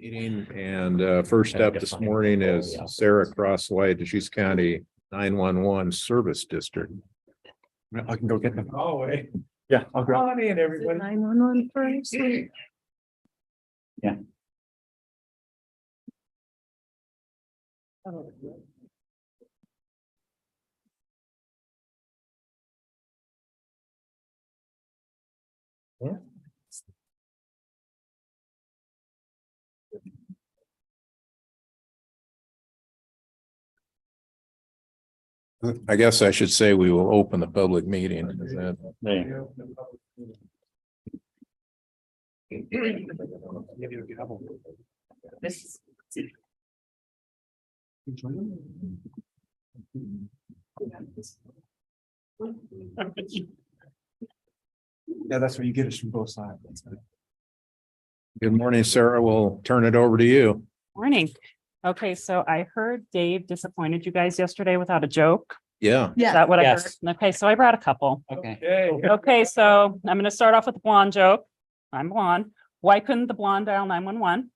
Meeting and first up this morning is Sarah Crosswhite, Deschutes County 911 Service District. I can go get them. Oh, wait. Yeah, I'll grab. Honey and everybody. 911 first. Yeah. I guess I should say we will open the public meeting. Is that- There. This. Yeah, that's what you get us from both sides. Good morning, Sarah. We'll turn it over to you. Morning. Okay, so I heard Dave disappointed you guys yesterday without a joke. Yeah. Is Yeah. that what I heard? Yes. Okay, so I brought a couple. Okay. Okay. Okay, so I'm gonna start off with the blonde joke. I'm blonde. Why couldn't the blonde dial 911?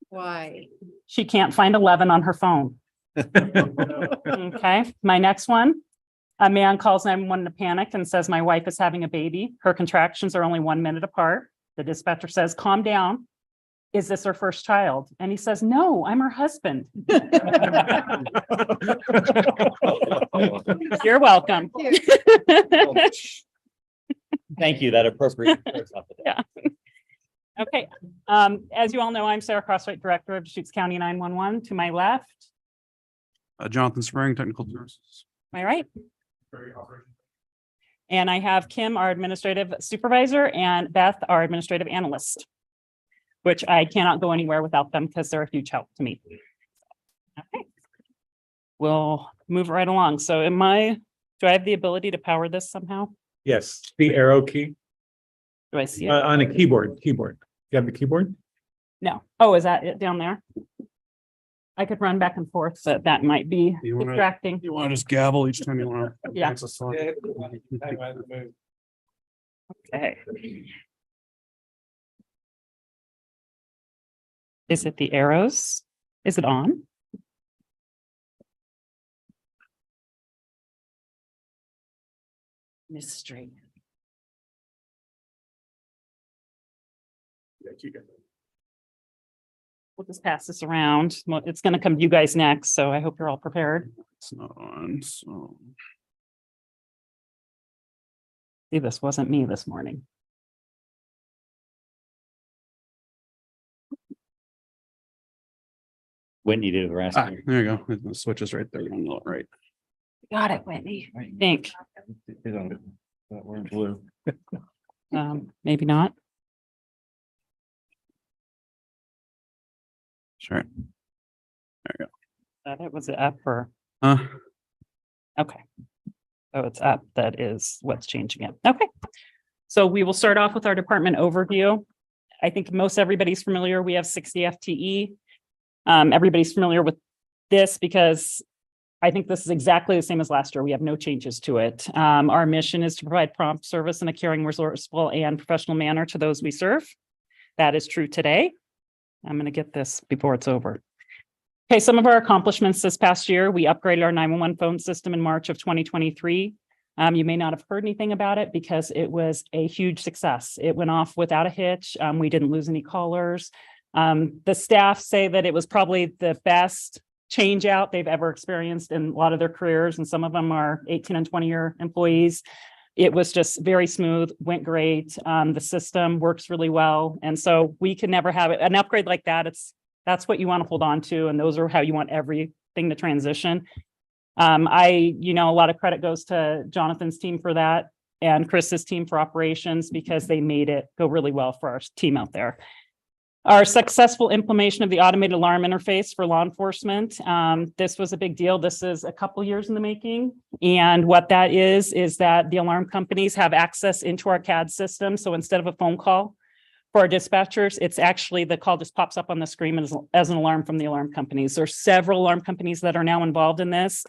Why? She can't find 11 on her phone. Okay, my next one. A man calls 911 in a panic and says, my wife is having a baby. Her contractions are only 1 minute apart. The dispatcher says, calm down. Is this her first child? And he says, no, I'm her husband. You're welcome. Thank you, that appropriate. Yeah. Okay, as you all know, I'm Sarah Crosswhite, Director of Deschutes County 911. To my left, Jonathan Spring, Technical Services. am I right? And I have Kim, our Administrative Supervisor, and Beth, our Administrative Analyst, which I cannot go anywhere without them because they're a huge help to me. Okay. We'll move right along. So do I have the ability to power this somehow? Yes, the arrow key Do I see it? on a keyboard. You have the keyboard? No. Oh, is that it down there? I could run back and forth, but that might be You wanna- distracting. You want to just gavel each time you want to? Yeah. Okay. Is it the arrows? Is it on? Mystery. We'll just pass this around. Well, it's going to come to you guys next, so I hope you're all prepared. It's not on, so. See, this wasn't me this morning. Whitney did the rest. Ah, there you go. The switch is right there on the right. Got it, Whitney. I think. We're in blue. Maybe not. Sure. That was it up or? Uh, Okay. So it's up. That is what's changing it. Okay. So we will start off with our department overview. I think most everybody's familiar. We have 60 FTE. Everybody's familiar with this because I think this is exactly the same as last year. We have no changes to it. Our mission is to provide prompt service in a caring, resourceful, and professional manner to those we serve. That is true today. I'm going to get this before it's over. Okay, some of our accomplishments this past year, we upgraded our 911 phone system in March of 2023. You may not have heard anything about it because it was a huge success. It went off without a hitch. We didn't lose any callers. The staff say that it was probably the best change out they've ever experienced in a lot of their careers, and some of them are 18 and 20-year employees. It was just very smooth, went great. The system works really well. And so we can never have it. An upgrade like that, that's what you want to hold on to. And those are how you want everything to transition. A lot of credit goes to Jonathan's team for that and Chris's team for operations because they made it go really well for our team out there. Our successful implementation of the automated alarm interface for law enforcement. This was a big deal. This is a couple years in the making. And what that is that the alarm companies have access into our CAD system. So instead of a phone call for our dispatchers, it's actually the call just pops up on the screen as an alarm from the alarm companies. There's several alarm companies that are now involved in this.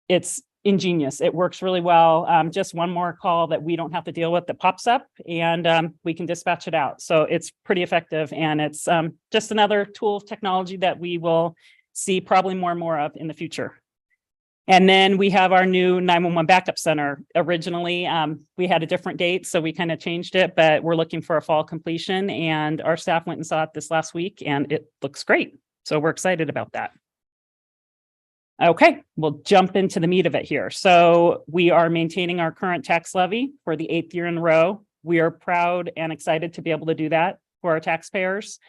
It's ingenious. It works really well. Just one more call that we don't have to deal with that pops up and we can dispatch it out. So it's pretty effective and it's just another tool of technology that we will see probably more and more of in the future. And then we have our new 911 backup center. Originally, we had a different date, so we kind of changed it, but we're looking for a fall completion and our staff went and saw it this last week and it looks great. So we're excited about that. Okay, we'll jump into the meat of it here. So we are maintaining our current tax levy for the 8th year in a row. We are proud and excited to be able to do that for our taxpayers.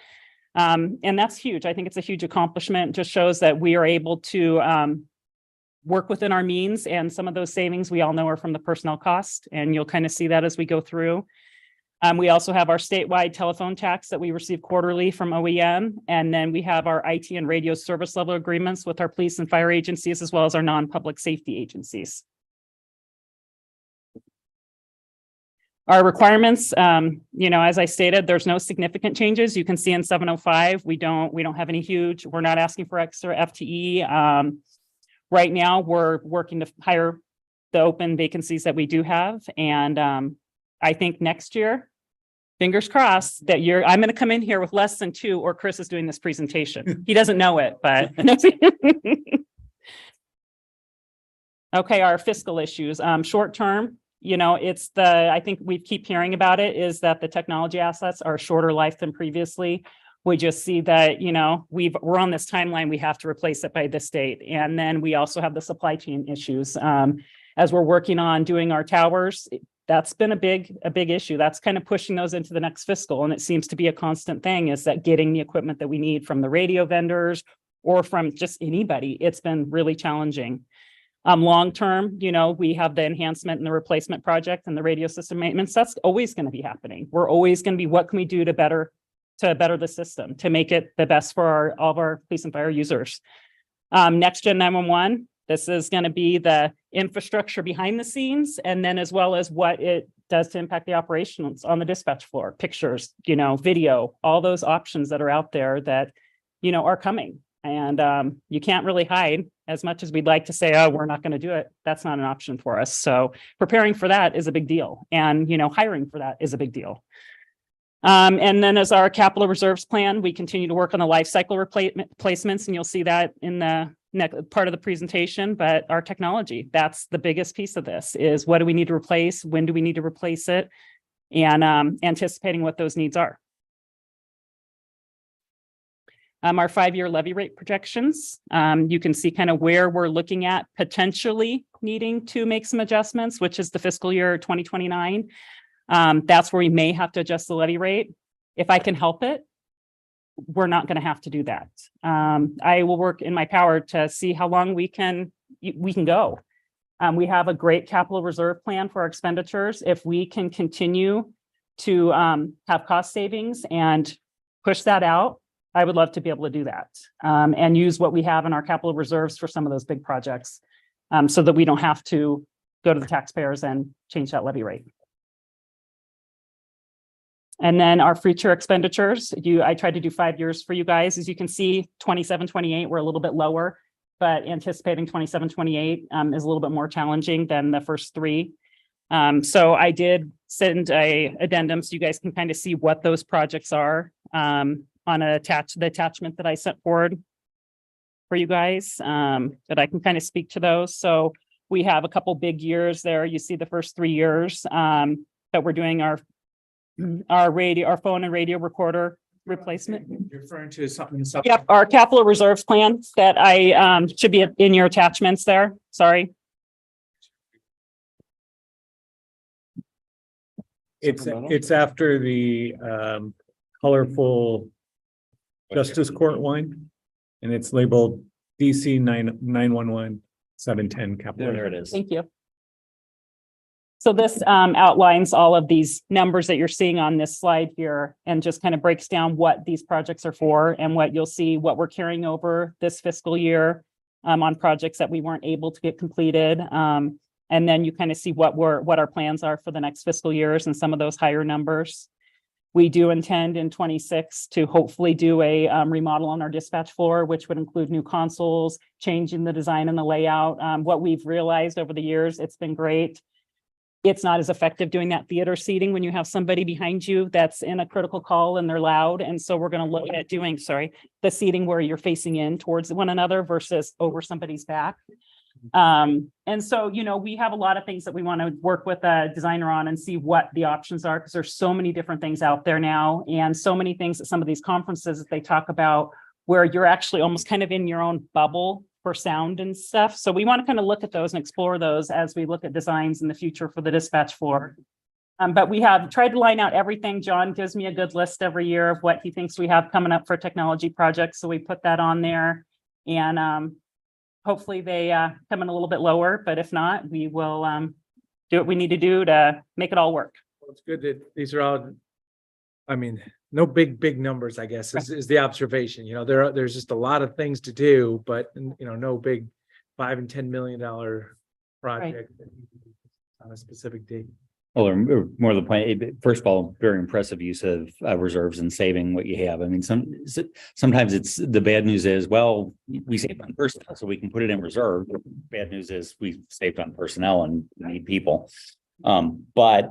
And that's huge. I think it's a huge accomplishment. It just shows that we are able to work within our means, and some of those savings we all know are from the personnel cost, and you'll kind of see that as we go through. We also have our statewide telephone tax that we receive quarterly from OEM, and then we have our IT and radio service level agreements with our police and fire agencies, as well as our non-public safety agencies. Our requirements, as I stated, there's no significant changes. You can see in 705, we don't have any huge, we're not asking for extra FTE. Right now, we're working to hire the open vacancies that we do have. And I think next year, fingers crossed, that I'm going to come in here with less than 2, or Chris is doing this presentation. He doesn't know it, but. Okay, our fiscal issues, short term, I think we keep hearing about it, is that the technology assets are shorter life than previously. We just see that, we're on this timeline, we have to replace it by this date. And then we also have the supply chain issues. As we're working on doing our towers, that's been a big issue. That's kind of pushing those into the next fiscal. And it seems to be a constant thing, is that getting the equipment that we need from the radio vendors or from just anybody, it's been really challenging. Long term, we have the enhancement and the replacement project and the radio system maintenance. That's always going to be happening. We're always going to be, what can we do to better the system, to make it the best for all of our police and fire users. Next Gen 911, this is going to be the infrastructure behind the scenes, and then as well as what it does to impact the operations on the dispatch floor, pictures, video, all those options that are out there that, are coming. And you can't really hide. As much as we'd like to say, oh, we're not going to do it, that's not an option for us. So preparing for that is a big deal. And, hiring for that is a big deal. And then as our capital reserves plan, we continue to work on the life cycle replacements, and you'll see that in the next part of the presentation. But our technology, that's the biggest piece of this, is what do we need to replace? When do we need to replace it? And anticipating what those needs are. Our 5-year levy rate projections, you can see kind of where we're looking at potentially needing to make some adjustments, which is the fiscal year 2029. That's where we may have to adjust the levy rate. If I can help it, we're not going to have to do that. I will work in my power to see how long we can go. We have a great capital reserve plan for our expenditures. If we can continue to have cost savings and push that out, I would love to be able to do that and use what we have in our capital reserves for some of those big projects so that we don't have to go to the taxpayers and change that levy rate. And then our future expenditures, I tried to do 5 years for you guys. As you can see, 27, 28, we're a little bit lower, but anticipating 27, 28 is a little bit more challenging than the first 3. So I did send a addendum so you guys can kind of see what those projects are on the attachment that I sent forward for you guys, that I can kind of speak to those. So we have a couple big years there. You see the first 3 years that we're doing our phone and radio recorder replacement. You're referring to something. Yep, our capital reserves plan that I should be in your attachments there. Sorry. It's after the colorful Justice Court one, and it's labeled DC 911 710 capital. There it is. Thank you. So this outlines all of these numbers that you're seeing on this slide here, and just kind of breaks down what these projects are for, and what you'll see what we're carrying over this fiscal year on projects that we weren't able to get completed. And then you kind of see what our plans are for the next fiscal years and some of those higher numbers. We do intend in 26 to hopefully do a remodel on our dispatch floor, which would include new consoles, changing the design and the layout. What we've realized over the years, it's been great. It's not as effective doing that theater seating when you have somebody behind you that's in a critical call and they're loud. And so we're going to look at doing, the seating where you're facing in towards one another versus over somebody's back. And so, we have a lot of things that we want to work with a designer on and see what the options are, because there's so many different things out there now, and so many things at some of these conferences that they talk about where you're actually almost kind of in your own bubble for sound and stuff. So we want to kind of look at those and explore those as we look at designs in the future for the dispatch floor. But we have tried to line out everything. John gives me a good list every year of what he thinks we have coming up for technology projects. So we put that on there, and hopefully they come in a little bit lower, but if not, we will do what we need to do to make it all work. Well, it's good that these are all, no big numbers, I guess, is the observation. There's just a lot of things to do, but no big $5 and $10 million project on a specific date. Well, or more the point, first of all, very impressive use of reserves and saving what you have. I mean, sometimes it's the bad news is, well, we saved on personnel, so we can put it in reserve. Bad news is we saved on personnel and we need people. But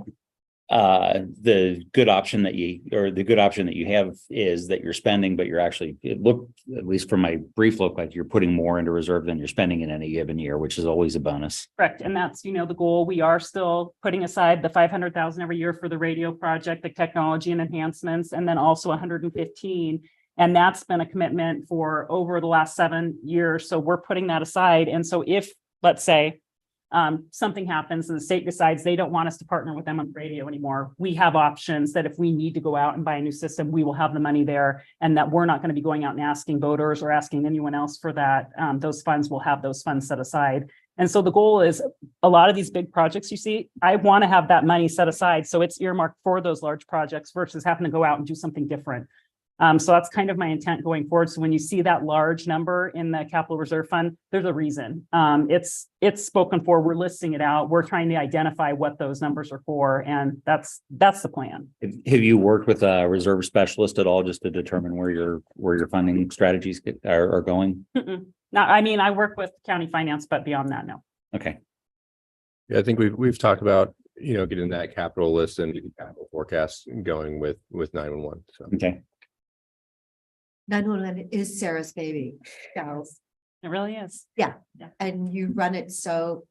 the good option that you have is that you're spending, but you're actually, at least from my brief look, like you're putting more into reserve than you're spending in any given year, which is always a bonus. Correct. And that's, the goal. We are still putting aside the 500,000 every year for the radio project, the technology and enhancements, and then also 115. And that's been a commitment for over the last 7 years. So we're putting that aside. And so if, let's say, something happens and the state decides they don't want us to partner with them on radio anymore, we have options that if we need to go out and buy a new system, we will have the money there, and that we're not going to be going out and asking voters or asking anyone else for that. Those funds will have those funds set aside. And so the goal is a lot of these big projects you see, I want to have that money set aside so it's earmarked for those large projects versus having to go out and do something different. So that's kind of my intent going forward. So when you see that large number in the capital reserve fund, there's a reason. It's spoken for. We're listing it out. We're trying to identify what those numbers are for, and that's the plan. Have you worked with a reserve specialist at all just to determine where your funding strategies are going? Now, I work with county finance, but beyond that, no. Okay. Yeah, I think we've talked about, getting that capital list and capital forecast going with 911. So. Okay. 911 is Sarah's baby, Charles, It really is. and you run it so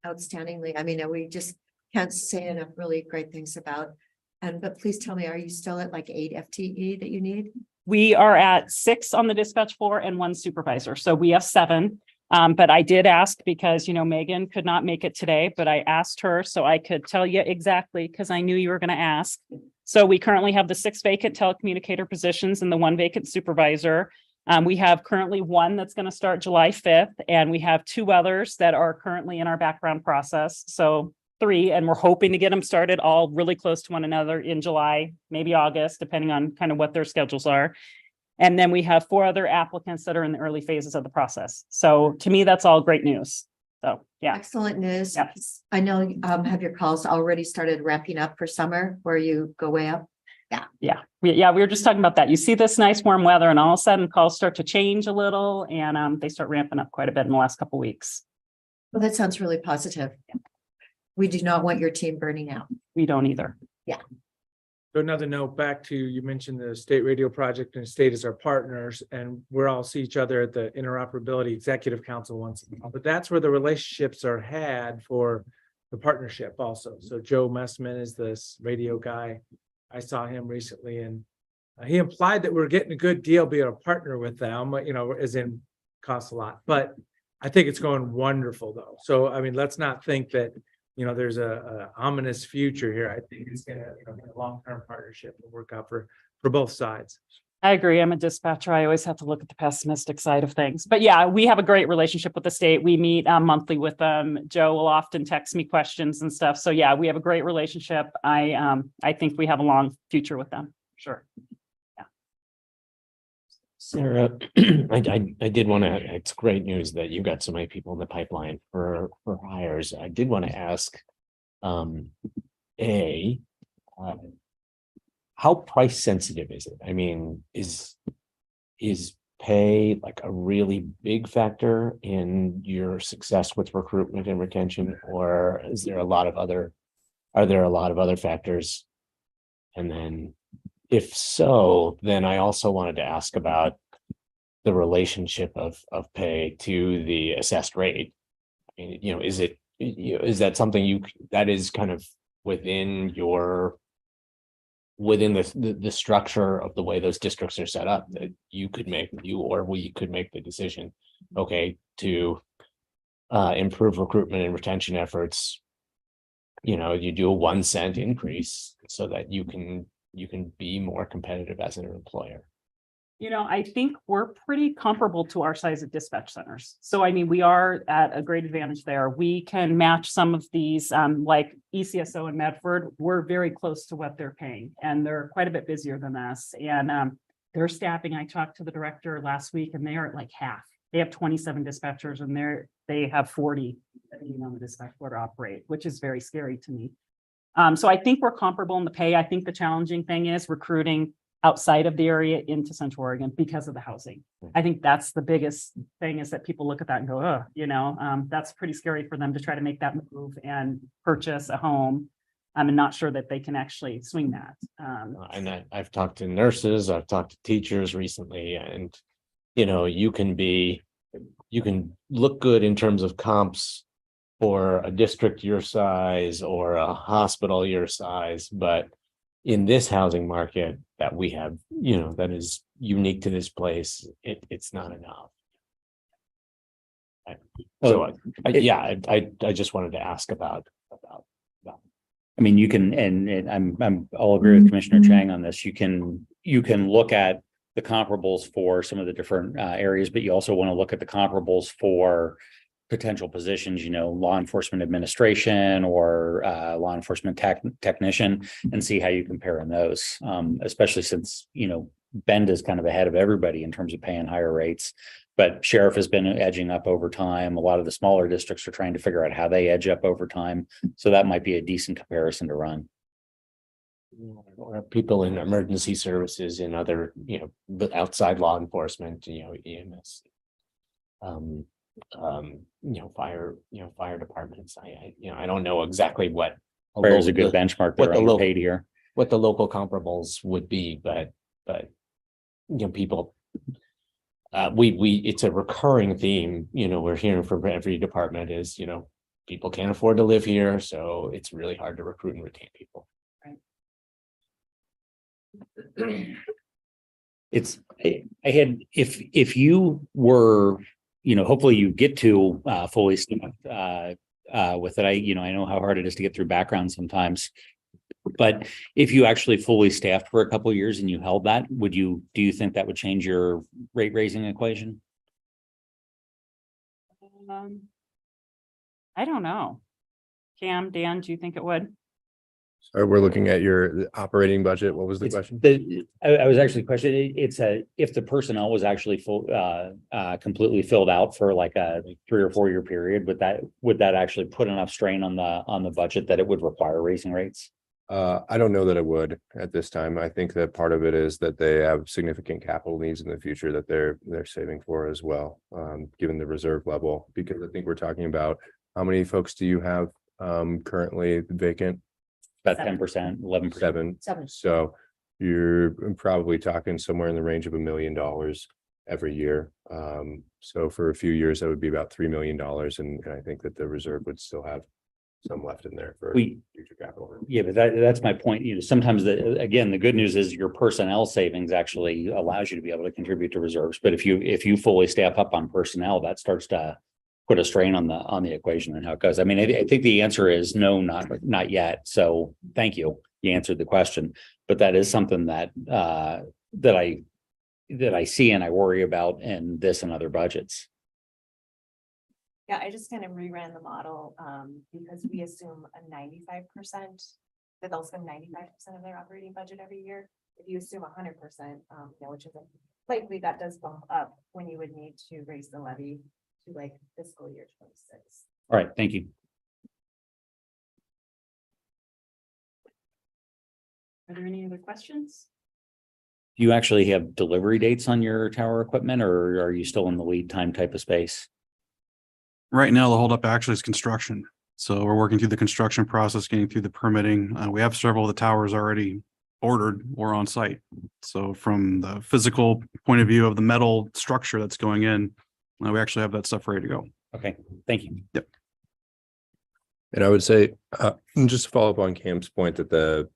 outstandingly. We just can't say enough really great things about. But please tell me, are you still at like 8 FTE that you need? We are at 6 on the dispatch floor and 1 supervisor. So we have 7. But I did ask because, Megan could not make it today, but I asked her so I could tell you exactly because I knew you were going to ask. So we currently have the 6 vacant telecommunicator positions and the 1 vacant supervisor. We have currently 1 that's going to start July 5th, and we have 2 others that are currently in our background process. So 3, and we're hoping to get them started all really close to one another in July, maybe August, depending on kind of what their schedules are. And then we have 4 other applicants that are in the early phases of the process. So to me, that's all great news. So, yeah. Excellent news. Yeah. I know, have your calls already started ramping up for summer where you go way up? We were just talking about that. You see this nice warm weather and all of a sudden calls start to change a little and they start ramping up quite a bit in the last couple of weeks. Well, that sounds really positive. We do not want your team burning out. We don't either. So another note back to, you mentioned the state radio project and the state is our partners, and we're all see each other at the interoperability executive council once a month, but that's where the relationships are had for the partnership also. So Joe Messman is this radio guy. I saw him recently and he implied that we're getting a good deal being a partner with them, as in costs a lot, but I think it's going wonderful though. So, let's not think that, there's a ominous future here. I think it's gonna, be a long-term partnership and work out for both sides. I agree. I'm a dispatcher. I always have to look at the pessimistic side of things. But yeah, we have a great relationship with the state. We meet monthly with them. Joe will often text me questions and stuff. So yeah, we have a great relationship. I think we have a long future with them. Sure. Sarah, I did want to, it's great news that you got so many people in the pipeline for hires. I did want to ask, how how price sensitive is it? I mean, is pay like a really big factor in your success with recruitment and retention, or is there are there a lot of other factors? And then if so, then I also wanted to ask about the relationship of pay to the assessed rate. I mean, is it, is that something that is kind of within the structure of the way those districts are set up, that you or we could make the decision, okay, to improve recruitment and retention efforts. You do a 1 cent increase so that you can be more competitive as an employer. I think we're pretty comparable to our size of dispatch centers. So I mean, we are at a great advantage there. We can match some of these, like ECSO and Medford. We're very close to what they're paying, and they're quite a bit busier than us. And their staffing, I talked to the director last week, and they are at like half. They have 27 dispatchers, and they have 40 on the dispatch board operate, which is very scary to me. So I think we're comparable in the pay. I think the challenging thing is recruiting outside of the area into Central Oregon because of the housing. I think that's the biggest thing, is that people look at that and go, oh, that's pretty scary for them to try to make that move and purchase a home. And not sure that they can actually swing that. And I've talked to nurses, I've talked to teachers recently, and you can look good in terms of comps for a district your size or a hospital your size, but in this housing market that we have, that is unique to this place, it's not enough. I just wanted to ask about. I mean, you can, and I'll agree with Commissioner Chang on this. You can look at the comparables for some of the different areas, but you also want to look at the comparables for potential positions, law enforcement administration or law enforcement technician, and see how you compare on those, especially since, Bend is kind of ahead of everybody in terms of paying higher rates, but sheriff has been edging up over time. A lot of the smaller districts are trying to figure out how they edge up over time. So that might be a decent comparison to run. Or people in emergency services in other, outside law enforcement, EMS. Fire departments. I don't know exactly what. There's a good benchmark there on paid here. What the local comparables would be, but people. It's a recurring theme, we're hearing from every department is, people can't afford to live here, so it's really hard to recruit and retain people. If you were, hopefully you get to fully staffed with it. I know how hard it is to get through background sometimes, but if you actually fully staffed for a couple of years and you held that, do you think that would change your rate raising equation? I don't know. Cam, Dan, do you think it would? So we're looking at your operating budget. What was the question? I was actually questioning, if the personnel was actually completely filled out for like a 3 or 4 year period, would that actually put enough strain on the budget that it would require raising rates? I don't know that it would at this time. I think that part of it is that they have significant capital needs in the future that they're saving for as well, given the reserve level, because I think we're talking about how many folks do you have currently vacant? About 10%, 11%. Seven. So you're probably talking somewhere in the range of $1 million every year. So for a few years, that would be about $3 million. And I think that the reserve would still have some left in there for future capital. Yeah, but that's my point. Sometimes the good news is your personnel savings actually allows you to be able to contribute to reserves. But if you fully staff up on personnel, that starts to put a strain on the equation and how it goes. I mean, I think the answer is no, not yet. So thank you. You answered the question, but that is something that I see and I worry about in this and other budgets. Yeah, I just kind of reran the model because we assume a 95% that they'll spend 95% of their operating budget every year. If you assume 100%, which is likely, that does bump up when you would need to raise the levy to like fiscal year 26. All right, thank you. Are there any other questions? Do you actually have delivery dates on your tower equipment, or are you still in the lead time type of space? Right now, the holdup actually is construction. So we're working through the construction process, getting through the permitting. We have several of the towers already ordered or on site. So from the physical point of view of the metal structure that's going in, we actually have that stuff ready to go. Okay, thank you. And I would say, just to follow up on Cam's point that the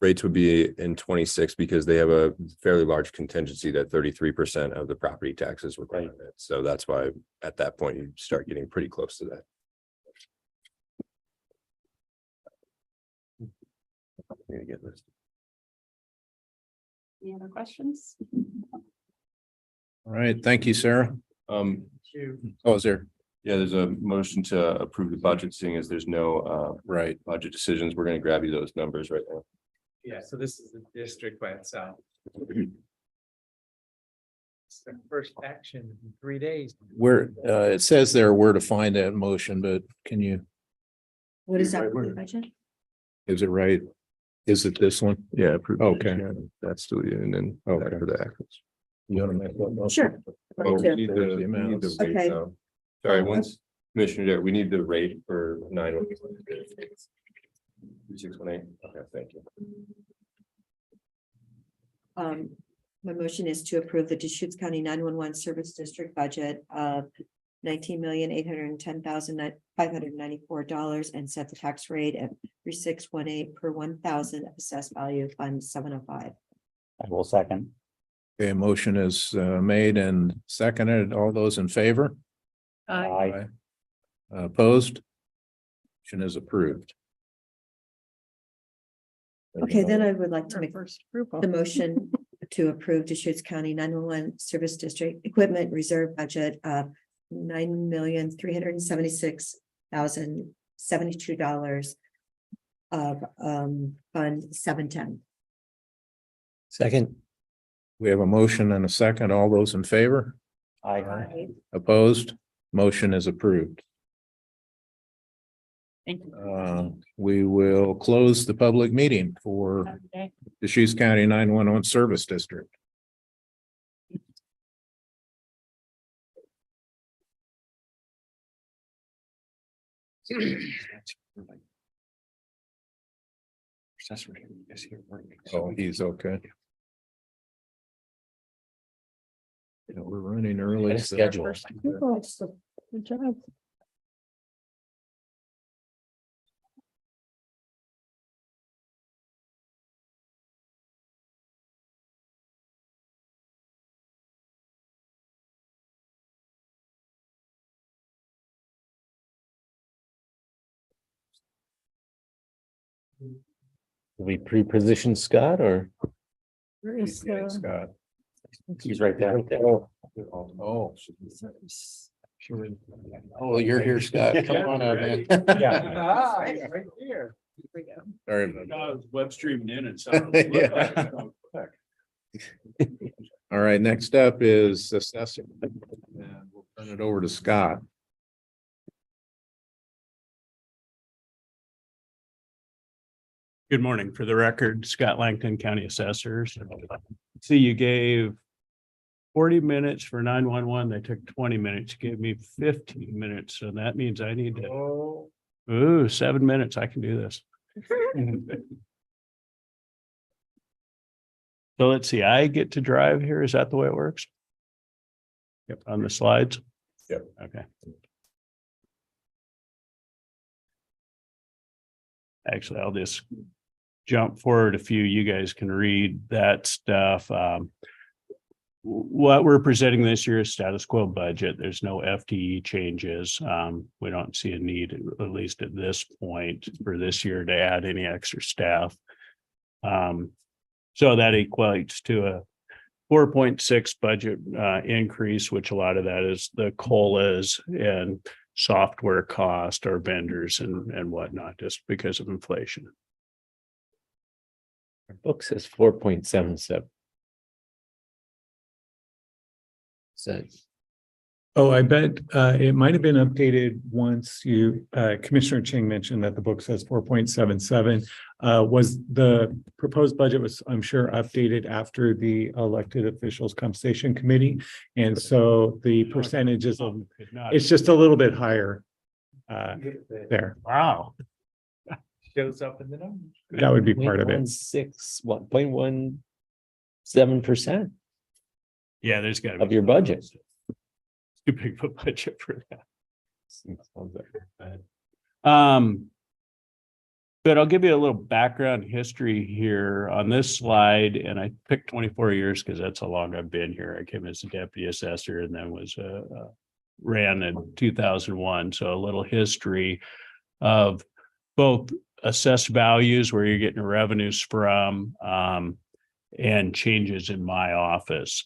rates would be in 26 because they have a fairly large contingency that 33% of the property taxes requirement. So that's why at that point you start getting pretty close to that. I'm gonna get this. Any other questions? All right, thank you, Sarah. Oh, is there? Yeah, there's a motion to approve the budget, seeing as there's no Right. budget decisions. We're gonna grab you those numbers right now. Yeah, so this is the district by itself. It's the first action in 3 days. Where, it says there where to find that motion, but can you, What is that for the budget? is it right? Is it this one? Yeah. approve. Okay. Yeah, that's still, and then Okay. for the actuals. You want to make that motion? Sure. Oh, we need There's the we need amounts. rate, Okay. though. Sorry, once, Commissioner, Dare, we need the rate for 91618. Okay, thank you. My motion is to approve the Deschutes County 911 Service District budget of $19,810,594 and set the tax rate at 3618 per 1,000 of assessed value fund 705. I will second. Okay, motion is made and seconded. All those in favor? Aye. Opposed? Motion is approved. Okay, then I would like to make First approval. the motion to approve Deschutes County 911 Service District Equipment Reserve Budget of $9,376,072 of Fund 710. Second. We have a motion and a second. All those in favor? Aye. Opposed? Motion is approved. Thank you. We will close the public meeting for Okay. Deschutes County 911 Service District. Oh, he's okay. Yeah, we're running early. so- Schedule. Good job. We pre-position Scott or? Where is Yeah, the? Scott. He's right there. Oh. Oh, you're here, Scott. Come on up, man. Ah, it's right here. Sorry about that. Web streamed in and Yeah. All right, next up is assessor. And we'll turn it over to Scott. Good morning. For the record, Scott Langton, County Assessors. See, you gave 40 minutes for 911. They took 20 minutes, gave me 15 minutes. So that means I need to, 7 minutes. I can do this. So let's see, I get to drive here. Is that the way it works? Yep, on the slides? Yep. Okay. Actually, I'll just jump forward a few. You guys can read that stuff. What we're presenting this year is status quo budget. There's no FTE changes. We don't see a need, at least at this point, for this year to add any extra staff. So that equates to a 4.6 budget increase, which a lot of that is the COLAs and software cost or vendors and whatnot, just because of inflation. Our book says 4.77. So Oh, I bet it might have been updated once you Commissioner Ching mentioned that the book says 4.77. Was the proposed budget was, I'm sure, updated after the elected officials compensation committee. And so the percentages of, it's just a little bit higher there. Wow. Shows up in the numbers. That would be part of it. 1.17% Yeah, there's got of your budget. Too big of a budget for that. But I'll give you a little background history here on this slide, and I picked 24 years because that's how long I've been here. I came as a deputy assessor and then was ran in 2001. So a little history of both assessed values, where you're getting your revenues from, and changes in my office.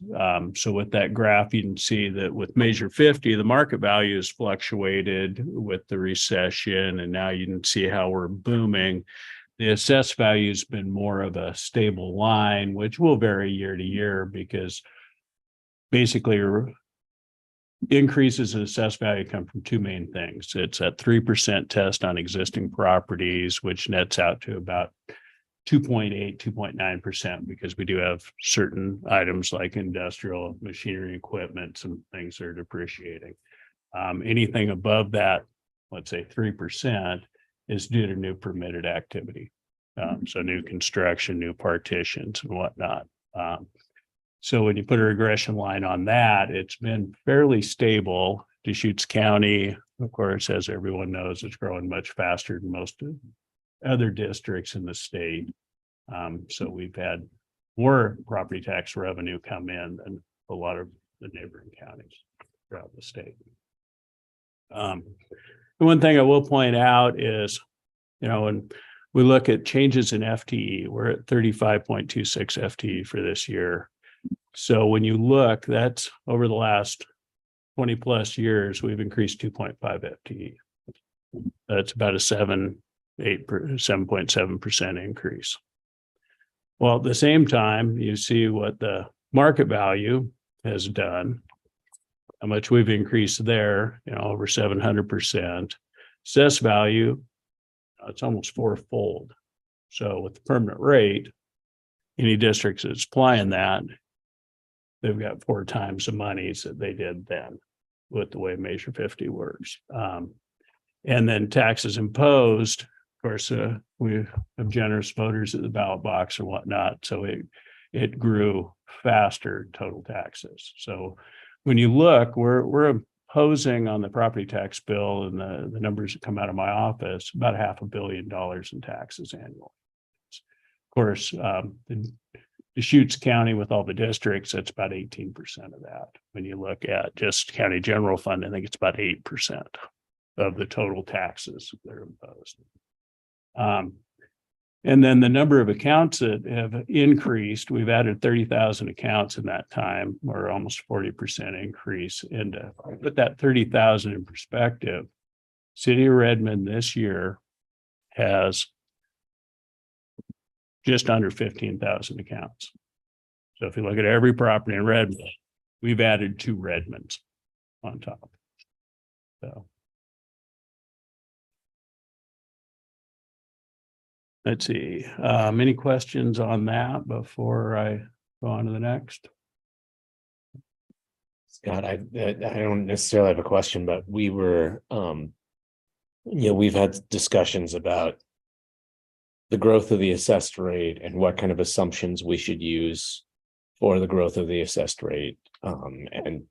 So with that graph, you can see that with Measure 50, the market value has fluctuated with the recession, and now you can see how we're booming. The assessed value has been more of a stable line, which will vary year to year because basically increases in assessed value come from two main things. It's a 3% test on existing properties, which nets out to about 2.8, 2.9%, because we do have certain items like industrial machinery, equipment, some things that are depreciating. Anything above that, let's say 3%, is due to new permitted activity. So new construction, new partitions and whatnot. So when you put a regression line on that, it's been fairly stable. Deschutes County, of course, as everyone knows, is growing much faster than most other districts in the state. So we've had more property tax revenue come in than a lot of the neighboring counties throughout the state. The one thing I will point out is, when we look at changes in FTE, we're at 35.26 FTE for this year. So when you look, that's over the last 20 plus years, we've increased 2.5 FTE. That's about a 7.7% increase. Well, at the same time, you see what the market value has done, how much we've increased there, over 700%. Assessed value, it's almost fourfold. So with the permanent rate, any districts that's applying that, they've got 4 times the monies that they did then with the way Measure 50 works. And then taxes imposed, of course, we have generous voters at the ballot box and whatnot. So it grew faster total taxes. So when you look, we're imposing on the property tax bill and the numbers that come out of my office, about $500 million in taxes annually. Of course, the Deschutes County with all the districts, that's about 18% of that. When you look at just county general fund, I think it's about 8% of the total taxes that are imposed. And then the number of accounts that have increased, we've added 30,000 accounts in that time, or almost 40% increase. And to put that 30,000 in perspective, City of Redmond this year has just under 15,000 accounts. So if you look at every property in Redmond, we've added 2 Redmonds on top. So let's see, any questions on that before I go on to the next? Scott, I don't necessarily have a question, but we were, we've had discussions about the growth of the assessed rate and what kind of assumptions we should use for the growth of the assessed rate. And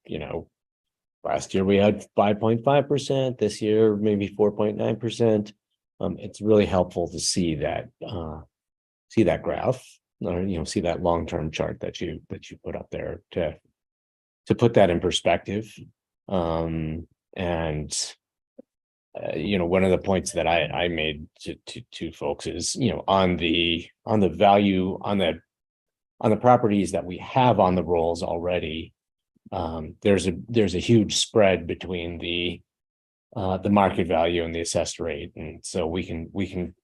last year we had 5.5%, this year maybe 4.9%. It's really helpful to see that graph, or see that long-term chart that you put up there to put that in perspective. One of the points that I made to folks is, on the value on the properties that we have on the rolls already, there's a huge spread between the market value and the assessed rate, and so we can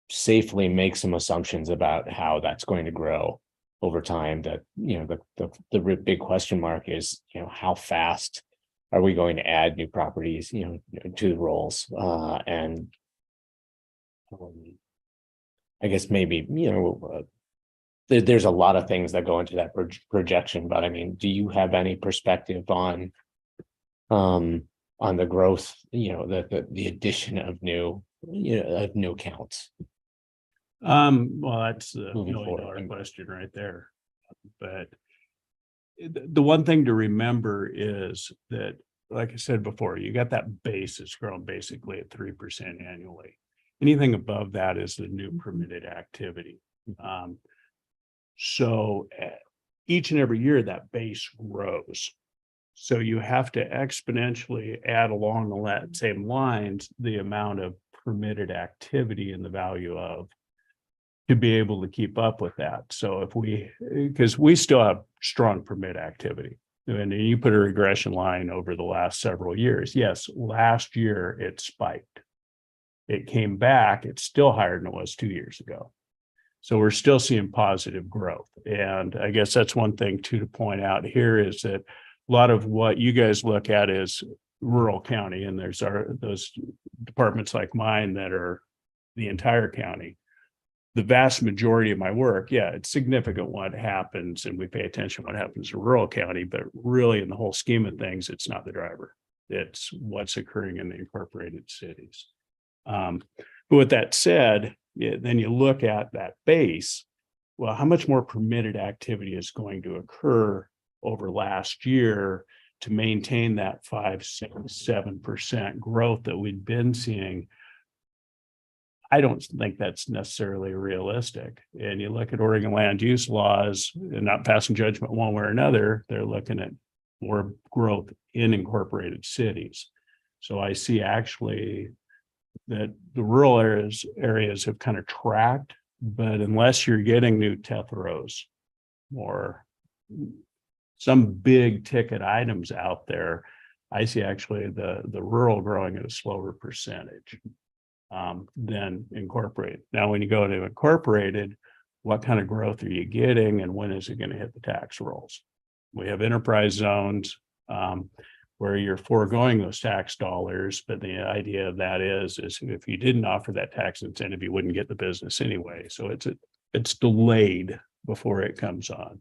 safely make some assumptions about how that's going to grow over time. That the big question mark is, how fast are we going to add new properties, to the rolls? And I guess maybe, there's a lot of things that go into that projection, but I mean, do you have any perspective on the growth, the addition of new accounts? Well, that's the Moving million forward. dollar question right there. But the one thing to remember is that, like I said before, you got that base that's grown basically at 3% annually. Anything above that is the new permitted activity. So each and every year that base grows. So you have to exponentially add along the same lines, the amount of permitted activity and the value of, to be able to keep up with that. So because we still have strong permit activity. And you put a regression line over the last several years. Yes, last year it spiked. It came back, it's still higher than it was 2 years ago. So we're still seeing positive growth. And I guess that's one thing too to point out here is that a lot of what you guys look at is rural county, and there's those departments like mine that are the entire county. The vast majority of my work, yeah, it's significant what happens, and we pay attention to what happens in rural county, but really in the whole scheme of things, it's not the driver. It's what's occurring in the incorporated cities. But with that said, then you look at that base. Well, how much more permitted activity is going to occur over last year to maintain that 5, 6, 7% growth that we'd been seeing? I don't think that's necessarily realistic. And you look at Oregon land use laws and not passing judgment one way or another, they're looking at more growth in incorporated cities. So I see actually that the rural areas have kind of tracked, but unless you're getting new Tetheros or some big ticket items out there, I see actually the rural growing at a slower percentage than incorporated. Now, when you go to incorporated, what kind of growth are you getting and when is it going to hit the tax rolls? We have enterprise zones where you're foregoing those tax dollars, but the idea of that is if you didn't offer that tax incentive, you wouldn't get the business anyway. So it's delayed before it comes on.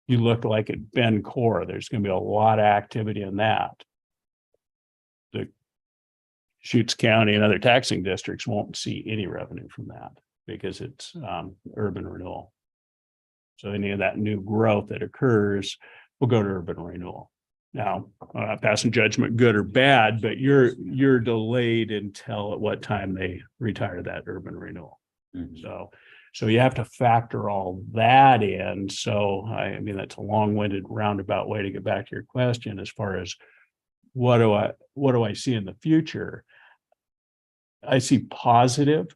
You look like at Bend Core, there's going to be a lot of activity in that. The Schutz County and other taxing districts won't see any revenue from that because it's urban renewal. So any of that new growth that occurs will go to urban renewal. Now, passing judgment good or bad, but you're delayed until at what time they retire that urban renewal. Mhm. So you have to factor all that in. So I mean, that's a long-winded roundabout way to get back to your question as far as what do I see in the future? I see positive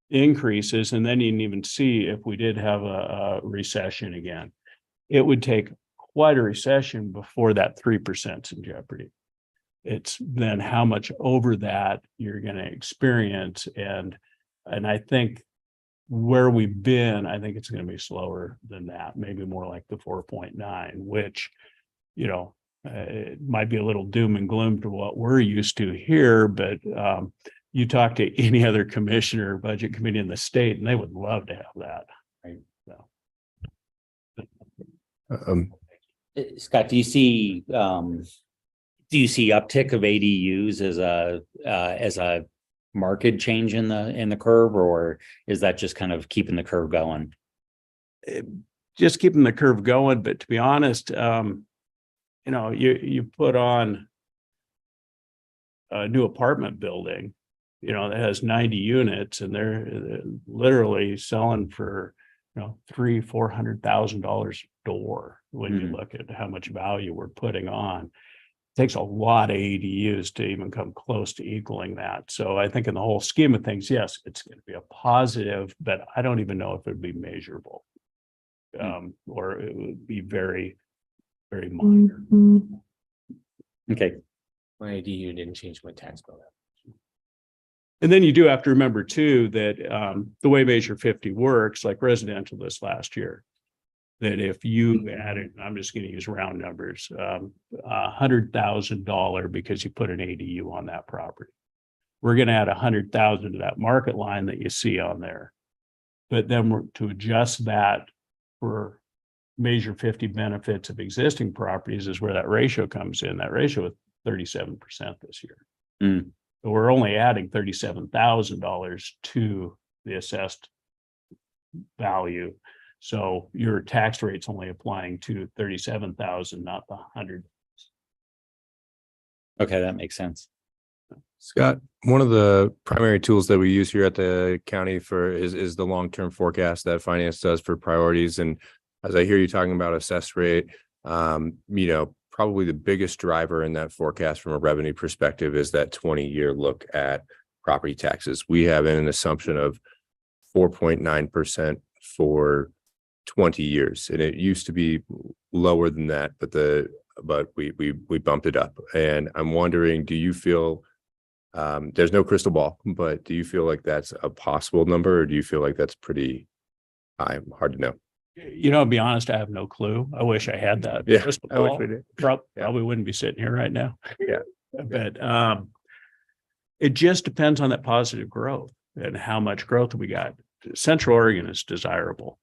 increases, and then you can even see if we did have a recession again. It would take quite a recession before that 3% is in jeopardy. It's then how much over that you're going to experience. And I think where we've been, I think it's going to be slower than that, maybe more like the 4.9, which, it might be a little doom and gloom to what we're used to here, but you talk to any other commissioner, budget committee in the state, and they would love to have that. Right. So. Scott, do you see uptick of ADUs as a market change in the curve, or is that just kind of keeping the curve going? Just keeping the curve going, but to be honest, you put on a new apartment building, that has 90 units, and they're literally selling for $300,000-$400,000 a door. When you look at how much value we're putting on, it takes a lot of ADUs to even come close to equaling that. So I think in the whole scheme of things, yes, it's going to be a positive, but I don't even know if it would be measurable, or it would be very, very minor. Okay. My ADU didn't change my tax bill. And then you do have to remember too that the way Measure 50 works, like residential this last year, that if you added, I'm just gonna use round numbers, $100,000 because you put an ADU on that property. We're gonna add 100,000 to that market line that you see on there. But then we're to adjust that for Measure 50 benefits of existing properties is where that ratio comes in. That ratio is 37% this year. Mm. So we're only adding $37,000 to the assessed value. So your tax rate's only applying to 37,000, not the 100. Okay, that makes sense. Scott, one of the primary tools that we use here at the county for is the long-term forecast that finance does for priorities. And as I hear you talking about assess rate, probably the biggest driver in that forecast from a revenue perspective is that 20-year look at property taxes. We have an assumption of 4.9% for 20 years, and it used to be lower than that, but we bumped it up. And I'm wondering, do you feel there's no crystal ball, but do you feel like that's a possible number, or do you feel like that's pretty high? Hard to know. To be honest, I have no clue. I wish I had that. Yeah, crystal I wish ball. we did. Probably wouldn't be sitting here right now. Yeah. But it just depends on that positive growth and how much growth we got. Central Oregon is desirable.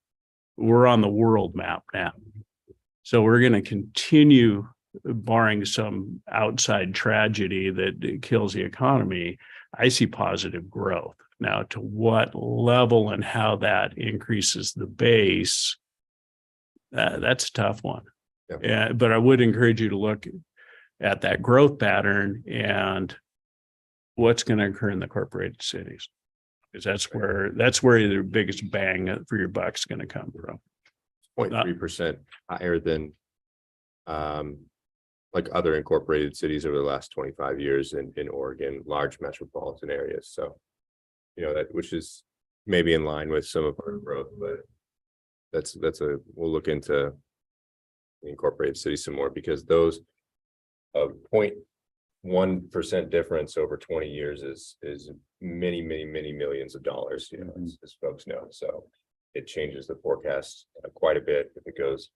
We're on the world map now. So we're going to continue, barring some outside tragedy that kills the economy. I see positive growth. Now, to what level and how that increases the base, that's a tough one. Yeah, but I would encourage you to look at that growth pattern and what's going to occur in the incorporated cities, because that's where the biggest bang for your buck's going to come from. 0.3% higher than like other incorporated cities over the last 25 years in Oregon, large metropolitan areas. So, that which is maybe in line with some of our growth, but we'll look into the incorporated cities some more, because those 0.1% difference over 20 years is many millions of dollars, as folks know. So it changes the forecast quite a bit if it goes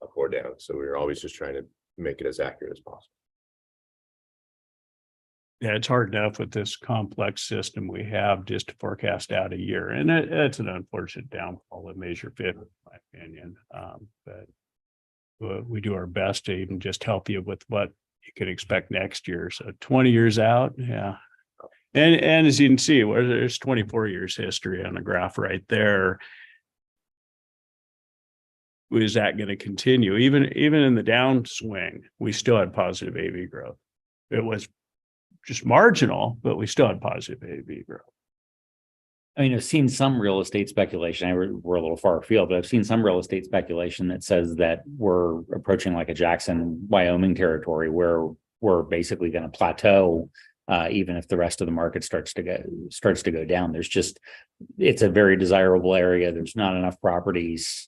up or down. So we're always just trying to make it as accurate as possible. Yeah, it's hard enough with this complex system we have just to forecast out a year. And it's an unfortunate downfall of Measure 50, in my opinion. But we do our best to even just help you with what you can expect next year. So 20 years out, yeah. And as you can see, where there's 24 years history on the graph right there. Is that going to continue? Even in the downswing, we still had positive AV growth. It was just marginal, but we still had positive AV growth. I mean, I've seen some real estate speculation. We're a little far afield, but I've seen some real estate speculation that says that we're approaching like a Jackson, Wyoming territory where we're basically going to plateau, even if the rest of the market starts to go down. It's a very desirable area. There's not enough properties.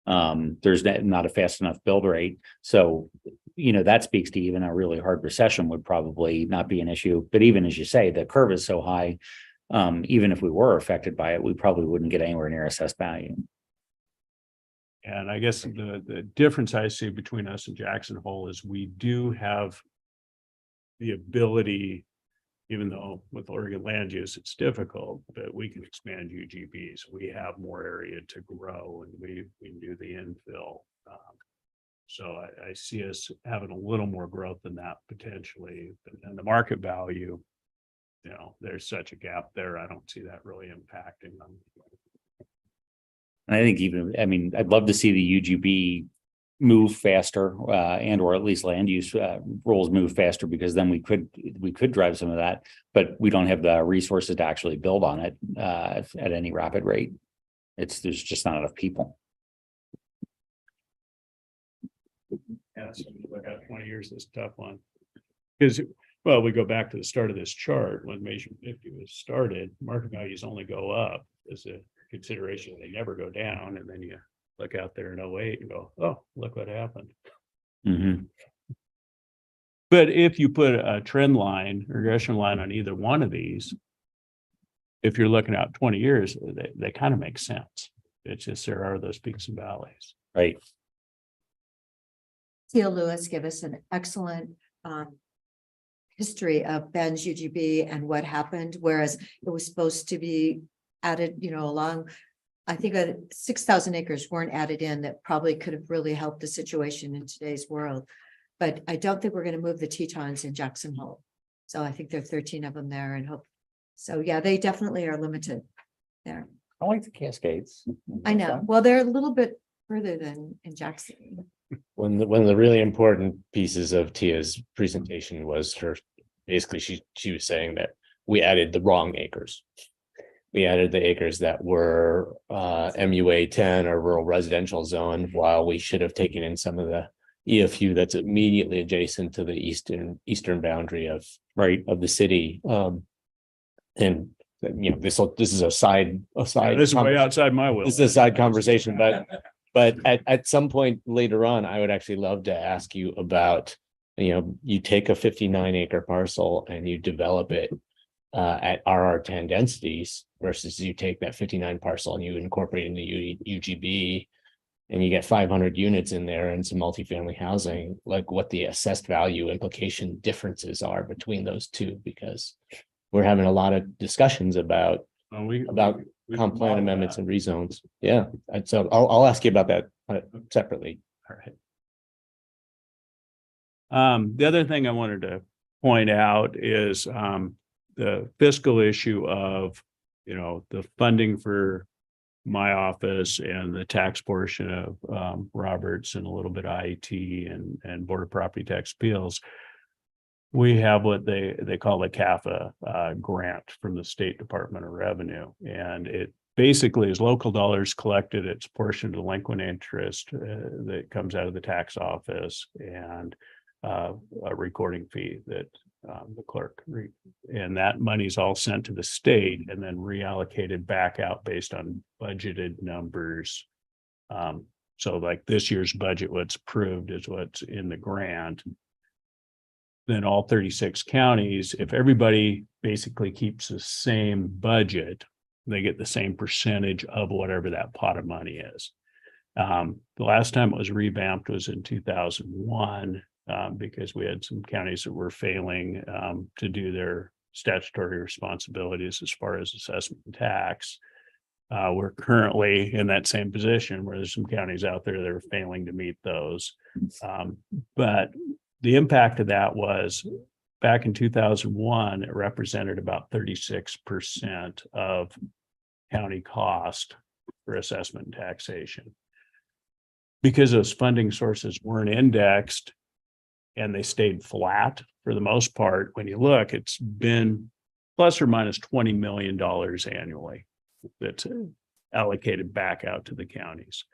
There's not a fast enough build rate. So, that speaks to even a really hard recession would probably not be an issue. But even as you say, the curve is so high, even if we were affected by it, we probably wouldn't get anywhere near assessed value. And I guess the difference I see between us and Jackson Hole is we do have the ability, even though with Oregon land use, it's difficult, but we can expand UGBs. We have more area to grow, and we can do the infill. So I see us having a little more growth than that potentially. And the market value, there's such a gap there. I don't see that really impacting them. And I think I'd love to see the UGB move faster, and or at least land use rules move faster, because then we could drive some of that, but we don't have the resources to actually build on it at any rapid rate. There's just not enough people. Yeah, so look at 20 years, this tough one. Because, well, we go back to the start of this chart when Measure 50 was started, market values only go up as a consideration. They never go down. And then you look out there in 08 and go, oh, look what happened. Mm-hmm. But if you put a trend line, regression line on either one of these, if you're looking out 20 years, they kind of make sense. It's just there are those peaks and valleys. Right. Teal Lewis gave us an excellent history of Ben's UGB and what happened, whereas it was supposed to be added, along. I think 6,000 acres weren't added in that probably could have really helped the situation in today's world. But I don't think we're going to move the Tetons in Jackson Hole. So I think there are 13 of them there and hope. So yeah, they definitely are limited there. I like the Cascades. I know. Well, they're a little bit further than in Jackson. One of the really important pieces of Tia's presentation was basically she was saying that we added the wrong acres. We added the acres that were MUA 10 or rural residential zone, while we should have taken in some of the EFU that's immediately adjacent to the eastern boundary of the city. And this is a side. This is way outside my will. This is a side conversation, but at some point later on, I would actually love to ask you about, you take a 59-acre parcel and you develop it at RR10 densities versus you take that 59 parcel and you incorporate in the UGB and you get 500 units in there and some multifamily housing, like what the assessed value implication differences are between those two, because we're having a lot of discussions about comp plan amendments and rezones. Yeah, so I'll ask you about that separately. All right. The other thing I wanted to point out is the fiscal issue of, the funding for my office and the tax portion of Roberts and a little bit of IT and Board of Property Tax Appeals. We have what they call the CAFA grant from the State Department of Revenue. And it basically is local dollars collected, its portion of delinquent interest that comes out of the tax office, and a recording fee that the clerk, and that money's all sent to the state and then reallocated back out based on budgeted numbers. So like this year's budget, what's approved is what's in the grant. Then all 36 counties, if everybody basically keeps the same budget, they get the same percentage of whatever that pot of money is. The last time it was revamped was in 2001. Because we had some counties that were failing to do their statutory responsibilities as far as assessment and tax. We're currently in that same position where there's some counties out there that are failing to meet those. But the impact of that was back in 2001, it represented about 36% of county cost for assessment and taxation. Because those funding sources weren't indexed, and they stayed flat for the most part. When you look, it's been plus or minus $20 million annually that's allocated back out to the counties.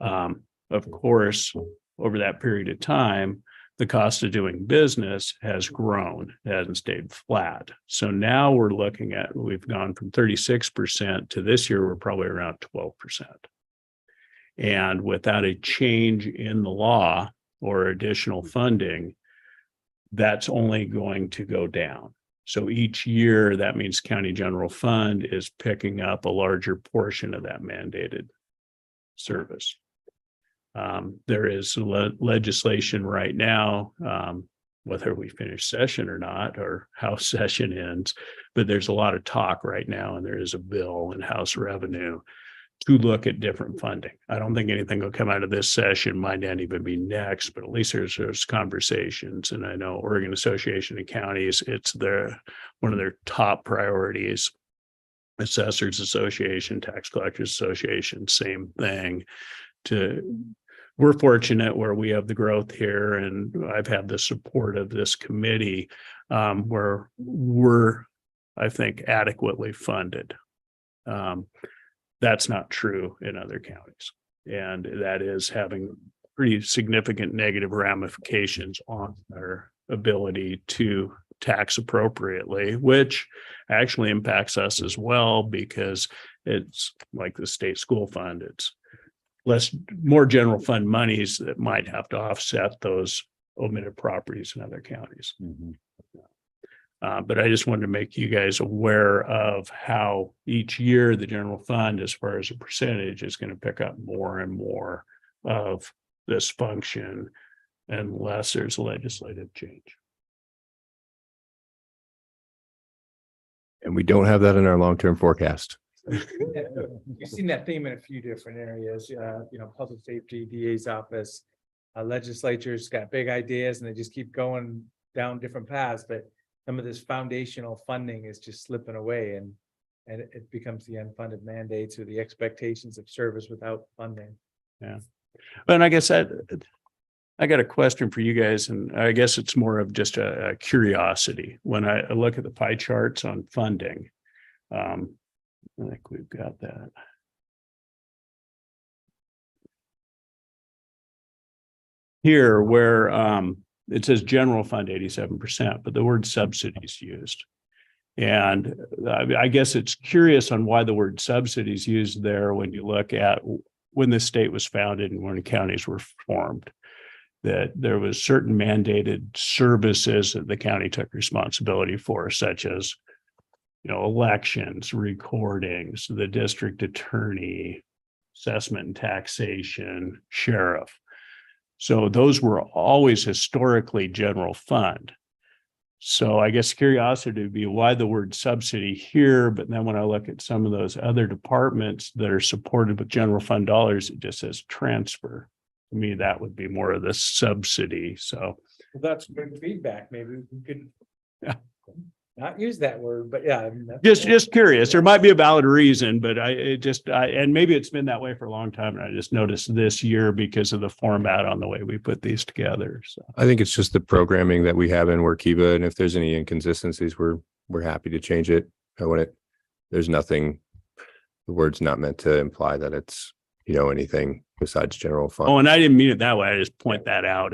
Of course, over that period of time, the cost of doing business has grown, it hasn't stayed flat. So now we're looking at, we've gone from 36% to this year, we're probably around 12%. And without a change in the law or additional funding, that's only going to go down. So each year, that means county general fund is picking up a larger portion of that mandated service. There is legislation right now, whether we finish session or not, or how session ends, but there's a lot of talk right now, and there is a bill in House Revenue to look at different funding. I don't think anything will come out of this session, might not even be next, but at least there's conversations. And I know Oregon Association of Counties, it's one of their top priorities. Assessors Association, Tax Collectors Association, same thing. We're fortunate where we have the growth here, and I've had the support of this committee where we're, I think, adequately funded. That's not true in other counties. And that is having pretty significant negative ramifications on their ability to tax appropriately, which actually impacts us as well, because it's like the state school fund. It's more general fund monies that might have to offset those omitted properties in other counties. Mhm. But I just wanted to make you guys aware of how each year the general fund, as far as a percentage, is going to pick up more and more of this function unless there's legislative change. And we don't have that in our long-term forecast. You've seen that theme in a few different areas, public safety, DA's office. Legislatures got big ideas and they just keep going down different paths, but some of this foundational funding is just slipping away and it becomes the unfunded mandates or the expectations of service without funding. And I guess I got a question for you guys, and I guess it's more of just a curiosity. When I look at the pie charts on funding, I think we've got that. Here where it says general fund 87%, but the word subsidies used. And I guess it's curious on why the word subsidies used there when you look at when the state was founded and when counties were formed, that there was certain mandated services that the county took responsibility for, such as, elections, recordings, the district attorney, assessment and taxation, sheriff. So those were always historically general fund. So I guess curiosity would be why the word subsidy here, but then when I look at some of those other departments that are supported with general fund dollars, it just says transfer. To me, that would be more of the subsidy. So That's good feedback. Maybe we could not use that word, but yeah. just curious. There might be a valid reason, but and maybe it's been that way for a long time. And I just noticed this year because of the format on the way we put these together. So I think it's just the programming that we have in Workiva, and if there's any inconsistencies, we're happy to change it. There's nothing, the word's not meant to imply that it's, anything besides general fund. and I didn't mean it that way. I just point that out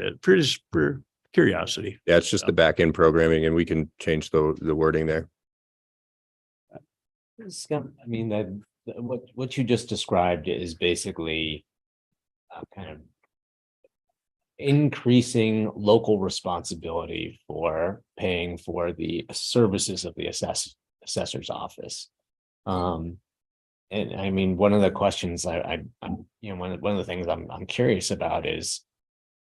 for curiosity. Yeah, it's just the back end programming, and we can change the wording there. Scott, I mean, what you just described is basically kind of increasing local responsibility for paying for the services of the assessor's office. And I mean, one of the questions one of the things I'm curious about is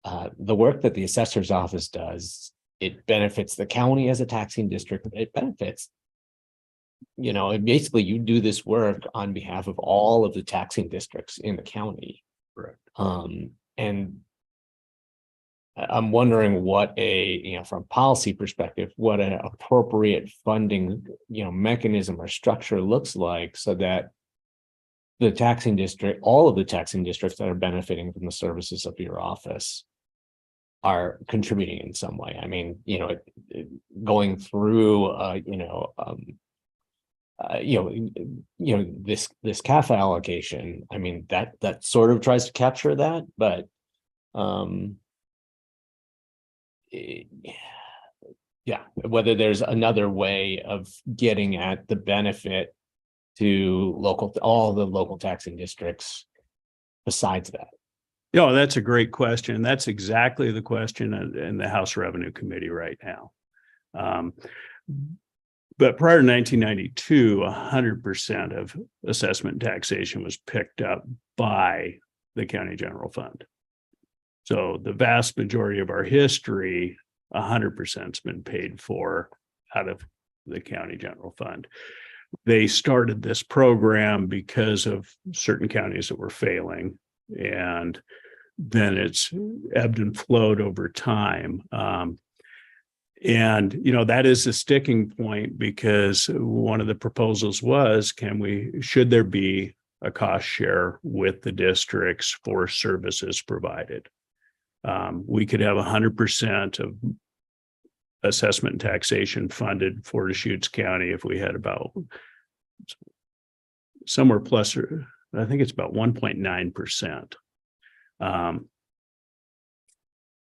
the work that the assessor's office does. It benefits the county as a taxing district. It benefits, basically you do this work on behalf of all of the taxing districts in the county. Correct. And I'm wondering what from policy perspective, what an appropriate funding, mechanism or structure looks like so that the taxing district, all of the taxing districts that are benefiting from the services of your office are contributing in some way. I mean, going through, this CAFA allocation. I mean, that sort of tries to capture that, but yeah, whether there's another way of getting at the benefit to all the local taxing districts besides that. That's a great question. That's exactly the question in the House Revenue Committee right now. But prior to 1992, 100% of assessment and taxation was picked up by the county general fund. So the vast majority of our history, 100% has been paid for out of the county general fund. They started this program because of certain counties that were failing, and then it's ebbed and flowed over time. And that is a sticking point, because one of the proposals was, should there be a cost share with the districts for services provided? We could have 100% of assessment and taxation funded for Deschutes County if we had about somewhere plus, I think it's about 1.9%.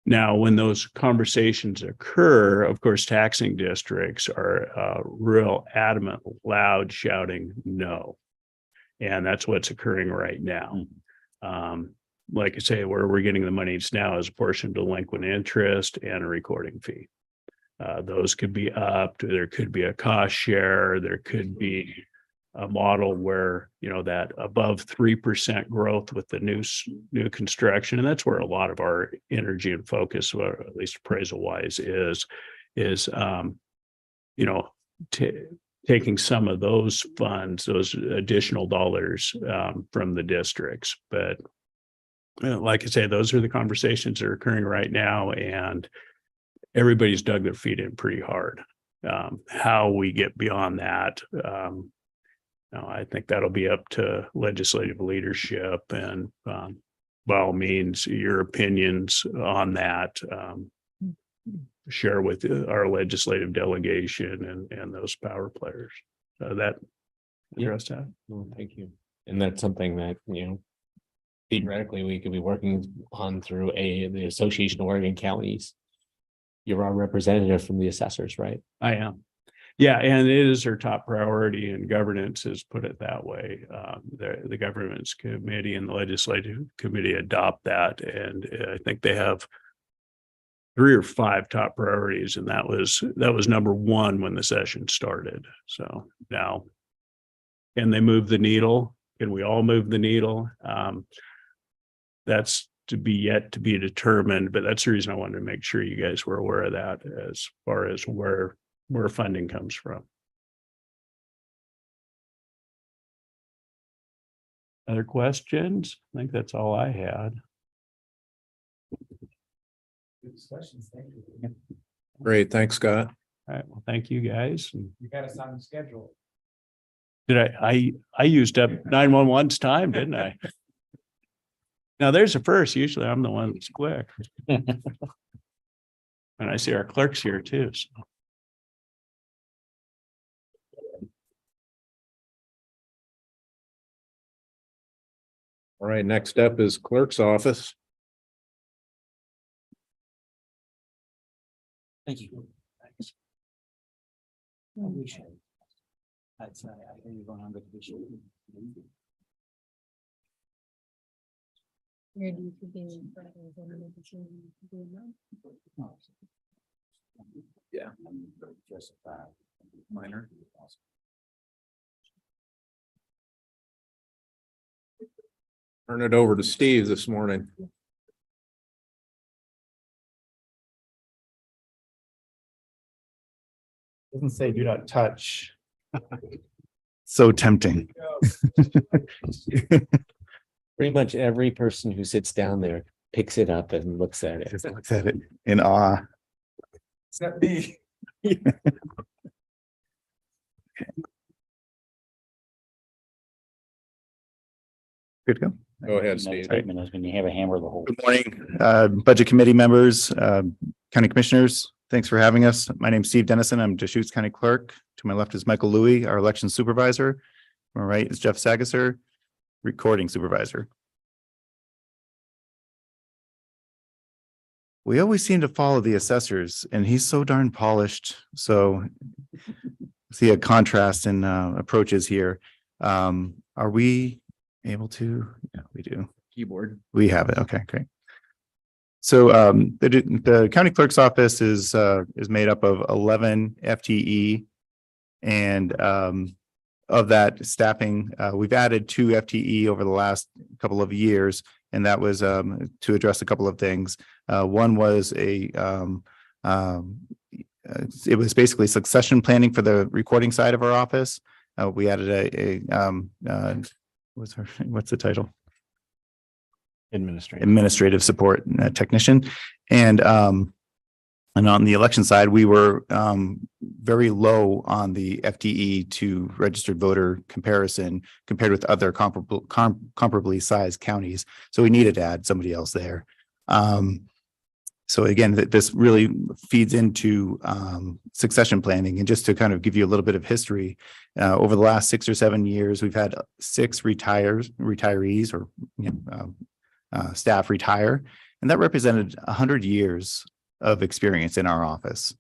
Now, when those conversations occur, of course, taxing districts are real adamant, loud shouting no. And that's what's occurring right now. Like I say, where we're getting the monies now is a portion of delinquent interest and a recording fee. Those could be upped. There could be a cost share. There could be a model where, you know, that above 3% growth with the new construction, and that's where a lot of our energy and focus, or at least appraisal wise, is you know, taking some of those funds, those additional dollars from the districts. But like I say, those are the conversations that are occurring right now, and everybody's dug their feet in pretty hard. How we get beyond that, I think that'll be up to legislative leadership, and by all means, your opinions on that, share with our legislative delegation and those power players. That address that. Well, thank you. And that's something that, you know, theoretically we could be working on through the Association of Oregon Counties. You're our representative from the assessors, right? I am. Yeah, and it is their top priority, and governance is, put it that way. The governance committee and the legislative committee adopt that, and I think they have 3 or 5 top priorities, and that was number 1 when the session started. So now, can they move the needle? Can we all move the needle? That's to be determined, but that's the reason I wanted to make sure you guys were aware of that as far as where funding comes from. Other questions? I think that's all I had. Good discussions. Thank you. Great, thanks, Scott. All right, well, thank you guys. You got us on the schedule. Did I used up 911's time, didn't I? Now there's a first. Usually I'm the one that's quick. And I see our clerks here too. So. All right, next up is clerk's office. Thank you. Thanks. We should. I hear you going on vacation. Yeah. Just minor. Turn it over to Steve this morning. Doesn't say do not touch. So tempting. Pretty much every person who sits down there picks it up and looks at it. Just looks at it in awe. Except me. Good to go. Go ahead, Steve. Statement is when you have a hammer the whole. Good morning, Budget Committee members, County Commissioners. Thanks for having us. My name's Steve Dennison. I'm Deschutes County Clerk. To my left is Michael Louie, our Election Supervisor. To my right is Jeff Sagasser, Recording Supervisor. We always seem to follow the assessors, and he's so darn polished. So see a contrast in approaches here. Are we able to? Yeah, we do. Keyboard. We have it. Okay, great. So the county clerk's office is made up of 11 FTE, and of that staffing, we've added 2 FTE over the last couple of years, and that was to address a couple of things. One was it was basically succession planning for the recording side of our office. We added what's the title? Administrative support technician. And on the election side, we were very low on the FTE to registered voter comparison compared with other comparably sized counties. So we needed to add somebody else there. So again, this really feeds into succession planning. And just to kind of give you a little bit of history, over the last 6 or 7 years, we've had 6 retirees or staff retire, and that represented 100 years of experience in our office.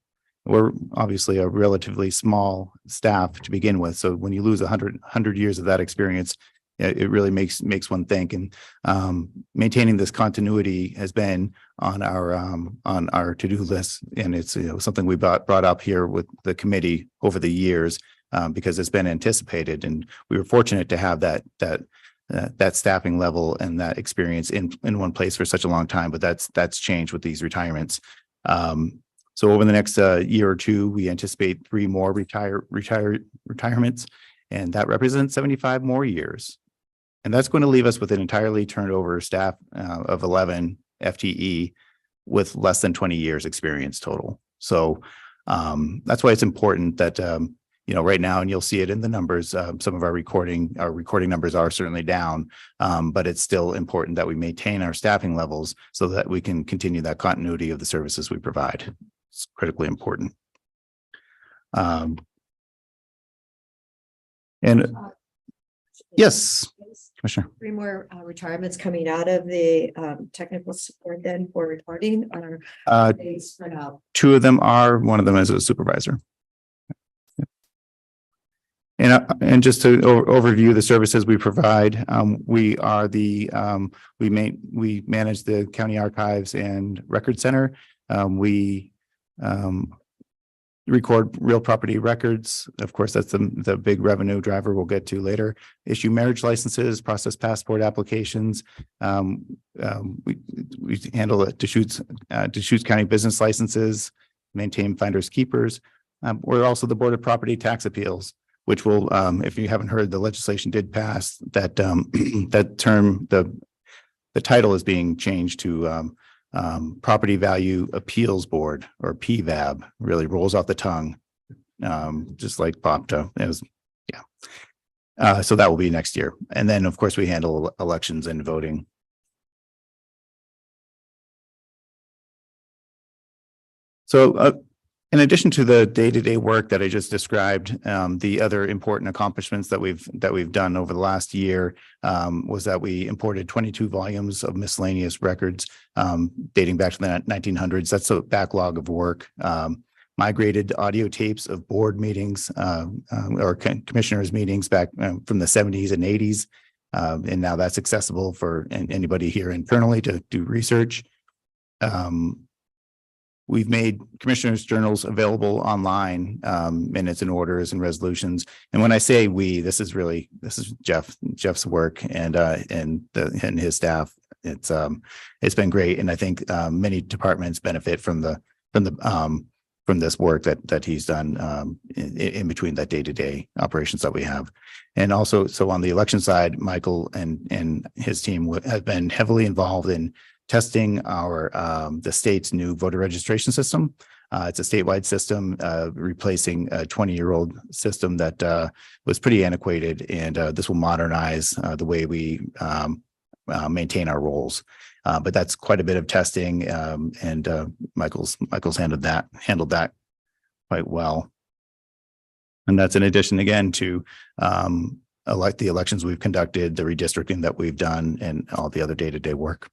We're obviously a relatively small staff to begin with, so when you lose 100 years of that experience, it really makes one think. And maintaining this continuity has been on our to-do list, and it's something we brought up here with the committee over the years. because it's been anticipated, and we were fortunate to have that staffing level and that experience in one place for such a long time, but that's changed with these retirements. So over the next year or two, we anticipate 3 more retirements, and that represents 75 more years. And that's going to leave us with an entirely turned over staff of 11 FTE with less than 20 years experience total. So that's why it's important that right now, and you'll see it in the numbers, some of our recording numbers are certainly down, but it's still important that we maintain our staffing levels so that we can continue that continuity of the services we provide. It's critically important. And yes, Commissioner. 3 more retirements coming out of the technical support then for reporting, or they spread out? 2 of them are, one of them is a supervisor. And just to overview the services we provide, we are we manage the county archives and record center. We record real property records. Of course, that's the big revenue driver we'll get to later. Issue marriage licenses, process passport applications. We handle Deschutes County business licenses, maintain finders keepers. We're also the Board of Property Tax Appeals, which will, if you haven't heard, the legislation did pass that that term, the title is being changed to Property Value Appeals Board, or PVAB. Really rolls off the tongue, just like POPTA. It was, yeah. So that will be next year. And then, of course, we handle elections and voting. So in addition to the day-to-day work that I just described, the other important accomplishments that we've done over the last year was that we imported 22 volumes of miscellaneous records dating back to the 1900s. That's a backlog of work. Migrated audio tapes of board meetings or commissioners' meetings back from the 70s and 80s. And now that's accessible for anybody here internally to do research. We've made commissioners' journals available online, minutes and orders and resolutions. And when I say we, this is Jeff's work and his staff. It's been great, and I think many departments benefit from this work that he's done in between that day-to-day operations that we have. And also, so on the election side, Michael and his team have been heavily involved in testing the state's new voter registration system. It's a statewide system, replacing a 20-year-old system that was pretty antiquated, and this will modernize the way we maintain our rolls. But that's quite a bit of testing, and Michael's handled that quite well. And that's in addition, again, to the elections we've conducted, the redistricting that we've done, and all the other day-to-day work.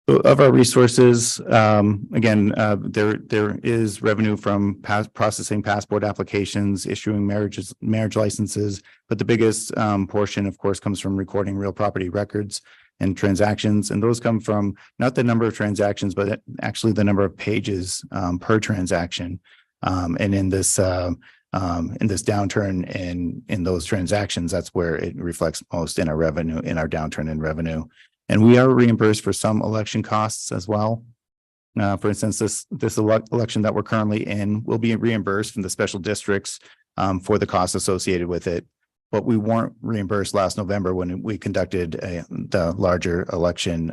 Of our resources, again, there is revenue from processing passport applications, issuing marriage licenses, but the biggest portion, of course, comes from recording real property records and transactions, and those come from not the number of transactions, but actually the number of pages per transaction. And in this downturn in those transactions, that's where it reflects most in our revenue, in our downturn in revenue. And we are reimbursed for some election costs as well. For instance, this election that we're currently in will be reimbursed from the special districts for the costs associated with it. But we weren't reimbursed last November when we conducted the larger election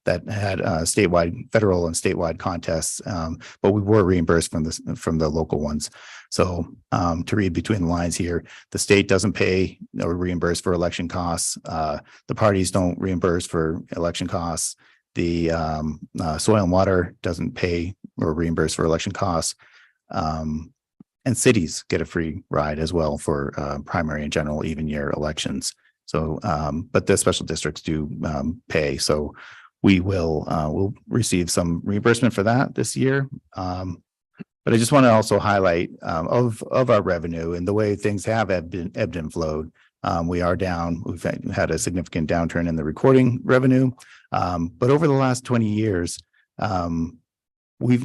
that had statewide, federal and statewide contests. But we were reimbursed from the local ones. So to read between the lines here, the state doesn't pay or reimburse for election costs. The parties don't reimburse for election costs. The Soil and Water doesn't pay or reimburse for election costs. And cities get a free ride as well for primary and general even year elections. So, but the special districts do pay. So we we'll receive some reimbursement for that this year. But I just want to also highlight of our revenue and the way things have ebbed and flowed. We are down. We've had a significant downturn in the recording revenue. But over the last 20 years, we've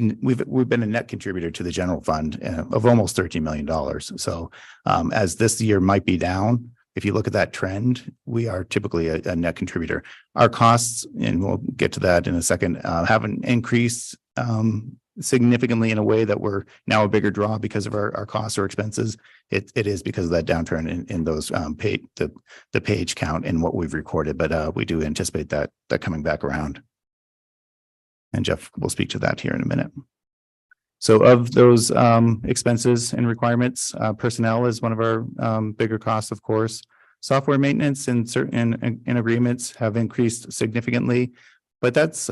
been a net contributor to the general fund of almost $13 million. So as this year might be down, if you look at that trend, we are typically a net contributor. Our costs, and we'll get to that in a second, haven't increased significantly in a way that we're now a bigger draw because of our costs or expenses. It is because of that downturn in those the page count and what we've recorded, but we do anticipate that coming back around. And Jeff will speak to that here in a minute. So of those expenses and requirements, personnel is one of our bigger costs, of course. Software maintenance and certain in agreements have increased significantly, but that's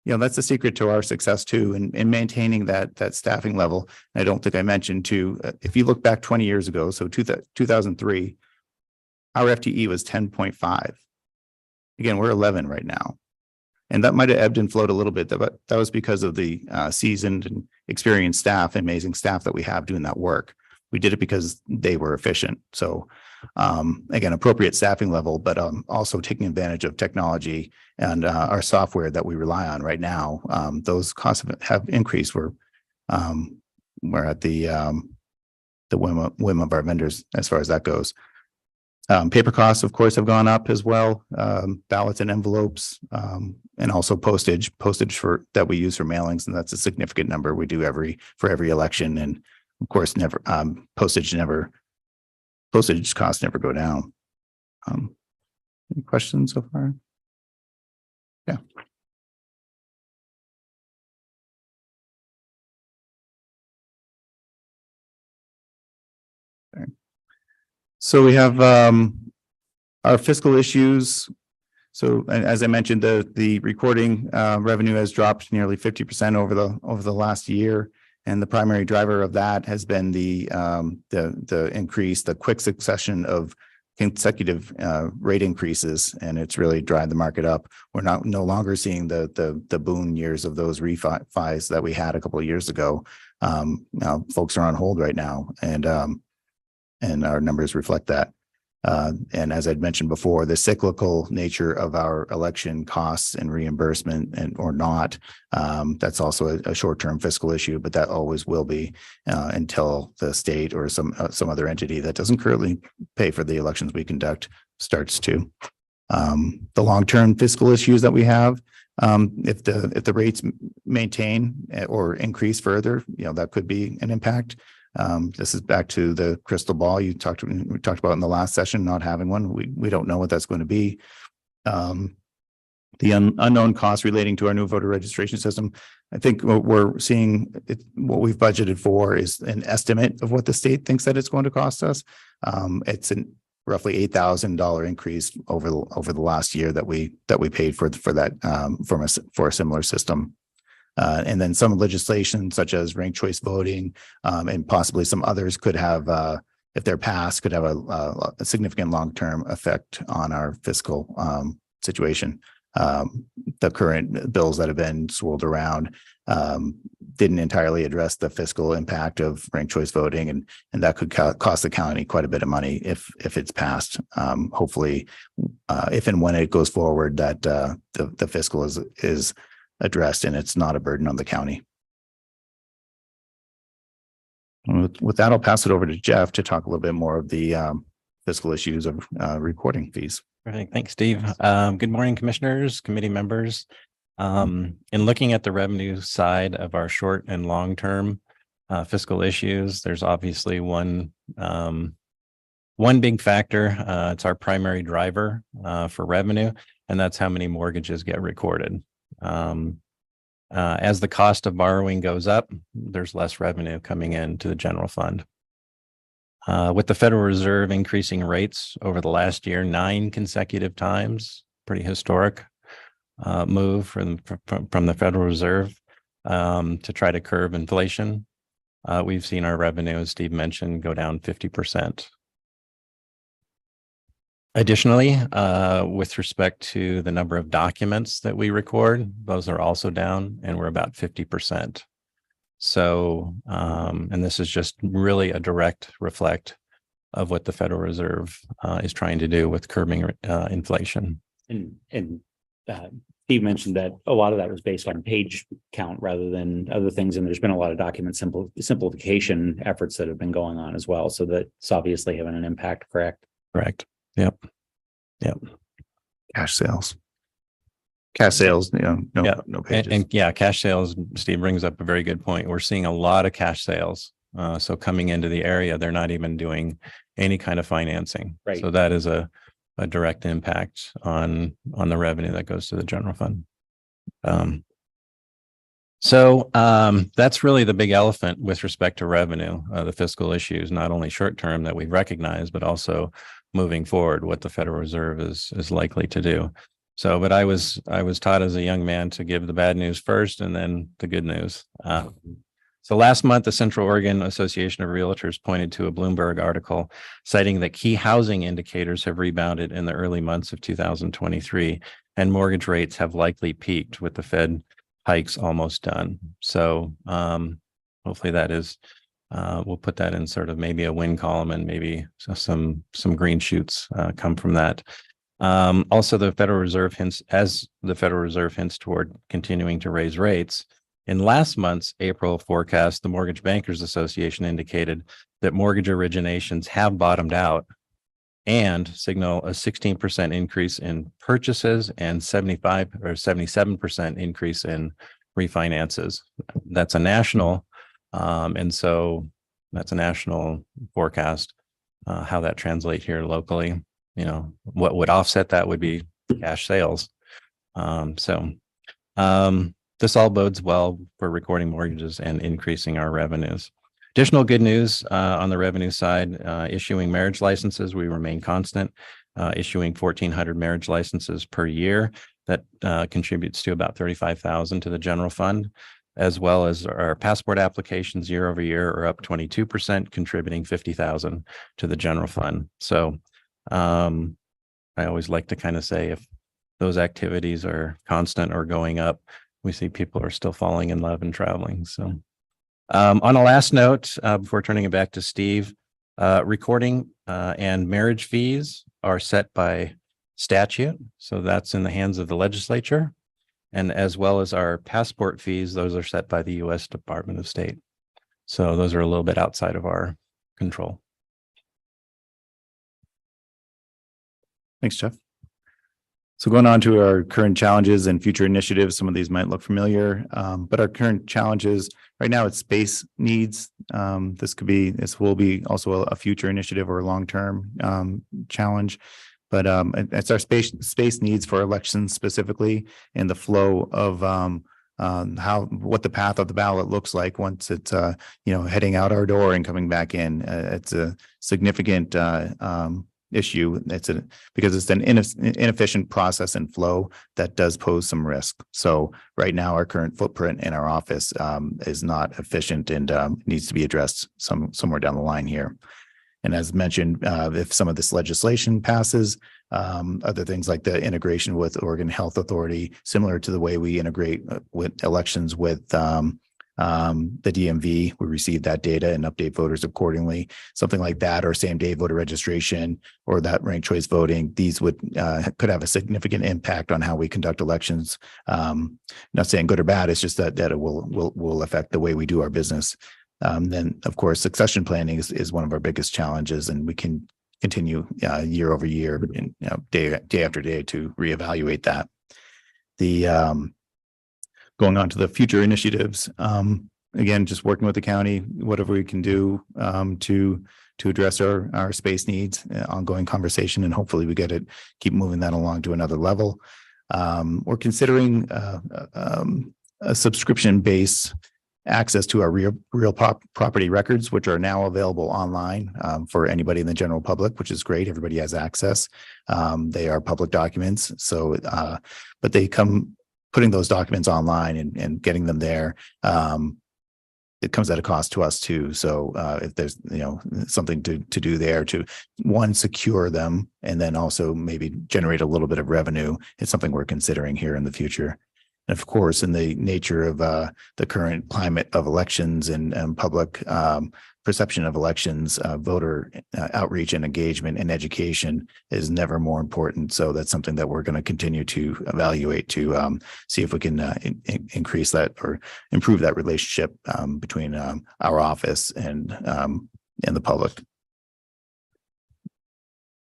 that's the secret to our success too, in maintaining that staffing level. I don't think I mentioned too, if you look back 20 years ago, so 2003, our FTE was 10.5. Again, we're 11 right now. And that might have ebbed and flowed a little bit, but that was because of the seasoned and experienced staff, amazing staff that we have doing that work. We did it because they were efficient. So again, appropriate staffing level, but also taking advantage of technology and our software that we rely on right now. Those costs have increased. We're at the whim of our vendors as far as that goes. Paper costs, of course, have gone up as well. Ballots and envelopes, and also postage that we use for mailings, and that's a significant number we do for every election. And of course, postage costs never go down. Any questions so far? Yeah. So we have our fiscal issues. So as I mentioned, the recording revenue has dropped nearly 50% over the last year, and the primary driver of that has been the increase, the quick succession of consecutive rate increases, and it's really driven the market up. We're no longer seeing the boom years of those refis that we had a couple of years ago. Now folks are on hold right now, and our numbers reflect that. And as I'd mentioned before, the cyclical nature of our election costs and reimbursement or not, that's also a short-term fiscal issue, but that always will be until the state or some other entity that doesn't currently pay for the elections we conduct starts to. The long-term fiscal issues that we have, if the rates maintain or increase further, that could be an impact. This is back to the crystal ball we talked about in the last session, not having one. We don't know what that's going to be. The unknown costs relating to our new voter registration system. I think what we're seeing, what we've budgeted for is an estimate of what the state thinks that it's going to cost us. It's a roughly $8,000 increase over the last year that we paid for that for a similar system. And then some legislation such as ranked choice voting and possibly some others could have, if they're passed, could have a significant long-term effect on our fiscal situation. The current bills that have been swirled around didn't entirely address the fiscal impact of ranked choice voting, and that could cost the county quite a bit of money if it's passed. Hopefully, if and when it goes forward, that the fiscal is addressed and it's not a burden on the county. With that, I'll pass it over to Jeff to talk a little bit more of the fiscal issues of recording fees. Perfect. Thanks, Steve. Good morning, commissioners, committee members. In looking at the revenue side of our short and long-term fiscal issues, there's obviously one big factor. It's our primary driver for revenue, and that's how many mortgages get recorded. As the cost of borrowing goes up, there's less revenue coming into the general fund. With the Federal Reserve increasing rates over the last year, 9 consecutive times, pretty historic move from the Federal Reserve to try to curb inflation. We've seen our revenue, as Steve mentioned, go down 50%. Additionally, with respect to the number of documents that we record, those are also down, and we're about 50%. So, and this is just really a direct reflect of what the Federal Reserve is trying to do with curbing inflation. And Steve Steve mentioned that a lot of that was based on page count rather than other things. And there's been a lot of document simplification efforts that have been going on as well. So that's obviously having an impact, correct? Correct. Yep. Cash sales. Cash sales, Yeah. no And, pages. and yeah, cash sales, Steve brings up a very good point. We're seeing a lot of cash sales. So coming into the area, they're not even doing any kind of financing. Right. So that is a direct impact on the revenue that goes to the general fund. That's really the big elephant with respect to revenue, the fiscal issues, not only short term that we recognize, but also moving forward, what the Federal Reserve is likely to do. So, but I was taught as a young man to give the bad news first and then the good news. So last month, the Central Oregon Association of Realtors pointed to a Bloomberg article citing that key housing indicators have rebounded in the early months of 2023, and mortgage rates have likely peaked with the Fed hikes almost done. So hopefully that is, we'll put that in sort of maybe a win column, and maybe some green shoots come from that. Also, the Federal Reserve hints toward continuing to raise rates. In last month's April forecast, the Mortgage Bankers Association indicated that mortgage originations have bottomed out and signal a 16% increase in purchases and 75 or 77% increase in refinances. That's a national, and so that's a national forecast. How that translates here locally, what would offset that would be cash sales. This all bodes well for recording mortgages and increasing our revenues. Additional good news on the revenue side, issuing marriage licenses, we remain constant, issuing 1,400 marriage licenses per year. That contributes to about $35,000 to the general fund, as well as our passport applications year over year are up 22%, contributing $50,000 to the general fund. So I always like to kind of say if those activities are constant or going up, we see people are still falling in love and traveling. So on a last note, before turning it back to Steve, recording and marriage fees are set by statute. So that's in the hands of the legislature. And as well as our passport fees, those are set by the U.S. Department of State. So those are a little bit outside of our control. Thanks, Jeff. So going on to our current challenges and future initiatives, some of these might look familiar, but our current challenges right now, it's space needs. This will be also a future initiative or a long-term challenge, but it's our space needs for elections specifically, and the flow of what the path of the ballot looks like once it's heading out our door and coming back in. It's a significant issue. Because it's an inefficient process and flow that does pose some risk. So right now, our current footprint in our office is not efficient and needs to be addressed somewhere down the line here. And as mentioned, if some of this legislation passes, other things like the integration with Oregon Health Authority, similar to the way we integrate with elections with the DMV, we receive that data and update voters accordingly, something like that, or same day voter registration, or that ranked choice voting. These could have a significant impact on how we conduct elections. Not saying good or bad, it's just that it will affect the way we do our business. Then, of course, succession planning is one of our biggest challenges, and we can continue year over year and day after day to reevaluate that. Going on to the future initiatives, again, just working with the county, whatever we can do to address our space needs, ongoing conversation, and hopefully we keep moving that along to another level. We're considering a subscription-based access to our real property records, which are now available online for anybody in the general public, which is great. Everybody has access. They are public documents. So, but they come putting those documents online and getting them there. It comes at a cost to us too. So if there's something to do there to secure them, and then also maybe generate a little bit of revenue, it's something we're considering here in the future. And of course, in the nature of the current climate of elections and public perception of elections, voter outreach and engagement and education is never more important. So that's something that we're going to continue to evaluate to see if we can increase that or improve that relationship between our office and the public.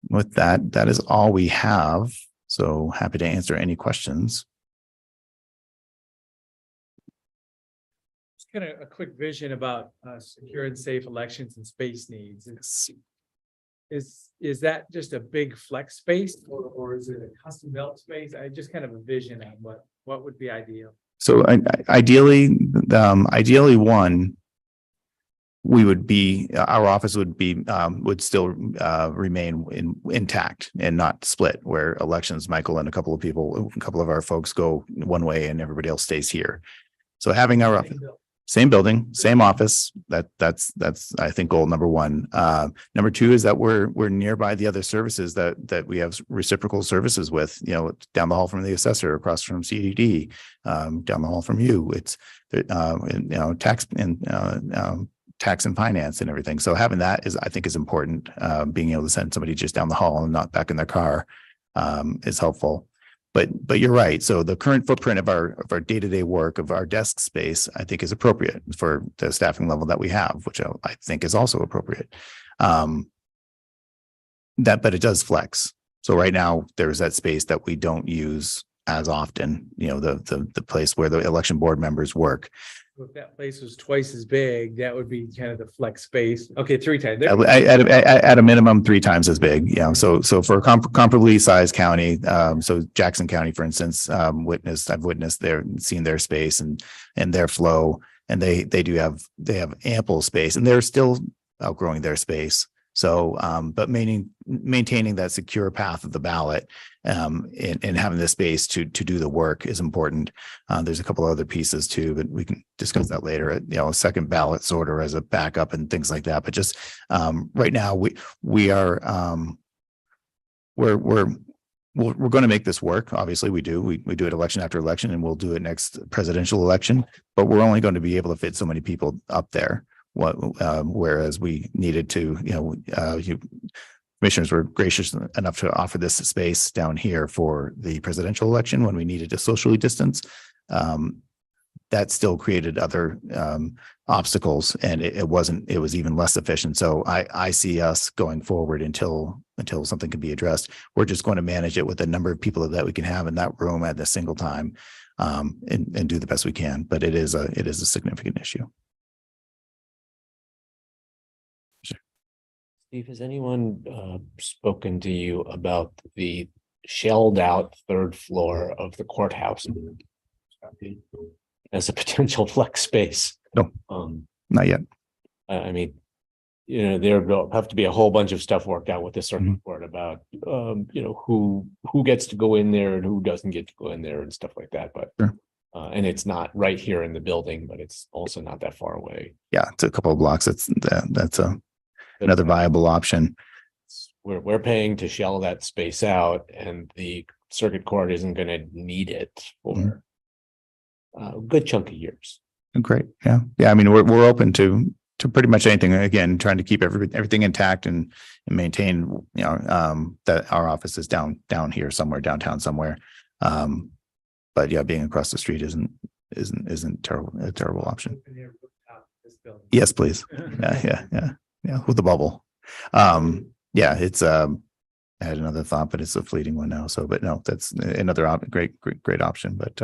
With that, that is all we have. So happy to answer any questions. Just kind of a quick vision about secure and safe elections and space needs. Is that just a big flex space or is it a custom built space? I just kind of a vision on what would be ideal. So ideally, one, we would be, our office would be, would still remain intact and not split, where elections, Michael and a couple of our folks go one way and everybody else stays here. So having our same building, same office, that's I think goal number one. Number two is that we're nearby the other services that we have reciprocal services with, you know, down the hall from the assessor, across from CDD, down the hall from you. It's you know, tax and finance and everything. So having that I think is important. Being able to send somebody just down the hall and not back in their car is helpful. But you're right. So the current footprint of our day-to-day work of our desk space, I think, is appropriate for the staffing level that we have, which I think is also appropriate. But it does flex. So right now there's that space that we don't use as often, you know, the place where the election board members work. If that place was twice as big, that would be kind of the flex space. Okay, 3 times. At a minimum, 3 times as big. Yeah. So for a comparably sized county, so Jackson County, for instance, I've witnessed seen their space and their flow, and they have ample space, and they're still outgrowing their space. So, but maintaining that secure path of the ballot and having the space to do the work is important. There's a couple of other pieces too, but we can discuss that later. You know, a second ballot sorter as a backup and things like that. But just right now, we are we're going to make this work. Obviously, we do. We do it election after election, and we'll do it next presidential election. But we're only going to be able to fit so many people up there. Whereas we needed to, you know, commissioners were gracious enough to offer this space down here for the presidential election when we needed to socially distance. That still created other obstacles, and it was even less efficient. So I see us going forward until something can be addressed. We're just going to manage it with the number of people that we can have in that room at a single time, and do the best we can. But it is a significant issue. Steve, has anyone spoken to you about the shelled out 3rd floor of the courthouse as a potential flex space? No, not yet. I mean, you know, there will have to be a whole bunch of stuff worked out with the circuit board about, you know, who gets to go in there and who doesn't get to go in there and stuff like that. But sure. And it's not right here in the building, but it's also not that far away. Yeah, it's a couple of blocks. That's another viable option. We're paying to shell that space out, and the circuit court isn't going to need it for a good chunk of years. Great. Yeah. I mean, we're open to pretty much anything. Again, trying to keep everything intact and maintain, you know, that our office is down here somewhere, downtown somewhere. But yeah, being across the street isn't a terrible option. Yes, please. Yeah, with the bubble. Yeah, it's I had another thought, but it's a fleeting one now. So, but no, that's another great option. But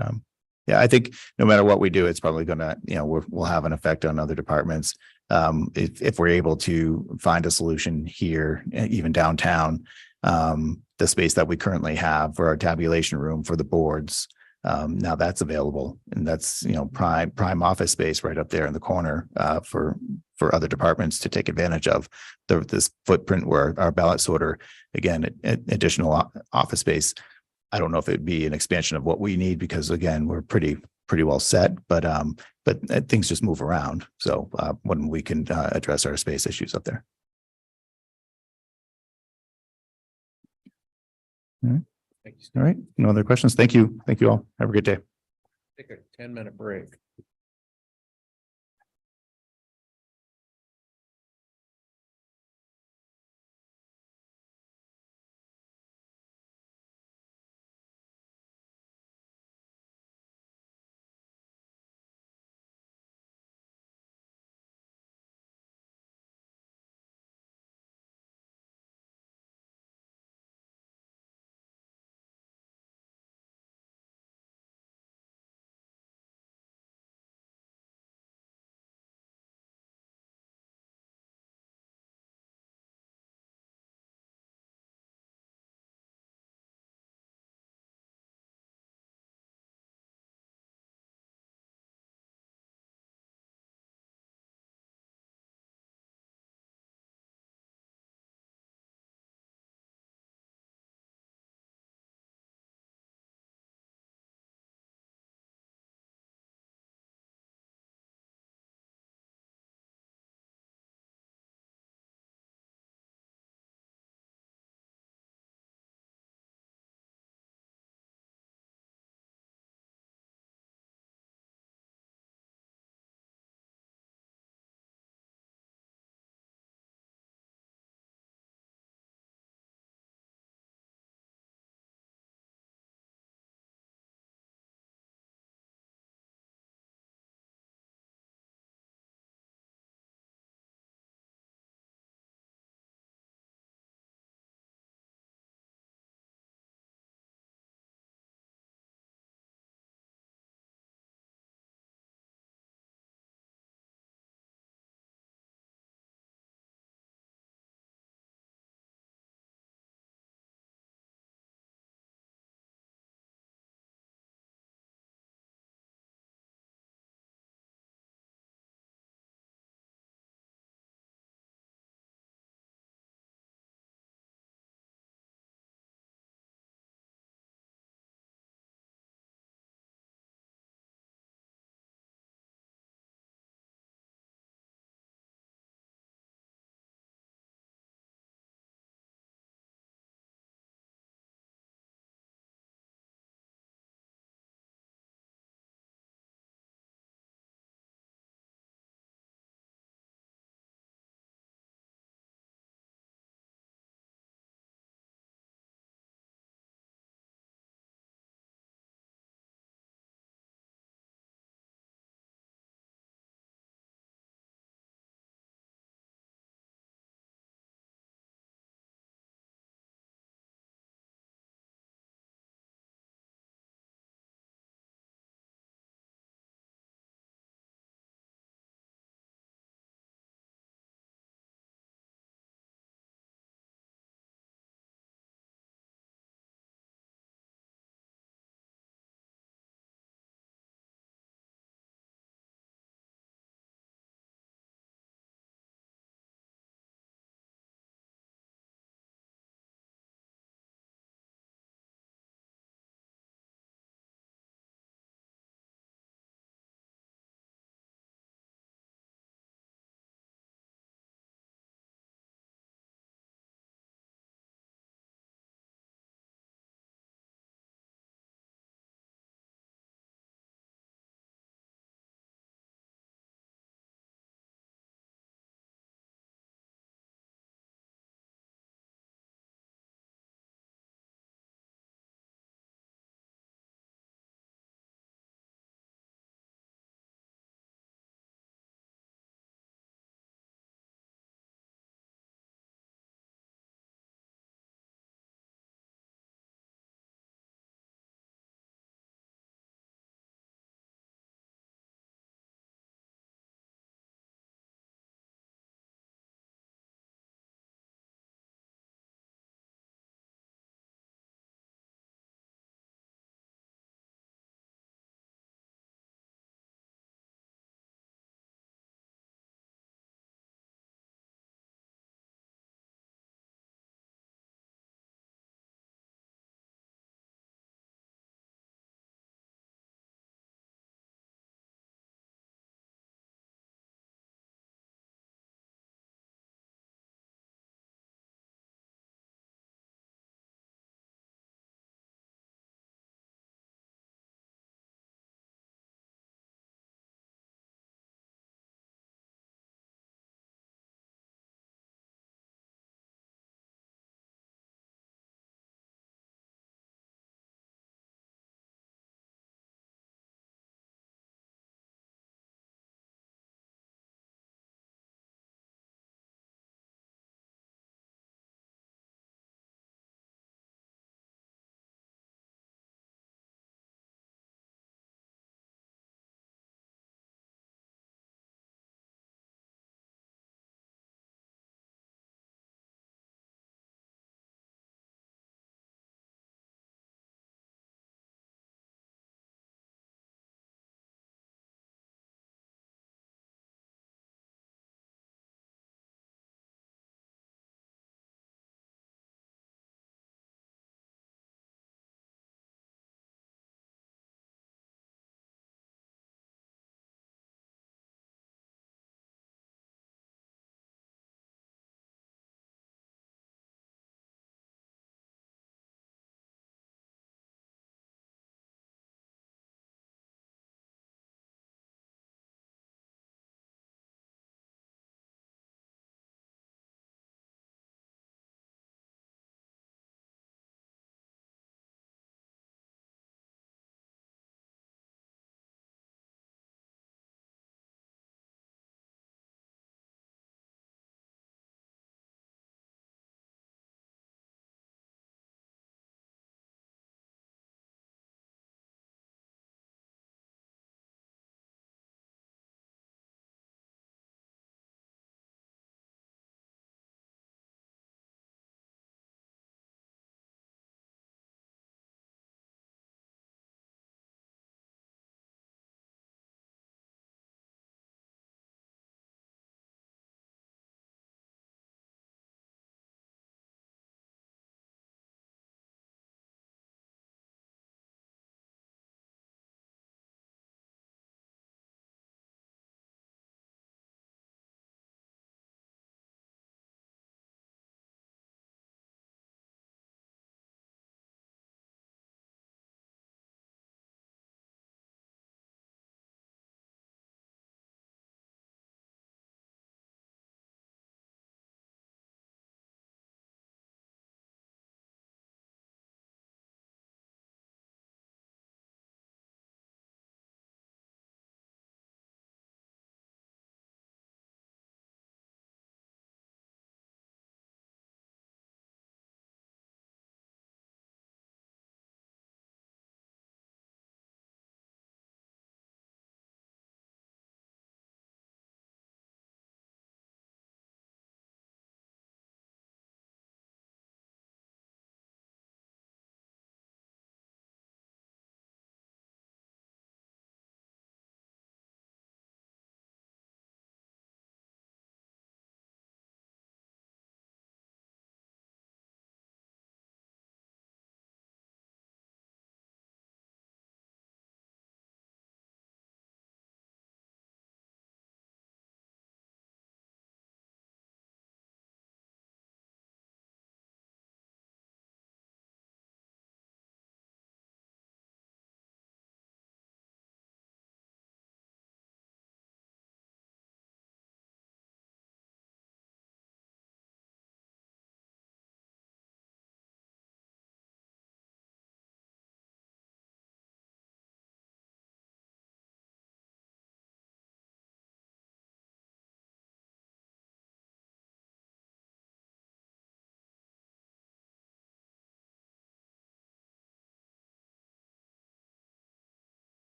yeah, I think no matter what we do, it's probably going to, you know, we'll have an effect on other departments. If we're able to find a solution here, even downtown, the space that we currently have for our tabulation room for the boards, now that's available, and that's, you know, prime office space right up there in the corner for other departments to take advantage of this footprint where our ballot sorter, again, additional office space. I don't know if it'd be an expansion of what we need, because again, we're pretty well set, but things just move around. So when we can address our space issues up there. All right. All right. No other questions. Thank you. Thank you all. Have a good day. Take a 10-minute break.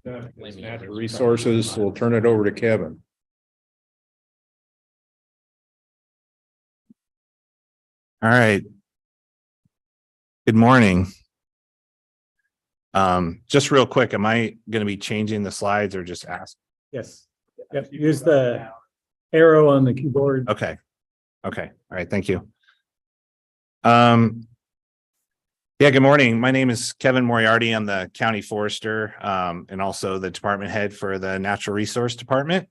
Natural Resources, we'll turn it over to Kevin. All right. Good morning. Just real quick, am I going to be changing the slides or just ask? Yes. Yep, use the arrow on the keyboard. Okay. Okay. All right. Thank you. Yeah, good morning. My name is Kevin Moriarty. I'm the county forester, and also the department head for the Natural Resource Department.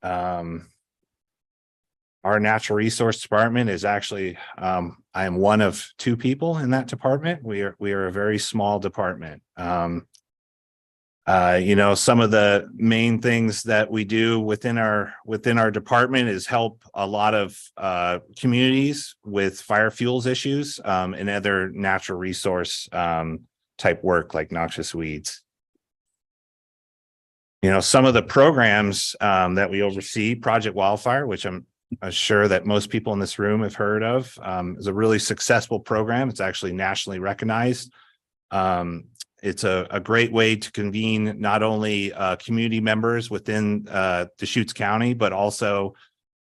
Our Natural Resource Department is actually, I am one of two people in that department. We are a very small department. You know, some of the main things that we do within our department is help a lot of communities with fire fuels issues and other natural resource type work like noxious weeds. You know, some of the programs that we oversee, Project Wildfire, which I'm sure that most people in this room have heard of, is a really successful program. It's actually nationally recognized. It's a great way to convene not only community members within Deschutes County, but also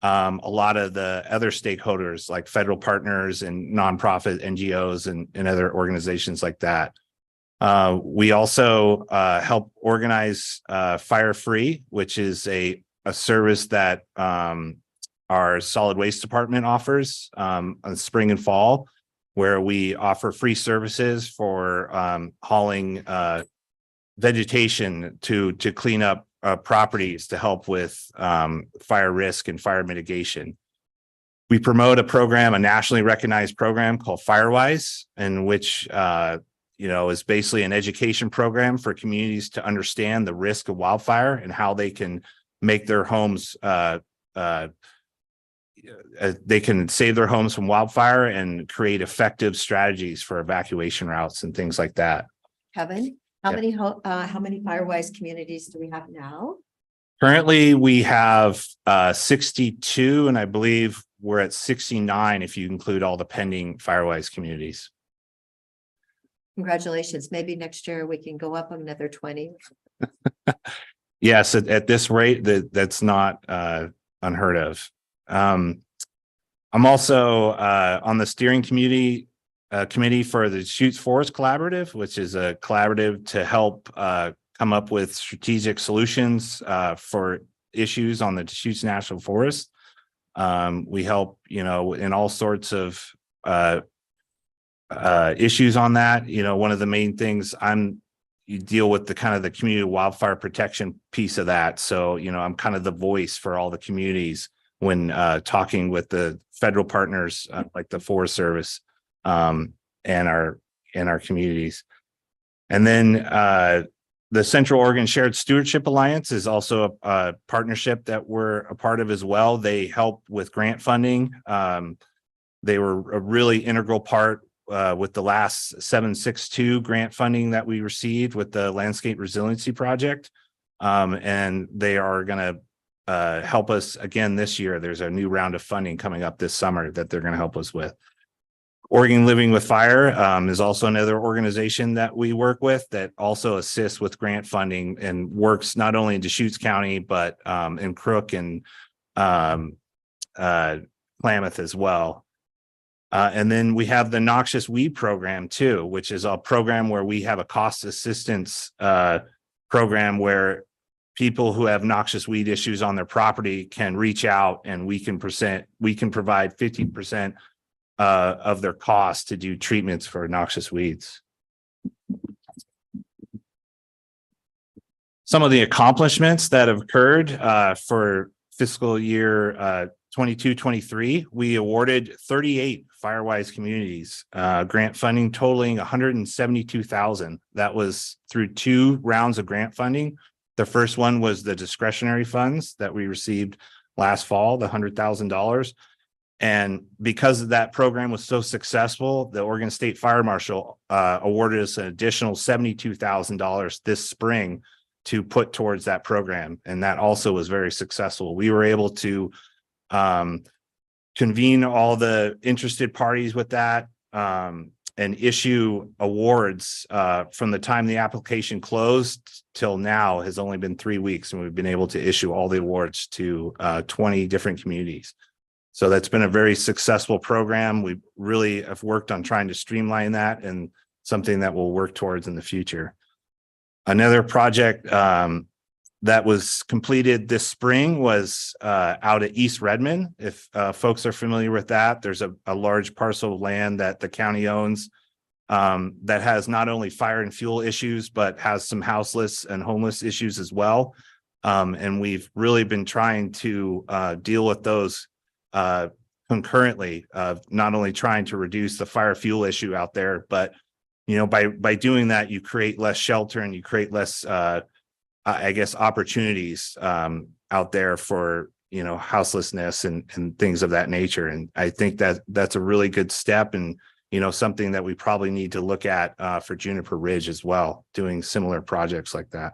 a lot of the other stakeholders like federal partners and nonprofit NGOs and other organizations like that. We also help organize Fire Free, which is a service that our solid waste department offers in spring and fall, where we offer free services for hauling vegetation to clean up properties to help with fire risk and fire mitigation. We promote a program, a nationally recognized program called Firewise, in which you know, is basically an education program for communities to understand the risk of wildfire and how they can make their homes they can save their homes from wildfire and create effective strategies for evacuation routes and things like that. Kevin, how many Firewise communities do we have now? Currently, we have 62, and I believe we're at 69 if you include all the pending Firewise communities. Congratulations. Maybe next year we can go up another 20. Yes, at this rate, that's not unheard of. I'm also on the steering committee for the Deschutes Forest Collaborative, which is a collaborative to help come up with strategic solutions for issues on the Deschutes National Forest. We help, you know, in all sorts of issues on that. You know, one of the main things you deal with the kind of the community wildfire protection piece of that. So, you know, I'm kind of the voice for all the communities when talking with the federal partners like the Forest Service and our communities. And then the Central Oregon Shared Stewardship Alliance is also a partnership that we're a part of as well. They help with grant funding. They were a really integral part with the last 762 grant funding that we received with the Landscape Resiliency Project. And they are going to help us again this year. There's a new round of funding coming up this summer that they're going to help us with. Oregon Living with Fire is also another organization that we work with that also assists with grant funding and works not only in Deschutes County, but in Crook and Klamath as well. And then we have the Noxious Weed Program too, which is a program where we have a cost assistance program where people who have noxious weed issues on their property can reach out and we can provide 50% of their costs to do treatments for noxious weeds. Some of the accomplishments that have occurred for fiscal year 22-23, we awarded 38 Firewise communities grant funding totaling $172,000. That was through 2 rounds of grant funding. The first one was the discretionary funds that we received last fall, the $100,000. And because that program was so successful, the Oregon State Fire Marshal awarded us an additional $72,000 this spring to put towards that program. And that also was very successful. We were able to convene all the interested parties with that, and issue awards from the time the application closed till now has only been 3 weeks, and we've been able to issue all the awards to 20 different communities. So that's been a very successful program. We really have worked on trying to streamline that, and something that we'll work towards in the future. Another project that was completed this spring was out at East Redmond. If folks are familiar with that, there's a large parcel of land that the county owns that has not only fire and fuel issues, but has some houseless and homeless issues as well. And we've really been trying to deal with those concurrently, not only trying to reduce the fire fuel issue out there, but by doing that, you create less shelter and you create less I guess opportunities out there for houselessness and things of that nature. And I think that that's a really good step, and something that we probably need to look at for Juniper Ridge as well, doing similar projects like that.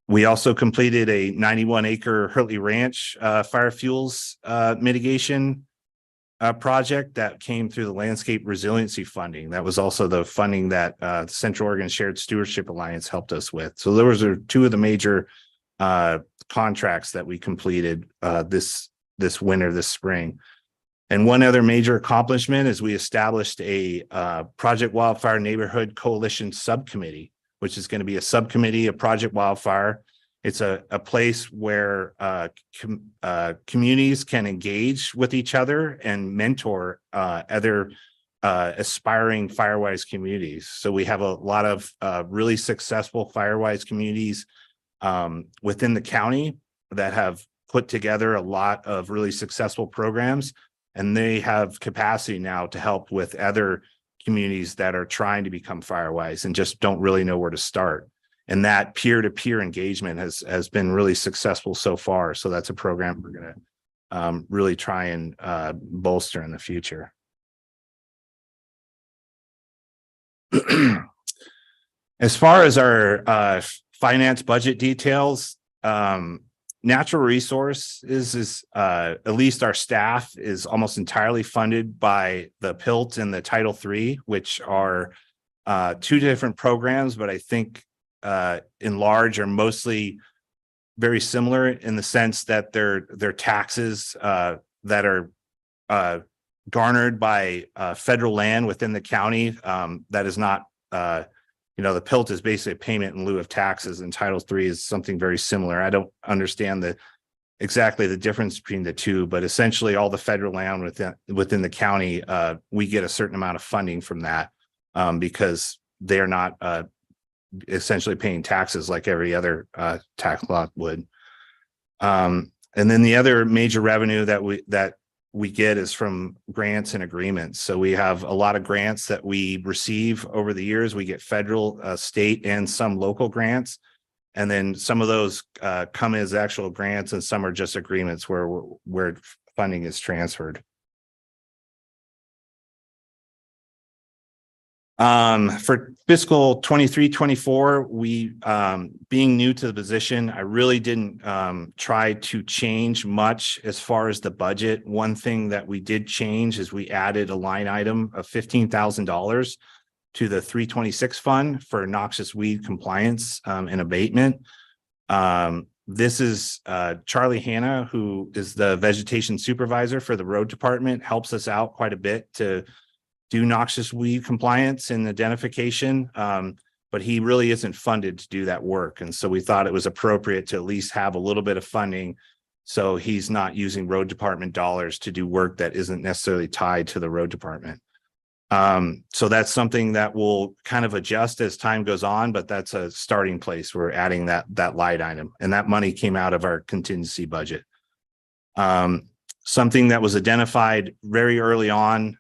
We also completed a 91-acre Hurley Ranch fire fuels mitigation project that came through the Landscape Resiliency Funding. That was also the funding that the Central Oregon Shared Stewardship Alliance helped us with. So those are two of the major contracts that we completed this winter, this spring. And one other major accomplishment is we established a Project Wildfire Neighborhood Coalition Subcommittee, which is going to be a subcommittee of Project Wildfire. It's a place where communities can engage with each other and mentor other aspiring Firewise communities. So we have a lot of really successful Firewise communities within the county that have put together a lot of really successful programs, and they have capacity now to help with other communities that are trying to become Firewise and just don't really know where to start. And that peer-to-peer engagement has been really successful so far. So that's a program we're going to really try and bolster in the future. As far as our finance budget details, natural resource is at least our staff is almost entirely funded by the PILT and the Title III, which are two different programs, but I think in large are mostly very similar in the sense that they're taxes that are garnered by federal land within the county. That is not, the PILT is basically a payment in lieu of taxes, and Title III is something very similar. I don't understand exactly the difference between the two, but essentially all the federal land within the county, we get a certain amount of funding from that because they are not essentially paying taxes like every other tax lot would. And then the other major revenue that we get is from grants and agreements. So we have a lot of grants that we receive over the years. We get federal, state, and some local grants. And then some of those come as actual grants, and some are just agreements where funding is transferred. For fiscal 23-24, we, being new to the position, I really didn't try to change much as far as the budget. One thing that we did change is we added a line item of $15,000 to the 326 fund for noxious weed compliance and abatement. This is Charlie Hanna, who is the vegetation supervisor for the road department, helps us out quite a bit to do noxious weed compliance and identification, but he really isn't funded to do that work. And so we thought it was appropriate to at least have a little bit of funding, so he's not using road department dollars to do work that isn't necessarily tied to the road department. So that's something that will kind of adjust as time goes on, but that's a starting place. We're adding that line item, and that money came out of our contingency budget. Something that was identified very early on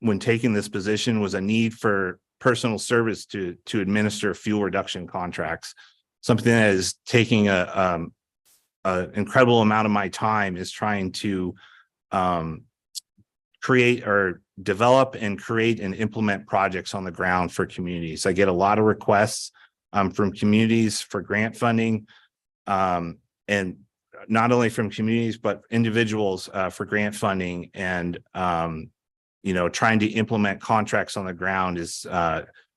when taking this position was a need for personal service to administer fuel reduction contracts. Something that is taking an incredible amount of my time is trying to create or develop and create and implement projects on the ground for communities. I get a lot of requests from communities for grant funding, and not only from communities, but individuals for grant funding. And trying to implement contracts on the ground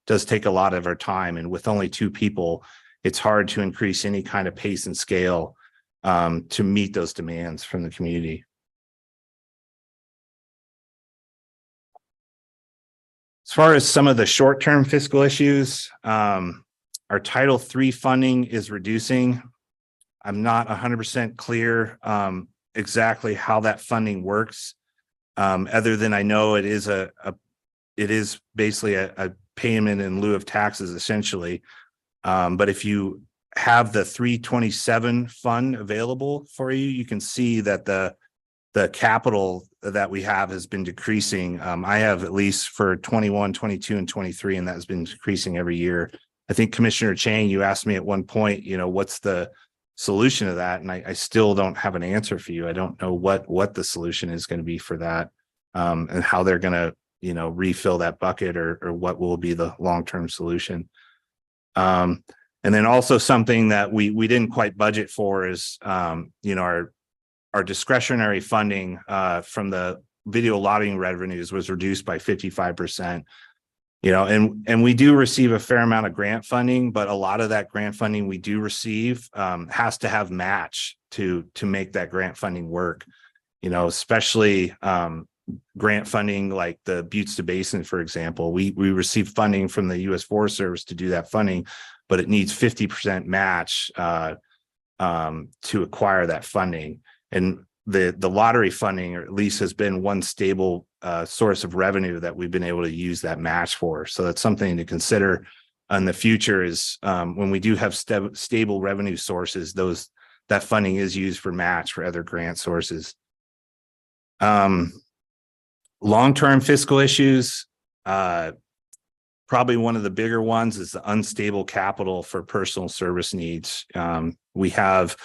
does take a lot of our time. And with only 2 people, it's hard to increase any kind of pace and scale to meet those demands from the community. As far as some of the short-term fiscal issues, our Title III funding is reducing. I'm not 100% clear exactly how that funding works, other than I know it is basically a payment in lieu of taxes, essentially. But if you have the 327 fund available for you, you can see that the capital that we have has been decreasing. I have at least for 21, 22, and 23, and that has been decreasing every year. I think Commissioner Chang, you asked me at one point, what's the solution to that? And I still don't have an answer for you. I don't know what the solution is going to be for that, and how they're going to, refill that bucket, or what will be the long-term solution. And then also something that we didn't quite budget for is, our discretionary funding from the video lobbying revenues was reduced by 55%. And we do receive a fair amount of grant funding, but a lot of that grant funding we do receive has to have match to make that grant funding work. Especially grant funding like the Buttes to Basin, for example. We receive funding from the U.S. Forest Service to do that funding, but it needs 50% match to acquire that funding. And the lottery funding, or at least, has been one stable source of revenue that we've been able to use that match for. So that's something to consider in the future, is when we do have stable revenue sources, that funding is used for match for other grant sources. Long-term fiscal issues, probably one of the bigger ones is the unstable capital for personal service needs. We have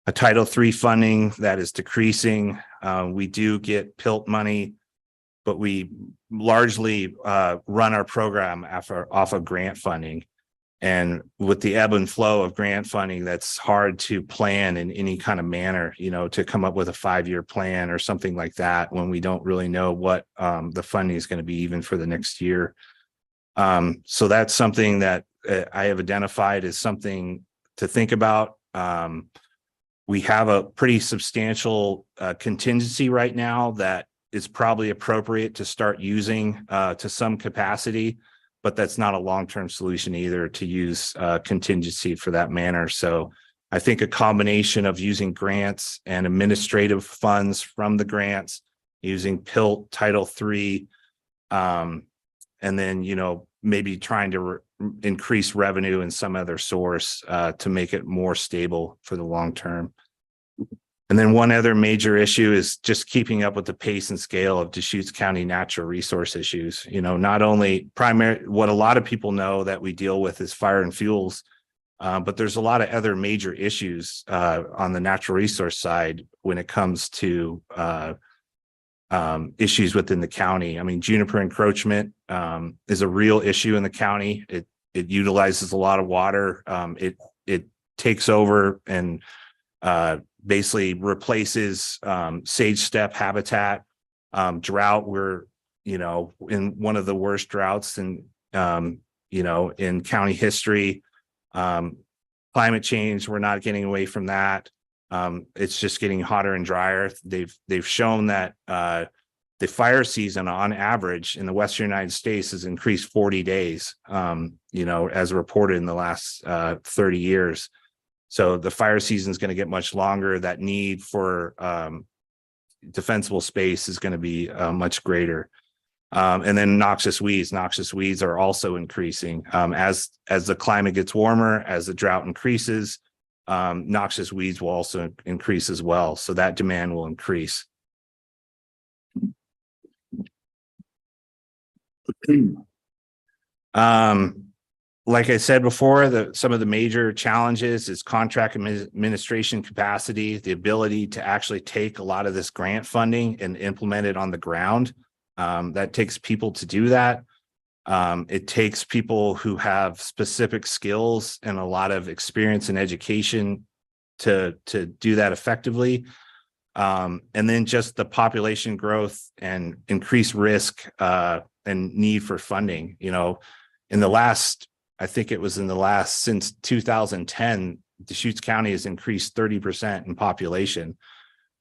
a Title III funding that is decreasing. We do get PILT money, but we largely run our program off of grant funding. And with the ebb and flow of grant funding, that's hard to plan in any kind of manner, to come up with a 5-year plan or something like that when we don't really know what the funding is going to be even for the next year. So that's something that I have identified as something to think about. We have a pretty substantial contingency right now that is probably appropriate to start using to some capacity, but that's not a long-term solution either, to use contingency for that manner. So I think a combination of using grants and administrative funds from the grants, using PILT, Title III, and then, maybe trying to increase revenue in some other source to make it more stable for the long term. And then one other major issue is just keeping up with the pace and scale of Deschutes County natural resource issues. Not only what a lot of people know that we deal with is fire and fuels, but there's a lot of other major issues on the natural resource side when it comes to issues within the county. I mean, juniper encroachment is a real issue in the county. It utilizes a lot of water. It takes over and basically replaces sage steppe habitat. Drought, we're in one of the worst droughts in county history. Climate change, we're not getting away from that. It's just getting hotter and drier. They've shown that the fire season on average in the Western United States has increased 40 days, as reported in the last 30 years. So the fire season is going to get much longer. That need for defensible space is going to be much greater. And then noxious weeds. Noxious weeds are also increasing as the climate gets warmer, as the drought increases. Noxious weeds will also increase as well. So that demand will increase. Like I said before, some of the major challenges is contract administration capacity, the ability to actually take a lot of this grant funding and implement it on the ground. That takes people to do that. It takes people who have specific skills and a lot of experience and education to do that effectively. And then just the population growth and increased risk and need for funding, in the last, I think it was in the last, since 2010, Deschutes County has increased 30% in population.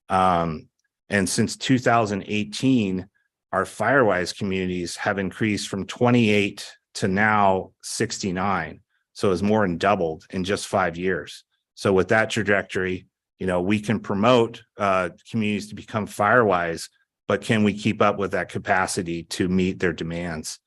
And since 2018, our Firewise communities have increased from 28 to now 69. So it's more than doubled in just 5 years. So with that trajectory, we can promote communities to become Firewise, but can we keep up with that capacity to meet their demands?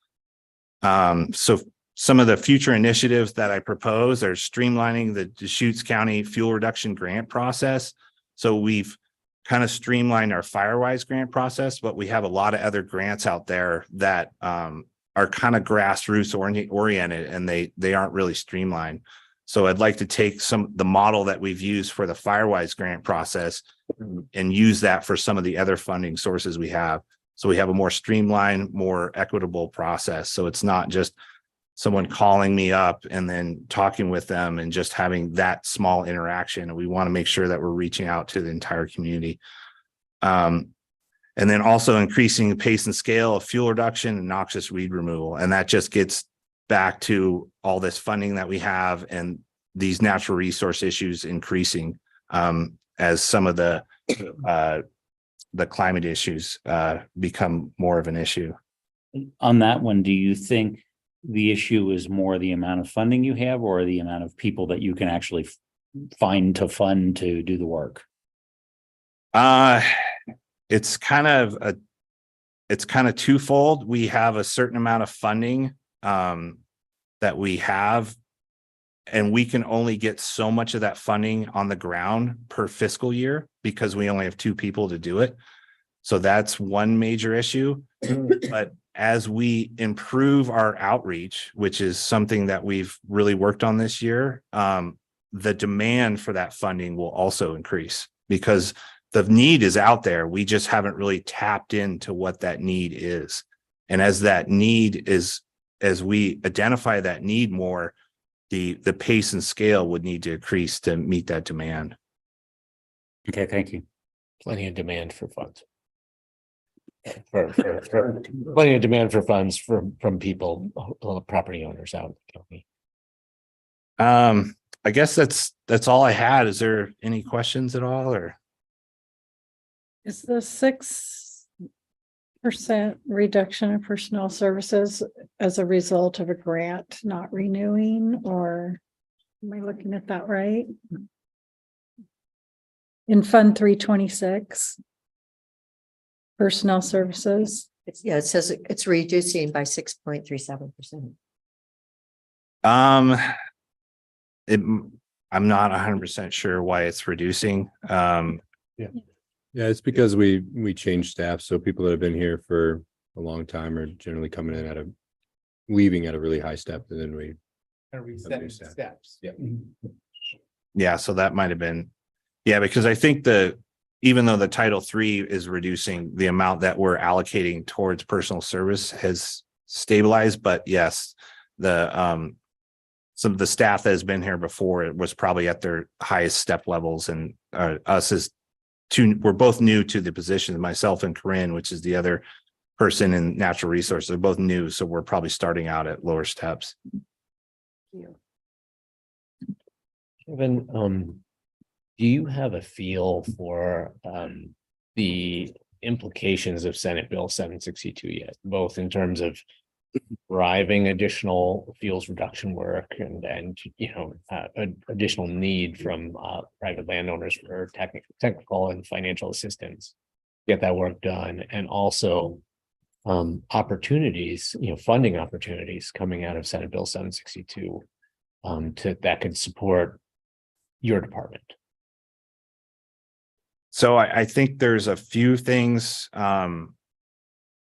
So some of the future initiatives that I propose are streamlining the Deschutes County fuel reduction grant process. So we've kind of streamlined our Firewise grant process, but we have a lot of other grants out there that are kind of grassroots oriented, and they aren't really streamlined. So I'd like to take the model that we've used for the Firewise grant process and use that for some of the other funding sources we have. So we have a more streamlined, more equitable process. So it's not just someone calling me up and then talking with them and just having that small interaction. And we want to make sure that we're reaching out to the entire community. And then also increasing the pace and scale of fuel reduction and noxious weed removal. And that just gets back to all this funding that we have and these natural resource issues increasing as some of the climate issues become more of an issue. On that one, do you think the issue is more the amount of funding you have or the amount of people that you can actually find to fund to do the work? It's kind of twofold. We have a certain amount of funding that we have, and we can only get so much of that funding on the ground per fiscal year because we only have 2 people to do it. So that's one major issue. But as we improve our outreach, which is something that we've really worked on this year, the demand for that funding will also increase because the need is out there. We just haven't really tapped into what that need is. And as that need is, as we identify that need more, the pace and scale would need to increase to meet that demand. Okay, thank you. Plenty of demand for funds. For plenty of demand for funds from people, property owners out in the county. I guess that's all I had. Is there any questions at all, or? Is the 6% reduction in personnel services as a result of a grant not renewing, or am I looking at that right? In Fund 326, personnel services. It says it's reducing by 6.37%. I'm not 100% sure why it's reducing. Yeah, it's because we changed staff. So people that have been here for a long time are generally coming in leaving at a really high step, and then we reset steps. Yeah. Yeah, so that might have been, because I think even though the Title III is reducing, the amount that we're allocating towards personal service has stabilized. But yes, some of the staff that has been here before, it was probably at their highest step levels, and we're both new to the position, myself and Corinne, which is the other person in natural resources. They're both new, so we're probably starting out at lower steps. Kevin, do you have a feel for the implications of Senate Bill 762 yet, both in terms of driving additional fuels reduction work and additional need from private landowners for technical and financial assistance, get that work done, and also opportunities, funding opportunities coming out of Senate Bill 762 that could support your department? So I think there's a few things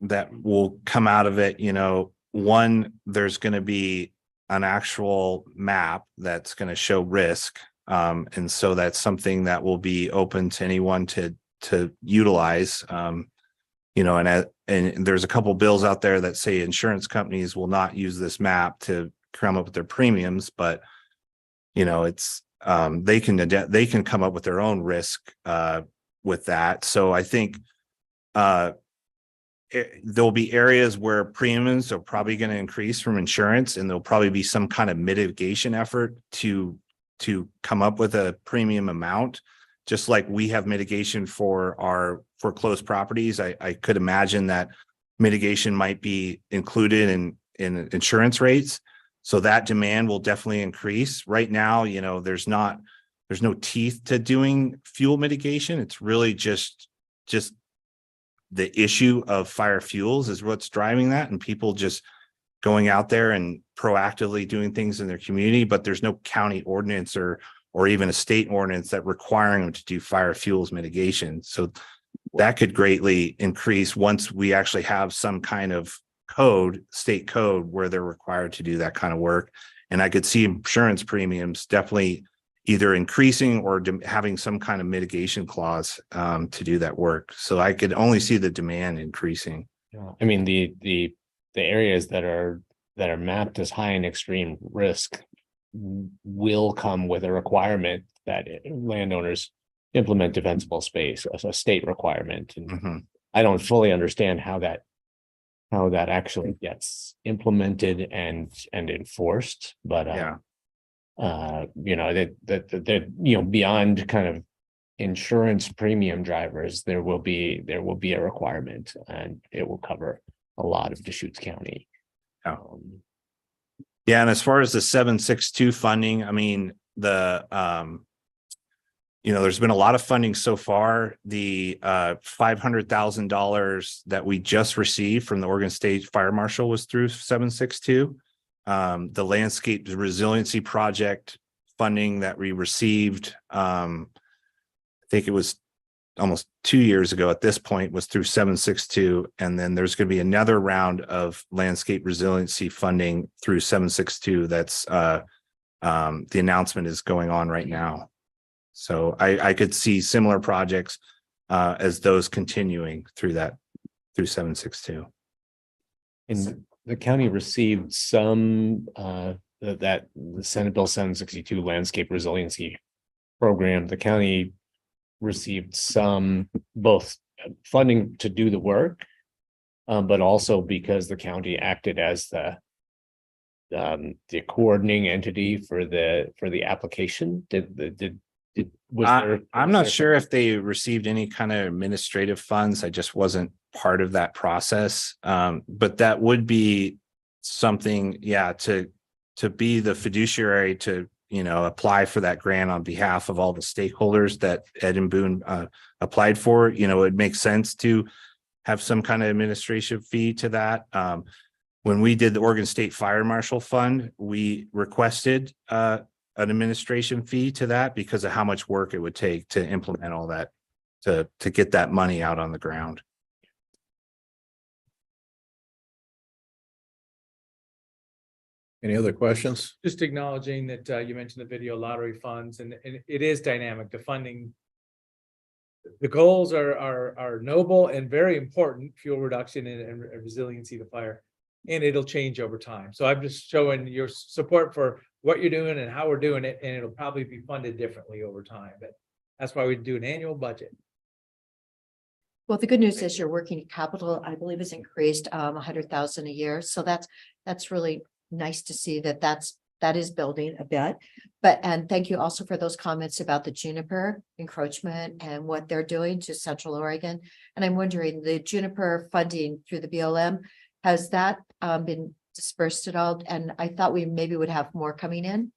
that will come out of it. One, there's going to be an actual map that's going to show risk. And so that's something that will be open to anyone to utilize. And there's a couple bills out there that say insurance companies will not use this map to come up with their premiums, but it's they can come up with their own risk with that. So I think there'll be areas where premiums are probably going to increase from insurance, and there'll probably be some kind of mitigation effort to come up with a premium amount. Just like we have mitigation for our foreclosed properties, I could imagine that mitigation might be included in insurance rates. So that demand will definitely increase. Right now, you know, there's no teeth to doing fuel mitigation. It's really just the issue of fire fuels is what's driving that, and people just going out there and proactively doing things in their community, but there's no county ordinance or even a state ordinance that requiring them to do fire fuels mitigation. So that could greatly increase once we actually have some kind of state code where they're required to do that kind of work. And I could see insurance premiums definitely either increasing or having some kind of mitigation clause to do that work. So I could only see the demand increasing. I mean, the areas that are mapped as high and extreme risk will come with a requirement that landowners implement defensible space as a state requirement. And I don't fully understand how that actually gets implemented and enforced, but you know, that you know, beyond kind of insurance premium drivers, there will be a requirement, and it will cover a lot of Deschutes County. Yeah, and as far as the 762 funding, I mean, you know, there's been a lot of funding so far. The $500,000 that we just received from the Oregon State Fire Marshal was through 762. The Landscape Resiliency Project funding that we received, I think it was almost 2 years ago at this point, was through 762. And then there's going to be another round of landscape resiliency funding through 762. That's the announcement is going on right now. So I could see similar projects as those continuing through 762. And the county received some the Senate Bill 762 landscape resiliency program. The county received some both funding to do the work, but also because the county acted as the coordinating entity for the application. I'm not sure if they received any kind of administrative funds. I just wasn't part of that process. But that would be something, to be the fiduciary to, you know, apply for that grant on behalf of all the stakeholders that Ed and Boone applied for. You know, it makes sense to have some kind of administration fee to that. When we did the Oregon State Fire Marshal Fund, we requested an administration fee to that because of how much work it would take to implement all that, to get that money out on the ground. Any other questions? Just acknowledging that you mentioned the video lottery funds, and it is dynamic. The funding, the goals are noble and very important: fuel reduction and resiliency to fire, and it'll change over time. So I'm just showing your support for what you're doing and how we're doing it, and it'll probably be funded differently over time. But that's why we do an annual budget. Well, the good news is your working capital, I believe, is increased 100,000 a year. So that's really nice to see that is building a bit. And thank you also for those comments about the Juniper encroachment and what they're doing to Central Oregon. And I'm wondering, the Juniper funding through the BLM, has that been dispersed at all? And I thought we maybe would have more coming in.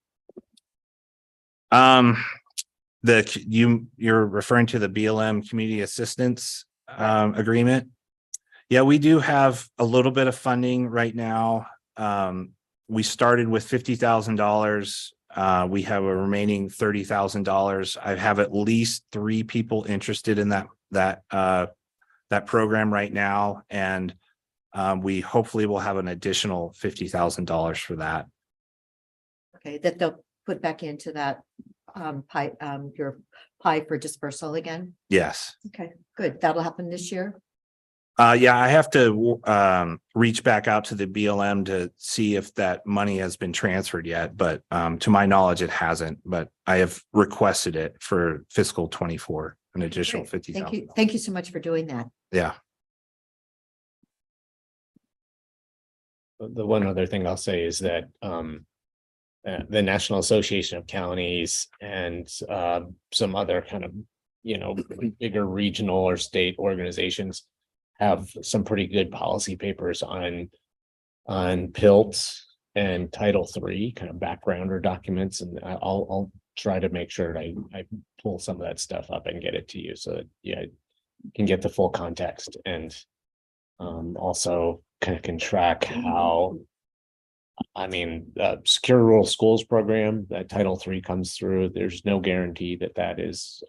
You're referring to the BLM community assistance agreement. Yeah, we do have a little bit of funding right now. We started with $50,000. We have a remaining $30,000. I have at least 3 people interested in that program right now, and we hopefully will have an additional $50,000 for that. Okay, that they'll put back into that pie, your pie for dispersal again. Yes. Okay, good. That'll happen this year. Yeah, I have to reach back out to the BLM to see if that money has been transferred yet, but to my knowledge, it hasn't. But I have requested it for fiscal 24. an additional Great. 50,000. Thank you. Thank you so much for doing that. Yeah. The one other thing I'll say is that the National Association of Counties and some other kind of, bigger regional or state organizations have some pretty good policy papers on PILT and Title III kind of backgrounder documents, and I'll try to make sure that I pull some of that stuff up and get it to you so that you can get the full context, and also kind of can track how, Secure Rural Schools program, that Title III comes through. There's no guarantee that is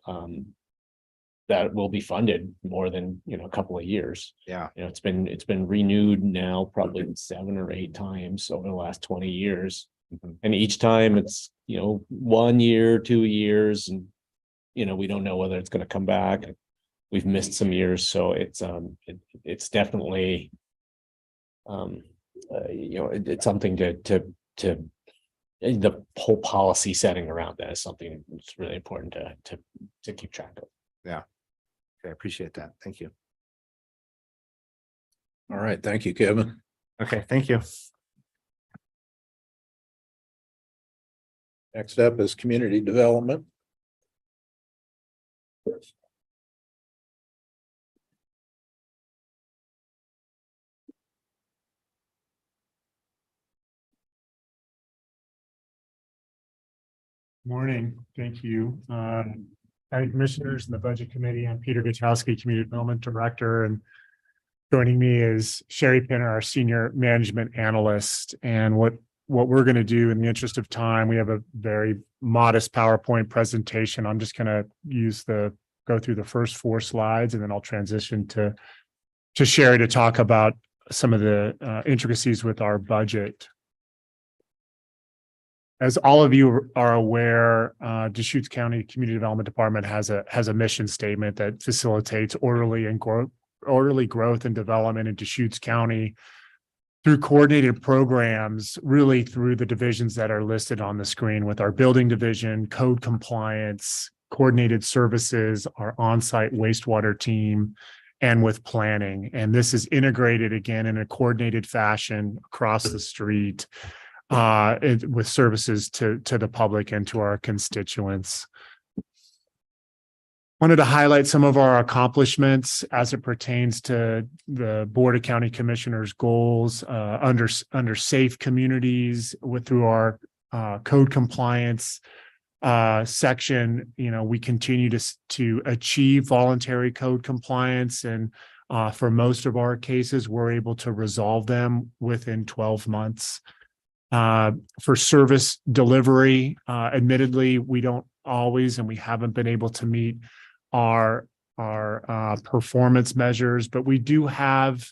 that will be funded more than a couple of years. Yeah. It's been renewed now probably 7 or 8 times over the last 20 years. And each time it's 1 year, 2 years, and we don't know whether it's going to come back. We've missed some years, so it's definitely it's something to the whole policy setting around that is something that's really important to keep track of. Yeah. Okay, I appreciate that. Thank you. All right, thank you, Kevin. Okay, thank you. Next up is community development. Morning, thank you. County Commissioners and the Budget Committee. I'm Peter Gutowski, Community Development Director, and joining me is Sherry Pinner, our Senior Management Analyst. And what we're going to do in the interest of time, we have a very modest PowerPoint presentation. I'm just going to go through the first 4 slides, and then I'll transition to Sherry to talk about some of the intricacies with our budget. As all of you are aware, Deschutes County Community Development Department has a mission statement that facilitates orderly growth and development in Deschutes County through coordinated programs, really through the divisions that are listed on the screen, with our building division, code compliance, coordinated services, our on-site wastewater team, and with planning. And this is integrated again in a coordinated fashion across the street, with services to the public and to our constituents. Wanted to highlight some of our accomplishments as it pertains to the Board of County Commissioners' goals under safe communities through our code compliance section. We continue to achieve voluntary code compliance, and for most of our cases, we're able to resolve them within 12 months. For service delivery, admittedly, we don't always, and we haven't been able to meet our performance measures, but we do have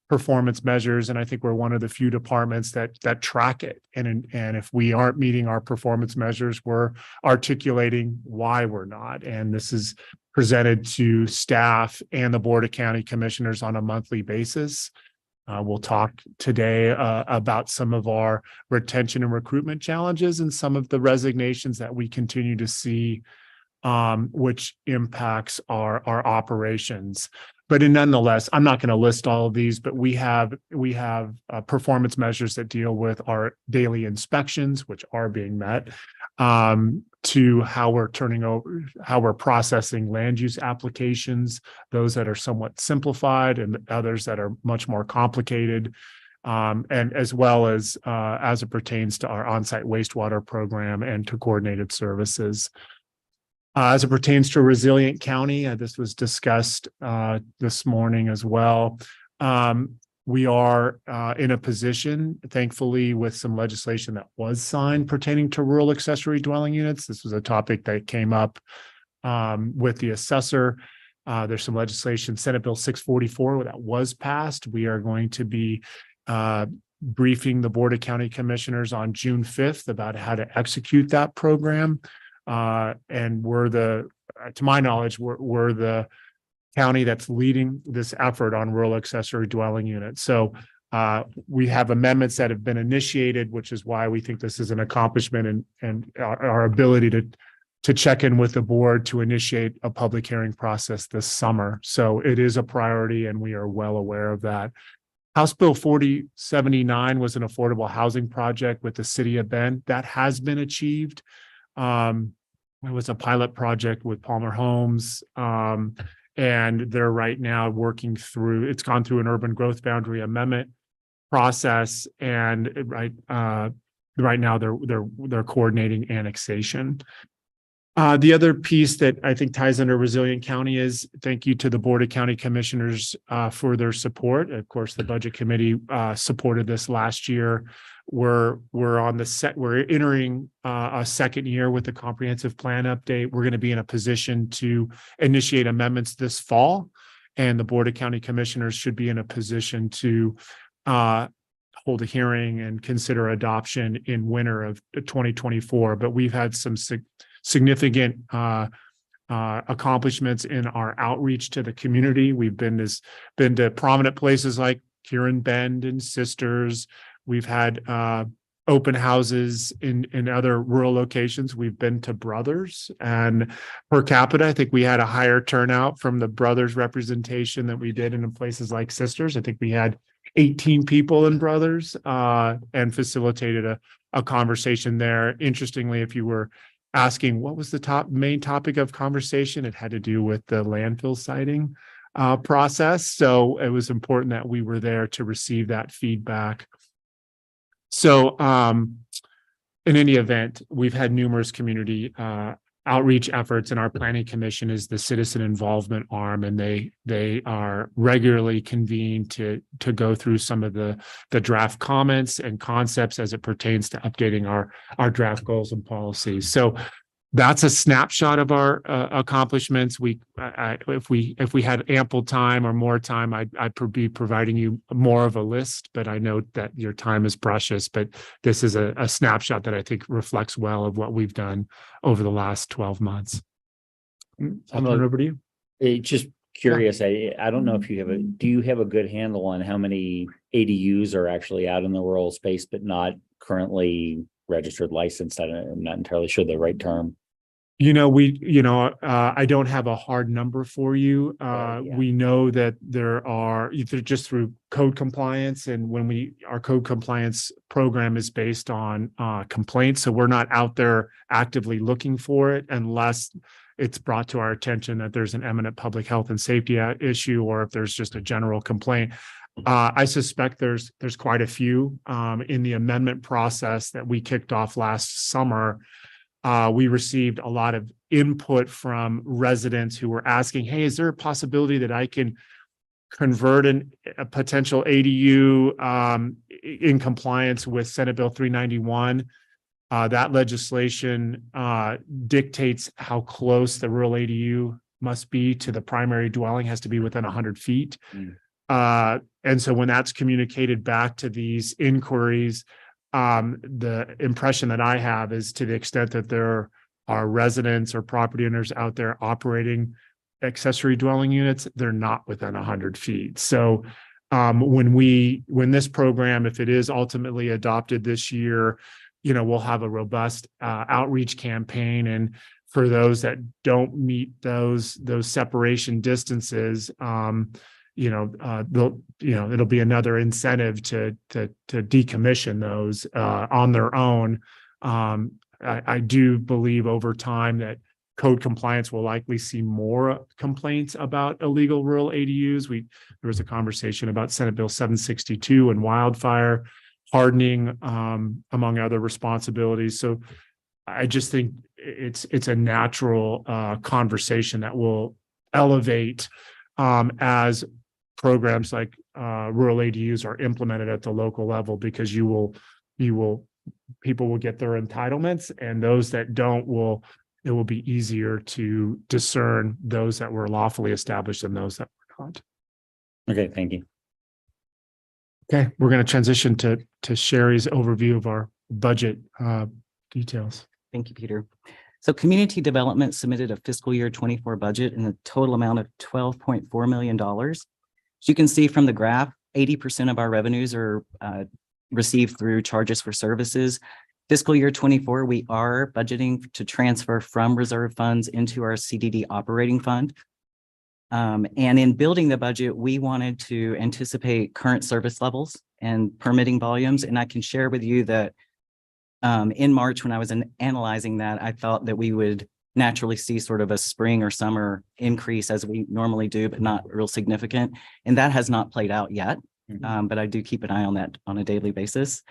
performance measures, and I think we're one of the few departments that track it. And if we aren't meeting our performance measures, we're articulating why we're not. And this is presented to staff and the Board of County Commissioners on a monthly basis. We'll talk today about some of our retention and recruitment challenges and some of the resignations that we continue to see, which impacts our operations. But nonetheless, I'm not going to list all of these, but we have performance measures that deal with our daily inspections, which are being met, to how we're processing land use applications, those that are somewhat simplified and others that are much more complicated, and as well as it pertains to our on-site wastewater program and to coordinated services. As it pertains to a resilient county, this was discussed this morning as well. We are in a position, thankfully, with some legislation that was signed pertaining to rural accessory dwelling units. This was a topic that came up with the assessor. There's some legislation, Senate Bill 644, that was passed. We are going to be briefing the Board of County Commissioners on June 5th about how to execute that program. And to my knowledge, we're the county that's leading this effort on rural accessory dwelling units. So we have amendments that have been initiated, which is why we think this is an accomplishment, and our ability to check in with the board to initiate a public hearing process this summer. So it is a priority and we are well aware of that. House Bill 4079 was an affordable housing project with the city of Bend that has been achieved. It was a pilot project with Palmer Homes. And they're right now working through, it's gone through an urban growth boundary amendment process. And right now they're coordinating annexation. The other piece that I think ties under Resilient County is thank you to the Board of County Commissioners for their support. Of course, the Budget Committee supported this last year. We're entering a second year with the comprehensive plan update. We're going to be in a position to initiate amendments this fall, and the Board of County Commissioners should be in a position to hold a hearing and consider adoption in winter of 2024. But we've had some significant accomplishments in our outreach to the community. We've been to prominent places like Kieran Bend and Sisters. We've had open houses in other rural locations. We've been to Brothers, and per capita, I think we had a higher turnout from the Brothers representation than we did in places like Sisters. I think we had 18 people in Brothers and facilitated a conversation there. Interestingly, if you were asking what was the main topic of conversation, it had to do with the landfill siting process. So it was important that we were there to receive that feedback. So in any event, we've had numerous community outreach efforts, and our planning commission is the citizen involvement arm, and they are regularly convened to go through some of the draft comments and concepts as it pertains to updating our draft goals and policies. So that's a snapshot of our accomplishments. If we had ample time or more time, I'd be providing you more of a list, but I know that your time is precious. But this is a snapshot that I think reflects well of what we've done over the last 12 months. I'll turn it over to you. Just curious, I don't know if do you have a good handle on how many ADUs are actually out in the rural space, but not currently registered, licensed? I'm not entirely sure the right term. I don't have a hard number for you. Yeah. We know that there are just through code compliance, and when our code compliance program is based on complaints. So we're not out there actively looking for it unless it's brought to our attention that there's an imminent public health and safety issue, or if there's just a general complaint. I suspect there's quite a few in the amendment process that we kicked off last summer. We received a lot of input from residents who were asking, hey, is there a possibility that I can convert a potential ADU in compliance with Senate Bill 391? That legislation dictates how close the rural ADU must be to the primary dwelling, has to be within 100 feet. And so when that's communicated back to these inquiries, the impression that I have is, to the extent that there are residents or property owners out there operating accessory dwelling units, they're not within 100 feet. So when this program, if it is ultimately adopted this year, we'll have a robust outreach campaign. And for those that don't meet those separation distances, it'll be another incentive to decommission those on their own. I do believe over time that code compliance will likely see more complaints about illegal rural ADUs. There was a conversation about Senate Bill 762 and wildfire hardening, among other responsibilities. So I just think it's a natural conversation that will elevate as programs like rural ADUs are implemented at the local level, because people will get their entitlements, and those that don't it will be easier to discern those that were lawfully established and those that were not. Okay, thank you. Okay, we're going to transition to Sherry's overview of our budget details. Thank you, Peter. So community development submitted a fiscal year 24 budget in a total amount of $12.4 million. As you can see from the graph, 80% of our revenues are received through charges for services. Fiscal year 24, we are budgeting to transfer from reserve funds into our CDD operating fund. And in building the budget, we wanted to anticipate current service levels and permitting volumes. And I can share with you that in March, when I was analyzing that, I thought that we would naturally see sort of a spring or summer increase as we normally do, but not real significant. And that has not played out yet. But I do keep an eye on that on a daily basis.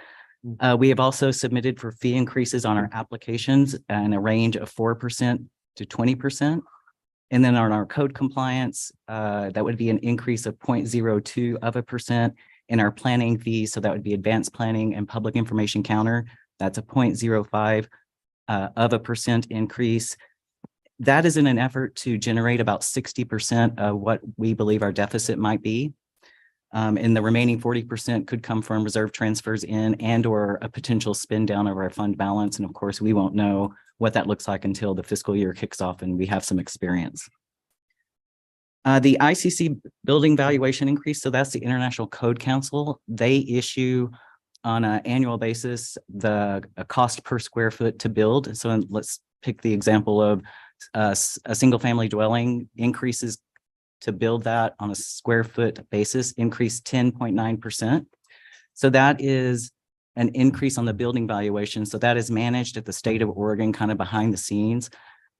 We have also submitted for fee increases on our applications in a range of 4% to 20%. And then on our code compliance, that would be an increase of 0.02%. In our planning fees, so that would be advanced planning and public information counter, that's a 0.05% increase. That is in an effort to generate about 60% of what we believe our deficit might be. And the remaining 40% could come from reserve transfers in and or a potential spend down of our fund balance. And of course, we won't know what that looks like until the fiscal year kicks off and we have some experience. The ICC building valuation increase, so that's the International Code Council. They issue on an annual basis a cost per square foot to build. So let's pick the example of a single family dwelling increases to build that on a square foot basis, increased 10.9%. So that is an increase on the building valuation. So that is managed at the state of Oregon, kind of behind the scenes.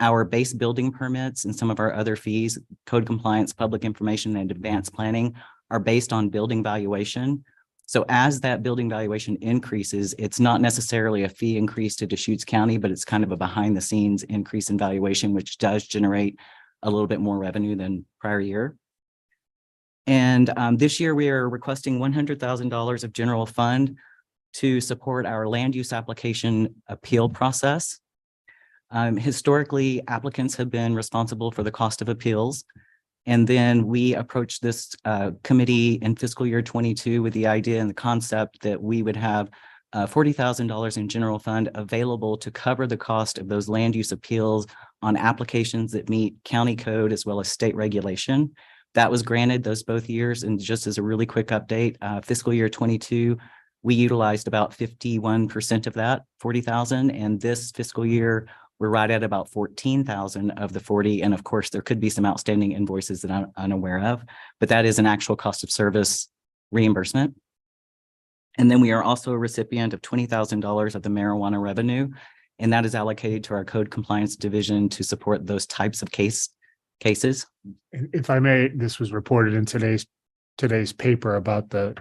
Our base building permits and some of our other fees, code compliance, public information, and advanced planning are based on building valuation. So as that building valuation increases, it's not necessarily a fee increase to Deschutes County, but it's kind of a behind the scenes increase in valuation, which does generate a little bit more revenue than prior year. And this year we are requesting $100,000 of general fund to support our land use application appeal process. Historically, applicants have been responsible for the cost of appeals. And then we approached this committee in fiscal year 22 with the idea and the concept that we would have $40,000 in general fund available to cover the cost of those land use appeals on applications that meet county code as well as state regulation. That was granted those both years. And just as a really quick update, fiscal year 22, we utilized about 51% of that 40,000. And this fiscal year, we're right at about 14,000 of the 40. And of course, there could be some outstanding invoices that I'm unaware of, but that is an actual cost of service reimbursement. And then we are also a recipient of $20,000 of the marijuana revenue, and that is allocated to our code compliance division to support those types of cases. If I may, this was reported in today's paper about the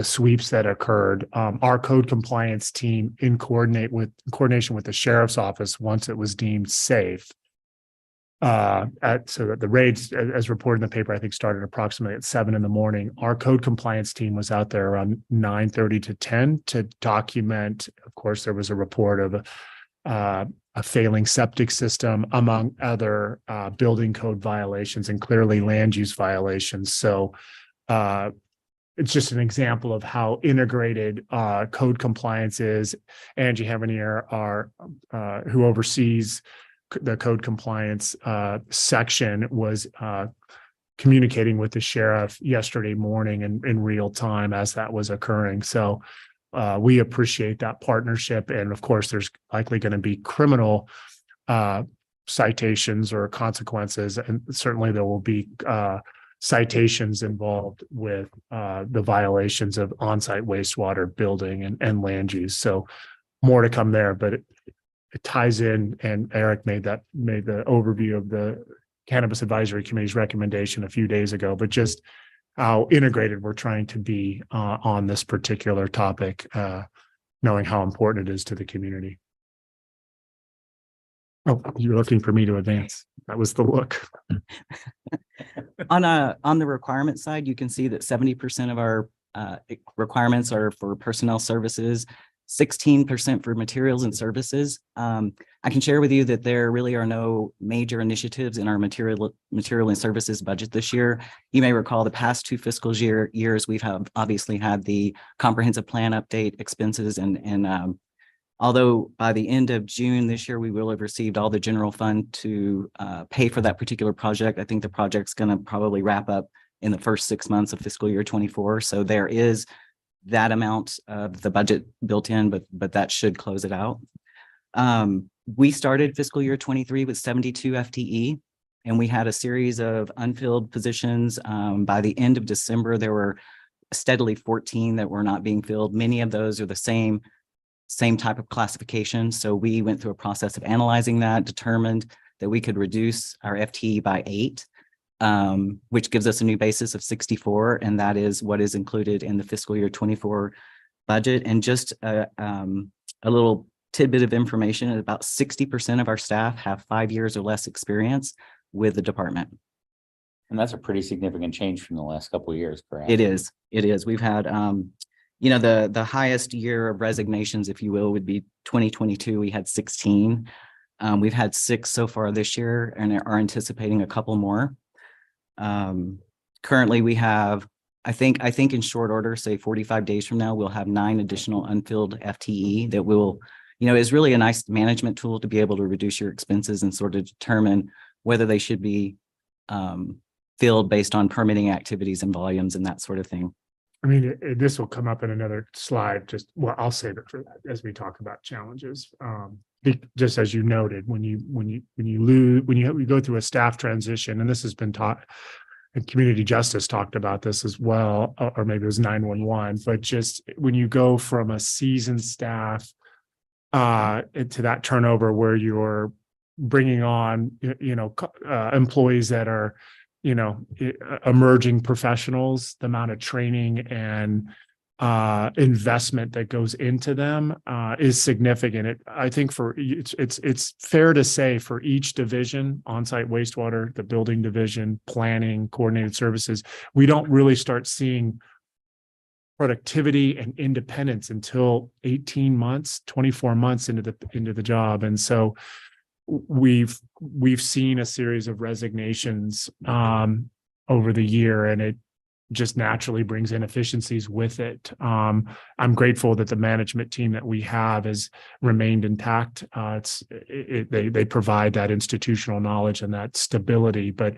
sweeps that occurred. Our code compliance team, in coordination with the sheriff's office, once it was deemed safe. So that the raids, as reported in the paper, I think started approximately at 7 a.m. Our code compliance team was out there around 9:30 to 10 to document. Of course, there was a report of a failing septic system, among other building code violations and clearly land use violations. So it's just an example of how integrated code compliance is. Angie Hevenier, who oversees the code compliance section, was communicating with the sheriff yesterday morning in real time as that was occurring. So we appreciate that partnership. And of course, there's likely going to be criminal citations or consequences. And certainly there will be citations involved with the violations of on-site wastewater, building, and land use. So more to come there, but it ties in, and Eric made the overview of the Cannabis Advisory Committee's recommendation a few days ago, but just how integrated we're trying to be on this particular topic, knowing how important it is to the community. Oh, you're looking for me to advance. That was the look. On the requirement side, you can see that 70% of our requirements are for personnel services, 16% for materials and services. I can share with you that there really are no major initiatives in our material and services budget this year. You may recall the past two fiscal years, we've obviously had the comprehensive plan update expenses, and although by the end of June this year, we will have received all the general fund to pay for that particular project. I think the project's going to probably wrap up in the first 6 months of fiscal year 24. So there is that amount of the budget built in, but that should close it out. We started fiscal year 23 with 72 FTE, and we had a series of unfilled positions. By the end of December, there were steadily 14 that were not being filled. Many of those are the same type of classification. So we went through a process of analyzing that, determined that we could reduce our FTE by 8, which gives us a new basis of 64. And that is what is included in the fiscal year 24 budget. And just a little tidbit of information, about 60% of our staff have 5 years or less experience with the department. And that's a pretty significant change from the last couple of years, correct? It is. We've had, the highest year of resignations, if you will, would be 2022. We had 16. We've had 6 so far this year and are anticipating a couple more. Currently we have, I think in short order, say 45 days from now, we'll have 9 additional unfilled FTE that will, is really a nice management tool to be able to reduce your expenses and sort of determine whether they should be filled based on permitting activities and volumes and that sort of thing. I mean, this will come up in another slide, I'll save it for that as we talk about challenges. Just as you noted, when you go through a staff transition, and this has been taught, and community justice talked about this as well, or maybe it was 911, but just when you go from a seasoned staff into that turnover where you're bringing on, employees that are, emerging professionals, the amount of training and investment that goes into them is significant. I think it's fair to say for each division, onsite wastewater, the building division, planning, coordinated services, we don't really start seeing productivity and independence until 18 months, 24 months into the job. And so we've seen a series of resignations over the year, and it just naturally brings inefficiencies with it. I'm grateful that the management team that we have has remained intact. They provide that institutional knowledge and that stability, but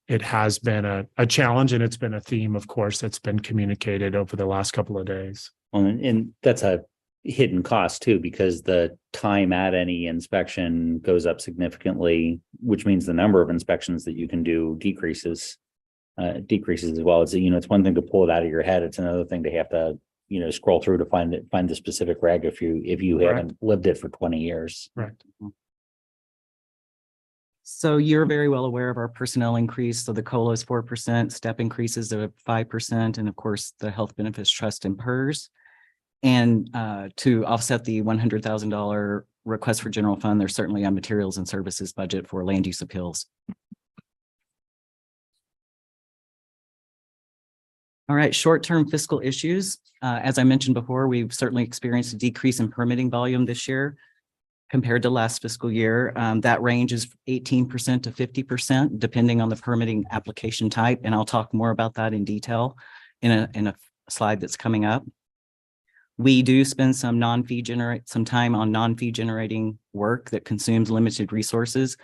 it has been a challenge, and it's been a theme, of course, that's been communicated over the last couple of days. Well, and that's a hidden cost too, because the time at any inspection goes up significantly, which means the number of inspections that you can do decreases as well. It's, it's one thing to pull it out of your head. It's another thing to have to, scroll through to find the specific reg if you haven't lived it for 20 years. Right. So you're very well aware of our personnel increase. So the COLA is 4%, step increases of 5%, and of course the health benefits trust and PERS. And to offset the $100,000 request for general fund, there's certainly a materials and services budget for land use appeals. All right, short-term fiscal issues. As I mentioned before, we've certainly experienced a decrease in permitting volume this year compared to last fiscal year. That range is 18% to 50%, depending on the permitting application type. And I'll talk more about that in detail in a slide that's coming up. We do spend some time on non-fee generating work that consumes limited resources.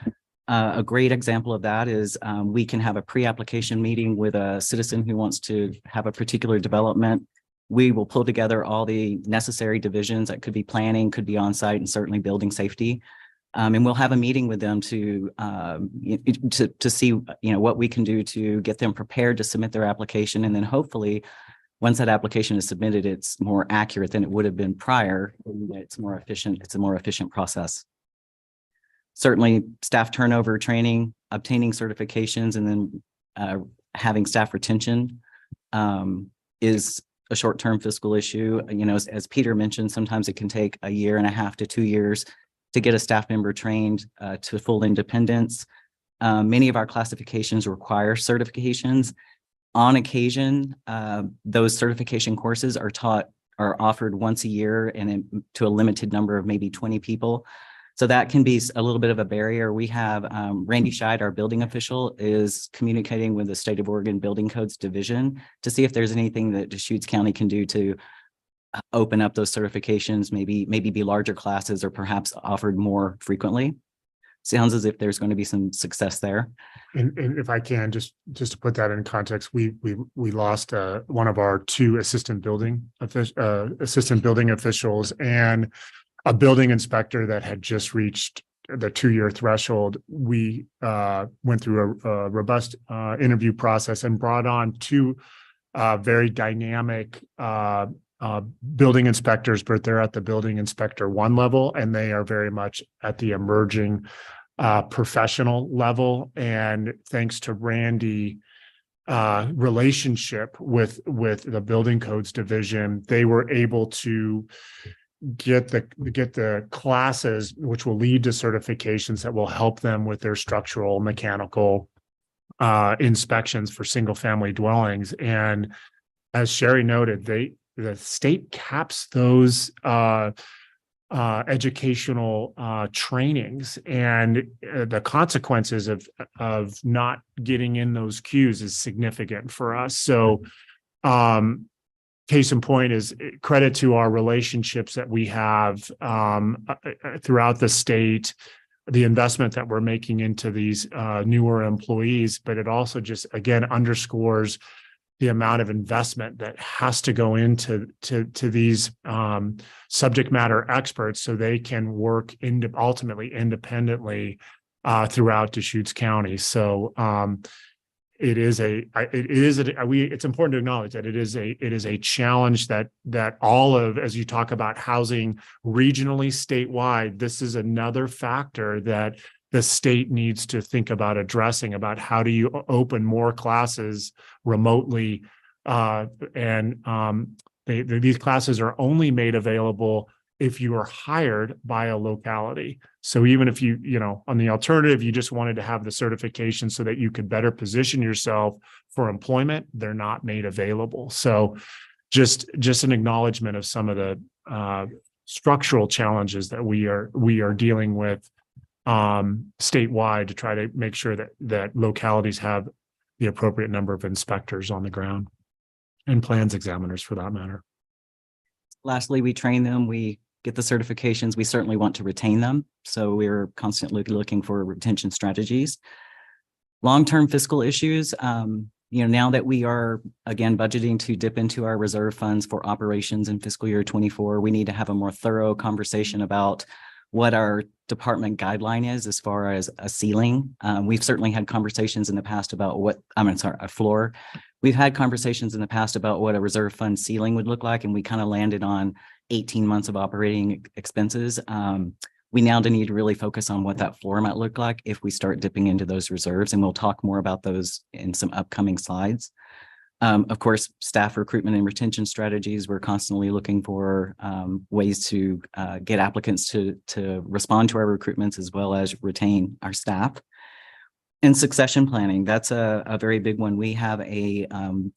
A great example of that is we can have a pre-application meeting with a citizen who wants to have a particular development. We will pull together all the necessary divisions that could be planning, could be on-site, and certainly building safety. And we'll have a meeting with them to see what we can do to get them prepared to submit their application, and then hopefully, once that application is submitted, it's more accurate than it would have been prior. It's more efficient. It's a more efficient process. Certainly staff turnover, training, obtaining certifications, and then having staff retention is a short-term fiscal issue. As Peter mentioned, sometimes it can take 1.5 years to 2 years to get a staff member trained to full independence. Many of our classifications require certifications. On occasion, those certification courses are offered once a year and to a limited number of maybe 20 people. So that can be a little bit of a barrier. We have Randy Scheid, our building official, is communicating with the State of Oregon Building Codes Division to see if there's anything that Deschutes County can do to open up those certifications, maybe be larger classes or perhaps offered more frequently. sounds as if there's going to be some success there. And if I can, just to put that in context, we lost one of our two assistant building officials and a building inspector that had just reached the 2-year threshold. We went through a robust interview process and brought on two very dynamic building inspectors, but they're at the building inspector 1 level, and they are very much at the emerging professional level. And thanks to Randy relationship with the building codes division, they were able to get the classes which will lead to certifications that will help them with their structural, mechanical inspections for single family dwellings. And as Sherry noted, the state caps those educational trainings, and the consequences of not getting in those queues is significant for us. So case in point is credit to our relationships that we have throughout the state, the investment that we're making into these newer employees, but it also just again underscores the amount of investment that has to go into these subject matter experts so they can work ultimately independently throughout Deschutes County. So it's important to acknowledge that it is a challenge that all of, as you talk about housing regionally, statewide, this is another factor that the state needs to think about addressing, about how do you open more classes remotely. These classes are only made available if you are hired by a locality. So even if on the alternative, you just wanted to have the certification so that you could better position yourself for employment, they're not made available. So just an acknowledgement of some of the structural challenges that we are dealing with statewide to try to make sure that localities have the appropriate number of inspectors on the ground and plans examiners for that matter. Lastly, we train them, we get the certifications, we certainly want to retain them. So we're constantly looking for retention strategies. Long-term fiscal issues, now that we are, again, budgeting to dip into our reserve funds for operations in fiscal year 24, we need to have a more thorough conversation about what our department guideline is as far as a ceiling. We've certainly had conversations in the past about a floor. We've had conversations in the past about what a reserve fund ceiling would look like, and we kind of landed on 18 months of operating expenses. We now need to really focus on what that floor might look like if we start dipping into those reserves, and we'll talk more about those in some upcoming slides. Of course, staff recruitment and retention strategies. We're constantly looking for ways to get applicants to respond to our recruitments as well as retain our staff. And succession planning, that's a very big one. We have a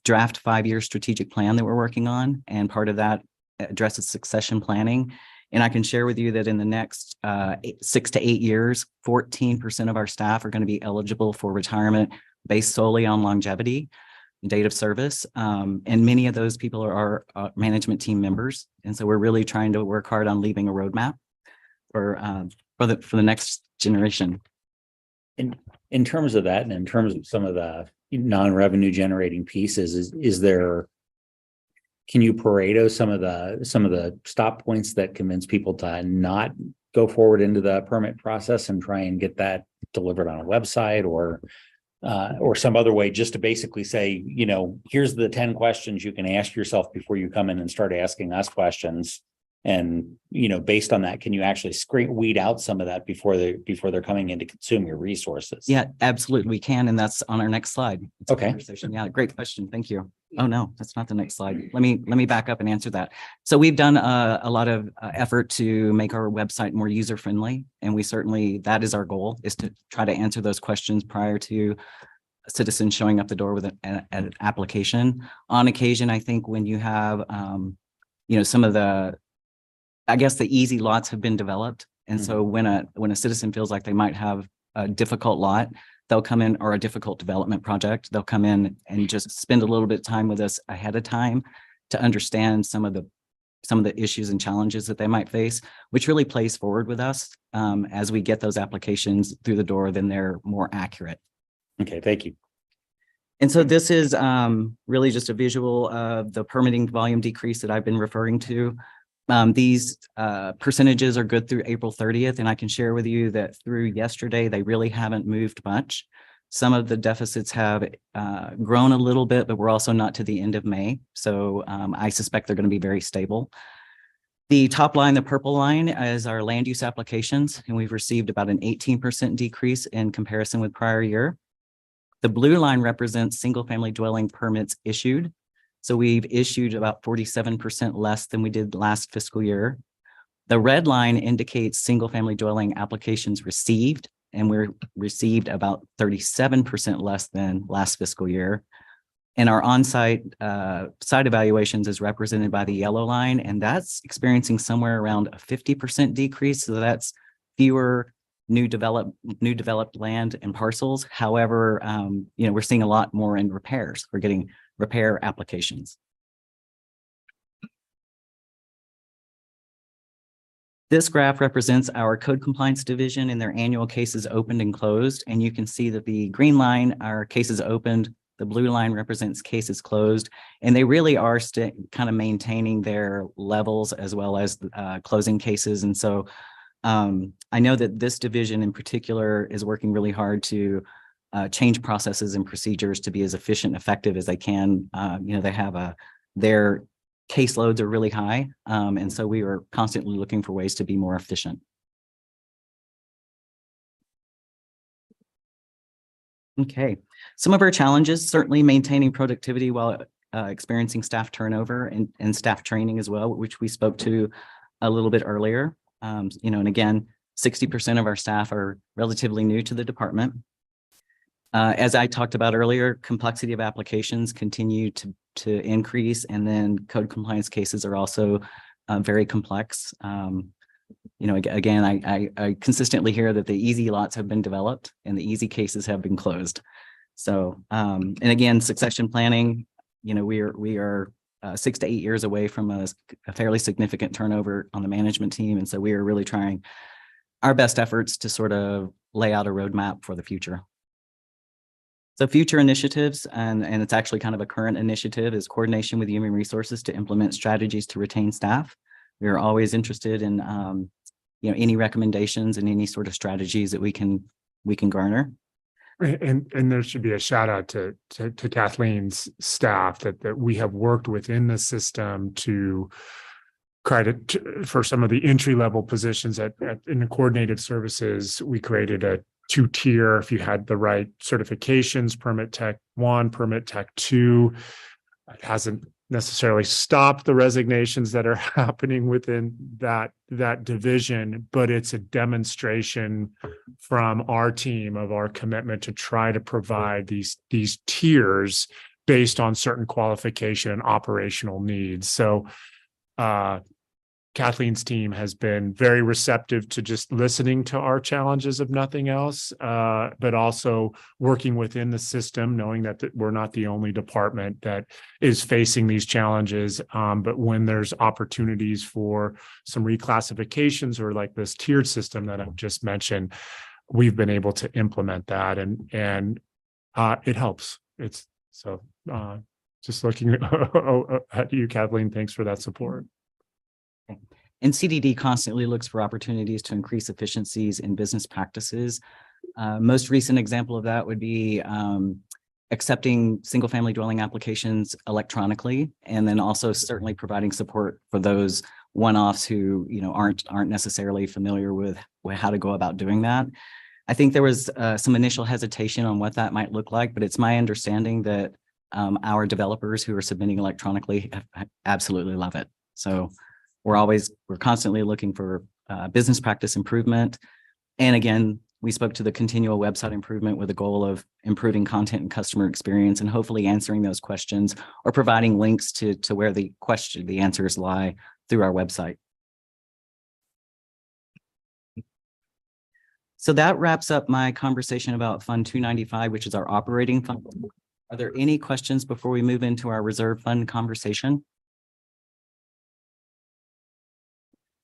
draft 5-year strategic plan that we're working on, and part of that addresses succession planning. And I can share with you that in the next 6 to 8 years, 14% of our staff are going to be eligible for retirement based solely on longevity, date of service. And many of those people are our management team members. And so we're really trying to work hard on leaving a roadmap for the next generation. In terms of that, and in terms of some of the non-revenue generating pieces, can you Pareto some of the stop points that convince people to not go forward into the permit process and try and get that delivered on a website or some other way, just to basically say, here's the 10 questions you can ask yourself before you come in and start asking us questions. And, based on that, can you actually weed out some of that before they're coming in to consume your resources? Yeah, absolutely. We can. And that's on our next slide. Okay. Yeah, great question. Thank you. Oh, no, that's not the next slide. Let me back up and answer that. So we've done a lot of effort to make our website more user friendly. And that is our goal, is to try to answer those questions prior to citizens showing up the door with an application. On occasion, I think when you have, some of the easy lots have been developed. And so when a citizen feels like they might have a difficult lot, they'll come in, or a difficult development project, they'll come in and just spend a little bit of time with us ahead of time to understand some of the some of the issues and challenges that they might face, which really plays forward with us. As we get those applications through the door, then they're more accurate. Okay, thank you. And so this is really just a visual of the permitting volume decrease that I've been referring to. These percentages are good through April 30th, and I can share with you that through yesterday, they really haven't moved much. Some of the deficits have grown a little bit, but we're also not to the end of May. So I suspect they're going to be very stable. The top line, the purple line, is our land use applications, and we've received about an 18% decrease in comparison with prior year. The blue line represents single-family dwelling permits issued. So we've issued about 47% less than we did last fiscal year. The red line indicates single-family dwelling applications received, and we're received about 37% less than last fiscal year. And our on-site site evaluations is represented by the yellow line, and that's experiencing somewhere around a 50% decrease. So that's fewer new developed land and parcels. However, we're seeing a lot more in repairs. We're getting repair applications. This graph represents our code compliance division and their annual cases opened and closed. And you can see that the green line are cases opened, the blue line represents cases closed, and they really are kind of maintaining their levels as well as closing cases. And so I know that this division in particular is working really hard to change processes and procedures to be as efficient and effective as they can. They have their caseloads are really high. And so we are constantly looking for ways to be more efficient. Okay, some of our challenges, certainly maintaining productivity while experiencing staff turnover and staff training as well, which we spoke to a little bit earlier. And again, 60% of our staff are relatively new to the department. As I talked about earlier, complexity of applications continue to increase, and then code compliance cases are also very complex. Again, I consistently hear that the easy lots have been developed and the easy cases have been closed. So, and again, succession planning, we are 6 to 8 years away from a fairly significant turnover on the management team. And so we are really trying our best efforts to sort of lay out a roadmap for the future. So future initiatives, and it's actually kind of a current initiative, is coordination with human resources to implement strategies to retain staff. We are always interested in any recommendations and any sort of strategies that we can garner. And there should be a shout out to Kathleen's staff that we have worked within the system to credit for some of the entry level positions in the coordinated services. We created a 2-tier. If you had the right certifications, Permit Tech 1, Permit Tech 2, it hasn't necessarily stopped the resignations that are happening within that division, but it's a demonstration from our team of our commitment to try to provide these tiers based on certain qualification and operational needs. So Kathleen's team has been very receptive to just listening to our challenges, if nothing else, but also working within the system, knowing that we're not the only department that is facing these challenges. But when there's opportunities for some reclassifications or like this tiered system that I've just mentioned, we've been able to implement that, and it helps. It's so just looking at you, Kathleen. Thanks for that support. And CDD constantly looks for opportunities to increase efficiencies in business practices. Most recent example of that would be accepting single-family dwelling applications electronically, and then also certainly providing support for those one-offs who aren't necessarily familiar with how to go about doing that. I think there was some initial hesitation on what that might look like, but it's my understanding that our developers who are submitting electronically absolutely love it. So we're constantly looking for business practice improvement. And again, we spoke to the continual website improvement with the goal of improving content and customer experience, and hopefully answering those questions or providing links to where the answers lie through our website. So that wraps up my conversation about Fund 295, which is our operating fund. Are there any questions before we move into our reserve fund conversation?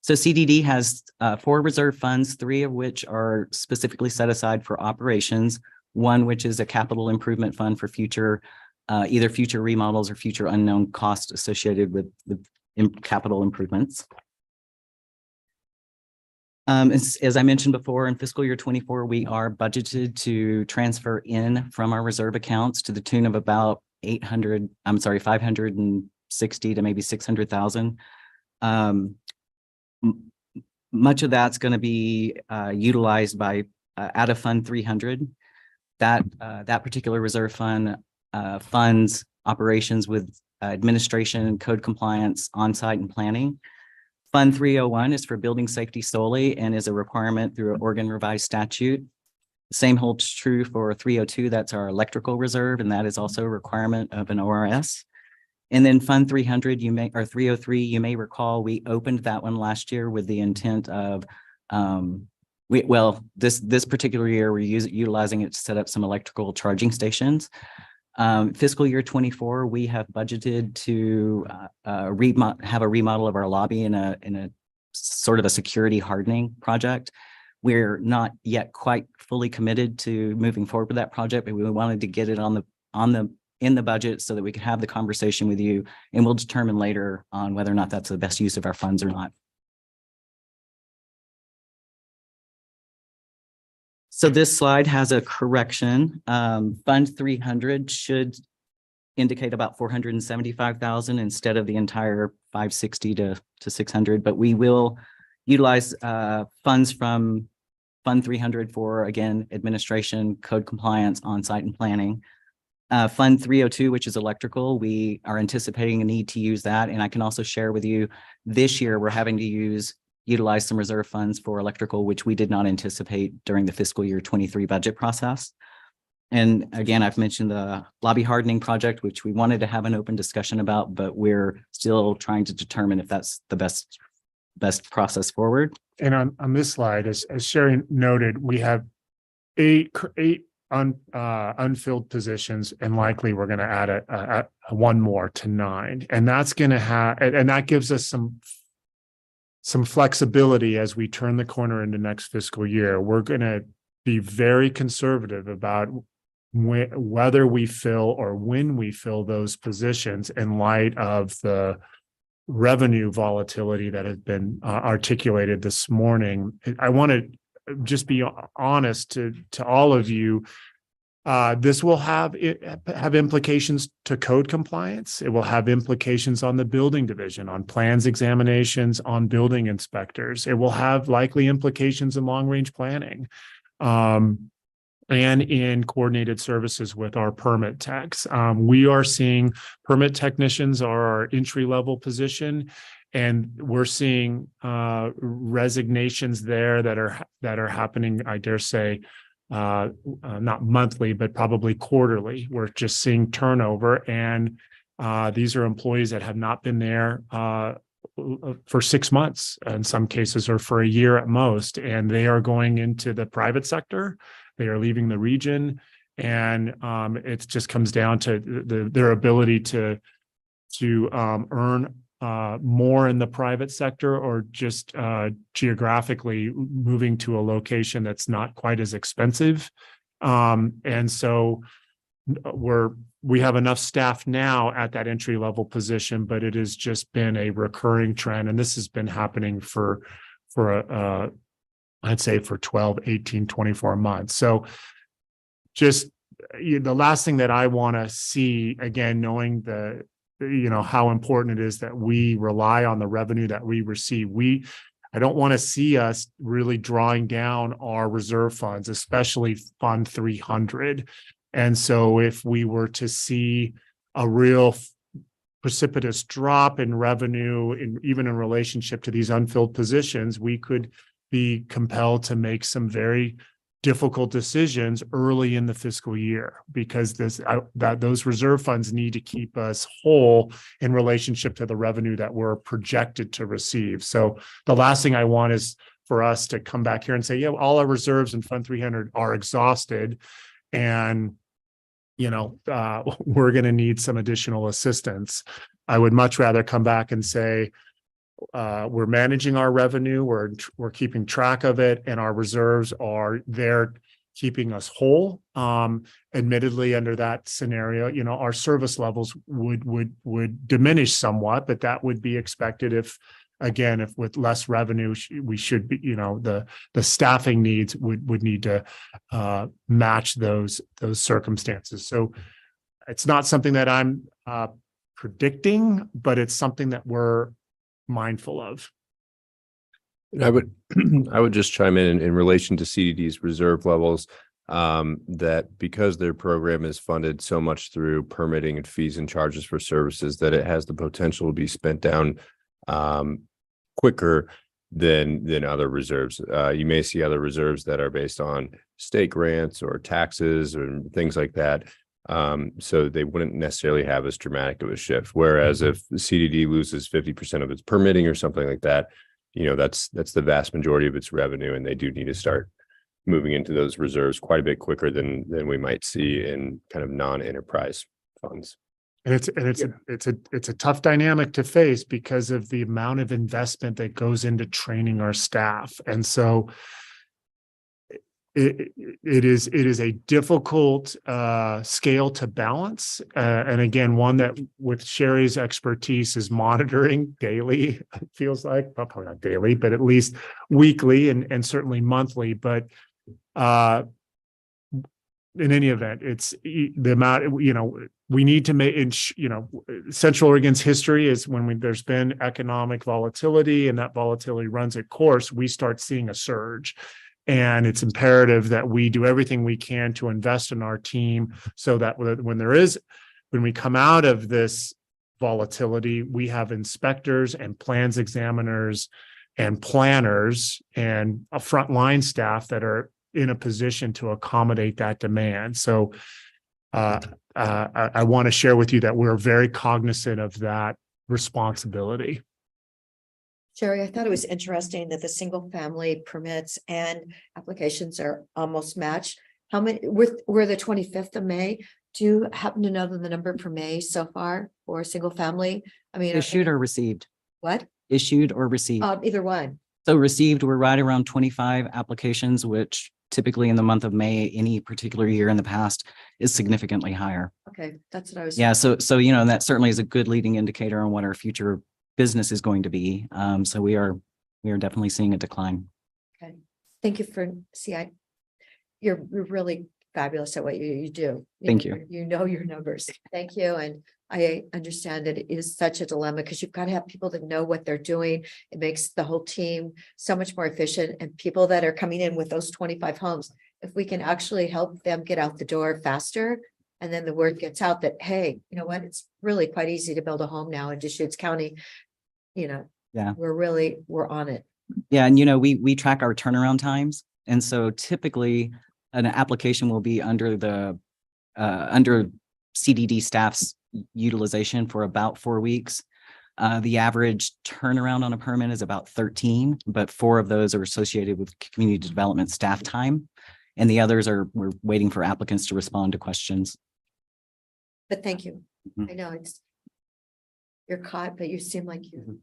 So CDD has 4 reserve funds, 3 of which are specifically set aside for operations. 1 which is a capital improvement fund for future, either future remodels or future unknown costs associated with capital improvements. As I mentioned before, in fiscal year 24, we are budgeted to transfer in from our reserve accounts to the tune of about 560 to maybe 600,000. Much of that's going to be utilized by out of Fund 300. That particular reserve fund funds operations with administration, code compliance, on-site and planning. Fund 301 is for building safety solely and is a requirement through an Oregon revised statute. The same holds true for 302. That's our electrical reserve, and that is also a requirement of an ORS. And then Fund 300, or 303, you may recall, we opened that one last year with the intent of, this particular year, we're utilizing it to set up some electrical charging stations. Fiscal year 24, we have budgeted to have a remodel of our lobby in a sort of a security hardening project. We're not yet quite fully committed to moving forward with that project, but we wanted to get it in the budget so that we could have the conversation with you, and we'll determine later on whether or not that's the best use of our funds or not. So this slide has a correction. Fund 300 should indicate about 475,000 instead of the entire 560 to 600, but we will utilize funds from Fund 300 for, again, administration, code compliance, on-site and planning. Fund 302, which is electrical, we are anticipating a need to use that. And I can also share with you this year, we're having to utilize some reserve funds for electrical, which we did not anticipate during the fiscal year 23 budget process. And again, I've mentioned the lobby hardening project, which we wanted to have an open discussion about, but we're still trying to determine if that's the best process forward. And on this slide, as Sherry noted, we have eight unfilled positions, and likely we're going to add a one more to 9. And that's going to and that gives us some flexibility as we turn the corner into next fiscal year. We're going to be very conservative about whether we fill or when we fill those positions in light of the revenue volatility that has been articulated this morning. I want to just be honest to all of you. This will have implications to code compliance. It will have implications on the building division, on plans examinations, on building inspectors. It will have likely implications in long-range planning, and in coordinated services with our permit techs. We are seeing permit technicians are our entry-level position, and we're seeing resignations there that are happening, I dare say, not monthly, but probably quarterly. We're just seeing turnover, and these are employees that have not been there for 6 months, in some cases, or for a year at most, and they are going into the private sector. They are leaving the region, and it just comes down to their ability to earn more in the private sector, or just geographically moving to a location that's not quite as expensive. And so we have enough staff now at that entry level position, but it has just been a recurring trend. And this has been happening for I'd say for 12, 18, 24 months. So just the last thing that I want to see, again, knowing how important it is that we rely on the revenue that we receive. I don't want to see us really drawing down our reserve funds, especially Fund 300. And so if we were to see a real precipitous drop in revenue, even in relationship to these unfilled positions, we could be compelled to make some very difficult decisions early in the fiscal year, because those reserve funds need to keep us whole in relationship to the revenue that we're projected to receive. So the last thing I want is for us to come back here and say, yeah, all our reserves in Fund 300 are exhausted, and we're going to need some additional assistance. I would much rather come back and say, we're managing our revenue, we're keeping track of it, and our reserves are there keeping us whole. Admittedly, under that scenario, you know, our service levels would diminish somewhat, but that would be expected if, again, if with less revenue, we should be, you know, the staffing needs would need to match those circumstances. So it's not something that I'm predicting, but it's something that we're mindful of. I would just chime in relation to CDD's reserve levels, that because their program is funded so much through permitting and fees and charges for services, that it has the potential to be spent down quicker than other reserves. You may see other reserves that are based on state grants or taxes or things like that. So they wouldn't necessarily have as dramatic of a shift. Whereas if the CDD loses 50% of its permitting or something like that, you know, that's the vast majority of its revenue, and they do need to start moving into those reserves quite a bit quicker than we might see in kind of non-enterprise funds. And it's a tough dynamic to face because of the amount of investment that goes into training our staff. And so it is a difficult scale to balance. And again, one that with Sherry's expertise is monitoring daily, it feels like, well, probably not daily, but at least weekly and certainly monthly. But in any event, it's the amount, you know, we need to make, you know, Central Oregon's history is when there's been economic volatility and that volatility runs its course, we start seeing a surge. And it's imperative that we do everything we can to invest in our team so that when we come out of this volatility, we have inspectors and plans examiners and planners and a frontline staff that are in a position to accommodate that demand. So I want to share with you that we're very cognizant of that responsibility. Sherry, I thought it was interesting that the single family permits and applications are almost matched. How many, we're the 25th of May. Do you happen to know the number for May so far for a single family? I mean, Issued or received? What? Issued or received? Either one. So received, we're right around 25 applications, which typically in the month of May, any particular year in the past is significantly higher. Okay, that's what I was. Yeah, so you know, that certainly is a good leading indicator on what our future business is going to be. So we are definitely seeing a decline. Okay, thank you for, you're really fabulous at what you do. Thank you. You know your numbers. Thank you. And I understand that it is such a dilemma because you've got to have people that know what they're doing. It makes the whole team so much more efficient, and people that are coming in with those 25 homes, if we can actually help them get out the door faster, and then the word gets out that, hey, you know what, it's really quite easy to build a home now in Deschutes County. You know, yeah, we're on it. Yeah. And, you know, we track our turnaround times. And so typically an application will be under CDD staff's utilization for about 4 weeks. The average turnaround on a permit is about 13, but 4 of those are associated with community development staff time. And the others we're waiting for applicants to respond to questions. But thank you. I know you're caught, but you seem like you,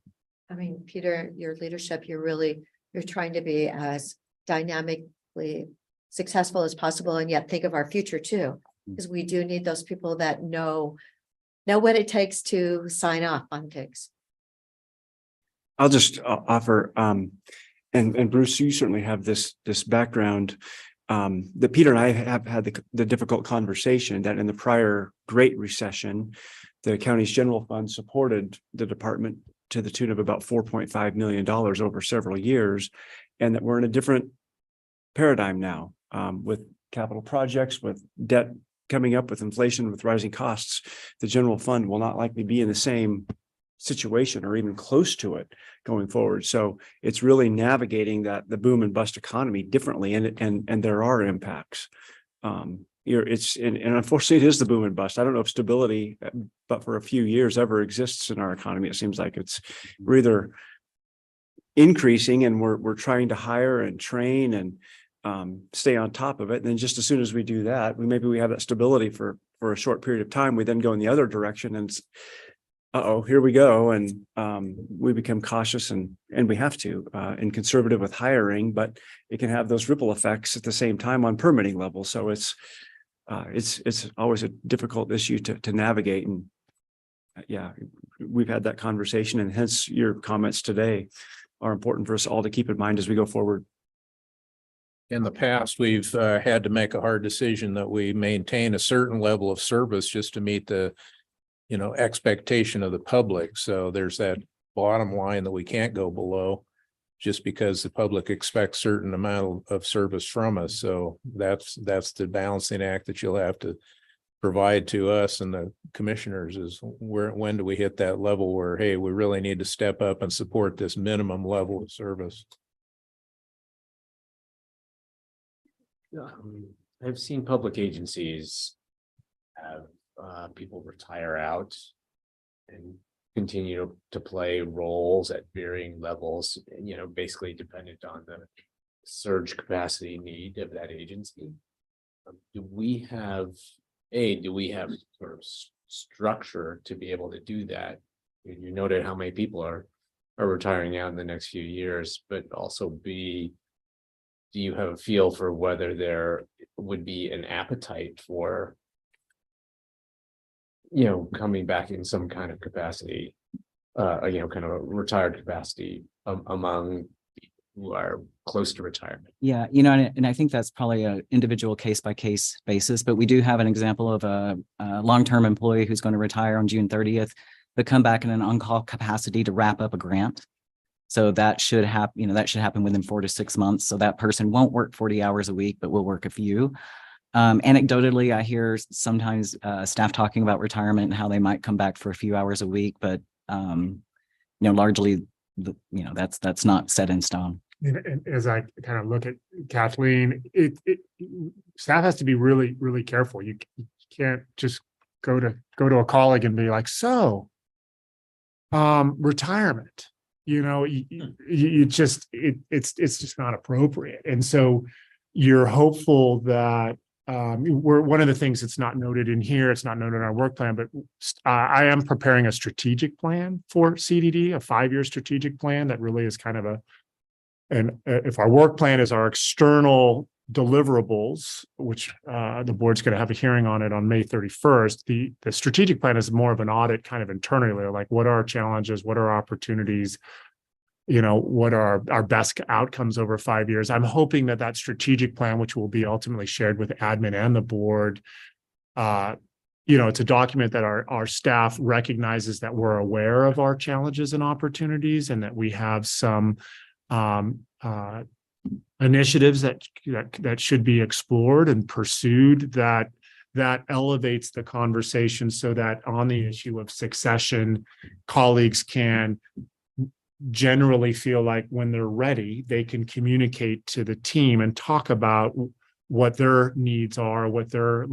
I mean, Peter, your leadership, you're trying to be as dynamically successful as possible, and yet think of our future too, because we do need those people that know what it takes to sign off on things. I'll just offer, and Bruce, you certainly have this background, that Peter and I have had the difficult conversation that in the prior Great Recession, the county's general fund supported the department to the tune of about $4.5 million over several years, and that we're in a different paradigm now, with capital projects, with debt coming up, with inflation, with rising costs. The general fund will not likely be in the same situation or even close to it going forward. So it's really navigating the boom and bust economy differently, and there are impacts. And unfortunately, it is the boom and bust. I don't know if stability, but for a few years, ever exists in our economy. It seems like we're either increasing and we're trying to hire and train and stay on top of it. And then just as soon as we do that, maybe we have that stability for a short period of time. We then go in the other direction, and uh-oh, here we go. And we become cautious and we have to and conservative with hiring, but it can have those ripple effects at the same time on permitting level. So it's always a difficult issue to navigate. And yeah, we've had that conversation, and hence your comments today are important for us all to keep in mind as we go forward. In the past, we've had to make a hard decision that we maintain a certain level of service just to meet the, expectation of the public. So there's that bottom line that we can't go below just because the public expects certain amount of service from us. So that's the balancing act that you'll have to provide to us and the commissioners is when do we hit that level where, hey, we really need to step up and support this minimum level of service. I've seen public agencies have people retire out and continue to play roles at varying levels, basically dependent on the surge capacity need of that agency. Do we have sort of structure to be able to do that? You noted how many people are retiring out in the next few years, but also B, do you have a feel for whether there would be an appetite for, coming back in some kind of capacity, kind of a retired capacity among people who are close to retirement? Yeah, and I think that's probably an individual case by case basis, but we do have an example of a long-term employee who's going to retire on June 30th, but come back in an on-call capacity to wrap up a grant. So that should happen, that should happen within 4 to 6 months. So that person won't work 40 hours a week, but will work a few. Anecdotally, I hear sometimes staff talking about retirement and how they might come back for a few hours a week, but largely, that's not set in stone. And as I kind of look at Kathleen, staff has to be really, really careful. You can't just go to a colleague and be like, so retirement, it's just not appropriate. And so you're hopeful that we're one of the things that's not noted in here, it's not noted in our work plan, but I am preparing a strategic plan for CDD, a 5-year strategic plan that really is kind of and if our work plan is our external deliverables, which the board's going to have a hearing on it on May 31st, the strategic plan is more of an audit kind of internally, like what are our challenges, what are our opportunities, what are our best outcomes over 5 years. I'm hoping that strategic plan, which will be ultimately shared with admin and the board, it's a document that our staff recognizes that we're aware of our challenges and opportunities, and that we have some initiatives that should be explored and pursued that elevates the conversation so that on the issue of succession, colleagues can generally feel like when they're ready, they can communicate to the team and talk about what their needs are, what their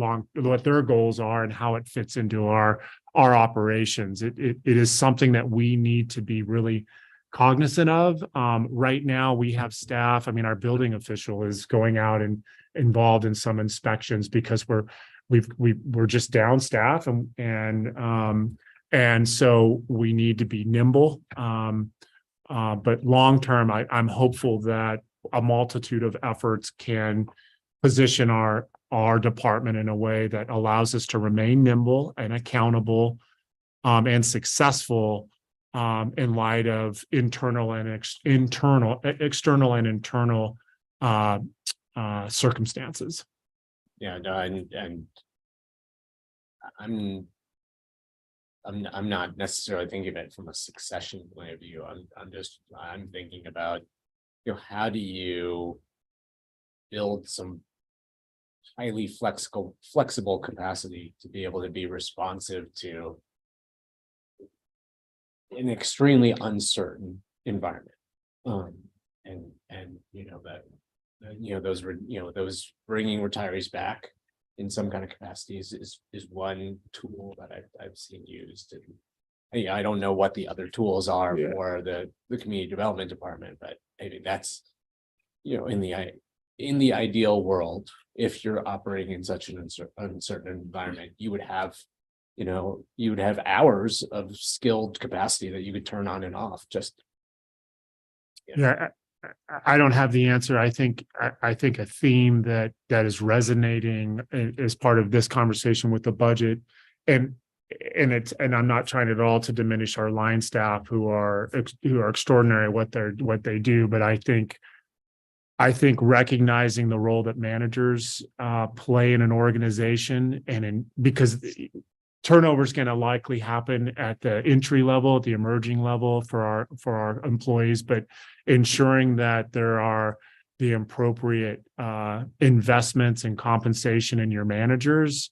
goals are, and how it fits into our operations. It is something that we need to be really cognizant of. Right now we have staff. Our building official is going out and involved in some inspections because we're just down staff and so we need to be nimble. But long term, I'm hopeful that a multitude of efforts can position our department in a way that allows us to remain nimble and accountable and successful in light of external and internal circumstances. Yeah, no, and I'm not necessarily thinking of it from a succession point of view. I'm thinking about, how do you build some highly flexible capacity to be able to be responsive to an extremely uncertain environment. Those bringing retirees back in some kind of capacity is one tool that I've seen used. And I don't know what the other tools are for the community development department, but maybe that's, in the ideal world, if you're operating in such an uncertain environment, you would have you know, you would have hours of skilled capacity that you could turn on and off, just. Yeah, I don't have the answer. I think a theme that is resonating as part of this conversation with the budget, and I'm not trying at all to diminish our line staff who are extraordinary at what they do, but I think recognizing the role that managers play in an organization, because turnover is going to likely happen at the entry level, at the emerging level for our employees, but ensuring that there are the appropriate investments and compensation in your managers,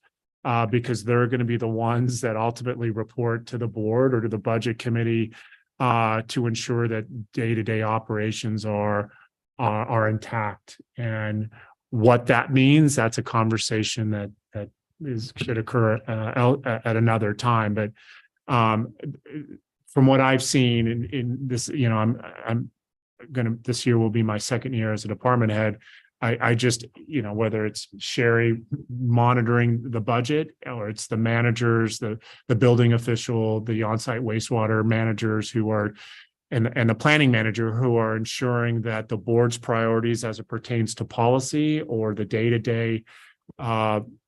because they're going to be the ones that ultimately report to the board or to the budget committee to ensure that day-to-day operations are intact. And what that means, that's a conversation that should occur at another time. But from what I've seen in this, you know, this year will be my second year as a department head. I just, you know, whether it's Sherry monitoring the budget, or it's the managers, the building official, the onsite wastewater managers who are, and the planning manager who are ensuring that the board's priorities as it pertains to policy or the day-to-day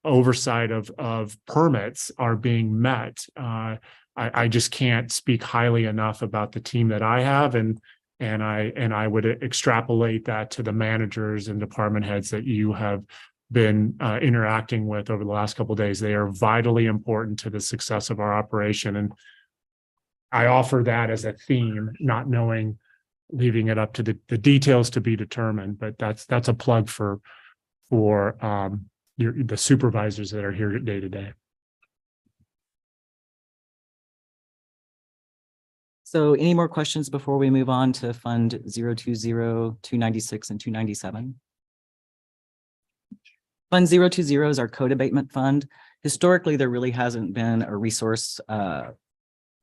oversight of permits are being met. I just can't speak highly enough about the team that I have, and I would extrapolate that to the managers and department heads that you have been interacting with over the last couple of days. They are vitally important to the success of our operation, and I offer that as a theme, not knowing, leaving it up to the details to be determined. But that's a plug for the supervisors that are here day to day. So any more questions before we move on to Fund 020, 296, and 297? Fund 020 is our code abatement fund. Historically, there really hasn't been a resource,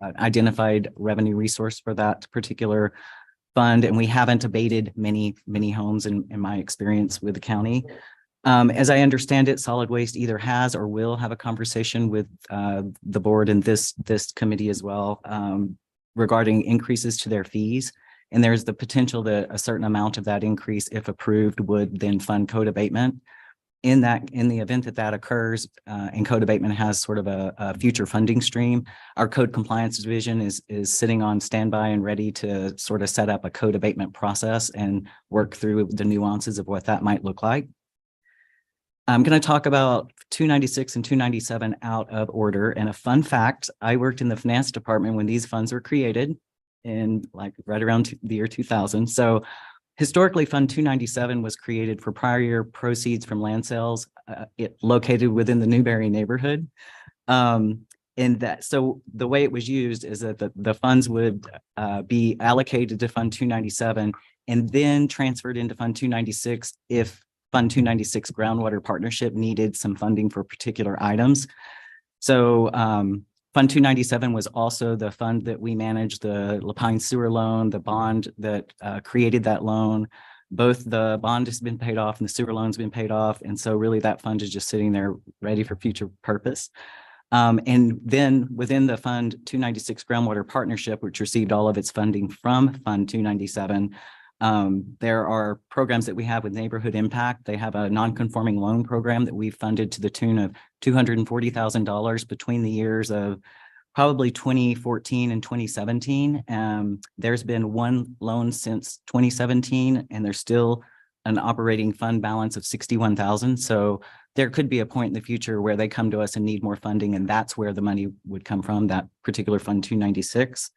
identified revenue resource for that particular fund, and we haven't abated many homes in my experience with the county. As I understand it, solid waste either has or will have a conversation with the board and this committee as well, regarding increases to their fees. And there's the potential that a certain amount of that increase, if approved, would then fund code abatement. In the event that occurs, and code abatement has sort of a future funding stream, our code compliance division is sitting on standby and ready to sort of set up a code abatement process and work through the nuances of what that might look like. I'm going to talk about 296 and 297 out of order. And a fun fact, I worked in the finance department when these funds were created in right around the year 2000. So historically, Fund 297 was created for prior year proceeds from land sales, located within the Newberry neighborhood. So the way it was used is that the funds would be allocated to Fund 297 and then transferred into Fund 296 if Fund 296 Groundwater Partnership needed some funding for particular items. So Fund 297 was also the fund that we managed the Lapine Sewer loan, the bond that created that loan. Both the bond has been paid off and the sewer loan's been paid off. And so really that fund is just sitting there ready for future purpose. And then within the Fund 296 Groundwater Partnership, which received all of its funding from Fund 297, there are programs that we have with Neighborhood Impact. They have a non-conforming loan program that we've funded to the tune of $240,000 between the years of probably 2014 and 2017. There's been one loan since 2017, and there's still an operating fund balance of $61,000. So there could be a point in the future where they come to us and need more funding, and that's where the money would come from, that particular Fund 296.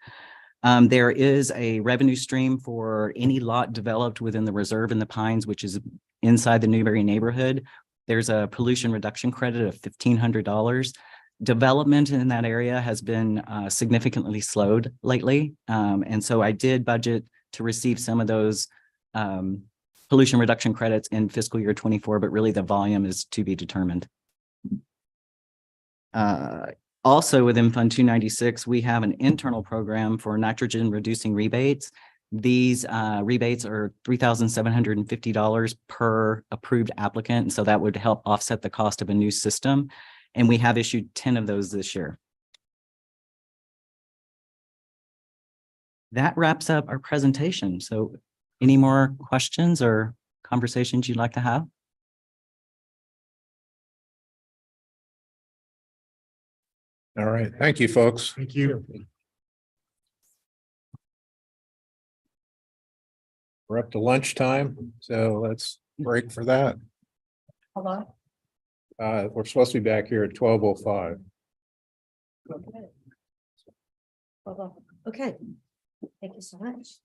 There is a revenue stream for any lot developed within the reserve in the Pines, which is inside the Newberry neighborhood. There's a pollution reduction credit of $1,500. Development in that area has been significantly slowed lately. And so I did budget to receive some of those pollution reduction credits in fiscal year 24, but really the volume is to be determined. Also within Fund 296, we have an internal program for nitrogen reducing rebates. These rebates are $3,750 per approved applicant. And so that would help offset the cost of a new system. And we have issued 10 of those this year. that wraps up our presentation. So any more questions or conversations you'd like to have? All right. Thank you, folks. Thank you. We're up to lunchtime, so let's break for that. Hello? We're supposed to be back here at 12:05. Okay. Okay. Thank you so much.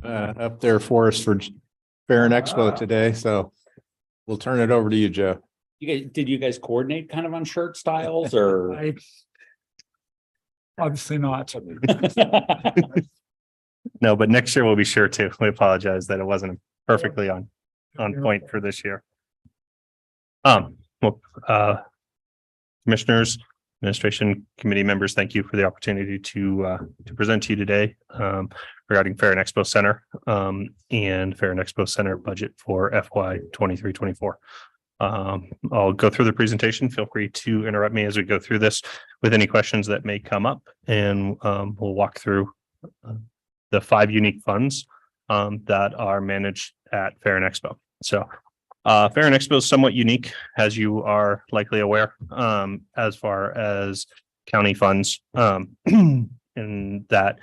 up there for us for Fair and Expo today, so we'll turn it over to you, Joe. Did you guys coordinate kind of on shirt styles or? Obviously not. No, but next year we'll be sure to. We apologize that it wasn't perfectly on point for this year. Commissioners, administration committee members, thank you for the opportunity to present to you today regarding Fair and Expo Center and Fair and Expo Center budget for FY 23-24. I'll go through the presentation. Feel free to interrupt me as we go through this with any questions that may come up, and we'll walk through the 5 unique funds that are managed at Fair and Expo. So Fair and Expo is somewhat unique, as you are likely aware, as far as county funds, in that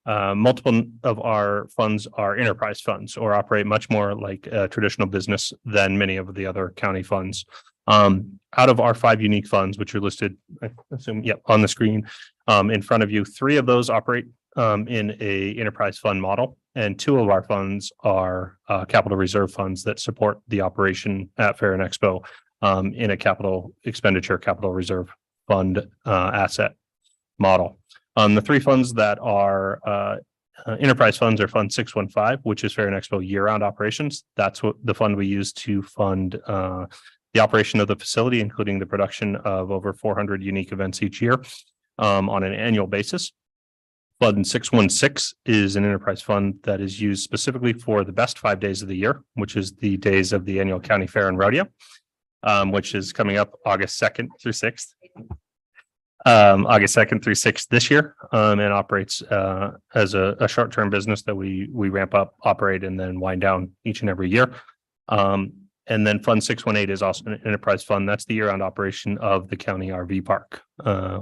multiple of our funds are enterprise funds or operate much more like a traditional business than many of the other county funds. Out of our 5 unique funds, which are listed, I assume, on the screen in front of you, 3 of those operate in a enterprise fund model, and 2 of our funds are capital reserve funds that support the operation at Fair and Expo in a capital expenditure, capital reserve fund asset model. The 3 funds that are enterprise funds are Fund 615, which is Fair and Expo year-round operations. That's what the fund we use to fund the operation of the facility, including the production of over 400 unique events each year on an annual basis. Fund 616 is an enterprise fund that is used specifically for the best 5 days of the year, which is the days of the annual county fair and rodeo, which is coming up August 2nd through 6th. August 2nd through 6th this year, and operates as a short-term business that we ramp up, operate, and then wind down each and every year. And then Fund 618 is also an enterprise fund. That's the year-round operation of the county RV park,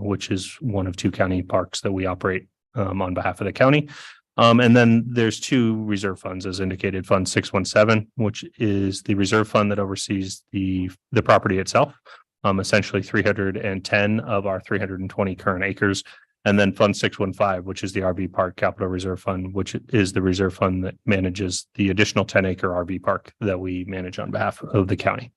which is one of 2 county parks that we operate on behalf of the county. And then there's 2 reserve funds, as indicated. Fund 617, which is the reserve fund that oversees the property itself, essentially 310 of our 320 current acres. And then Fund 615, which is the RV Park Capital Reserve Fund, which is the reserve fund that manages the additional 10-acre RV park that we manage on behalf of the county.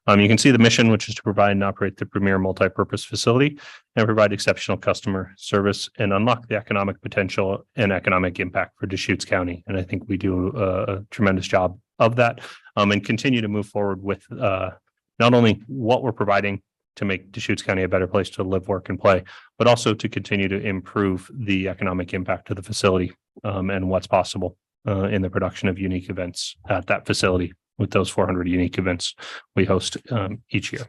You can see the mission, which is to provide and operate the premier multi-purpose facility and provide exceptional customer service and unlock the economic potential and economic impact for Deschutes County. And I think we do a tremendous job of that, and continue to move forward with not only what we're providing to make Deschutes County a better place to live, work, and play, but also to continue to improve the economic impact of the facility and what's possible in the production of unique events at that facility with those 400 unique events we host each year.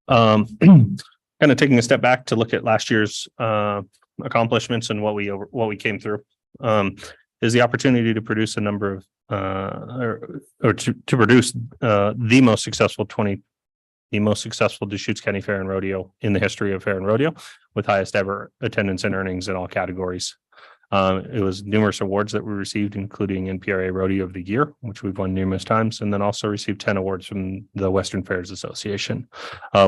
Kind of taking a step back to look at last year's accomplishments and what we came through is the opportunity to produce a number of to produce the most successful Deschutes County Fair and Rodeo in the history of Fair and Rodeo, with highest ever attendance and earnings in all categories. It was numerous awards that we received, including NPRA Rodeo of the Year, which we've won numerous times, and then also received 10 awards from the Western Fairs Association.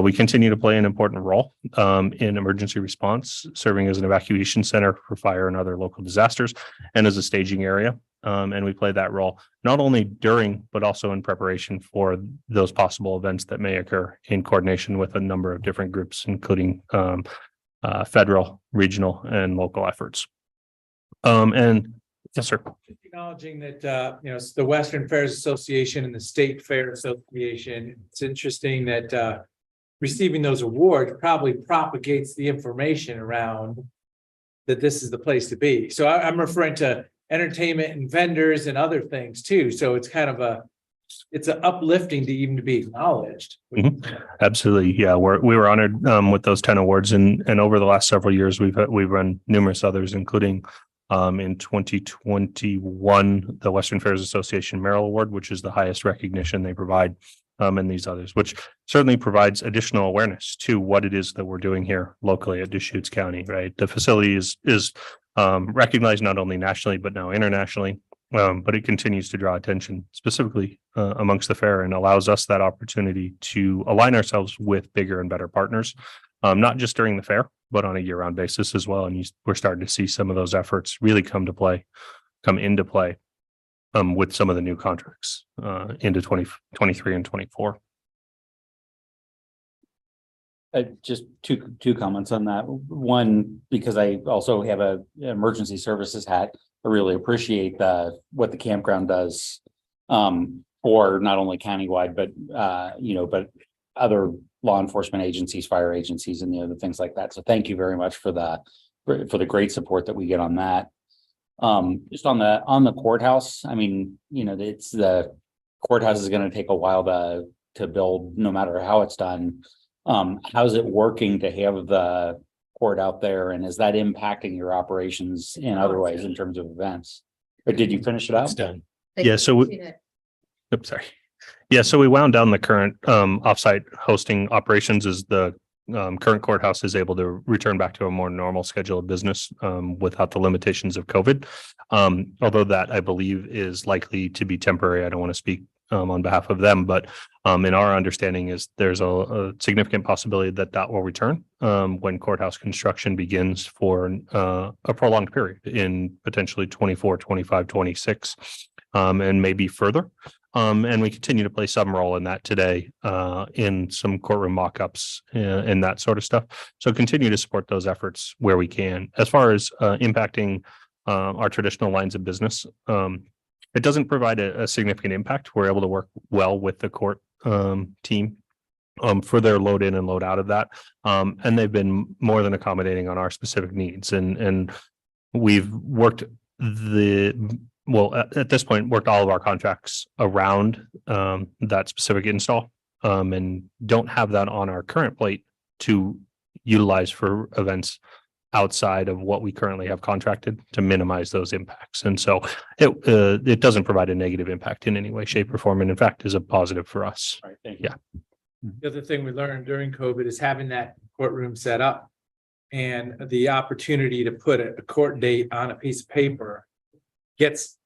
We continue to play an important role in emergency response, serving as an evacuation center for fire and other local disasters, and as a staging area. And we play that role not only during, but also in preparation for those possible events that may occur in coordination with a number of different groups, including federal, regional, and local efforts. And yes, sir. Acknowledging that, it's the Western Fairs Association and the State Fair Association. It's interesting that receiving those awards probably propagates the information around that this is the place to be. So I'm referring to entertainment and vendors and other things too. So it's kind of it's an uplifting to even to be acknowledged. Mm-hmm. Absolutely. Yeah. We were honored with those 10 awards, and over the last several years, we've run numerous others, including in 2021, the Western Fairs Association Merrill Award, which is the highest recognition they provide, and these others, which certainly provides additional awareness to what it is that we're doing here locally at Deschutes County, right? The facility is recognized not only nationally, but now internationally, but it continues to draw attention specifically amongst the fair, and allows us that opportunity to align ourselves with bigger and better partners, not just during the fair, but on a year-round basis as well. And we're starting to see some of those efforts really come to play come into play with some of the new contracts into 2023 and 24. Just two comments on that. One, because I also have a emergency services hat. I really appreciate what the campground does for not only countywide, but but other law enforcement agencies, fire agencies, and the other things like that. So thank you very much for the great support that we get on that. Just on the courthouse, I mean, it's the courthouse is going to take a while to build, no matter how it's done. How's it working to have the court out there, and is that impacting your operations in other ways in terms of events? Or did you finish it up? It's done. Yeah, so oops, sorry. Yeah, so we wound down the current offsite hosting operations as the current courthouse is able to return back to a more normal schedule of business without the limitations of COVID. Although that I believe is likely to be temporary. I don't want to speak on behalf of them, but in our understanding is there's a significant possibility that will return when courthouse construction begins for a prolonged period in potentially 24, 25, 26, and maybe further. And we continue to play some role in that today in some courtroom mock-ups and that sort of stuff. So continue to support those efforts where we can. As far as impacting our traditional lines of business, it doesn't provide a significant impact. We're able to work well with the court team for their load in and load out of that. And they've been more than accommodating on our specific needs. And we've worked at this point, worked all of our contracts around that specific install and don't have that on our current plate to utilize for events outside of what we currently have contracted to minimize those impacts. And so it doesn't provide a negative impact in any way, shape, or form. And in fact, is a positive for us. Right, thank you. Yeah. The other thing we learned during COVID is having that courtroom set up and the opportunity to put a court date on a piece of paper gets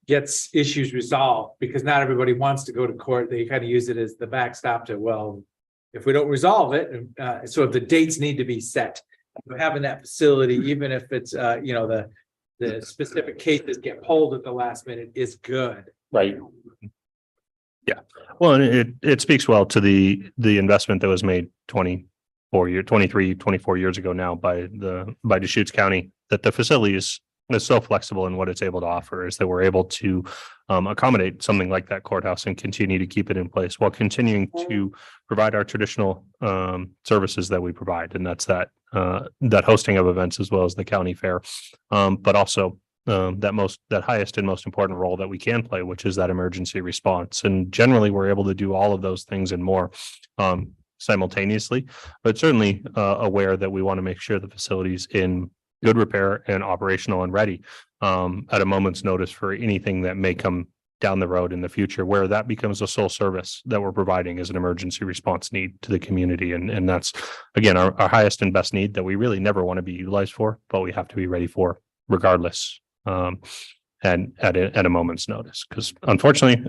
issues resolved, because not everybody wants to go to court. They kind of use it as the backstop to, well, if we don't resolve it, so if the dates need to be set, having that facility, even if it's the specific cases get pulled at the last minute, is good. Right. Yeah. Well, and it speaks well to the investment that was made 24 years ago now by Deschutes County, that the facility is so flexible in what it's able to offer, is that we're able to accommodate something like that courthouse and continue to keep it in place while continuing to provide our traditional services that we provide. And that's that hosting of events as well as the county fair, but also that highest and most important role that we can play, which is that emergency response. And generally we're able to do all of those things and more simultaneously, but certainly aware that we want to make sure the facility's in good repair and operational and ready at a moment's notice for anything that may come down the road in the future, where that becomes a sole service that we're providing as an emergency response need to the community. And that's, again, our highest and best need that we really never want to be utilized for, but we have to be ready for regardless. And at a moment's notice, because unfortunately,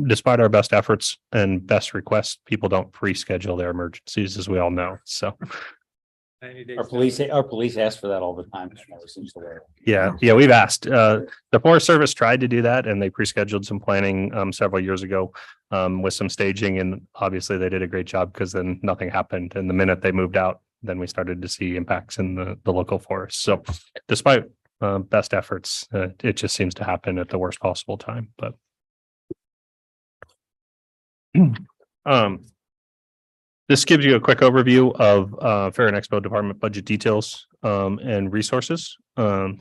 despite our best efforts and best requests, people don't pre-schedule their emergencies, as we all know. So Our police ask for that all the time. yeah, we've asked. The Forest Service tried to do that, and they pre-scheduled some planning several years ago with some staging, and obviously they did a great job, because then nothing happened. And the minute they moved out, then we started to see impacts in the local forest. So despite best efforts, it just seems to happen at the worst possible time. But this gives you a quick overview of Fair and Expo Department budget details and resources.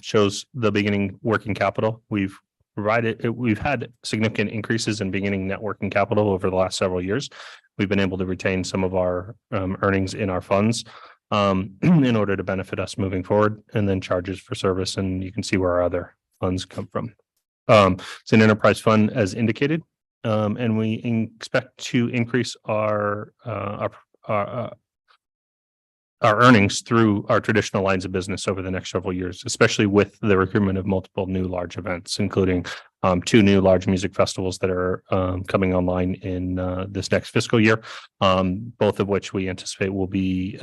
Shows the beginning working capital. We've had significant increases in beginning net working capital over the last several years. We've been able to retain some of our earnings in our funds in order to benefit us moving forward, and then charges for service. And you can see where our other funds come from. It's an enterprise fund as indicated. And we expect to increase our earnings through our traditional lines of business over the next several years, especially with the recruitment of multiple new large events, including 2 new large music festivals that are coming online in this next fiscal year, both of which we anticipate will be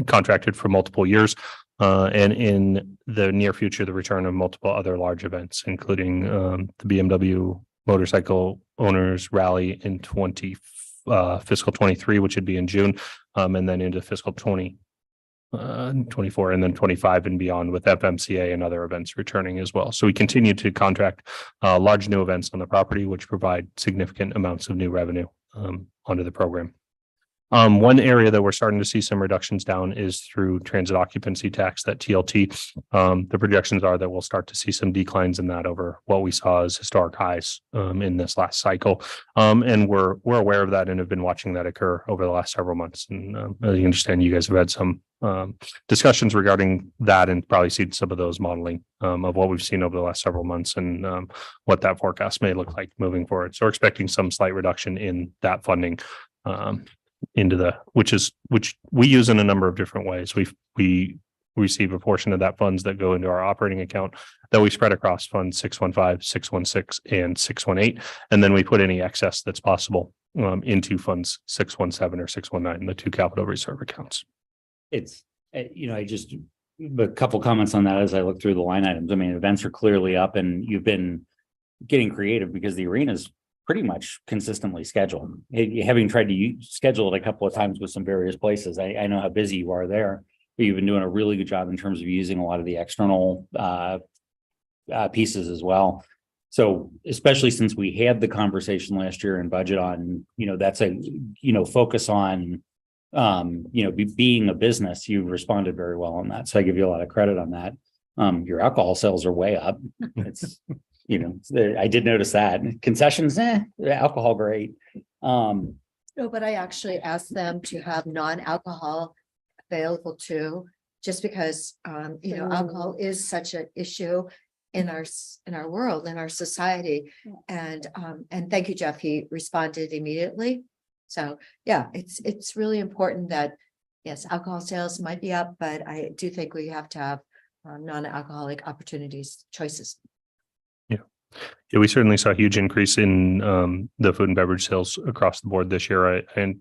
contracted for multiple years. And in the near future, the return of multiple other large events, including the BMW Motorcycle Owners Rally in fiscal 23, which would be in June, and then into fiscal 24 and then 25 and beyond, with FMCA and other events returning as well. So we continue to contract large new events on the property, which provide significant amounts of new revenue onto the program. One area that we're starting to see some reductions down is through transit occupancy tax, that TLT. The projections are that we'll start to see some declines in that over what we saw as historic highs in this last cycle. And we're aware of that and have been watching that occur over the last several months. And as you understand, you guys have had some discussions regarding that and probably seen some of those modeling of what we've seen over the last several months and what that forecast may look like moving forward. So we're expecting some slight reduction in that funding into which we use in a number of different ways. We receive a portion of that funds that go into our operating account that we spread across funds 615, 616, and 618. And then we put any excess that's possible into funds 617 or 619, the two capital reserve accounts. It's, I just, a couple comments on that as I look through the line items. I mean, events are clearly up and you've been getting creative because the arena's pretty much consistently scheduled. Having tried to schedule it a couple of times with some various places, I know how busy you are there, but you've been doing a really good job in terms of using a lot of the external pieces as well. So especially since we had the conversation last year in budget on, that's a, focus on, being a business, you've responded very well on that. So I give you a lot of credit on that. Your alcohol sales are way up. It's, I did notice that. Concessions, alcohol, great. No, but I actually asked them to have non-alcohol available too, just because, alcohol is such an issue in our world, in our society. And thank you, Jeff, he responded immediately. So yeah, it's really important that, yes, alcohol sales might be up, but I do think we have to have non-alcoholic opportunities, choices. Yeah, we certainly saw a huge increase in the food and beverage sales across the board this year. And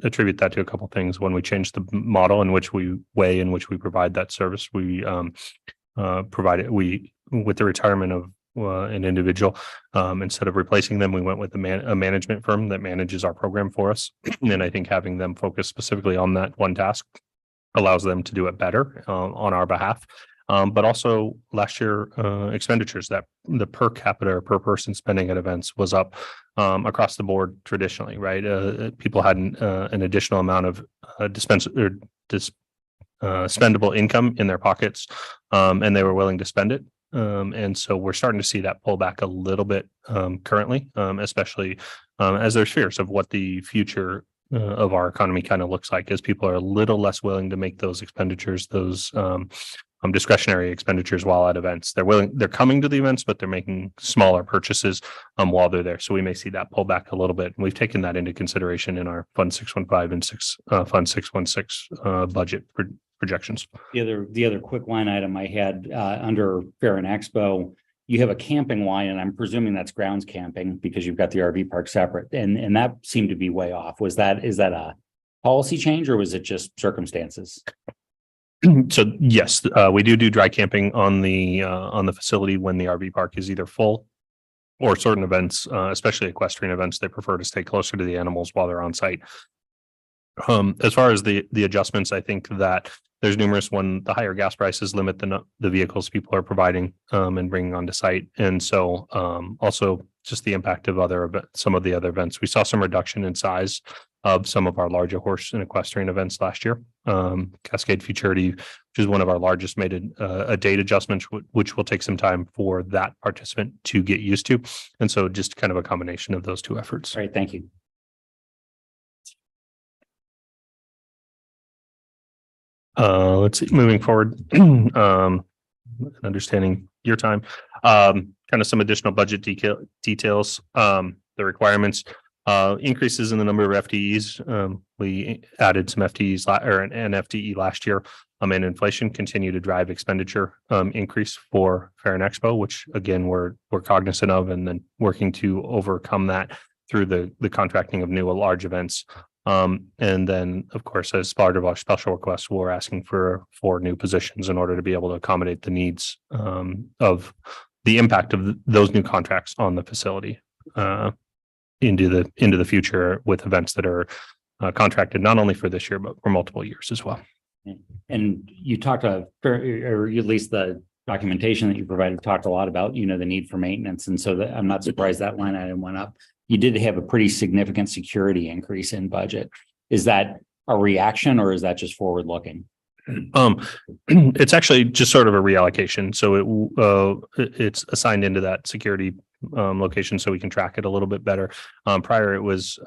attribute that to a couple of things. When we changed the model in which we provide that service, we with the retirement of an individual, instead of replacing them, we went with a management firm that manages our program for us. And I think having them focus specifically on that one task allows them to do it better on our behalf. But also last year, expenditures, that the per capita or per person spending at events was up across the board traditionally, right? People had an additional amount of spendable income in their pockets, and they were willing to spend it. And so we're starting to see that pull back a little bit currently, especially as there's fears of what the future of our economy kind of looks like, as people are a little less willing to make those expenditures, those discretionary expenditures while at events. They're coming to the events, but they're making smaller purchases while they're there. So we may see that pull back a little bit. And we've taken that into consideration in our Fund 615 and Fund 616 budget projections. The other quick line item I had under Fair and Expo, you have a camping line, and I'm presuming that's grounds camping because you've got the RV park separate, and that seemed to be way off. Is that a policy change or was it just circumstances? So yes, we do dry camping on the facility when the RV park is either full, or certain events, especially equestrian events, they prefer to stay closer to the animals while they're on site. As far as the adjustments, I think that there's numerous. One, the higher gas prices limit the vehicles people are providing and bringing onto site, and so also just the impact of some of the other events. We saw some reduction in size of some of our larger horse and equestrian events last year. Cascade Futurity, which is one of our largest, made a date adjustment, which will take some time for that participant to get used to, and so just kind of a combination of those two efforts. All right, thank you. Let's see, moving forward, understanding your time, kind of some additional budget details, the requirements, increases in the number of FTEs. We added some FTEs or an FTE last year, and inflation continued to drive expenditure increase for Fair and Expo, which again, we're cognizant of, and then working to overcome that through the contracting of new large events And then, of course, as part of our special request, we're asking for 4 new positions in order to be able to accommodate the needs of the impact of those new contracts on the facility into the future with events that are contracted not only for this year, but for multiple years as well. And you talked or at least the documentation that you provided talked a lot about, the need for maintenance. And so I'm not surprised that line item went up. You did have a pretty significant security increase in budget. Is that a reaction or is that just forward looking? It's actually just sort of a reallocation. So it's assigned into that security location so we can track it a little bit better. Prior, it was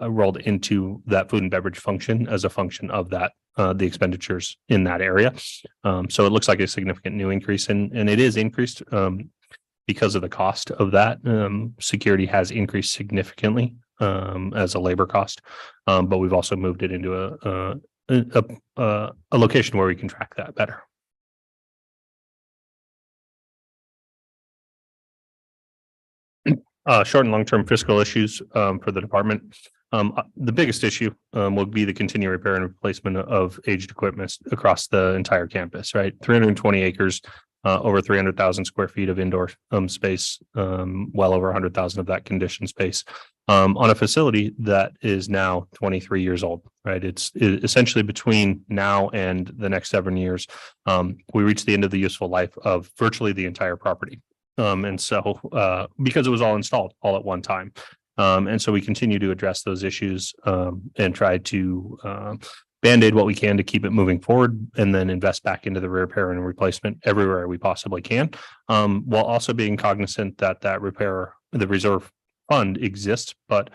rolled into that food and beverage function as a function of that the expenditures in that area. So it looks like a significant new increase, and it is increased because of the cost of that. Security has increased significantly as a labor cost, but we've also moved it into a location where we can track that better. Short and long-term fiscal issues for the department. The biggest issue will be the continued repair and replacement of aged equipment across the entire campus, right? 320 acres, over 300,000 square feet of indoor space, well over 100,000 of that conditioned space on a facility that is now 23 years old, right? It's essentially between now and the next 7 years. We reach the end of the useful life of virtually the entire property. And so because it was all installed all at one time. And so we continue to address those issues and try to Band-Aid what we can to keep it moving forward, and then invest back into the repair and replacement everywhere we possibly can, while also being cognizant that the reserve fund exists, but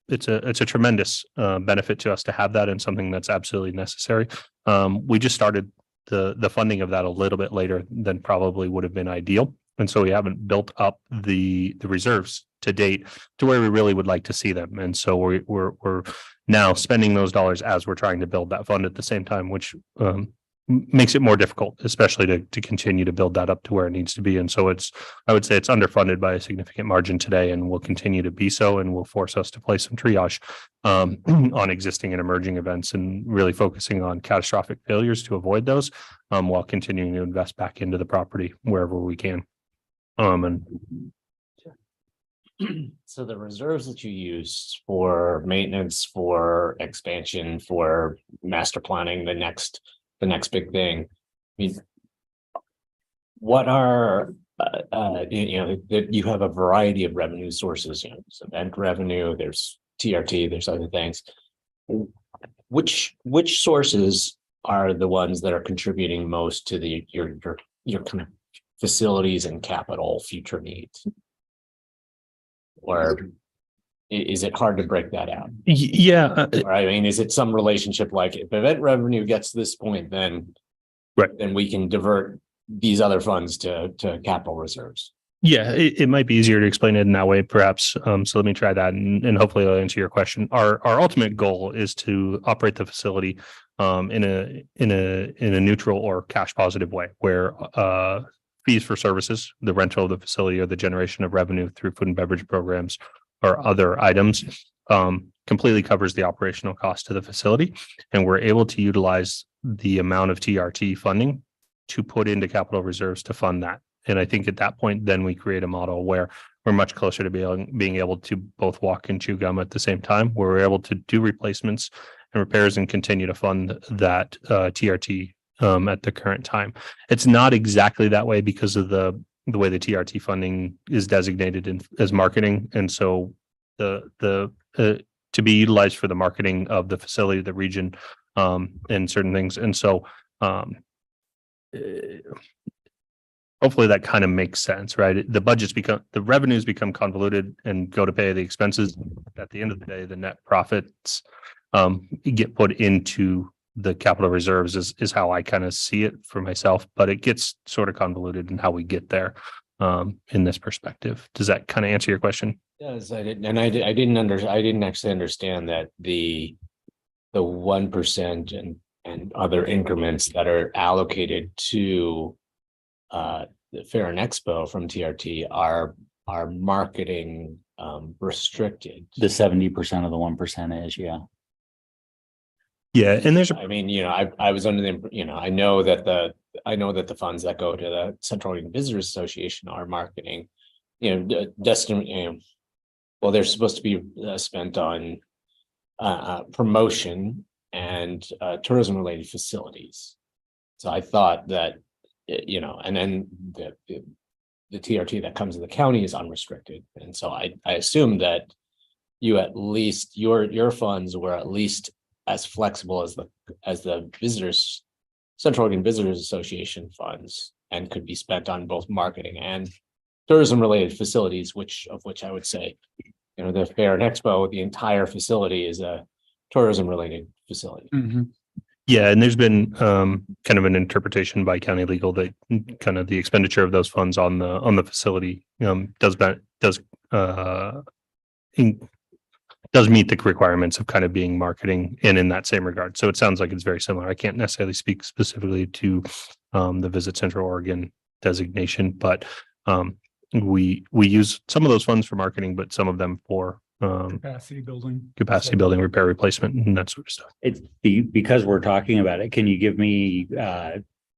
it's a tremendous benefit to us to have that, and something that's absolutely necessary. We just started the funding of that a little bit later than probably would have been ideal. And so we haven't built up the reserves to date to where we really would like to see them. And so we're now spending those dollars as we're trying to build that fund at the same time, which makes it more difficult, especially to continue to build that up to where it needs to be. And so I would say it's underfunded by a significant margin today, and will continue to be so, and will force us to play some triage on existing and emerging events, and really focusing on catastrophic failures to avoid those, while continuing to invest back into the property wherever we can. So the reserves that you use for maintenance, for expansion, for master planning, the next big thing, I mean, what are you have a variety of revenue sources, there's event revenue, there's TRT, there's other things. Which sources are the ones that are contributing most to your kind of facilities and capital future needs? Or is it hard to break that out? Yeah. Or, I mean, is it some relationship like if event revenue gets to this point, then we can divert these other funds to capital reserves? Yeah, it might be easier to explain it in that way, perhaps. So let me try that, and hopefully I'll answer your question. Our ultimate goal is to operate the facility in a neutral or cash positive way, where fees for services, the rental of the facility, or the generation of revenue through food and beverage programs or other items completely covers the operational cost of the facility. And we're able to utilize the amount of TRT funding to put into capital reserves to fund that. And I think at that point, then we create a model where we're much closer to being able to both walk and chew gum at the same time, where we're able to do replacements and repairs and continue to fund that TRT at the current time. It's not exactly that way because of the way the TRT funding is designated as marketing. And so to be utilized for the marketing of the facility, the region, and certain things. And so hopefully that kind of makes sense, right? The revenues become convoluted and go to pay the expenses. At the end of the day, the net profits get put into the capital reserves is how I kind of see it for myself, but it gets sort of convoluted in how we get there in this perspective. Does that kind of answer your question? Yes, I didn't actually understand that the 1% and other increments that are allocated to the Fair and Expo from TRT are marketing restricted. The 70% of the 1% is, yeah. Yeah, and there's I mean, I was under the, I know that the funds that go to the Central Oregon Visitors Association are marketing, well, they're supposed to be spent on promotion and tourism related facilities. So I thought that, and then the TRT that comes to the county is unrestricted. And so I assumed that you at least your funds were at least as flexible as the visitors, Central Oregon Visitors Association funds, and could be spent on both marketing and tourism related facilities, which I would say, the Fair and Expo, the entire facility is a tourism related facility. Yeah, and there's been kind of an interpretation by county legal that kind of the expenditure of those funds on the facility does meet the requirements of kind of being marketing and in that same regard. So it sounds like it's very similar. I can't necessarily speak specifically to the Visit Central Oregon designation, but we use some of those funds for marketing, but some of them for Capacity building. repair, replacement, and that sort of stuff. It's because we're talking about it. Can you give me,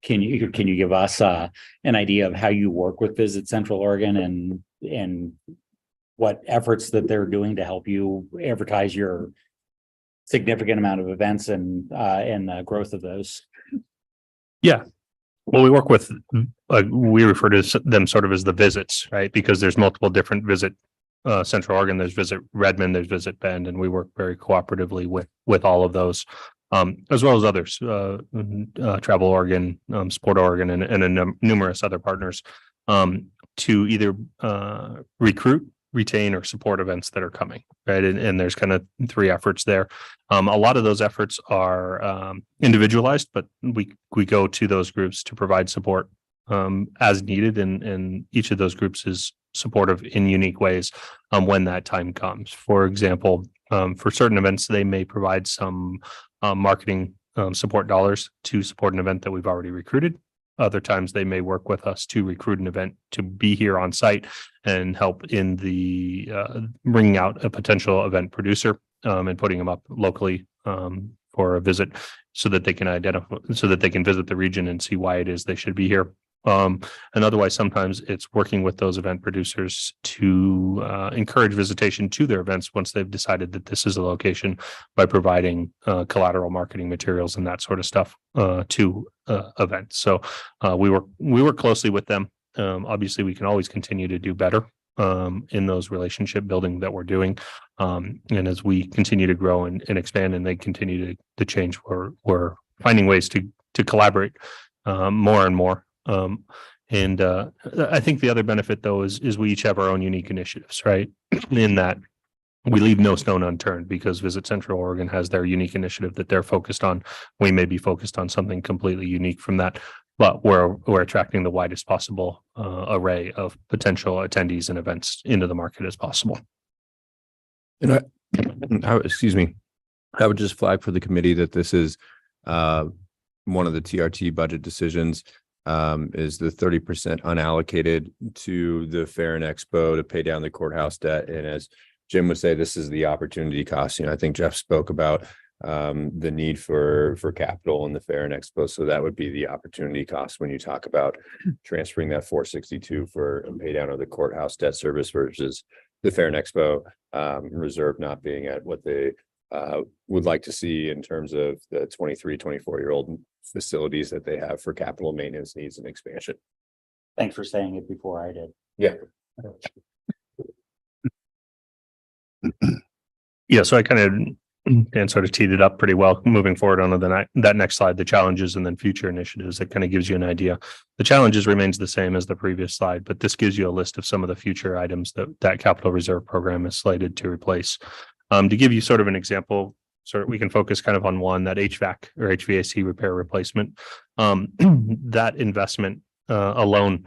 can you give us an idea of how you work with Visit Central Oregon and what efforts that they're doing to help you advertise your significant amount of events and the growth of those? Yeah. Well, we work with, we refer to them sort of as the visits, right? Because there's multiple different Visit Central Oregon, there's Visit Redmond, there's Visit Bend, and we work very cooperatively with all of those, as well as others, Travel Oregon, Sport Oregon, and numerous other partners, to either recruit, retain, or support events that are coming, right? And there's kind of three efforts there. A lot of those efforts are individualized, but we go to those groups to provide support as needed, and each of those groups is supportive in unique ways when that time comes. For example, for certain events, they may provide some marketing support dollars to support an event that we've already recruited. Other times they may work with us to recruit an event to be here on site and help in the bringing out a potential event producer and putting them up locally for a visit so that they can visit the region and see why it is they should be here. And otherwise, sometimes it's working with those event producers to encourage visitation to their events once they've decided that this is a location, by providing collateral marketing materials and that sort of stuff to events. So we work closely with them. Obviously, we can always continue to do better in those relationship building that we're doing. And as we continue to grow and expand, and they continue to change, we're finding ways to collaborate more and more. And I think the other benefit, though, is we each have our own unique initiatives, right? In that we leave no stone unturned, because Visit Central Oregon has their unique initiative that they're focused on. We may be focused on something completely unique from that, but we're attracting the widest possible array of potential attendees and events into the market as possible. And excuse me, I would just flag for the committee that this is one of the TRT budget decisions. Is the 30% unallocated to the Fair and Expo to pay down the courthouse debt. And as Jim would say, this is the opportunity cost. I think Jeff spoke about the need for capital in the Fair and Expo. So that would be the opportunity cost when you talk about transferring that 462 for a pay down of the courthouse debt service versus the Fair and Expo reserve not being at what they would like to see in terms of the 24-year-old facilities that they have for capital maintenance needs and expansion. Thanks for saying it before I did. Yeah. Yeah, so I kind of Dan sort of teed it up pretty well. Moving forward on that next slide, the challenges and then future initiatives, that kind of gives you an idea. The challenges remains the same as the previous slide, but this gives you a list of some of the future items that capital reserve program is slated to replace. To give you sort of an example, so we can focus kind of on one, that HVAC or HVAC repair replacement. That investment alone,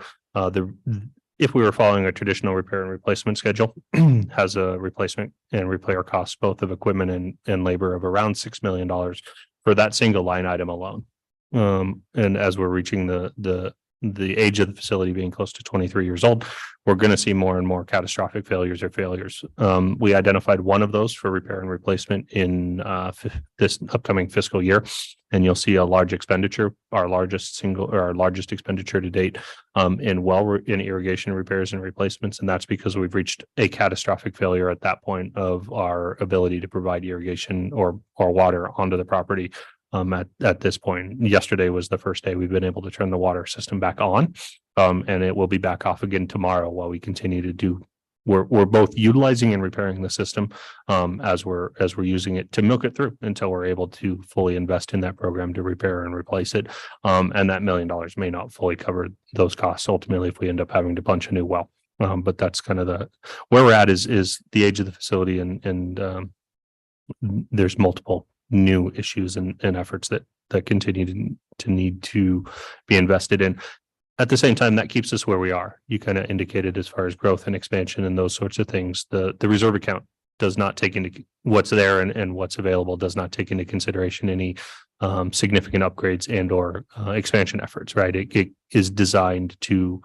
if we were following a traditional repair and replacement schedule, has a replacement and repair costs both of equipment and labor of around $6 million for that single line item alone. And as we're reaching the the age of the facility being close to 23 years old, we're going to see more and more catastrophic failures or failures. We identified one of those for repair and replacement in this upcoming fiscal year, and you'll see a large expenditure, our largest expenditure to date in irrigation repairs and replacements, and that's because we've reached a catastrophic failure at that point of our ability to provide irrigation or water onto the property. At this point, yesterday was the first day we've been able to turn the water system back on, and it will be back off again tomorrow while we continue to do. We're both utilizing and repairing the system as we're using it to milk it through until we're able to fully invest in that program to repair and replace it. And that $1 million may not fully cover those costs ultimately if we end up having to punch a new well. But that's kind of where we're at is the age of the facility and there's multiple new issues and efforts that continue to need to be invested in. At the same time, that keeps us where we are. You kind of indicated as far as growth and expansion and those sorts of things. The reserve account does not take into what's there and what's available, does not take into consideration any significant upgrades and or expansion efforts, right? It is designed to,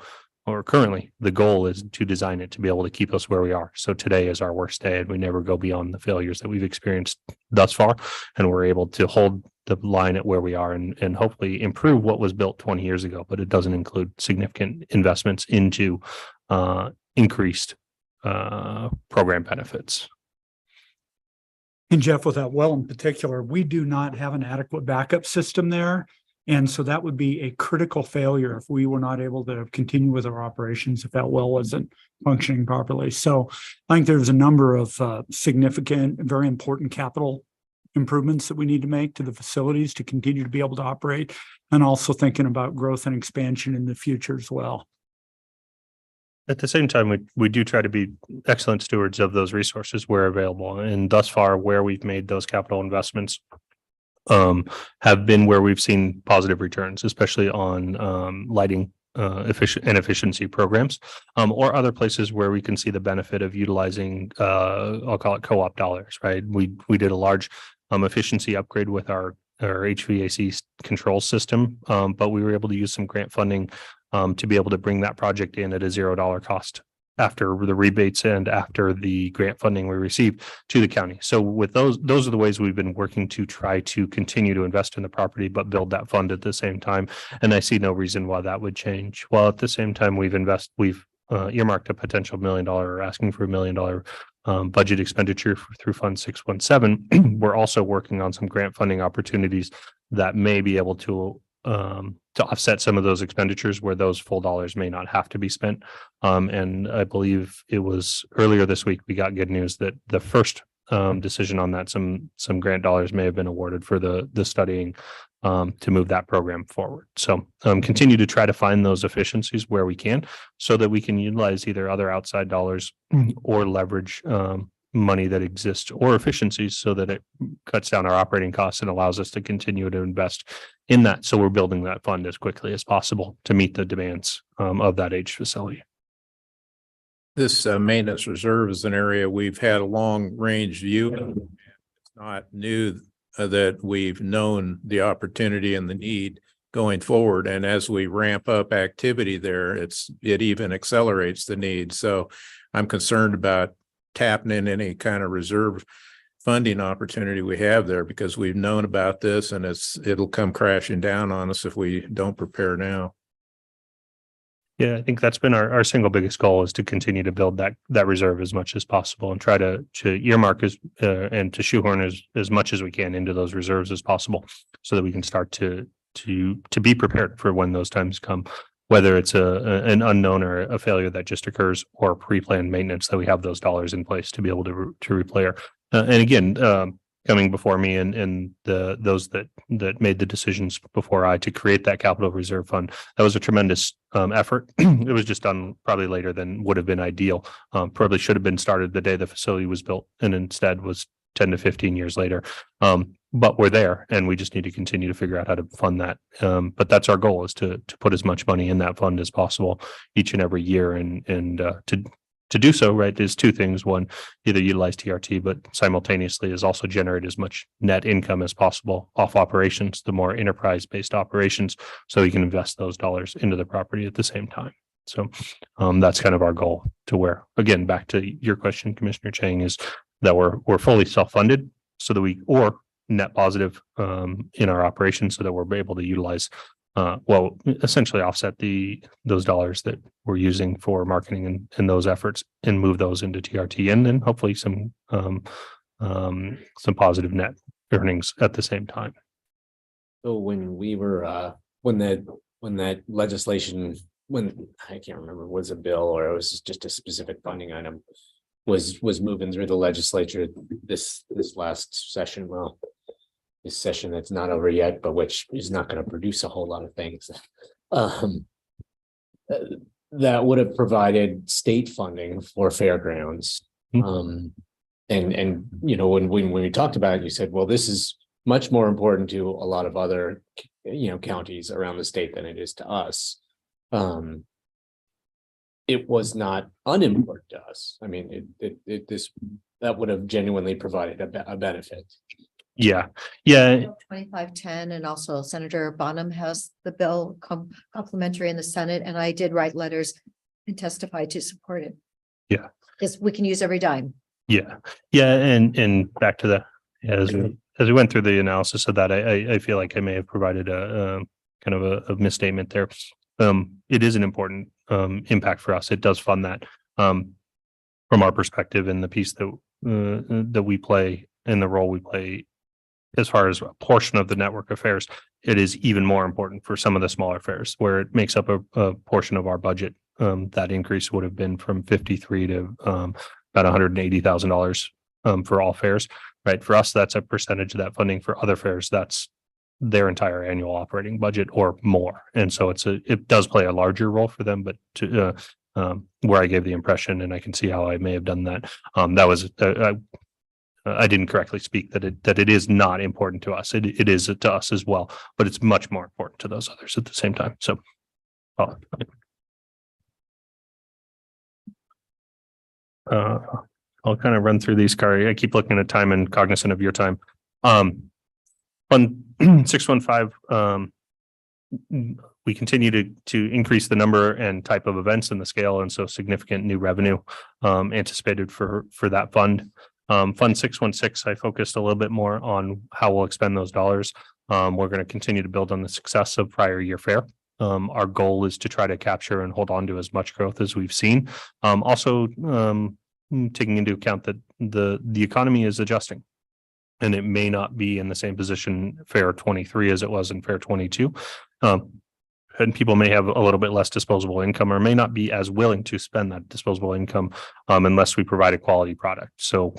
or currently the goal is to design it to be able to keep us where we are. So today is our worst day and we never go beyond the failures that we've experienced thus far. And we're able to hold the line at where we are and hopefully improve what was built 20 years ago, but it doesn't include significant investments into increased program benefits. And Jeff, with that well in particular, we do not have an adequate backup system there. And so that would be a critical failure if we were not able to continue with our operations, if that well wasn't functioning properly. So I think there's a number of significant, very important capital improvements that we need to make to the facilities to continue to be able to operate, and also thinking about growth and expansion in the future as well. At the same time, we do try to be excellent stewards of those resources where available. And thus far, where we've made those capital investments have been where we've seen positive returns, especially on lighting efficiency programs, or other places where we can see the benefit of utilizing, I'll call it co-op dollars, right? We did a large efficiency upgrade with our HVAC control system, but we were able to use some grant funding to be able to bring that project in at a $0 cost after the rebates and after the grant funding we received to the county. So with those are the ways we've been working to try to continue to invest in the property, but build that fund at the same time. And I see no reason why that would change. While at the same time, we've earmarked a potential $1 million or asking for $1 million budget expenditure through Fund 617. We're also working on some grant funding opportunities that may be able to offset some of those expenditures where those full dollars may not have to be spent. And I believe it was earlier this week, we got good news that the first decision on that, some grant dollars may have been awarded for the studying to move that program forward. So continue to try to find those efficiencies where we can so that we can utilize either other outside dollars or leverage money that exists or efficiencies so that it cuts down our operating costs and allows us to continue to invest in that. So we're building that fund as quickly as possible to meet the demands of that aged facility. This maintenance reserve is an area we've had a long range view. It's not new that we've known the opportunity and the need going forward. And as we ramp up activity there, it even accelerates the need. So I'm concerned about tapping in any kind of reserve funding opportunity we have there, because we've known about this and it'll come crashing down on us if we don't prepare now. Yeah, I think that's been our single biggest goal, is to continue to build that reserve as much as possible and try to earmark and to shoehorn as much as we can into those reserves as possible so that we can start to be prepared for when those times come, whether it's an unknown or a failure that just occurs or pre-planned maintenance, that we have those dollars in place to be able to repair. And again, coming before me and those that made the decisions before I to create that capital reserve fund, that was a tremendous effort. It was just done probably later than would have been ideal. Probably should have been started the day the facility was built, and instead was 10 to 15 years later. But we're there, and we just need to continue to figure out how to fund that. But that's our goal, is to put as much money in that fund as possible each and every year, and to do so, right, is two things. One, either utilize TRT, but simultaneously is also generate as much net income as possible off operations, the more enterprise-based operations, so you can invest those dollars into the property at the same time. So that's kind of our goal, to where, again, back to your question, Commissioner Chang, is that we're fully self-funded so that or net positive in our operations, so that we're able to utilize essentially offset those dollars that we're using for marketing and those efforts, and move those into TRT, and then hopefully some positive net earnings at the same time. So when we were, when that legislation, when I can't remember, was a bill or it was just a specific funding item, was moving through the legislature this last session. Well, this session that's not over yet, but which is not going to produce a whole lot of things. That would have provided state funding for fairgrounds. And you know, when we talked about it, you said, well, this is much more important to a lot of other, you know, counties around the state than it is to us. It was not unimportant to us. I mean, that would have genuinely provided a benefit. Yeah. 2510, and also Senator Bonham has the bill complimentary in the Senate, and I did write letters and testify to support it. Yeah. Because we can use every dime. Yeah. And back to that, as we went through the analysis of that, I feel like I may have provided a kind of a misstatement there. It is an important impact for us. It does fund that from our perspective, and the piece that we play and the role we play as far as a portion of the network affairs. It is even more important for some of the smaller fairs, where it makes up a portion of our budget. That increase would have been from 53 to about $180,000 for all fairs, right? For us, that's a percentage of that funding. For other fairs, that's their entire annual operating budget or more. And so it does play a larger role for them, but to where I gave the impression, and I can see how I may have done that. That was I didn't correctly speak that it is not important to us. It is to us as well, but it's much more important to those others at the same time. So I'll kind of run through these, Kari. I keep looking at time and cognizant of your time. On 615, we continue to increase the number and type of events and the scale, and so significant new revenue anticipated for that fund. Fund 616, I focused a little bit more on how we'll expend those dollars. We're going to continue to build on the success of prior year fair. Our goal is to try to capture and hold on to as much growth as we've seen. Also, taking into account that the economy is adjusting, and it may not be in the same position fair 23 as it was in fair 22. And people may have a little bit less disposable income, or may not be as willing to spend that disposable income unless we provide a quality product. So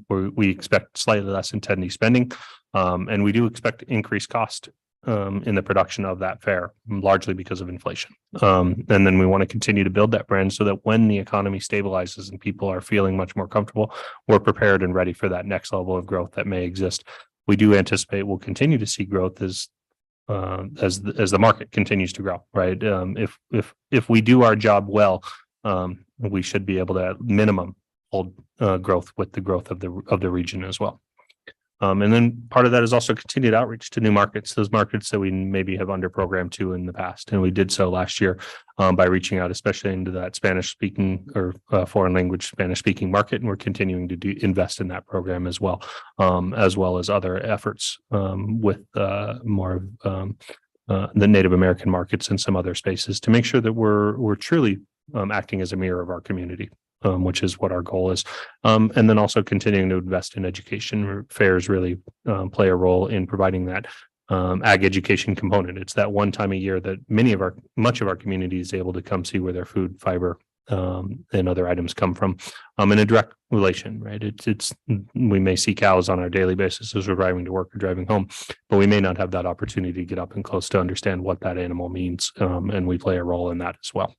we expect slightly less attendee spending, and we do expect increased cost in the production of that fair, largely because of inflation. And then we want to continue to build that brand so that when the economy stabilizes and people are feeling much more comfortable, we're prepared and ready for that next level of growth that may exist. We do anticipate we'll continue to see growth as the market continues to grow, right? If we do our job well, we should be able to at minimum hold growth with the growth of the region as well. And then part of that is also continued outreach to new markets, those markets that we maybe have under programmed to in the past. And we did so last year by reaching out, especially into that Spanish speaking or foreign language Spanish speaking market. And we're continuing to invest in that program as well as other efforts with more of the Native American markets and some other spaces, to make sure that we're truly acting as a mirror of our community. Which is what our goal is. And then also continuing to invest in education. Fairs really play a role in providing that ag education component. It's that one time a year that much of our community is able to come see where their food, fiber, and other items come from in a direct relation, right? We may see cows on our daily basis as we're driving to work or driving home, but we may not have that opportunity to get up and close to understand what that animal means. And we play a role in that as well.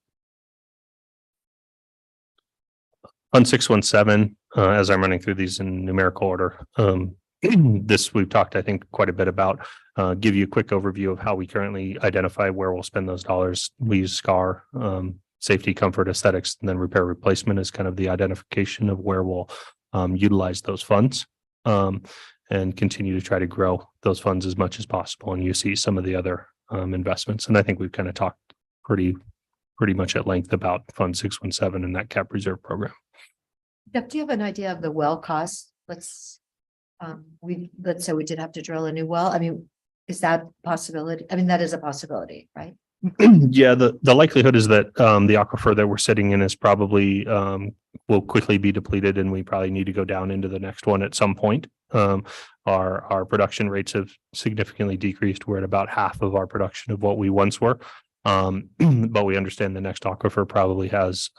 Fund 617, as I'm running through these in numerical order, this we've talked, I think, quite a bit about. Give you a quick overview of how we currently identify where we'll spend those dollars. We use SCAR safety, comfort, aesthetics, and then repair replacement is kind of the identification of where we'll utilize those funds. And continue to try to grow those funds as much as possible. And you see some of the other investments. And I think we've kind of talked pretty much at length about Fund 617 and that cap reserve program. Jeff, do you have an idea of the well cost? Let's say we did have to drill a new well. I mean, is that a possibility? I mean, that is a possibility, right? Yeah, the likelihood is that the aquifer that we're sitting in is probably will quickly be depleted, and we probably need to go down into the next one at some point. Our production rates have significantly decreased. We're at about half of our production of what we once were. But we understand the next aquifer probably has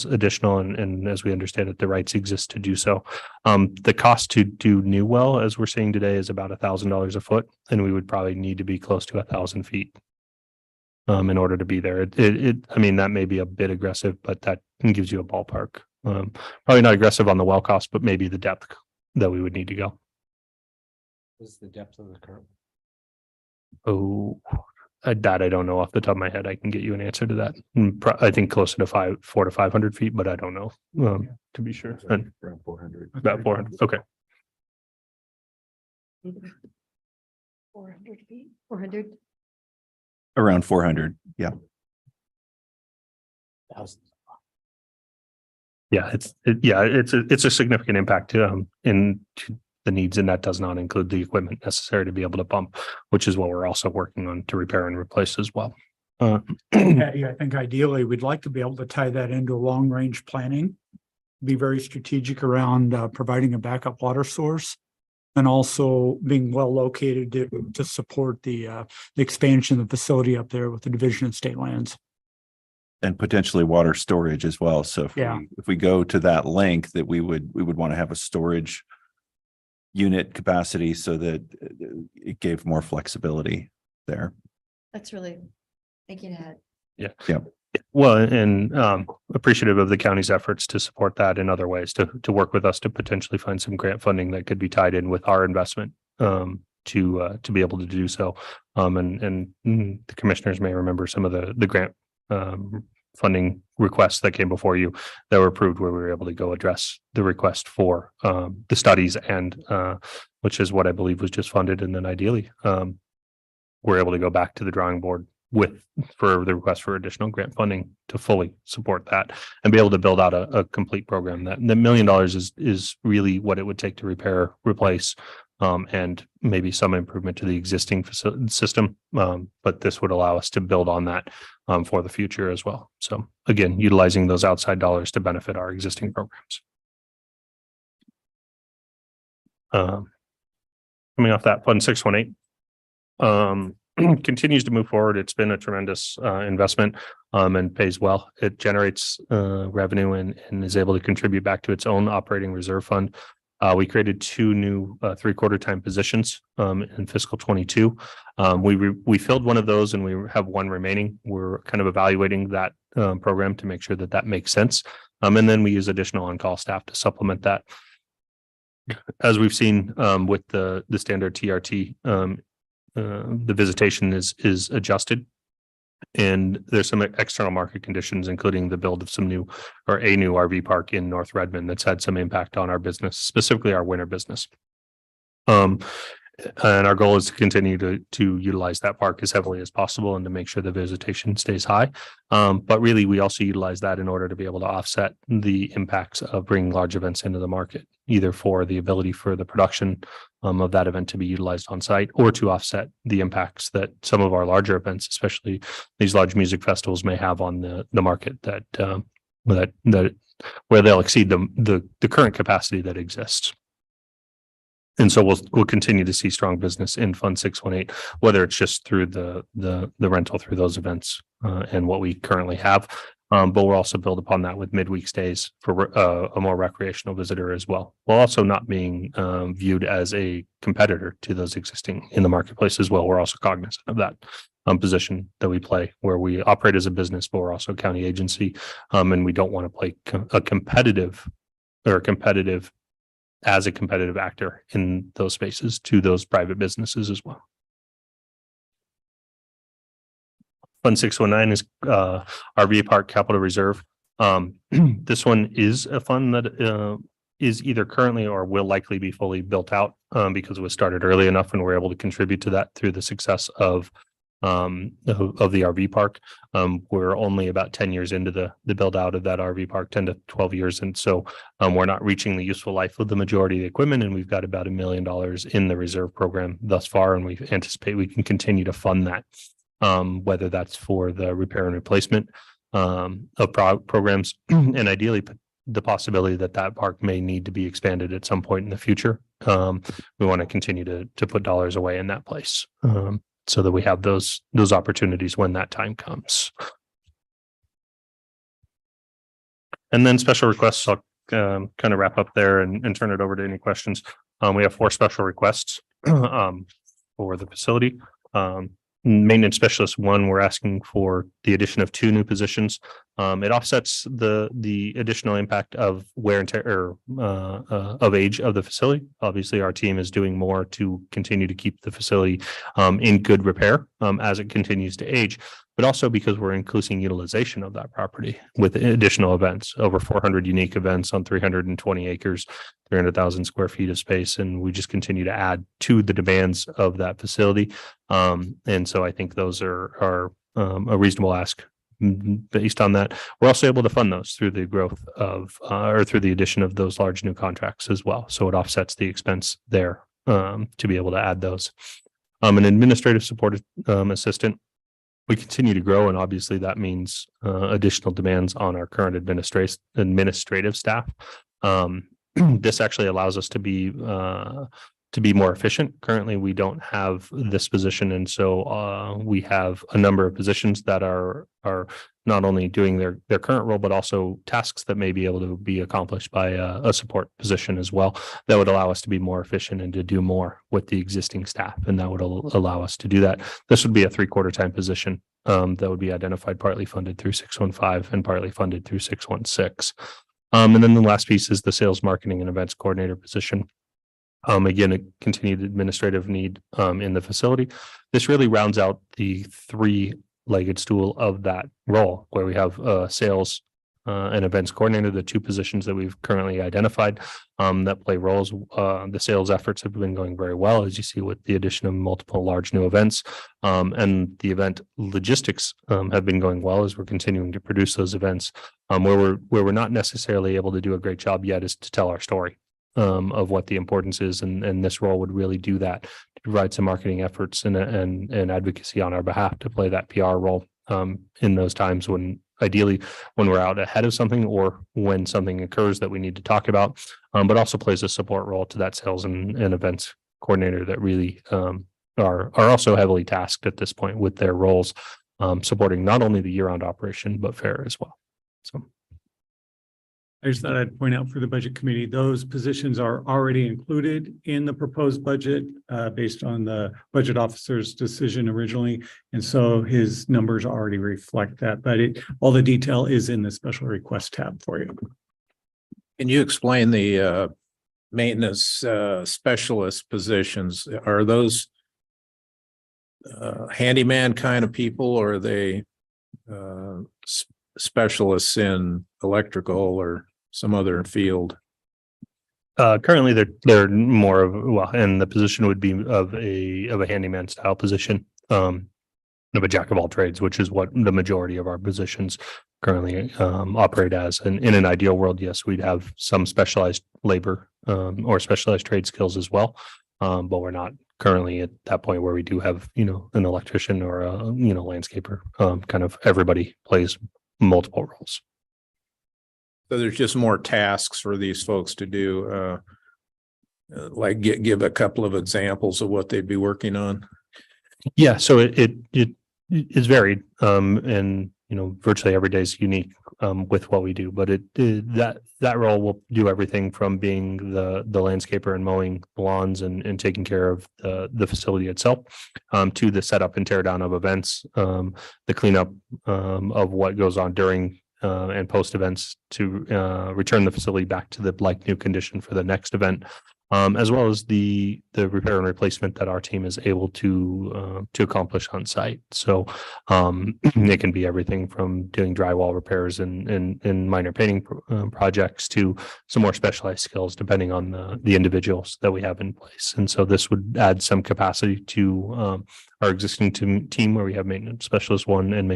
additional, and as we understand it, the rights exist to do so. The cost to do new well, as we're seeing today, is about $1,000 a foot, and we would probably need to be close to 1,000 feet in order to be there. I mean, that may be a bit aggressive, but that gives you a ballpark. Probably not aggressive on the well cost, but maybe the depth that we would need to go. What's the depth of the current? Oh, that I don't know off the top of my head. I can get you an answer to that. I think closer to 400 to 500 feet, but I don't know to be sure. And Around 400. about 400. Okay. 400 feet, 400. Around 400. Yeah. Yeah, it's a significant impact in the needs, and that does not include the equipment necessary to be able to pump, which is what we're also working on to repair and replace as well. Yeah, I think ideally we'd like to be able to tie that into long range planning, be very strategic around providing a backup water source, and also being well located to support the expansion of the facility up there with the Division of State Lands. And potentially water storage as well. So Yeah. if we go to that length, that we would want to have a storage unit capacity so that it gave more flexibility there. That's really thinking ahead. Yeah. Yeah. Well, and appreciative of the county's efforts to support that in other ways, to work with us to potentially find some grant funding that could be tied in with our investment to be able to do so. And the commissioners may remember some of the grant funding requests that came before you that were approved, where we were able to go address the request for the studies, and which is what I believe was just funded. And then ideally, we're able to go back to the drawing board for the request for additional grant funding to fully support that and be able to build out a complete program. That the $1 million is really what it would take to repair, replace, and maybe some improvement to the existing system. But this would allow us to build on that for the future as well. So again, utilizing those outside dollars to benefit our existing programs. Coming off that, Fund 618 continues to move forward. It's been a tremendous investment and pays well. It generates revenue and is able to contribute back to its own operating reserve fund. We created 2 new 3/4 time positions in fiscal 22. We filled one of those, and we have 1 remaining. We're kind of evaluating that program to make sure that makes sense. And then we use additional on-call staff to supplement that. As we've seen with the standard TRT, the visitation is adjusted, and there's some external market conditions, including the build of a new RV park in North Redmond that's had some impact on our business, specifically our winter business. And our goal is to continue to utilize that park as heavily as possible and to make sure the visitation stays high. But really, we also utilize that in order to be able to offset the impacts of bringing large events into the market, either for the ability for the production of that event to be utilized on site, or to offset the impacts that some of our larger events, especially these large music festivals, may have on the market that where they'll exceed the current capacity that exists. And so we'll continue to see strong business in Fund 618, whether it's just through the rental through those events and what we currently have. But we'll also build upon that with midweek stays for a more recreational visitor as well, while also not being viewed as a competitor to those existing in the marketplace as well. We're also cognizant of that position that we play, where we operate as a business, but we're also a county agency, and we don't want to play a competitive actor in those spaces to those private businesses as well. Fund 619 is RV Park Capital Reserve. This one is a fund that is either currently or will likely be fully built out because it was started early enough and we're able to contribute to that through the success of the RV park. We're only about 10 years into the build out of that RV park, 10 to 12 years. And so we're not reaching the useful life of the majority of the equipment. And we've got about $1 million in the reserve program thus far. And we anticipate we can continue to fund that, whether that's for the repair and replacement of programs and ideally the possibility that that park may need to be expanded at some point in the future. We want to continue to put dollars away in that place. So that we have those opportunities when that time comes. And then special requests, I'll kind of wrap up there and turn it over to any questions. We have 4 special requests for the facility. Maintenance specialist 1, we're asking for the addition of 2 new positions. It offsets the additional impact of wear and tear of age of the facility. Obviously, our team is doing more to continue to keep the facility in good repair as it continues to age, but also because we're increasing utilization of that property with additional events, over 400 unique events on 320 acres, 300,000 square feet of space. And we just continue to add to the demands of that facility. And so I think those are a reasonable ask. Based on that, we're also able to fund those through the growth of or through the addition of those large new contracts as well. So it offsets the expense there to be able to add those. An administrative support assistant. We continue to grow, and obviously that means additional demands on our current administrative staff. This actually allows us to be more efficient. Currently, we don't have this position, and so we have a number of positions that are not only doing their current role, but also tasks that may be able to be accomplished by a support position as well. That would allow us to be more efficient and to do more with the existing staff, and that would allow us to do that. This would be a 3/4 time position that would be identified, partly funded through 615 and partly funded through 616. And then the last piece is the sales, marketing, and events coordinator position. Again, a continued administrative need in the facility. This really rounds out the 3-legged stool of that role, where we have sales and events coordinator, the 2 positions that we've currently identified that play roles. The sales efforts have been going very well, as you see, with the addition of multiple large new events. And the event logistics have been going well as we're continuing to produce those events. Where we're not necessarily able to do a great job yet is to tell our story of what the importance is, and this role would really do that, to provide some marketing efforts and advocacy on our behalf, to play that PR role in those times when ideally when we're out ahead of something or when something occurs that we need to talk about, but also plays a support role to that sales and events coordinator that really are also heavily tasked at this point with their roles, supporting not only the year-round operation, but fair as well. So. I just thought I'd point out for the budget committee, those positions are already included in the proposed budget based on the budget officer's decision originally. And so his numbers already reflect that, but all the detail is in the special request tab for you. Can you explain the maintenance specialist positions? Are those handyman kind of people, or are they specialists in electrical or some other field? Currently they're more of, and the position would be of a handyman style position, of a jack of all trades, which is what the majority of our positions currently operate as. And in an ideal world, yes, we'd have some specialized labor or specialized trade skills as well. But we're not currently at that point where we do have, an electrician or a, landscaper. Kind of everybody plays multiple roles. So there's just more tasks for these folks to do. Like give a couple of examples of what they'd be working on. Yeah, so it is varied, and virtually every day is unique with what we do. But that role will do everything from being the landscaper and mowing lawns and taking care of the facility itself, to the setup and tear down of events, the cleanup of what goes on during and post events to return the facility back to the like new condition for the next event. as well as the repair and replacement that our team is able to accomplish on site. So it can be everything from doing drywall repairs and minor painting projects to some more specialized skills, depending on the individuals that we have in place. And so this would add some capacity to our existing team where we have maintenance specialist 1 and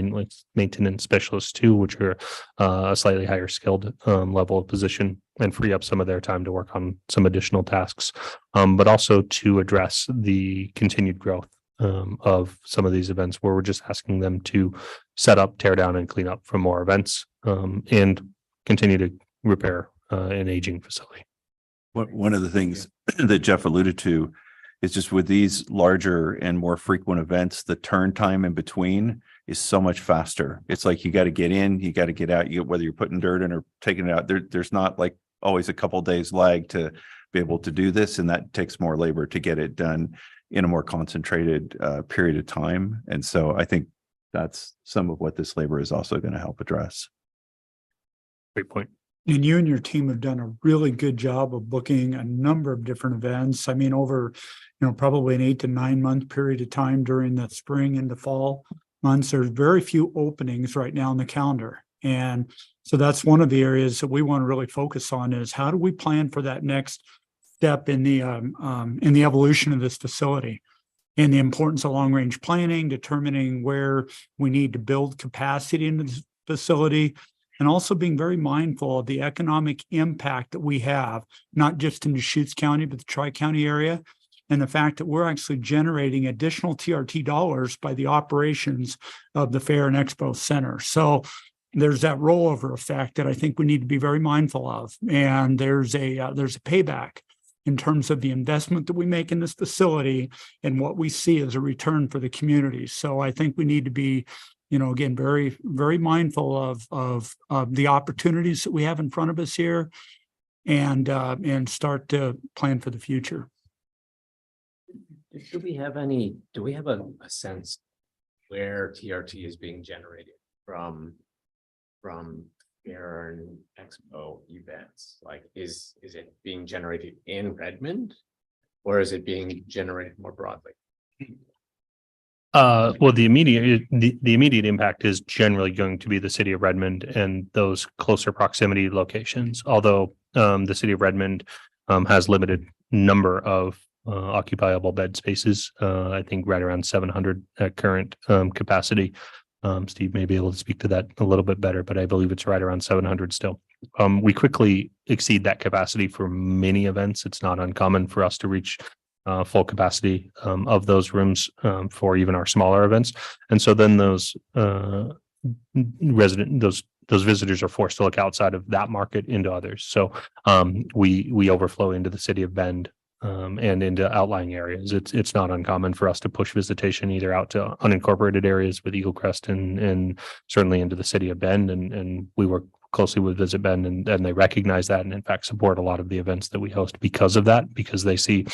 maintenance specialist 2, which are a slightly higher skilled level of position, and free up some of their time to work on some additional tasks, but also to address the continued growth of some of these events where we're just asking them to set up, tear down, and clean up for more events, and continue to repair an aging facility. One of the things that Jeff alluded to is just with these larger and more frequent events, the turn time in between is so much faster. It's like you got to get in, you got to get out, whether you're putting dirt in or taking it out, there's not like always a couple days lag to be able to do this. And that takes more labor to get it done in a more concentrated period of time. And so I think that's some of what this labor is also going to help address. Great point. And you and your team have done a really good job of booking a number of different events. I mean, over, probably an 8 to 9 month period of time during the spring into fall months. There's very few openings right now in the calendar. And so that's one of the areas that we want to really focus on is how do we plan for that next step in the evolution of this facility, and the importance of long range planning, determining where we need to build capacity in the facility, and also being very mindful of the economic impact that we have, not just in Deschutes County, but the Tri-County area, and the fact that we're actually generating additional TRT dollars by the operations of the Fair and Expo Center. So there's that rollover effect that I think we need to be very mindful of. And there's a payback in terms of the investment that we make in this facility and what we see as a return for the community. So I think we need to be, again, very, very mindful of the opportunities that we have in front of us here, and start to plan for the future. Do we have a sense where TRT is being generated from Fair and Expo events? Like, is it being generated in Redmond, or is it being generated more broadly? Well, the immediate impact is generally going to be the city of Redmond and those closer proximity locations. Although the city of Redmond has limited number of occupiable bed spaces, I think right around 700 at current capacity. Steve may be able to speak to that a little bit better, but I believe it's right around 700 still. We quickly exceed that capacity for many events. It's not uncommon for us to reach full capacity of those rooms for even our smaller events. And so then those visitors are forced to look outside of that market into others. So we overflow into the city of Bend and into outlying areas. It's not uncommon for us to push visitation either out to unincorporated areas with Eagle Crest and certainly into the city of Bend. And we work closely with Visit Bend, and they recognize that, and in fact support a lot of the events that we host because of that, because they see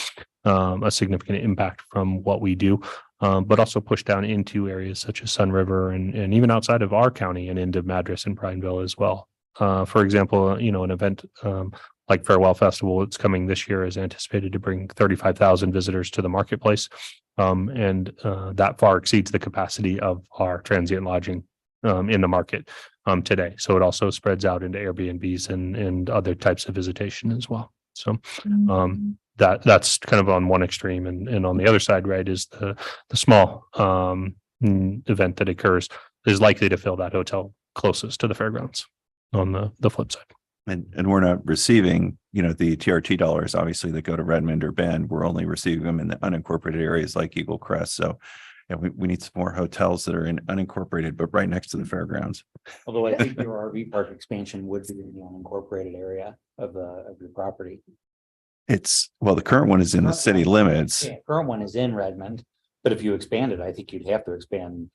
a significant impact from what we do, but also push down into areas such as Sun River and even outside of our county and into Madras and Prineville as well. For example, an event like Farewell Festival, it's coming this year, is anticipated to bring 35,000 visitors to the marketplace. And that far exceeds the capacity of our transient lodging in the market today. So it also spreads out into Airbnbs and other types of visitation as well. So that's kind of on one extreme. And on the other side, right, is the small event that occurs is likely to fill that hotel closest to the fairgrounds on the flip side. And we're not receiving, the TRT dollars, obviously, that go to Redmond or Bend. We're only receiving them in the unincorporated areas like Eagle Crest. So yeah, we need some more hotels that are in unincorporated, but right next to the fairgrounds. Although I think your RV park expansion would be in the unincorporated area of your property. The current one is in the city limits. Yeah, current one is in Redmond, but if you expand it, I think you'd have to expand.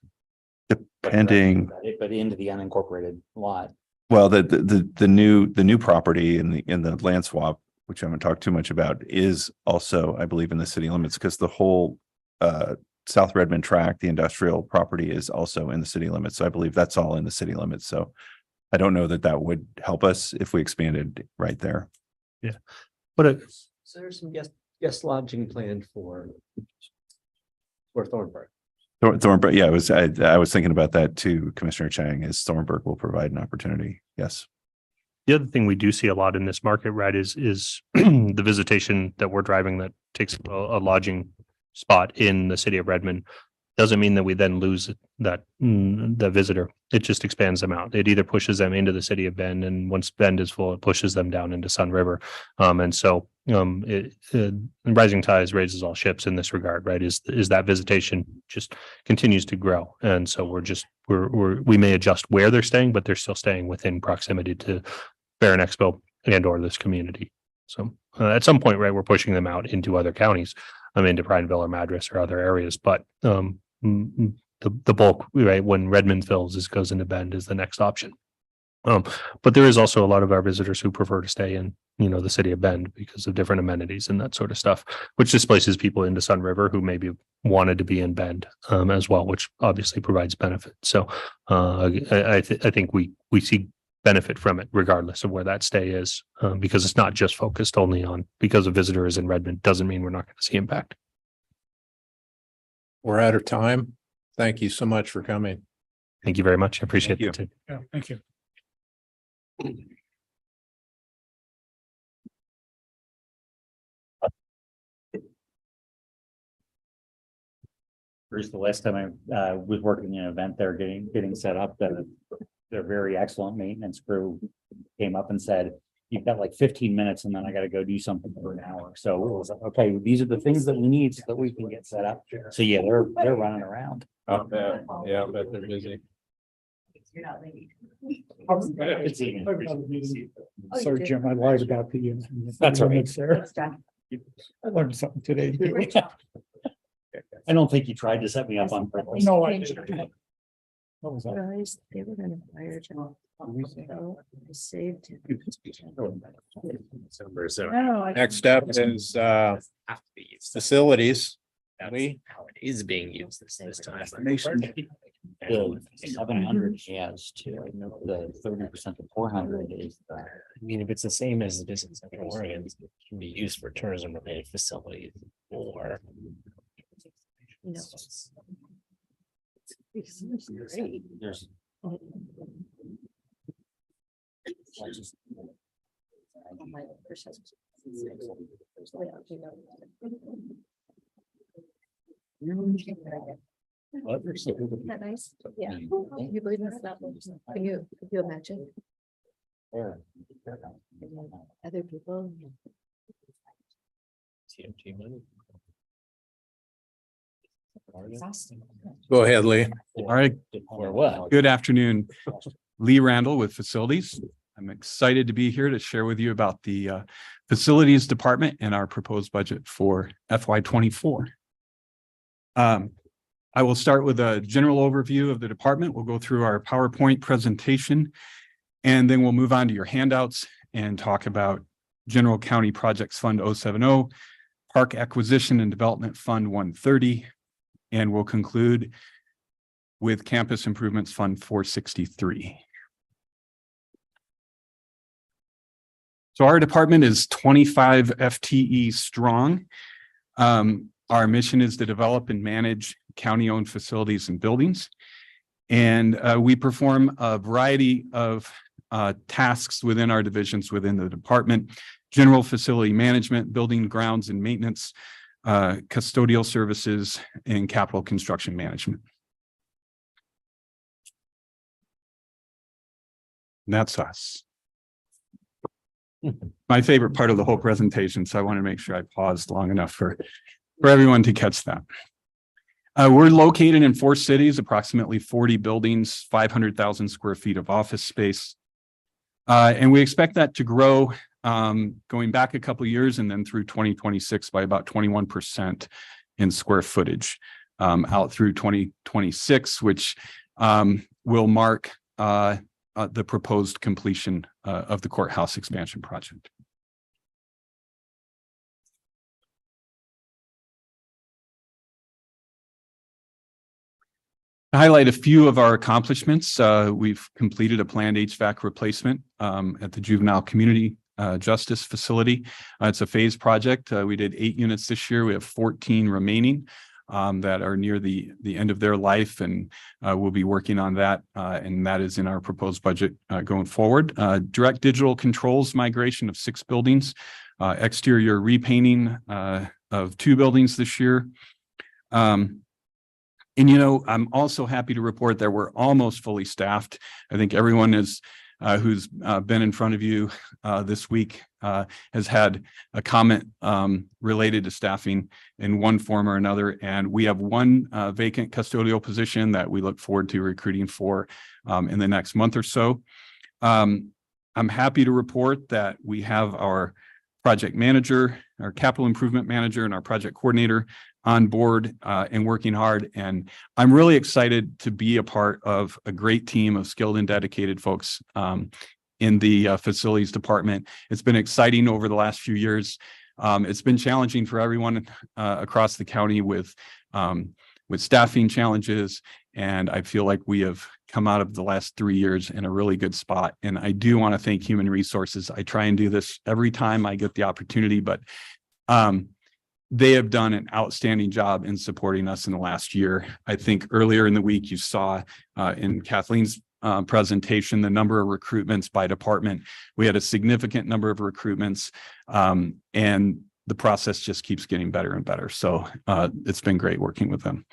Depending. But into the unincorporated lot. Well, the new property in the land swap, which I haven't talked too much about, is also, I believe, in the city limits, because the whole South Redmond tract, the industrial property, is also in the city limits. So I believe that's all in the city limits. So I don't know that would help us if we expanded right there. Yeah, but So there's some guest lodging planned for Thornburg. Thornburg, yeah, I was thinking about that too, Commissioner Chang, is Thornburg will provide an opportunity. Yes. The other thing we do see a lot in this market, right, is the visitation that we're driving that takes a lodging spot in the city of Redmond. Doesn't mean that we then lose the visitor. It just expands them out. It either pushes them into the city of Bend, and once Bend is full, it pushes them down into Sun River. Rising tides raises all ships in this regard, right? Is that visitation just continues to grow, and so we may adjust where they're staying, but they're still staying within proximity to Barron Expo and or this community. So at some point, right, we're pushing them out into other counties, into Prineville or Madras or other areas, but the bulk, right, when Redmond fills, goes into Bend is the next option. But there is also a lot of our visitors who prefer to stay in, the city of Bend because of different amenities and that sort of stuff, which displaces people into Sun River who maybe wanted to be in Bend as well, which obviously provides benefit. So I think we see benefit from it regardless of where that stay is, because it's not just focused only on because a visitor is in Redmond doesn't mean we're not going to see impact. We're out of time. Thank you so much for coming. Thank you very much. I appreciate it. Yeah, thank you. Bruce, the last time I was working in an event there, getting set up, their very excellent maintenance crew came up and said, "You've got like 15 minutes, and then I got to go do something for an hour." So it was like, okay, these are the things that we need so that we can get set up. So yeah, they're running around. I bet. Yeah, I bet they're busy. You're not leaving. Sorry, Jim, I lied about the. That's all right. Sarah. I learned something today. I don't think you tried to set me up on purpose. No, I didn't. What was that? Guys, they were gonna fire John. So I saved him. Next up is facilities. Lee? How it is being used this time. The 700 has to, the 30% to 400 is. I mean, if it's the same as Visit Central Oregon, it can be used for tourism related facilities or. You know. It's great. There's. Isn't that nice? Yeah. Can you believe that's not, can you imagine? Other people. TMT money. Go ahead, Lee. All right. Or what? Good afternoon. Lee Randall with Facilities. I'm excited to be here to share with you about the Facilities Department and our proposed budget for FY24. I will start with a general overview of the department. We'll go through our PowerPoint presentation, and then we'll move on to your handouts and talk about General County Projects Fund 070, Park Acquisition and Development Fund 130, and we'll conclude with Campus Improvements Fund 463. So our department is 25 FTE strong. Our mission is to develop and manage county-owned facilities and buildings. And we perform a variety of tasks within our divisions within the department: general facility management, building grounds and maintenance, custodial services, and capital construction management. And that's us. My favorite part of the whole presentation, so I want to make sure I paused long enough for everyone to catch that. We're located in 4 cities, approximately 40 buildings, 500,000 square feet of office space. And we expect that to grow going back a couple of years and then through 2026 by about 21% in square footage out through 2026, which will mark the proposed completion of the courthouse expansion project. To highlight a few of our accomplishments, we've completed a planned HVAC replacement at the Juvenile Community Justice Facility. It's a phase project. We did 8 units this year. We have 14 remaining that are near the end of their life, and we'll be working on that. And that is in our proposed budget going forward. Direct digital controls migration of 6 buildings, exterior repainting of 2 buildings this year. And, you know, I'm also happy to report that we're almost fully staffed. I think everyone is who's been in front of you this week has had a comment related to staffing in one form or another. And we have 1 vacant custodial position that we look forward to recruiting for in the next month or so. I'm happy to report that we have our project manager, our capital improvement manager, and our project coordinator on board and working hard. And I'm really excited to be a part of a great team of skilled and dedicated folks in the facilities department. It's been exciting over the last few years. It's been challenging for everyone across the county with staffing challenges. And I feel like we have come out of the last 3 years in a really good spot. And I do want to thank Human Resources. I try and do this every time I get the opportunity, but they have done an outstanding job in supporting us in the last year. I think earlier in the week, you saw in Kathleen's presentation, the number of recruitments by department. We had a significant number of recruitments and the process just keeps getting better and better. So it's been great working with them.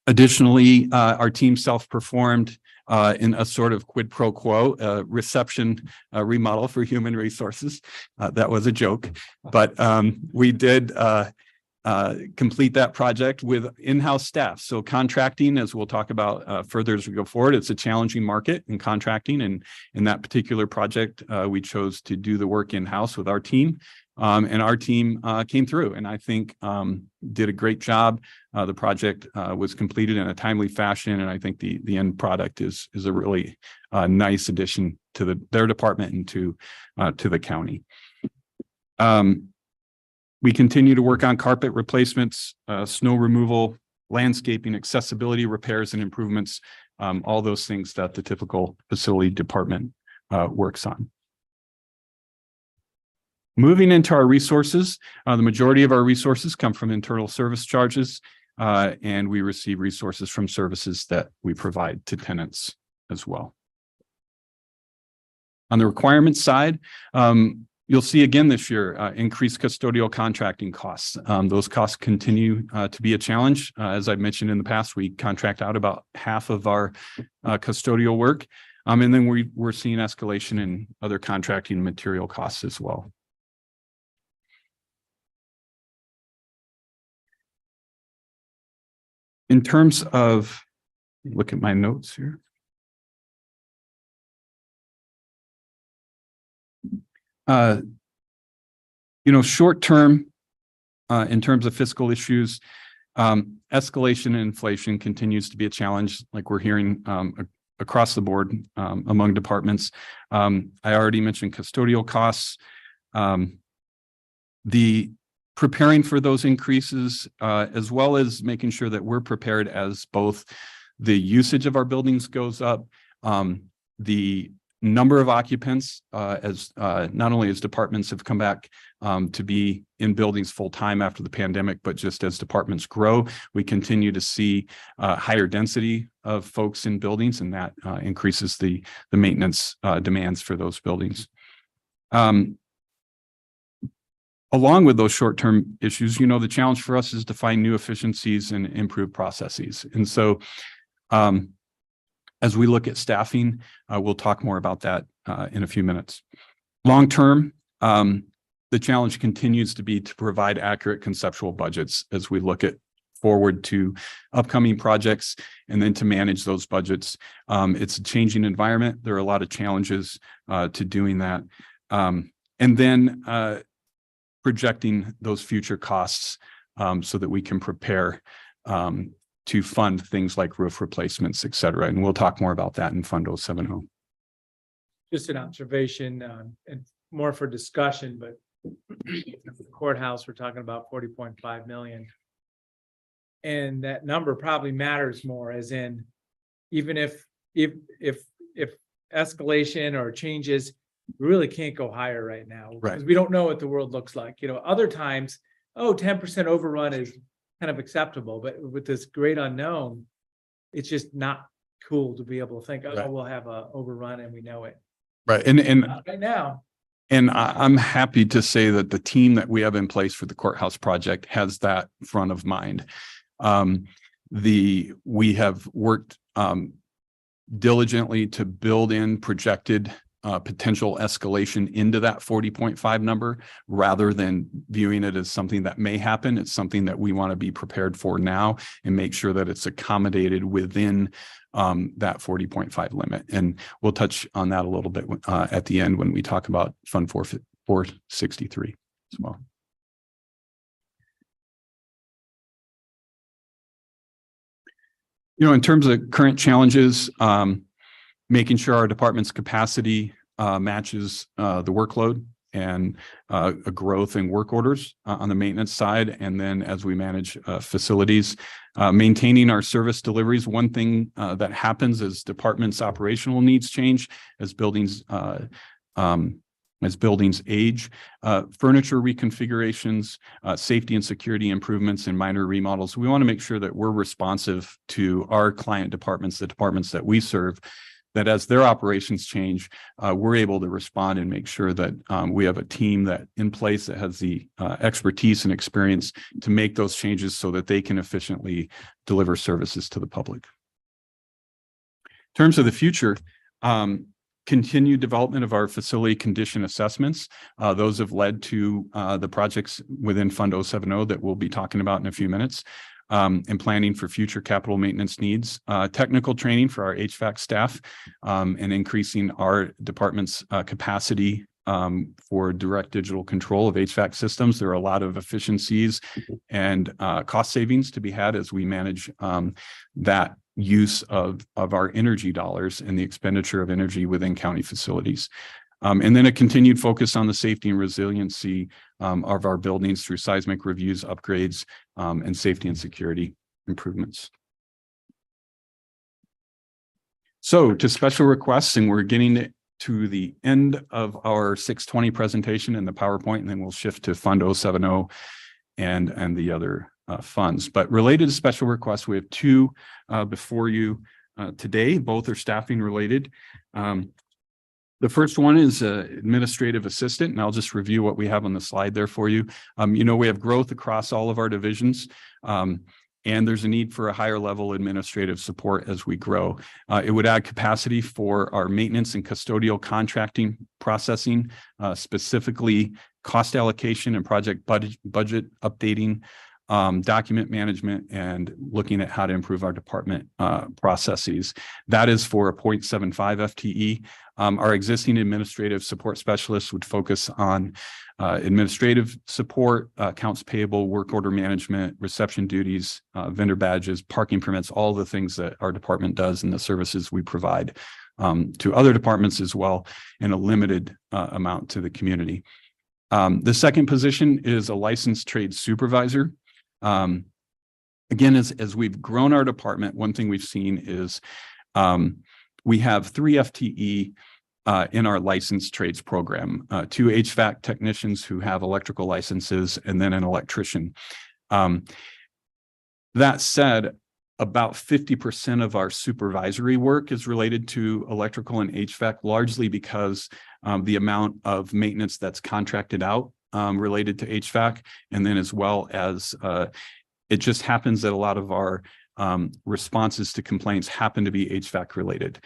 Additionally, our team self-performed in a sort of quid pro quo reception remodel for Human Resources. That was a joke, but we did complete that project with in-house staff. So contracting, as we'll talk about further as we go forward, it's a challenging market in contracting. And in that particular project, we chose to do the work in-house with our team. And our team came through and I think did a great job. The project was completed in a timely fashion. And I think the end product is a really nice addition to their department and to the county. We continue to work on carpet replacements, snow removal, landscaping, accessibility repairs and improvements, all those things that the typical facility department works on. Moving into our resources, the majority of our resources come from internal service charges, and we receive resources from services that we provide to tenants as well. On the requirements side, you'll see again this year increased custodial contracting costs. Those costs continue to be a challenge. As I've mentioned in the past, we contract out about half of our custodial work. And then we're seeing escalation in other contracting material costs as well. In terms of, look at my notes here. Short term, in terms of fiscal issues, escalation and inflation continues to be a challenge, like we're hearing across the board among departments. I already mentioned custodial costs. The preparing for those increases, as well as making sure that we're prepared as both the usage of our buildings goes up, the number of occupants, as not only as departments have come back to be in buildings full time after the pandemic, but just as departments grow, we continue to see higher density of folks in buildings, and that increases the maintenance demands for those buildings. Along with those short-term issues, the challenge for us is to find new efficiencies and improve processes. And so as we look at staffing, we'll talk more about that in a few minutes. Long-term, the challenge continues to be to provide accurate conceptual budgets as we look at forward to upcoming projects and then to manage those budgets. It's a changing environment. There are a lot of challenges to doing that. And then projecting those future costs so that we can prepare to fund things like roof replacements, et cetera. And we'll talk more about that in Fund 070. Just an observation and more for discussion, but the courthouse, we're talking about 40.5 million. And that number probably matters more, as in, even if escalation or changes We really can't go higher right now. Right. Because we don't know what the world looks like. You know, other times, 10% overrun is kind of acceptable, but with this great unknown, it's just not cool to be able to think, Right. we'll have a overrun and we know it. Right. And Right now, And I'm happy to say that the team that we have in place for the courthouse project has that front of mind. We have worked diligently to build in projected potential escalation into that 40.5 number rather than viewing it as something that may happen. It's something that we want to be prepared for now and make sure that it's accommodated within that 40.5 limit. And we'll touch on that a little bit at the end when we talk about Fund 463 as well. You know, in terms of current challenges, making sure our department's capacity matches the workload and a growth in work orders on the maintenance side. And then as we manage facilities, maintaining our service deliveries. One thing that happens as departments' operational needs change, as buildings age, furniture reconfigurations, safety and security improvements, and minor remodels. We want to make sure that we're responsive to our client departments, the departments that we serve, that as their operations change, we're able to respond and make sure that we have a team that in place that has the expertise and experience to make those changes so that they can efficiently deliver services to the public. In terms of the future, continued development of our facility condition assessments. Those have led to the projects within Fund 070 that we'll be talking about in a few minutes. And planning for future capital maintenance needs, technical training for our HVAC staff, and increasing our department's capacity for direct digital control of HVAC systems. There are a lot of efficiencies and cost savings to be had as we manage that use of our energy dollars and the expenditure of energy within county facilities. And then a continued focus on the safety and resiliency of our buildings through seismic reviews, upgrades, and safety and security improvements. So to special requests, and we're getting to the end of our 620 presentation in the PowerPoint, and then we'll shift to Fund 070 and the other funds. But related to special requests, we have two before you today. Both are staffing related. The first one is administrative assistant, and I'll just review what we have on the slide there for you. You know, we have growth across all of our divisions, and there's a need for a higher level administrative support as we grow. It would add capacity for our maintenance and custodial contracting processing, specifically cost allocation and project budget updating, document management, and looking at how to improve our department processes. That is for a 0.75 FTE. Our existing administrative support specialists would focus on administrative support, accounts payable, work order management, reception duties, vendor badges, parking permits, all the things that our department does and the services we provide to other departments as well, and a limited amount to the community. The second position is a licensed trade supervisor. Again, as we've grown our department, one thing we've seen is we have 3 FTE in our licensed trades program, 2 HVAC technicians who have electrical licenses, and then an electrician. That said, about 50% of our supervisory work is related to electrical and HVAC, largely because the amount of maintenance that's contracted out related to HVAC, and then as well as it just happens that a lot of our responses to complaints happen to be HVAC related.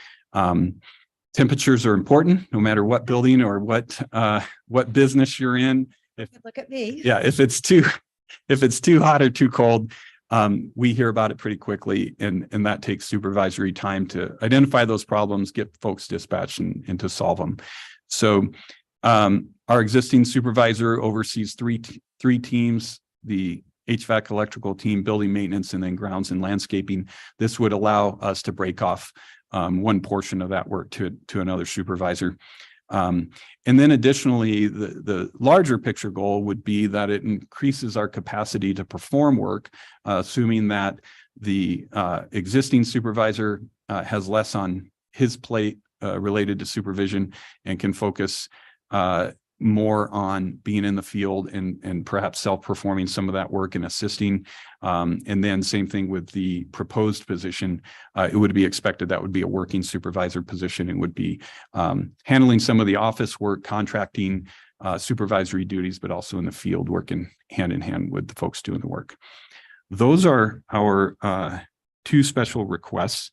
Temperatures are important, no matter what building or what business you're in. Look at me. Yeah, if it's too hot or too cold, we hear about it pretty quickly, and that takes supervisory time to identify those problems, get folks dispatched, and to solve them. So our existing supervisor oversees three teams: the HVAC electrical team, building maintenance, and then grounds and landscaping. This would allow us to break off one portion of that work to another supervisor. And then additionally, the larger picture goal would be that it increases our capacity to perform work, assuming that the existing supervisor has less on his plate related to supervision and can focus more on being in the field and perhaps self-performing some of that work and assisting. And then same thing with the proposed position. It would be expected that would be a working supervisor position and would be handling some of the office work, contracting, supervisory duties, but also in the field working hand in hand with the folks doing the work. Those are our two special requests.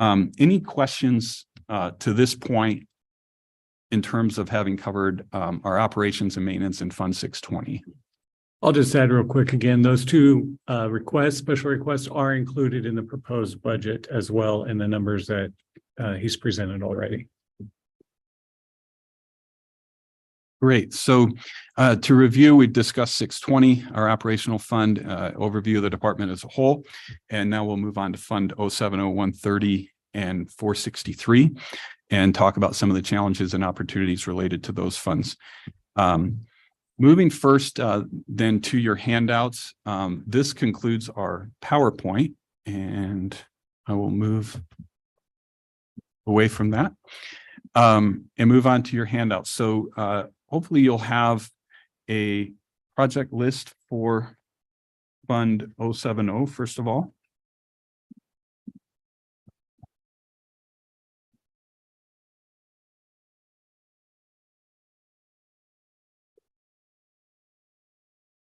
Any questions to this point in terms of having covered our operations and maintenance in Fund 620? I'll just add real quick again, those two special requests are included in the proposed budget as well in the numbers that he's presented already. Great. So to review, we've discussed 620, our operational fund, overview of the department as a whole. And now we'll move on to Fund 070-130 and 463 and talk about some of the challenges and opportunities related to those funds. Moving first then to your handouts, this concludes our PowerPoint, and I will move away from that and move on to your handouts. So hopefully you'll have a project list for Fund 070, first of all.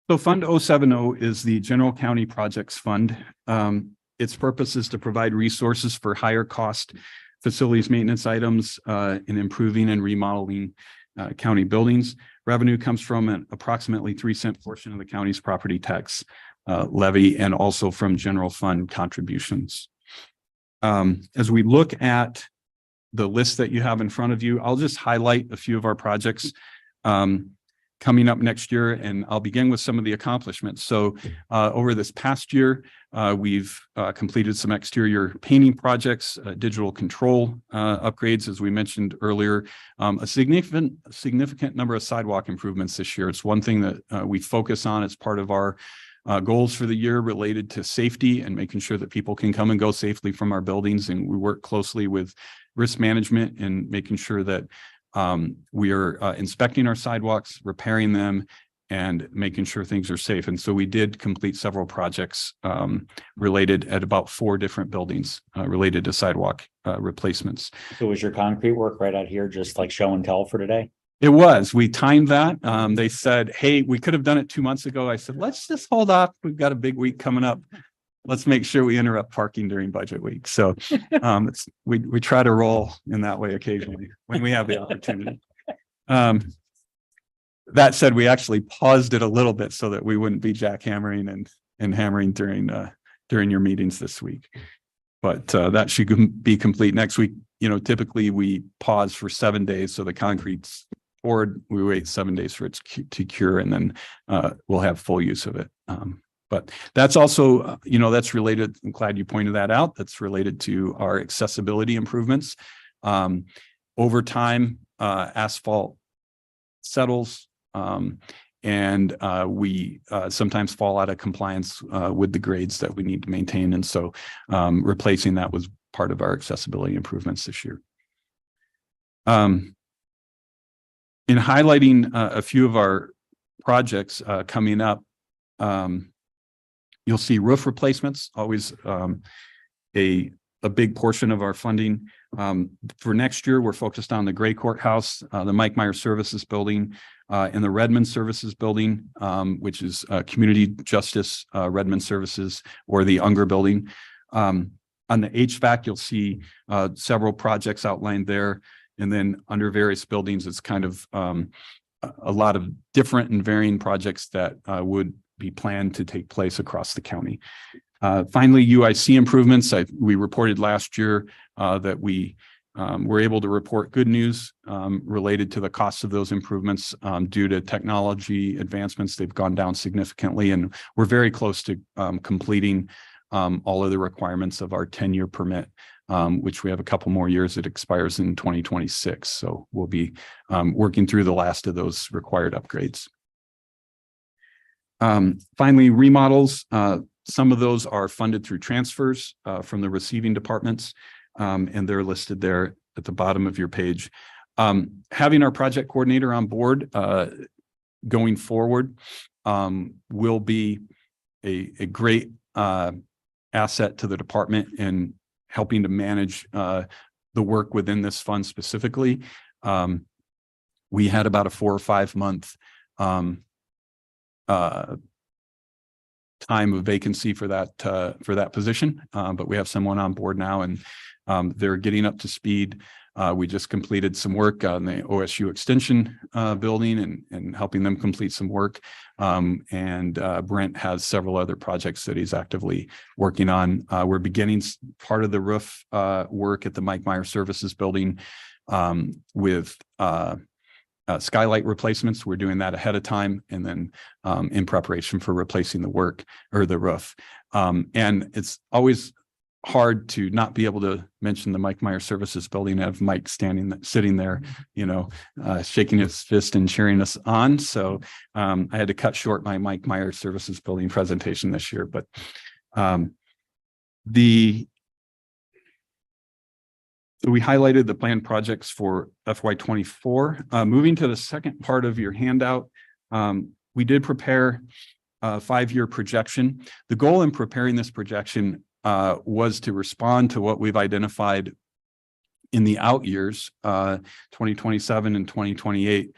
So Fund 070 is the General County Projects Fund. Its purpose is to provide resources for higher cost facilities maintenance items in improving and remodeling county buildings. Revenue comes from an approximately 3-cent portion of the county's property tax levy and also from general fund contributions. As we look at the list that you have in front of you, I'll just highlight a few of our projects coming up next year, and I'll begin with some of the accomplishments. So over this past year, we've completed some exterior painting projects, digital control upgrades, as we mentioned earlier, a significant number of sidewalk improvements this year. It's one thing that we focus on as part of our goals for the year related to safety and making sure that people can come and go safely from our buildings. And we work closely with risk management and making sure that we are inspecting our sidewalks, repairing them, and making sure things are safe. And so we did complete several projects related at about 4 different buildings related to sidewalk replacements. So was your concrete work right out here just like show and tell for today? It was. We timed that. They said, hey, we could have done it 2 months ago. I said, let's just hold off. We've got a big week coming up. Let's make sure we interrupt parking during budget week. So we try to roll in that way occasionally when we have the opportunity. That said, we actually paused it a little bit so that we wouldn't be jackhammering and hammering during your meetings this week. But that should be complete next week. You know, typically we pause for 7 days, so the concrete's poured. We wait 7 days for it to cure, and then we'll have full use of it. But that's also, you know, that's related. I'm glad you pointed that out. That's related to our accessibility improvements. Over time, asphalt settles, and we sometimes fall out of compliance with the grades that we need to maintain. And so replacing that was part of our accessibility improvements this year. In highlighting a few of our projects coming up, you'll see roof replacements, always a big portion of our funding. For next year, we're focused on the Gray Courthouse, the Mike Meyer Services Building, and the Redmond Services Building, which is Community Justice Redmond Services, or the Unger Building. On the HVAC, you'll see several projects outlined there. And then under various buildings, it's kind of a lot of different and varying projects that would be planned to take place across the county. Finally, UIC improvements. We reported last year that we were able to report good news related to the cost of those improvements due to technology advancements. They've gone down significantly, and we're very close to completing all of the requirements of our 10-year permit, which we have a couple more years. It expires in 2026. So we'll be working through the last of those required upgrades. Finally, remodels. Some of those are funded through transfers from the receiving departments, and they're listed there at the bottom of your page. Having our project coordinator on board going forward will be a great asset to the department in helping to manage the work within this fund specifically. We had about a 4 or 5 month time of vacancy for that position, but we have someone on board now, and they're getting up to speed. We just completed some work on the OSU Extension building and helping them complete some work. And Brent has several other projects that he's actively working on. We're beginning part of the roof work at the Mike Meyer Services building with skylight replacements. We're doing that ahead of time, and then in preparation for replacing the work or the roof. And it's always hard to not be able to mention the Mike Meyer Services building, have Mike sitting there, shaking his fist and cheering us on. So I had to cut short my Mike Meyer Services building presentation this year, but so we highlighted the planned projects for FY24. Moving to the second part of your handout, we did prepare a 5-year projection. The goal in preparing this projection was to respond to what we've identified in the out years, 2027 and 2028,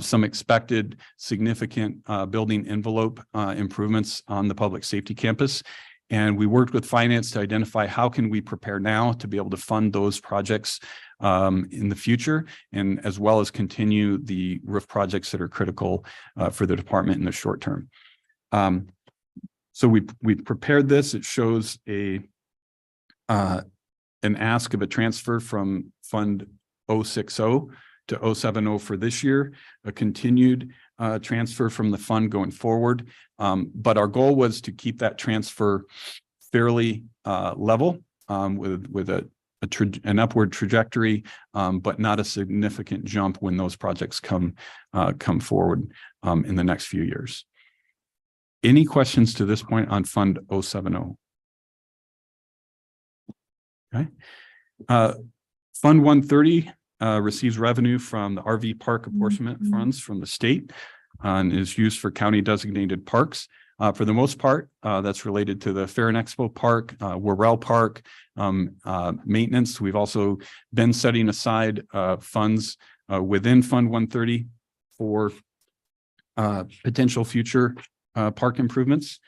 some expected significant building envelope improvements on the public safety campus. And we worked with finance to identify how can we prepare now to be able to fund those projects in the future, and as well as continue the roof projects that are critical for the department in the short term. So we prepared this. It shows an ask of a transfer from Fund 060 to 070 for this year, a continued transfer from the fund going forward. But our goal was to keep that transfer fairly level with an upward trajectory, but not a significant jump when those projects come forward in the next few years. Any questions to this point on Fund 070? Okay. Fund 130 receives revenue from the RV park apportionment funds from the state and is used for county designated parks. For the most part, that's related to the Fair and Expo Park, Worrell Park, maintenance. We've also been setting aside funds within Fund 130 for potential future park improvements.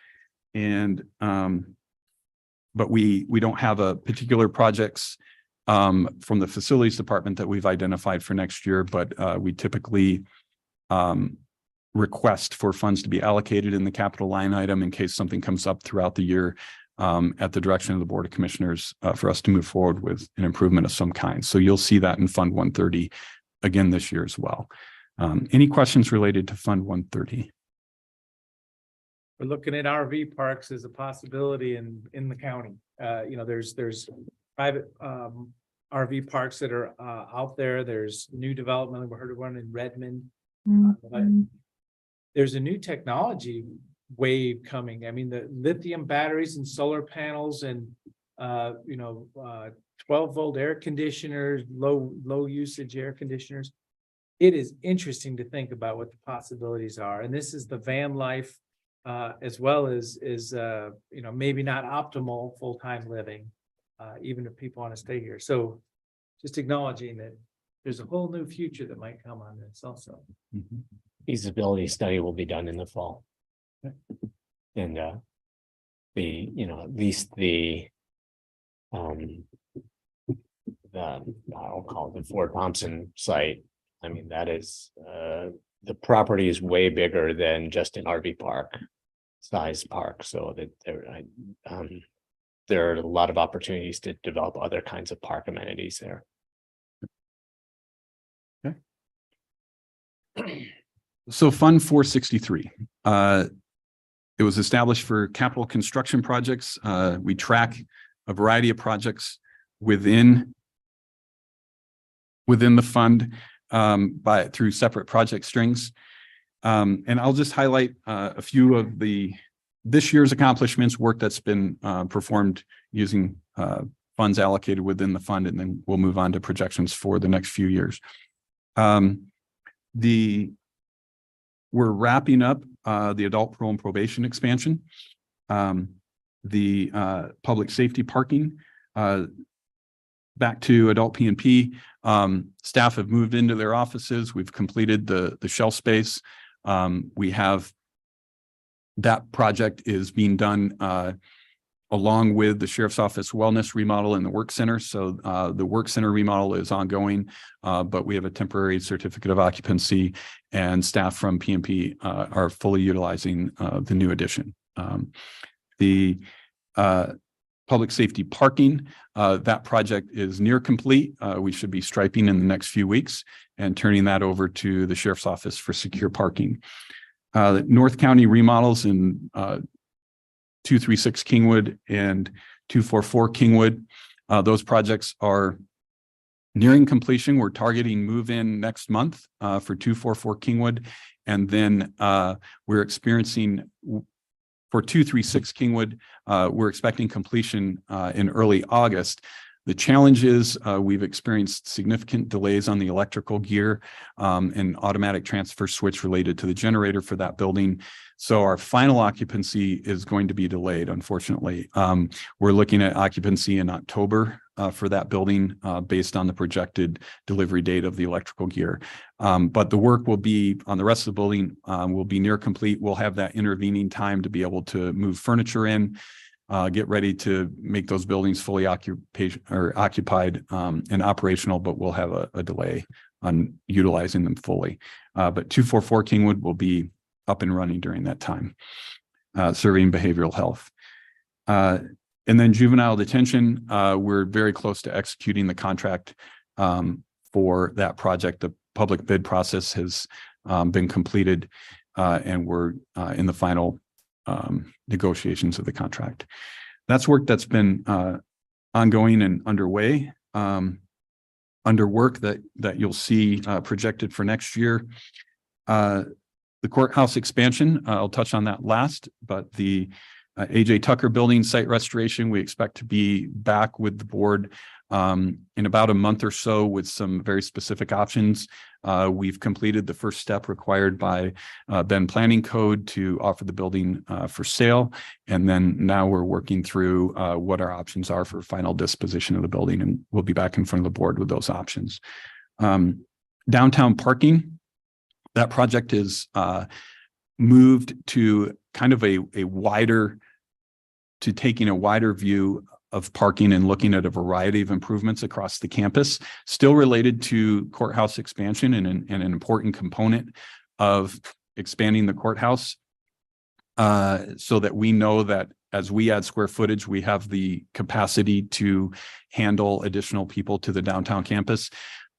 And but we don't have a particular projects from the facilities department that we've identified for next year, but we typically request for funds to be allocated in the capital line item in case something comes up throughout the year at the direction of the Board of Commissioners for us to move forward with an improvement of some kind. So you'll see that in Fund 130 again this year as well. Any questions related to Fund 130? We're looking at RV parks as a possibility in the county. There's private RV parks that are out there. There's new development. We heard of one in Redmond. There's a new technology wave coming. I mean, the lithium batteries and solar panels and 12-volt air conditioners, low usage air conditioners. It is interesting to think about what the possibilities are. And this is the van life as well as maybe not optimal full-time living, even if people want to stay here. So just acknowledging that there's a whole new future that might come on this also. Feasibility study will be done in the fall. And at least I'll call it the Fort Thompson site. I mean, that is the property is way bigger than just an RV park size park. So that there are a lot of opportunities to develop other kinds of park amenities there. Okay. So Fund 463, it was established for capital construction projects. We track a variety of projects within the fund through separate project strings. And I'll just highlight a few of this year's accomplishments, work that's been performed using funds allocated within the fund, and then we'll move on to projections for the next few years. We're wrapping up the adult parole and probation expansion. The public safety parking, back to adult P&P. Staff have moved into their offices. We've completed the shelf space. We have that project is being done along with the Sheriff's Office wellness remodel in the work center. So the work center remodel is ongoing, but we have a temporary certificate of occupancy, and staff from P&P are fully utilizing the new addition. The public safety parking, that project is near complete. We should be striping in the next few weeks and turning that over to the Sheriff's Office for secure parking. North County remodels in 236 Kingwood and 244 Kingwood. Those projects are nearing completion. We're targeting move-in next month for 244 Kingwood. And then we're experiencing for 236 Kingwood, we're expecting completion in early August. The challenge is we've experienced significant delays on the electrical gear and automatic transfer switch related to the generator for that building. So our final occupancy is going to be delayed, unfortunately. We're looking at occupancy in October for that building based on the projected delivery date of the electrical gear. But the work will be on the rest of the building will be near complete. We'll have that intervening time to be able to move furniture in, get ready to make those buildings fully occupied and operational, but we'll have a delay on utilizing them fully. But 244 Kingwood will be up and running during that time, serving behavioral health. And then juvenile detention, we're very close to executing the contract for that project. The public bid process has been completed and we're in the final negotiations of the contract. That's work that's been ongoing and underway. Under work that you'll see projected for next year. The courthouse expansion, I'll touch on that last, but the AJ Tucker building site restoration, we expect to be back with the board in about a month or so with some very specific options. We've completed the first step required by Bend Planning Code to offer the building for sale. And then now we're working through what our options are for final disposition of the building, and we'll be back in front of the board with those options. Downtown parking, that project is moved to kind of a wider, to taking a wider view of parking and looking at a variety of improvements across the campus, still related to courthouse expansion and an important component of expanding the courthouse so that we know that as we add square footage, we have the capacity to handle additional people to the downtown campus.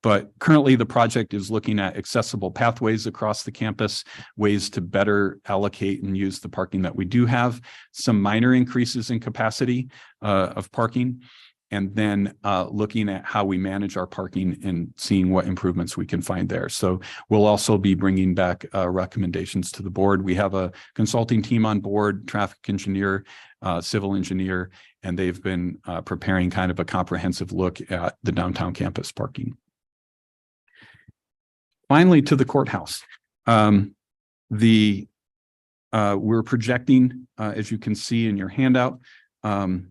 But currently the project is looking at accessible pathways across the campus, ways to better allocate and use the parking that we do have, some minor increases in capacity of parking, and then looking at how we manage our parking and seeing what improvements we can find there. So we'll also be bringing back recommendations to the board. We have a consulting team on board, traffic engineer, civil engineer, and they've been preparing kind of a comprehensive look at the downtown campus parking. Finally, to the courthouse. We're projecting, as you can see in your handout, $10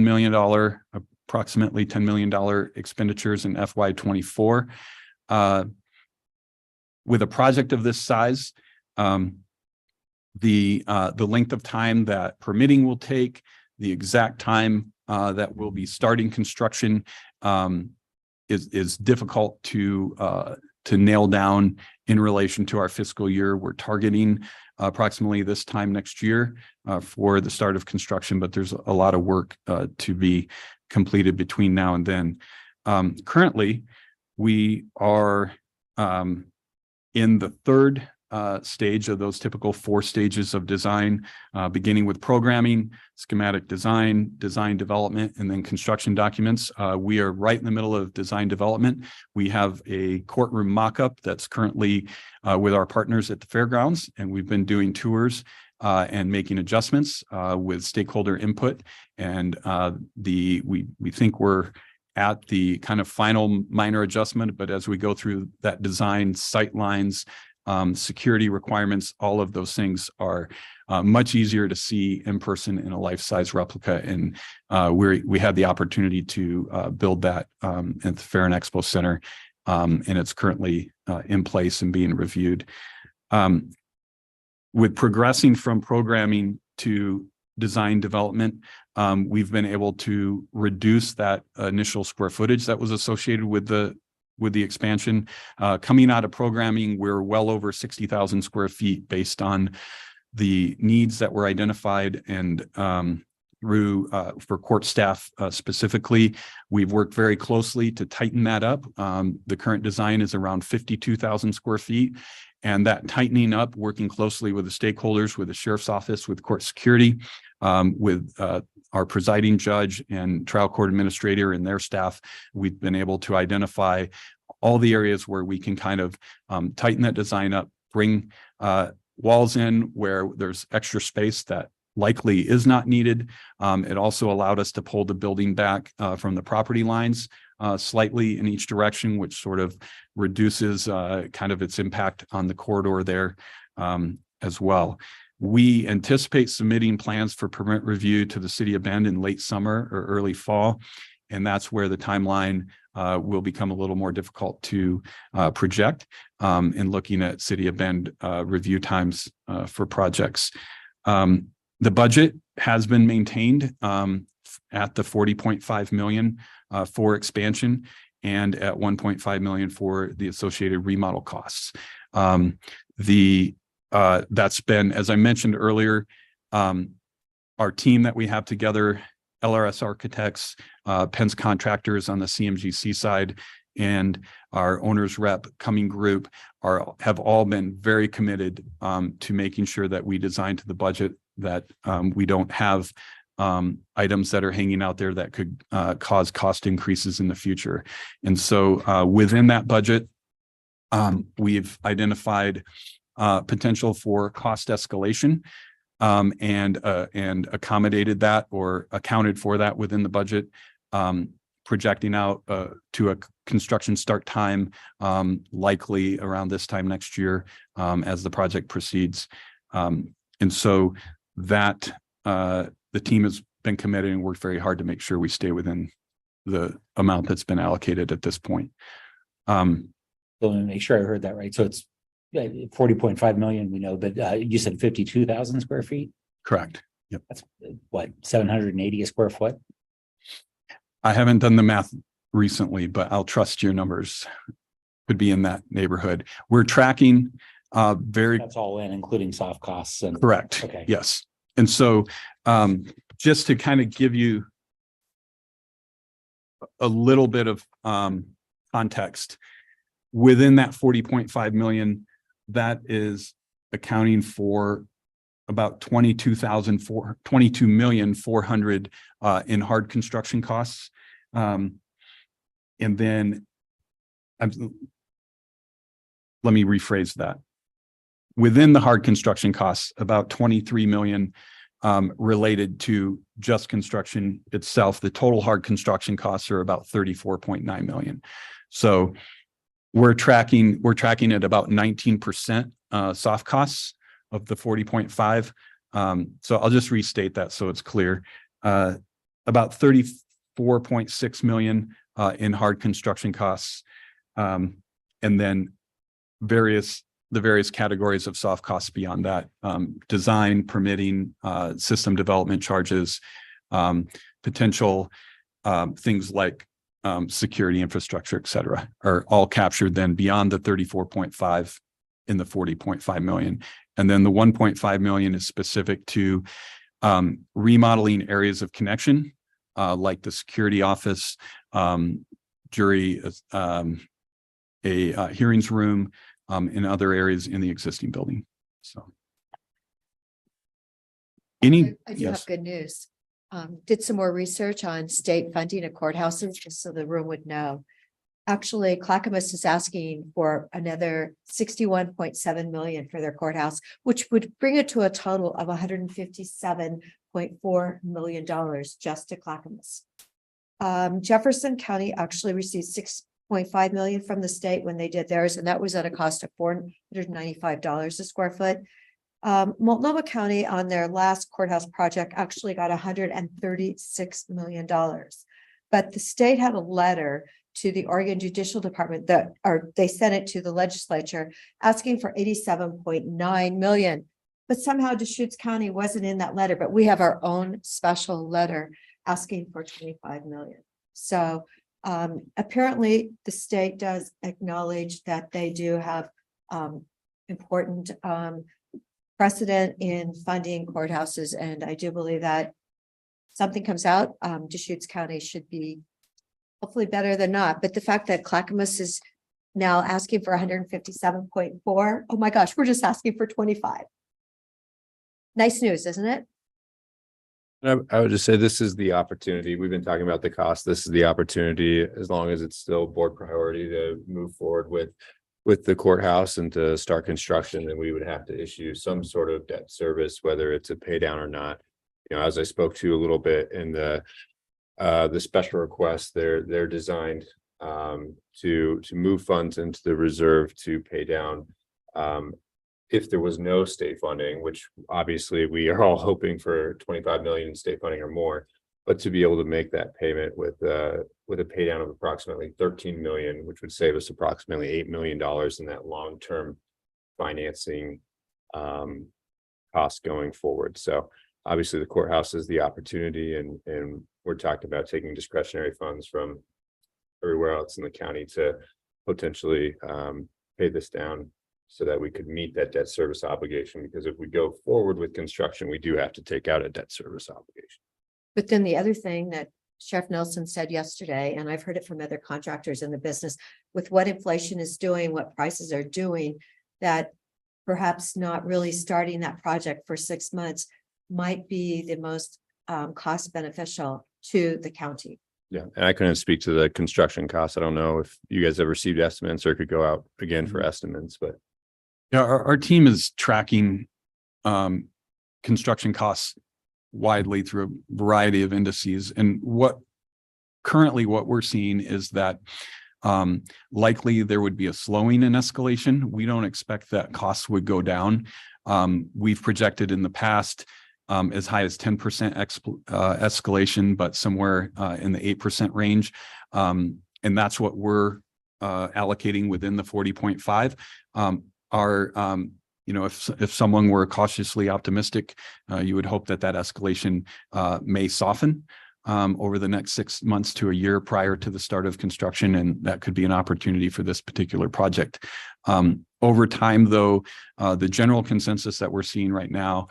million, approximately $10 million expenditures in FY24. With a project of this size, the length of time that permitting will take, the exact time that we'll be starting construction is difficult to nail down in relation to our fiscal year. We're targeting approximately this time next year for the start of construction, but there's a lot of work to be completed between now and then. Currently, we are in the third stage of those typical 4 stages of design, beginning with programming, schematic design, design development, and then construction documents. We are right in the middle of design development. We have a courtroom mock-up that's currently with our partners at the fairgrounds, and we've been doing tours and making adjustments with stakeholder input. And we think we're at the kind of final minor adjustment, but as we go through that design, sight lines, security requirements, all of those things are much easier to see in person in a life-size replica. And we had the opportunity to build that at the Fair and Expo Center, and it's currently in place and being reviewed. With progressing from programming to design development, we've been able to reduce that initial square footage that was associated with the expansion. Coming out of programming, we're well over 60,000 square feet based on the needs that were identified, and through for court staff specifically, we've worked very closely to tighten that up. The current design is around 52,000 square feet, and that tightening up, working closely with the stakeholders, with the sheriff's office, with court security, with our presiding judge and trial court administrator and their staff, we've been able to identify all the areas where we can kind of tighten that design up, bring walls in where there's extra space that likely is not needed. It also allowed us to pull the building back from the property lines slightly in each direction, which sort of reduces kind of its impact on the corridor there as well. We anticipate submitting plans for permit review to the City of Bend in late summer or early fall. And that's where the timeline will become a little more difficult to project in looking at City of Bend review times for projects. The budget has been maintained at the 40.5 million for expansion and at 1.5 million for the associated remodel costs. That's been, as I mentioned earlier, our team that we have together, LRS Architects, Pence Contractors on the CMGC side, and our owner's rep Cumming Group have all been very committed to making sure that we design to the budget, that we don't have items that are hanging out there that could cause cost increases in the future. And so within that budget, we've identified potential for cost escalation and accommodated that or accounted for that within the budget, projecting out to a construction start time likely around this time next year as the project proceeds. And so that the team has been committed and worked very hard to make sure we stay within the amount that's been allocated at this point. So let me make sure I heard that right. So it's 40.5 million, we know, but you said 52,000 square feet? Correct. Yep. That's what, 780 a square foot? I haven't done the math recently, but I'll trust your numbers. Could be in that neighborhood. We're tracking That's all in, including soft costs and. Correct. Okay. Yes. And so just to kind of give you a little bit of context, within that 40.5 million, that is accounting for about 22,400 in hard construction costs. And then let me rephrase that. Within the hard construction costs, about 23 million related to just construction itself. The total hard construction costs are about 34.9 million. So we're tracking at about 19% soft costs of the 40.5. So I'll just restate that so it's clear. About 34.6 million in hard construction costs, and then the various categories of soft costs beyond that, design, permitting, system development charges, potential things like security infrastructure, et cetera, are all captured then beyond the 34.5 in the 40.5 million. And then the 1.5 million is specific to remodeling areas of connection, like the security office, jury, a hearings room, in other areas in the existing building. So. I do Yes. have good news. Did some more research on state funding of courthouses, just so the room would know. Actually, Clackamas is asking for another 61.7 million for their courthouse, which would bring it to a total of $157.4 million just to Clackamas. Jefferson County actually received 6.5 million from the state when they did theirs, and that was at a cost of $495 a square foot. Multnomah County on their last courthouse project actually got $136 million. But the state had a letter to the Oregon Judicial Department they sent it to the legislature asking for 87.9 million. But somehow Deschutes County wasn't in that letter, but we have our own special letter asking for 25 million. So apparently the state does acknowledge that they do have important precedent in funding courthouses. And I do believe that something comes out, Deschutes County should be hopefully better than not. But the fact that Clackamas is now asking for 157.4, oh my gosh, we're just asking for 25. Nice news, isn't it? I would just say this is the opportunity. We've been talking about the cost. This is the opportunity, as long as it's still board priority, to move forward with the courthouse and to start construction. And we would have to issue some sort of debt service, whether it's a pay down or not. You know, as I spoke to a little bit in the special request, they're designed to move funds into the reserve to pay down if there was no state funding, which obviously we are all hoping for 25 million in state funding or more, but to be able to make that payment with a pay down of approximately 13 million, which would save us approximately $8 million in that long-term financing cost going forward. So obviously the courthouse is the opportunity, and we're talking about taking discretionary funds from everywhere else in the county to potentially pay this down so that we could meet that debt service obligation. Because if we go forward with construction, we do have to take out a debt service obligation. But then the other thing that Sheriff Nelson said yesterday, and I've heard it from other contractors in the business, with what inflation is doing, what prices are doing, that perhaps not really starting that project for 6 months might be the most cost beneficial to the county. Yeah, and I couldn't speak to the construction costs. I don't know if you guys have received estimates or could go out again for estimates, but Yeah, our team is tracking construction costs widely through a variety of indices. And what we're seeing is that likely there would be a slowing in escalation. We don't expect that costs would go down. We've projected in the past as high as 10% escalation, but somewhere in the 8% range. And that's what we're allocating within the 40.5. If someone were cautiously optimistic, you would hope that escalation may soften over the next 6 months to a year prior to the start of construction, and that could be an opportunity for this particular project. Over time, though, the general consensus that we're seeing right now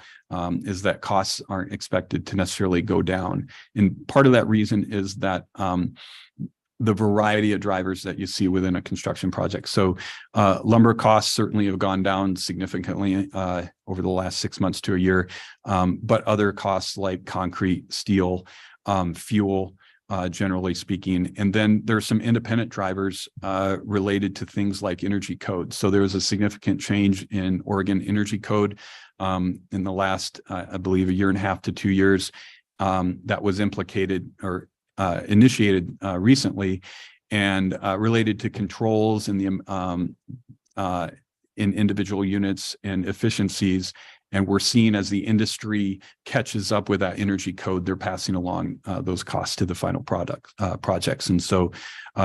is that costs aren't expected to necessarily go down. And part of that reason is that the variety of drivers that you see within a construction project. So lumber costs certainly have gone down significantly over the last 6 months to a year, but other costs like concrete, steel, fuel, generally speaking. And then there's some independent drivers related to things like energy code. So there was a significant change in Oregon energy code in the last, I believe, 1.5 to 2 years that was initiated recently, and related to controls in the in individual units and efficiencies. And we're seeing as the industry catches up with that energy code, they're passing along those costs to the final projects. And so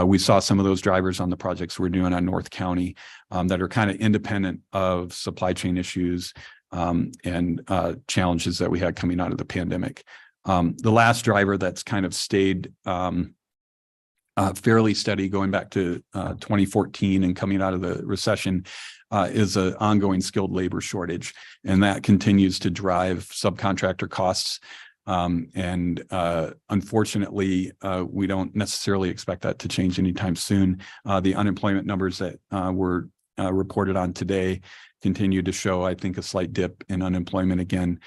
we saw some of those drivers on the projects we're doing on North County that are kind of independent of supply chain issues and challenges that we had coming out of the pandemic. The last driver that's kind of stayed fairly steady going back to 2014 and coming out of the recession is an ongoing skilled labor shortage, and that continues to drive subcontractor costs. And unfortunately, we don't necessarily expect that to change anytime soon. The unemployment numbers that were reported on today continue to show, I think, a slight dip in unemployment again,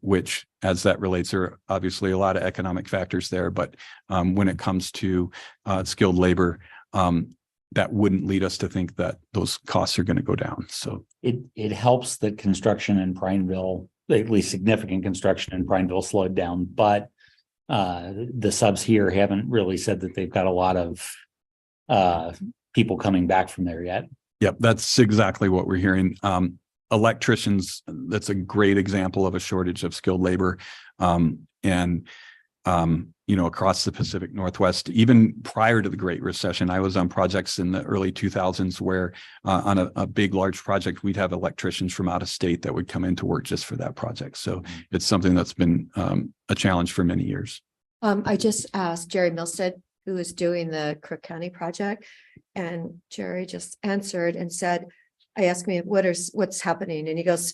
which, as that relates, there are obviously a lot of economic factors there. But when it comes to skilled labor, that wouldn't lead us to think that those costs are going to go down. So It helps that construction in Prineville, at least significant construction in Prineville slowed down, but the subs here haven't really said that they've got a lot of people coming back from there yet. yep, that's exactly what we're hearing. Electricians, that's a great example of a shortage of skilled labor. Across the Pacific Northwest, even prior to the Great Recession, I was on projects in the early 2000s where on a big, large project, we'd have electricians from out of state that would come in to work just for that project. So it's something that's been a challenge for many years. I just asked Jerry Milstead, who is doing the Crook County project, and Jerry just answered and said, I asked me, what's happening? And he goes,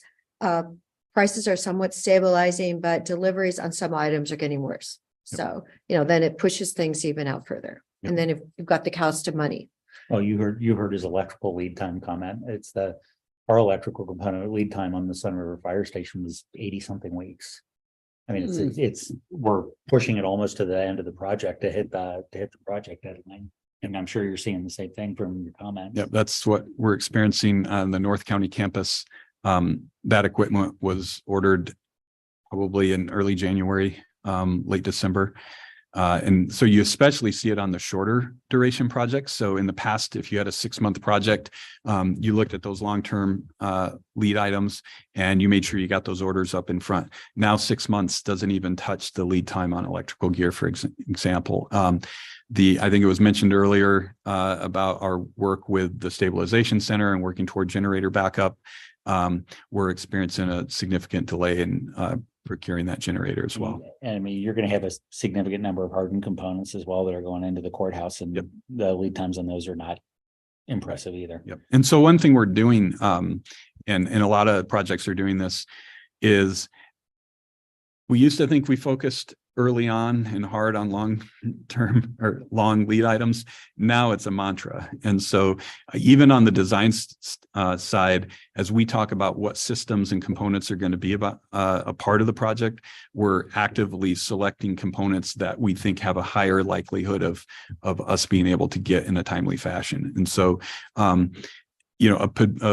prices are somewhat stabilizing, but deliveries on some items are getting worse. So, then it pushes things even out further. And then if you've got the cost of money. Oh, you heard his electrical lead time comment. It's our electrical component lead time on the Sun River Fire Station was 80 something weeks. I mean, we're pushing it almost to the end of the project to hit the project deadline. And I'm sure you're seeing the same thing from your comments. Yep, that's what we're experiencing on the North County campus. That equipment was ordered probably in early January, late December. And so you especially see it on the shorter duration projects. So in the past, if you had a 6-month project, you looked at those long-term lead items and you made sure you got those orders up in front. Now 6 months doesn't even touch the lead time on electrical gear, for example. I think it was mentioned earlier about our work with the stabilization center and working toward generator backup. We're experiencing a significant delay in procuring that generator as well. And I mean, you're going to have a significant number of hardened components as well that are going into the courthouse, and the lead times on those are not impressive either. Yep. And so one thing we're doing, and a lot of projects are doing this, is we used to think we focused early on and hard on long-term or long lead items. Now it's a mantra. And so even on the design side, as we talk about what systems and components are going to be about a part of the project, we're actively selecting components that we think have a higher likelihood of us being able to get in a timely fashion. And so a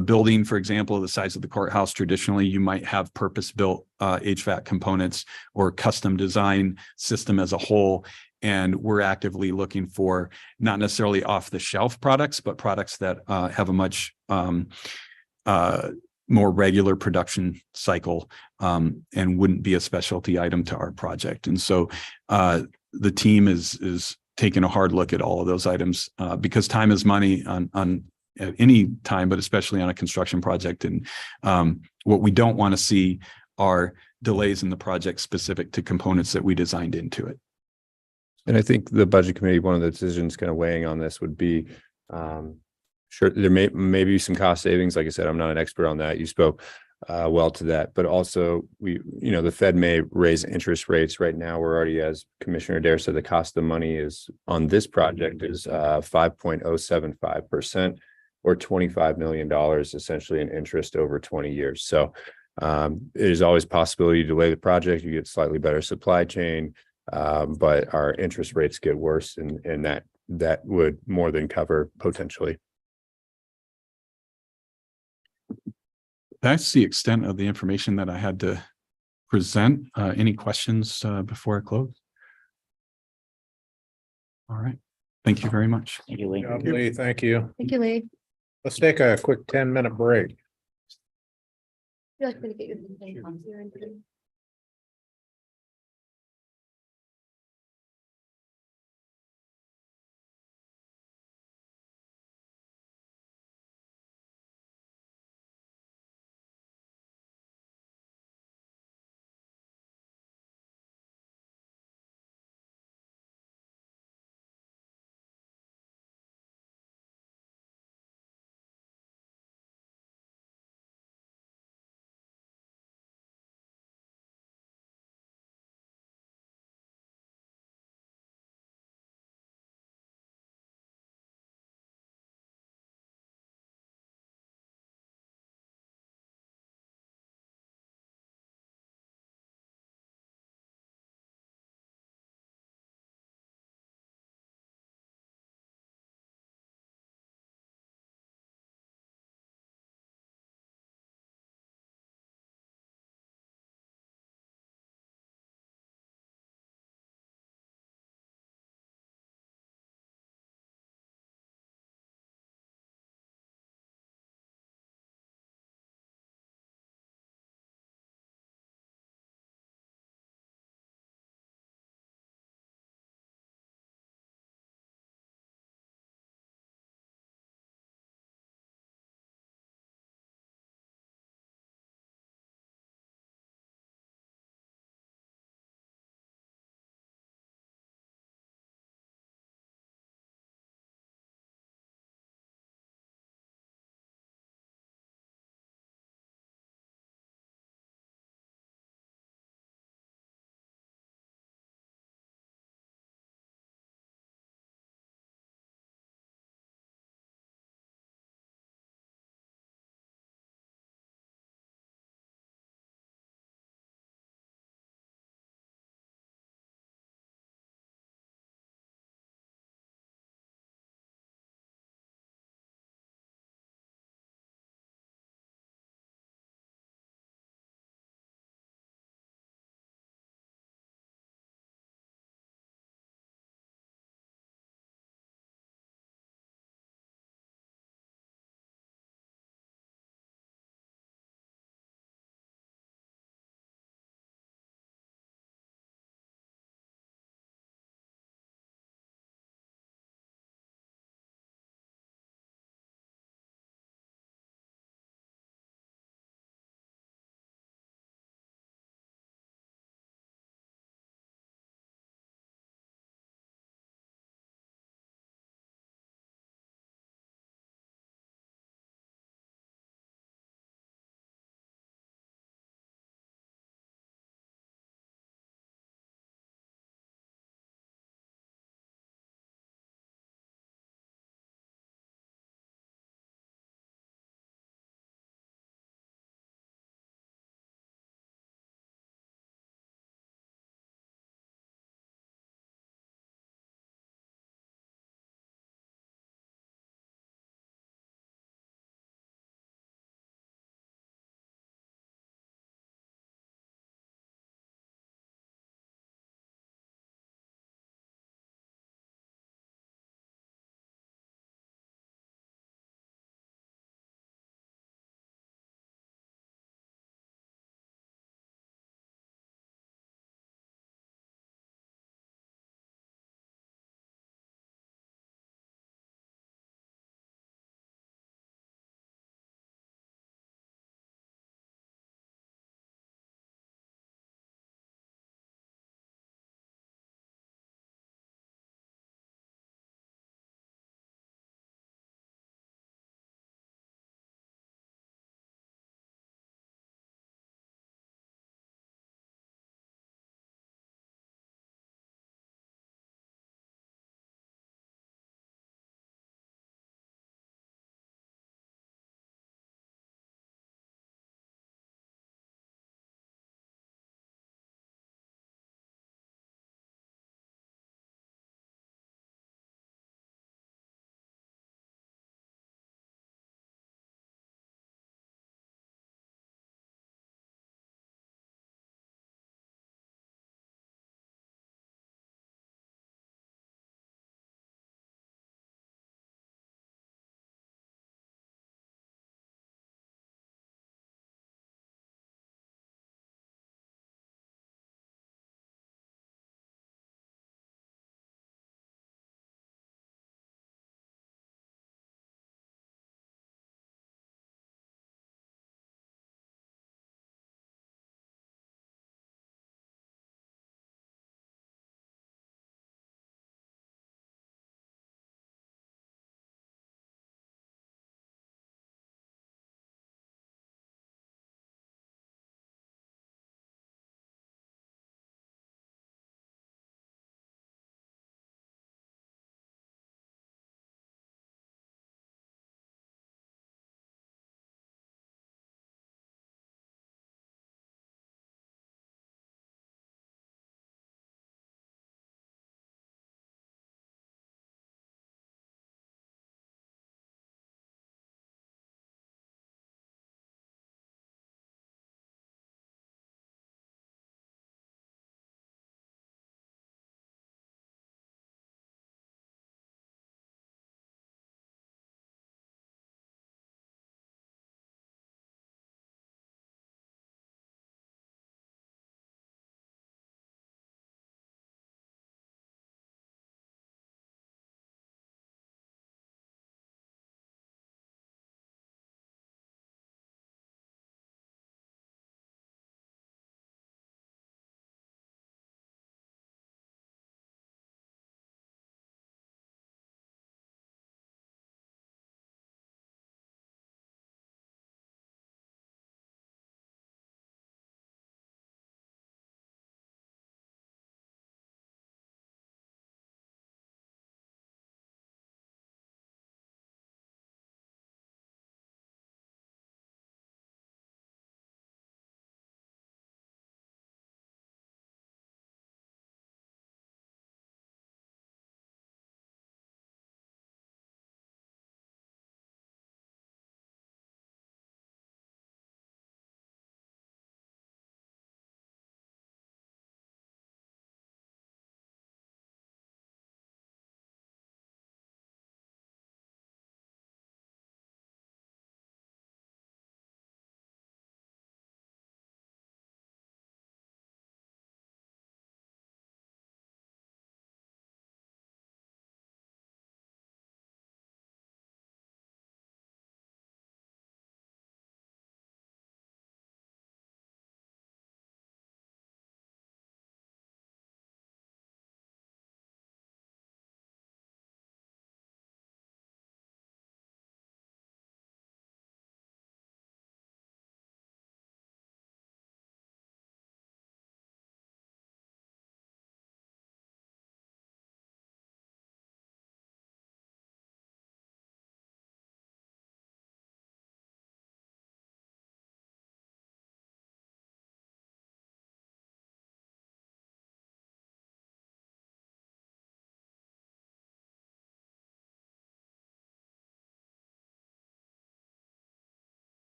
building, for example, the size of the courthouse, traditionally, you might have purpose-built HVAC components or custom design system as a whole. And we're actively looking for not necessarily off-the-shelf products, but products that have a much more regular production cycle and wouldn't be a specialty item to our project. And so the team is taking a hard look at all of those items because time is money on at any time, but especially on a construction project. And what we don't want to see are delays in the project specific to components that we designed into it. And I think the budget committee, one of the decisions kind of weighing on this would be, sure, there may be some cost savings. Like I said, I'm not an expert on that. You spoke well to that, but also the Fed may raise interest rates. Right now, we're already, as Commissioner Adair said, the cost of money is on this project is 5.075%. Or $25 million essentially in interest over 20 years. So it is always a possibility to delay the project, you get slightly better supply chain, but our interest rates get worse, and that would more than cover potentially. That's the extent of the information that I had to present. Any questions before I close? All right. Thank you very much. Thank you, Lee. Lee, thank you. Thank you, Lee. Let's take a quick 10-minute break. Feel like I'm gonna get you the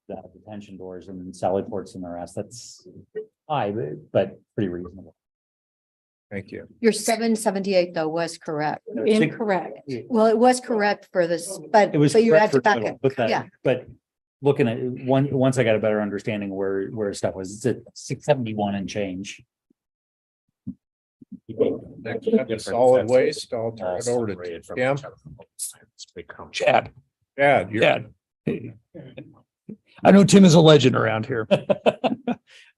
the detention doors and Sally ports and the rest. That's high, but pretty reasonable. Thank you. Your 778 though was correct. Incorrect. Well, it was correct for this, but It was. you had correct to for back total, it. But that, Yeah. but looking at once I got a better understanding where stuff was, it's at 671 and change. Solid waste, I'll turn it over to Cam. Chad. Chad, you're Chad. I know Tim is a legend around here.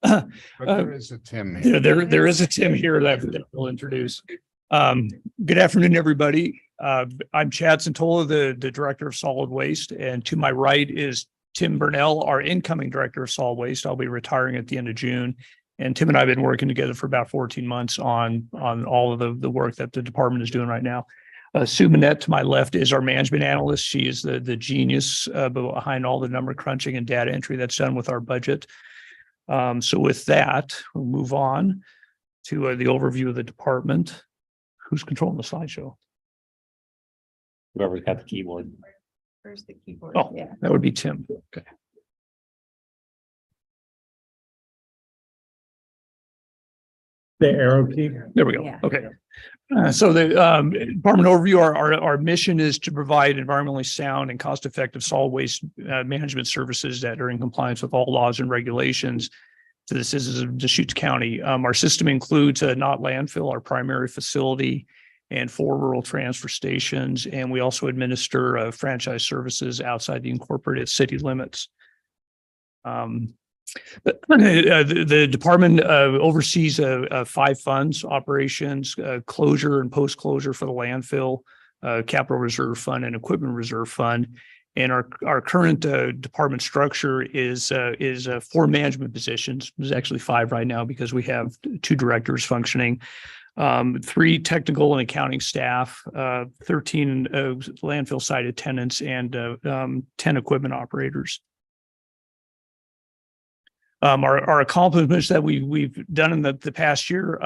But there is a Tim here. There is a Tim here that we'll introduce. Good afternoon, everybody. I'm Chad Santola, the Director of Solid Waste, and to my right is Tim Burnell, our incoming Director of Solid Waste. I'll be retiring at the end of June. And Tim and I have been working together for about 14 months on all of the work that the department is doing right now. Sue Manette to my left is our management analyst. She is the genius behind all the number crunching and data entry that's done with our budget. So with that, we'll move on to the overview of the department. Who's controlling the slideshow? Whoever's got the keyboard. Where's the keyboard? Oh, Yeah. that would be Tim. Okay. The arrow key. There we go. Yeah. Okay. So the department overview, our mission is to provide environmentally sound and cost-effective solid waste management services that are in compliance with all laws and regulations to the citizens of Deschutes County. Our system includes not landfill, our primary facility, and 4 rural transfer stations. And we also administer franchise services outside the incorporated city limits. The department oversees 5 funds: operations, closure and post-closure for the landfill, capital reserve fund, and equipment reserve fund. And our current department structure is 4 management positions. There's actually 5 right now because we have 2 directors functioning, 3 technical and accounting staff, 13 landfill site attendants, and 10 equipment operators. Our accomplishments that we've done in the past year,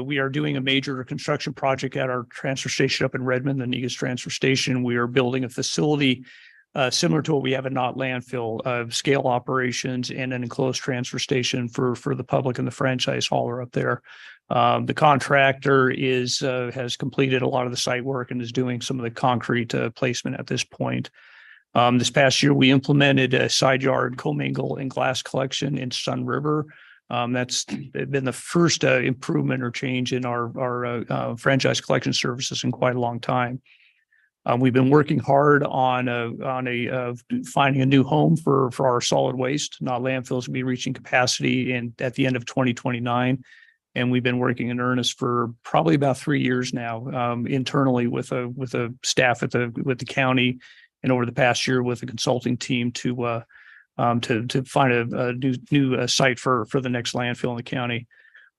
we are doing a major construction project at our transfer station up in Redmond, the Negus transfer station. We are building a facility similar to what we have at Knott landfill, scale operations and an enclosed transfer station for the public and the franchise hauler up there. The contractor has completed a lot of the site work and is doing some of the concrete placement at this point. This past year, we implemented a side yard commingle and glass collection in Sun River. That's been the first improvement or change in our franchise collection services in quite a long time. We've been working hard on finding a new home for our solid waste. Knott landfills will be reaching capacity at the end of 2029. And we've been working in earnest for probably about 3 years now, internally with a staff with the county, and over the past year with a consulting team to find a new site for the next landfill in the county.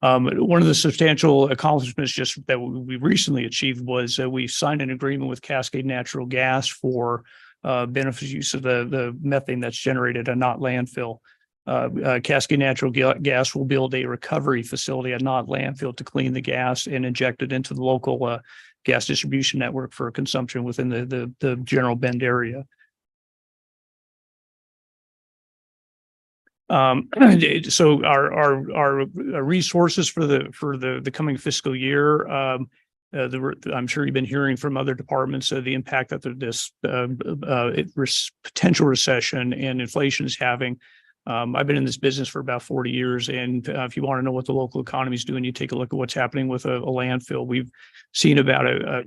One of the substantial accomplishments just that we recently achieved was we signed an agreement with Cascade Natural Gas for benefit use of the methane that's generated at Knott landfill. Cascade Natural Gas will build a recovery facility at Knott landfill to clean the gas and inject it into the local gas distribution network for consumption within the general Bend area. So our resources for the coming fiscal year, I'm sure you've been hearing from other departments the impact that this potential recession and inflation is having. I've been in this business for about 40 years. And if you want to know what the local economy is doing, you take a look at what's happening with a landfill. We've seen about a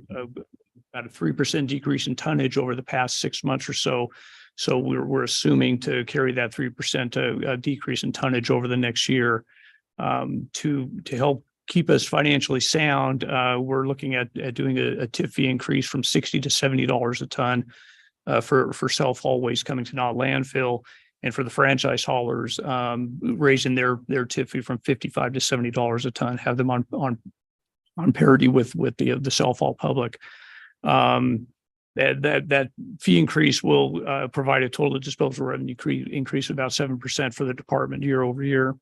3% decrease in tonnage over the past 6 months or so. So we're assuming to carry that 3% decrease in tonnage over the next year. To help keep us financially sound, we're looking at doing a tip fee increase from $60 to $70 a ton for self-haul waste coming to Knott landfill. And for the franchise haulers, raising their tip fee from $55 to $70 a ton, have them on parity with the self-haul public. That fee increase will provide a total disposal revenue increase of about 7% for the department year over year.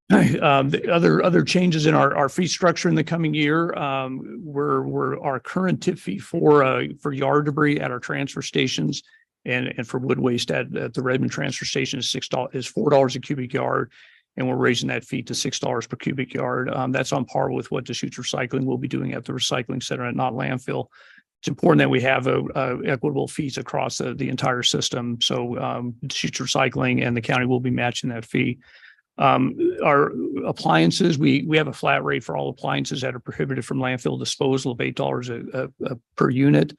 The other changes in our fee structure in the coming year, our current tip fee for yard debris at our transfer stations and for wood waste at the Redmond transfer station is $4 a cubic yard. And we're raising that fee to $6 per cubic yard. That's on par with what Deschutes Recycling will be doing at the recycling center at Not Landfill. It's important that we have equitable fees across the entire system. So Deschutes Recycling and the county will be matching that fee. Our appliances, we have a flat rate for all appliances that are prohibited from landfill disposal of $8 per unit.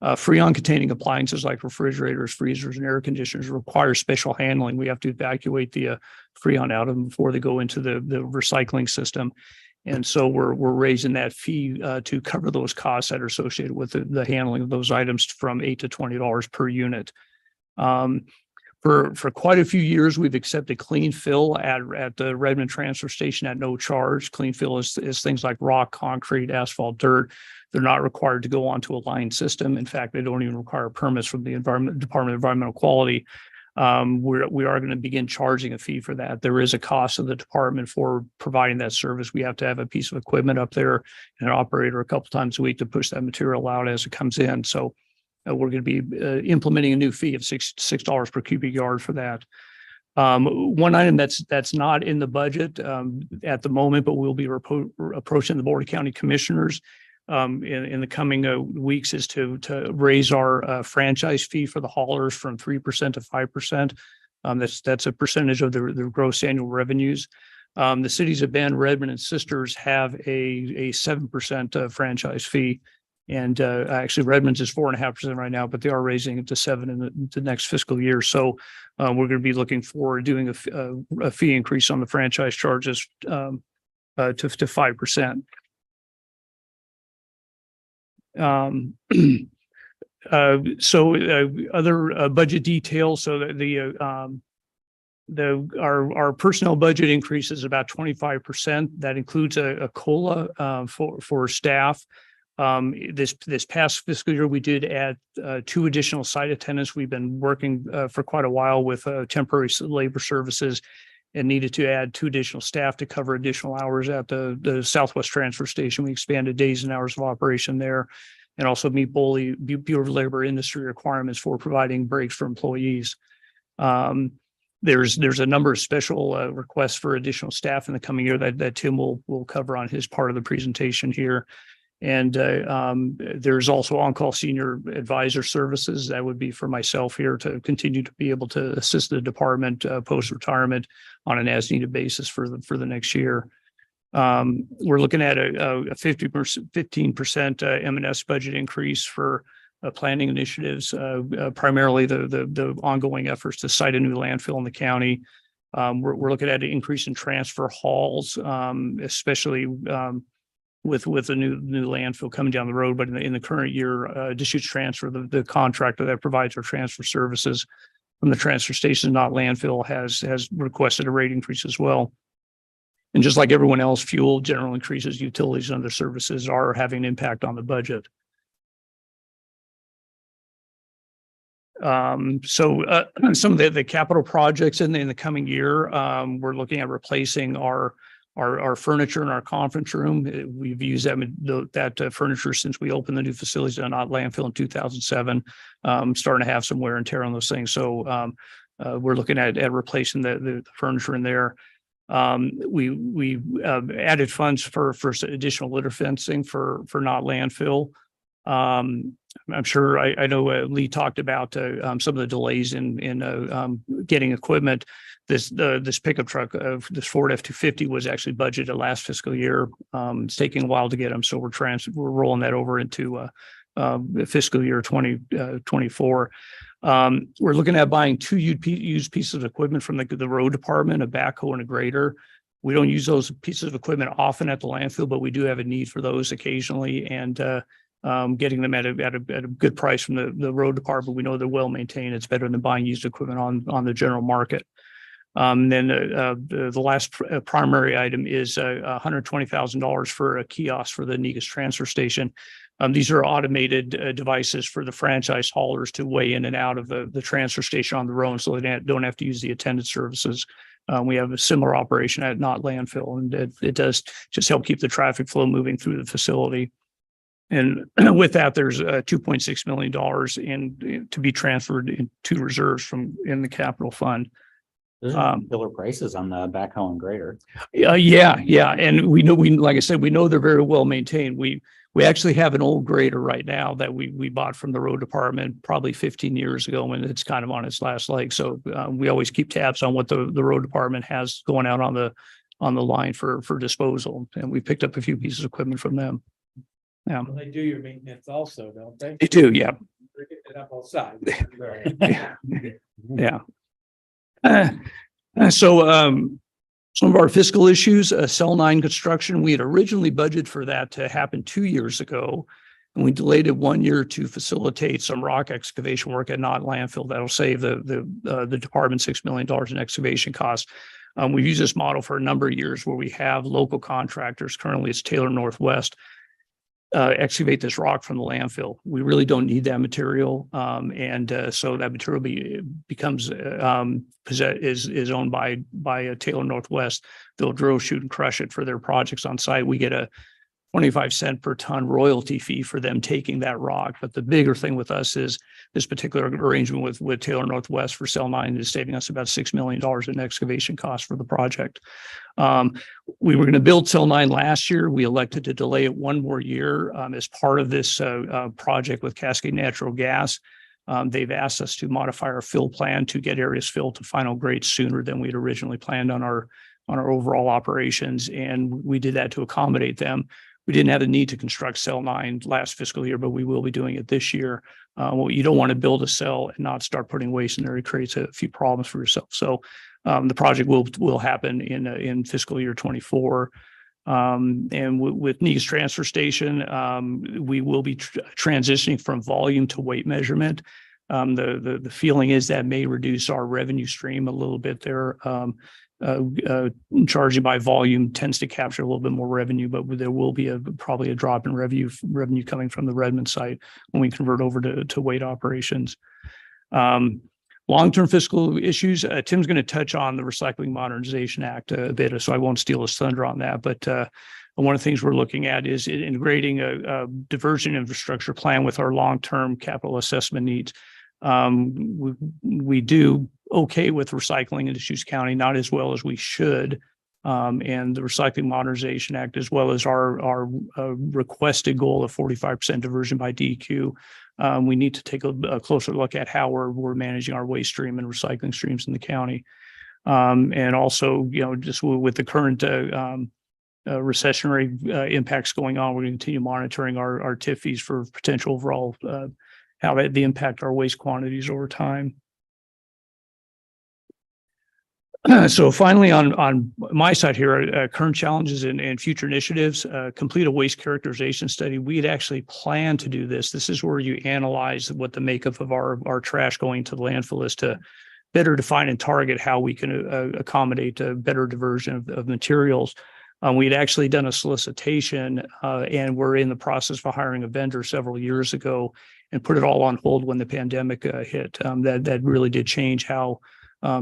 Freon containing appliances like refrigerators, freezers, and air conditioners require special handling. We have to evacuate the Freon out of them before they go into the recycling system. And so we're raising that fee to cover those costs that are associated with the handling of those items from $8 to $20 per unit. For quite a few years, we've accepted clean fill at the Redmond transfer station at no charge. Clean fill is things like rock, concrete, asphalt, dirt. They're not required to go onto a line system. In fact, they don't even require permits from the Department of Environmental Quality. We are going to begin charging a fee for that. There is a cost of the department for providing that service. We have to have a piece of equipment up there and an operator a couple times a week to push that material out as it comes in. So we're going to be implementing a new fee of $6 per cubic yard for that. One item that's not in the budget at the moment, but we'll be approaching the Board of County Commissioners in the coming weeks is to raise our franchise fee for the haulers from 3% to 5%. That's a percentage of the gross annual revenues. The cities of Bend, Redmond, and Sisters have a 7% franchise fee. And actually Redmond's is 4.5% right now, but they are raising it to 7% in the next fiscal year. So we're going to be looking for doing a fee increase on the franchise charges to 5%. Other budget details. So our personnel budget increase is about 25%. That includes a COLA for staff. This past fiscal year, we did add 2 additional site attendants. We've been working for quite a while with temporary labor services and needed to add 2 additional staff to cover additional hours at the Southwest Transfer Station. We expanded days and hours of operation there and also meet Bureau of Labor industry requirements for providing breaks for employees. There's a number of special requests for additional staff in the coming year that Tim will cover on his part of the presentation here. And there's also on-call senior advisor services. That would be for myself here to continue to be able to assist the department post-retirement on an as-needed basis for the next year. We're looking at a 15% M&S budget increase for planning initiatives, primarily the ongoing efforts to site a new landfill in the county. We're looking at an increase in transfer hauls, especially with the new landfill coming down the road. But in the current year, Deschutes Transfer, the contractor that provides our transfer services from the transfer station, Not Landfill, has requested a rate increase as well. And just like everyone else, fuel general increases, utilities and other services are having an impact on the budget. Some of the capital projects in the coming year, we're looking at replacing our furniture in our conference room. We've used that furniture since we opened the new facilities at Not Landfill in 2007. Starting to have some wear and tear on those things. So we're looking at replacing the furniture in there. We added funds for additional litter fencing for Not Landfill. I'm sure I know Lee talked about some of the delays in getting equipment. This pickup truck, this Ford F-250 was actually budgeted last fiscal year. It's taking a while to get them, so we're rolling that over into fiscal year 2024. We're looking at buying 2 used pieces of equipment from the road department, a backhoe and a grader. We don't use those pieces of equipment often at the landfill, but we do have a need for those occasionally, and getting them at a good price from the road department. We know they're well maintained. It's better than buying used equipment on the general market. Then the last primary item is $120,000 for a kiosk for the Negus transfer station. These are automated devices for the franchise haulers to weigh in and out of the transfer station on their own, so they don't have to use the attendant services. We have a similar operation at Not Landfill, and it does just help keep the traffic flow moving through the facility. And with that, there's $2.6 million to be transferred into reserves from in the capital fund. Those are killer prices on the backhoe and grader. Yeah. And we know, like I said, we know they're very well maintained. We actually have an old grader right now that we bought from the road department probably 15 years ago, and it's kind of on its last leg. So we always keep tabs on what the road department has going out on the line for disposal. And we picked up a few pieces of equipment from them. Yeah. They do your maintenance also, don't they? They do, yeah. They're getting it up all sides. Yeah. So some of our fiscal issues, cell 9 construction, we had originally budgeted for that to happen 2 years ago. And we delayed it 1 year to facilitate some rock excavation work at Knott Landfill. That'll save the department $6 million in excavation costs. We've used this model for a number of years where we have local contractors. Currently it's Taylor Northwest. Excavate this rock from the landfill. We really don't need that material. So that material becomes is owned by Taylor Northwest. They'll drill, shoot, and crush it for their projects on site. We get a 25-cent per ton royalty fee for them taking that rock. But the bigger thing with us is this particular arrangement with Taylor Northwest for cell 9 is saving us about $6 million in excavation costs for the project. We were going to build cell 9 last year. We elected to delay it 1 more year as part of this project with Cascade Natural Gas. They've asked us to modify our fill plan to get areas filled to final grade sooner than we'd originally planned on our overall operations. And we did that to accommodate them. We didn't have the need to construct cell 9 last fiscal year, but we will be doing it this year. You don't want to build a cell and not start putting waste in there. It creates a few problems for yourself. So the project will happen in fiscal year 24. And with Negus Transfer Station, we will be transitioning from volume to weight measurement. The feeling is that may reduce our revenue stream a little bit there. Charging by volume tends to capture a little bit more revenue, but there will be probably a drop in revenue coming from the Redmond site when we convert over to weight operations. Long-term fiscal issues. Tim's going to touch on the Recycling Modernization Act a bit, so I won't steal his thunder on that. But one of the things we're looking at is integrating a diversion infrastructure plan with our long-term capital assessment needs. We do okay with recycling in Deschutes County, not as well as we should. And the Recycling Modernization Act, as well as our requested goal of 45% diversion by DEQ, we need to take a closer look at how we're managing our waste stream and recycling streams in the county. And also, just with the current recessionary impacts going on, we're going to continue monitoring our TIF fees for potential overall how they impact our waste quantities over time. So finally, on my side here, current challenges and future initiatives, complete a waste characterization study. We had actually planned to do this. This is where you analyze what the makeup of our trash going to the landfill is to better define and target how we can accommodate a better diversion of materials. We'd actually done a solicitation and we're in the process of hiring a vendor several years ago and put it all on hold when the pandemic hit. That really did change how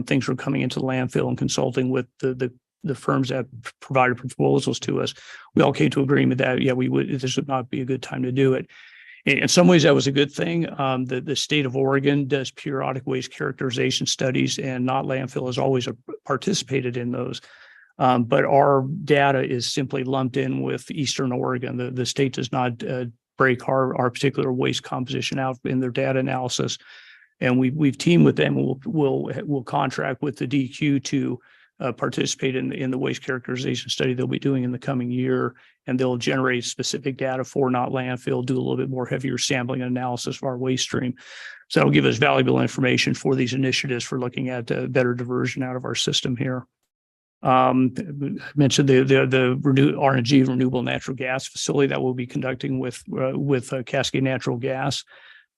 things were coming into the landfill, and consulting with the firms that provided proposals to us. We all came to agreement that, this would not be a good time to do it. In some ways, that was a good thing. The state of Oregon does periodic waste characterization studies, and Knott Landfill has always participated in those. But our data is simply lumped in with Eastern Oregon. The state does not break our particular waste composition out in their data analysis. And we've teamed with them. We'll contract with the DEQ to participate in the waste characterization study they'll be doing in the coming year, and they'll generate specific data for Knott Landfill, do a little bit more heavier sampling and analysis of our waste stream. So that'll give us valuable information for these initiatives for looking at better diversion out of our system here. Mentioned the RNG, renewable natural gas facility that we'll be conducting with Cascade Natural Gas.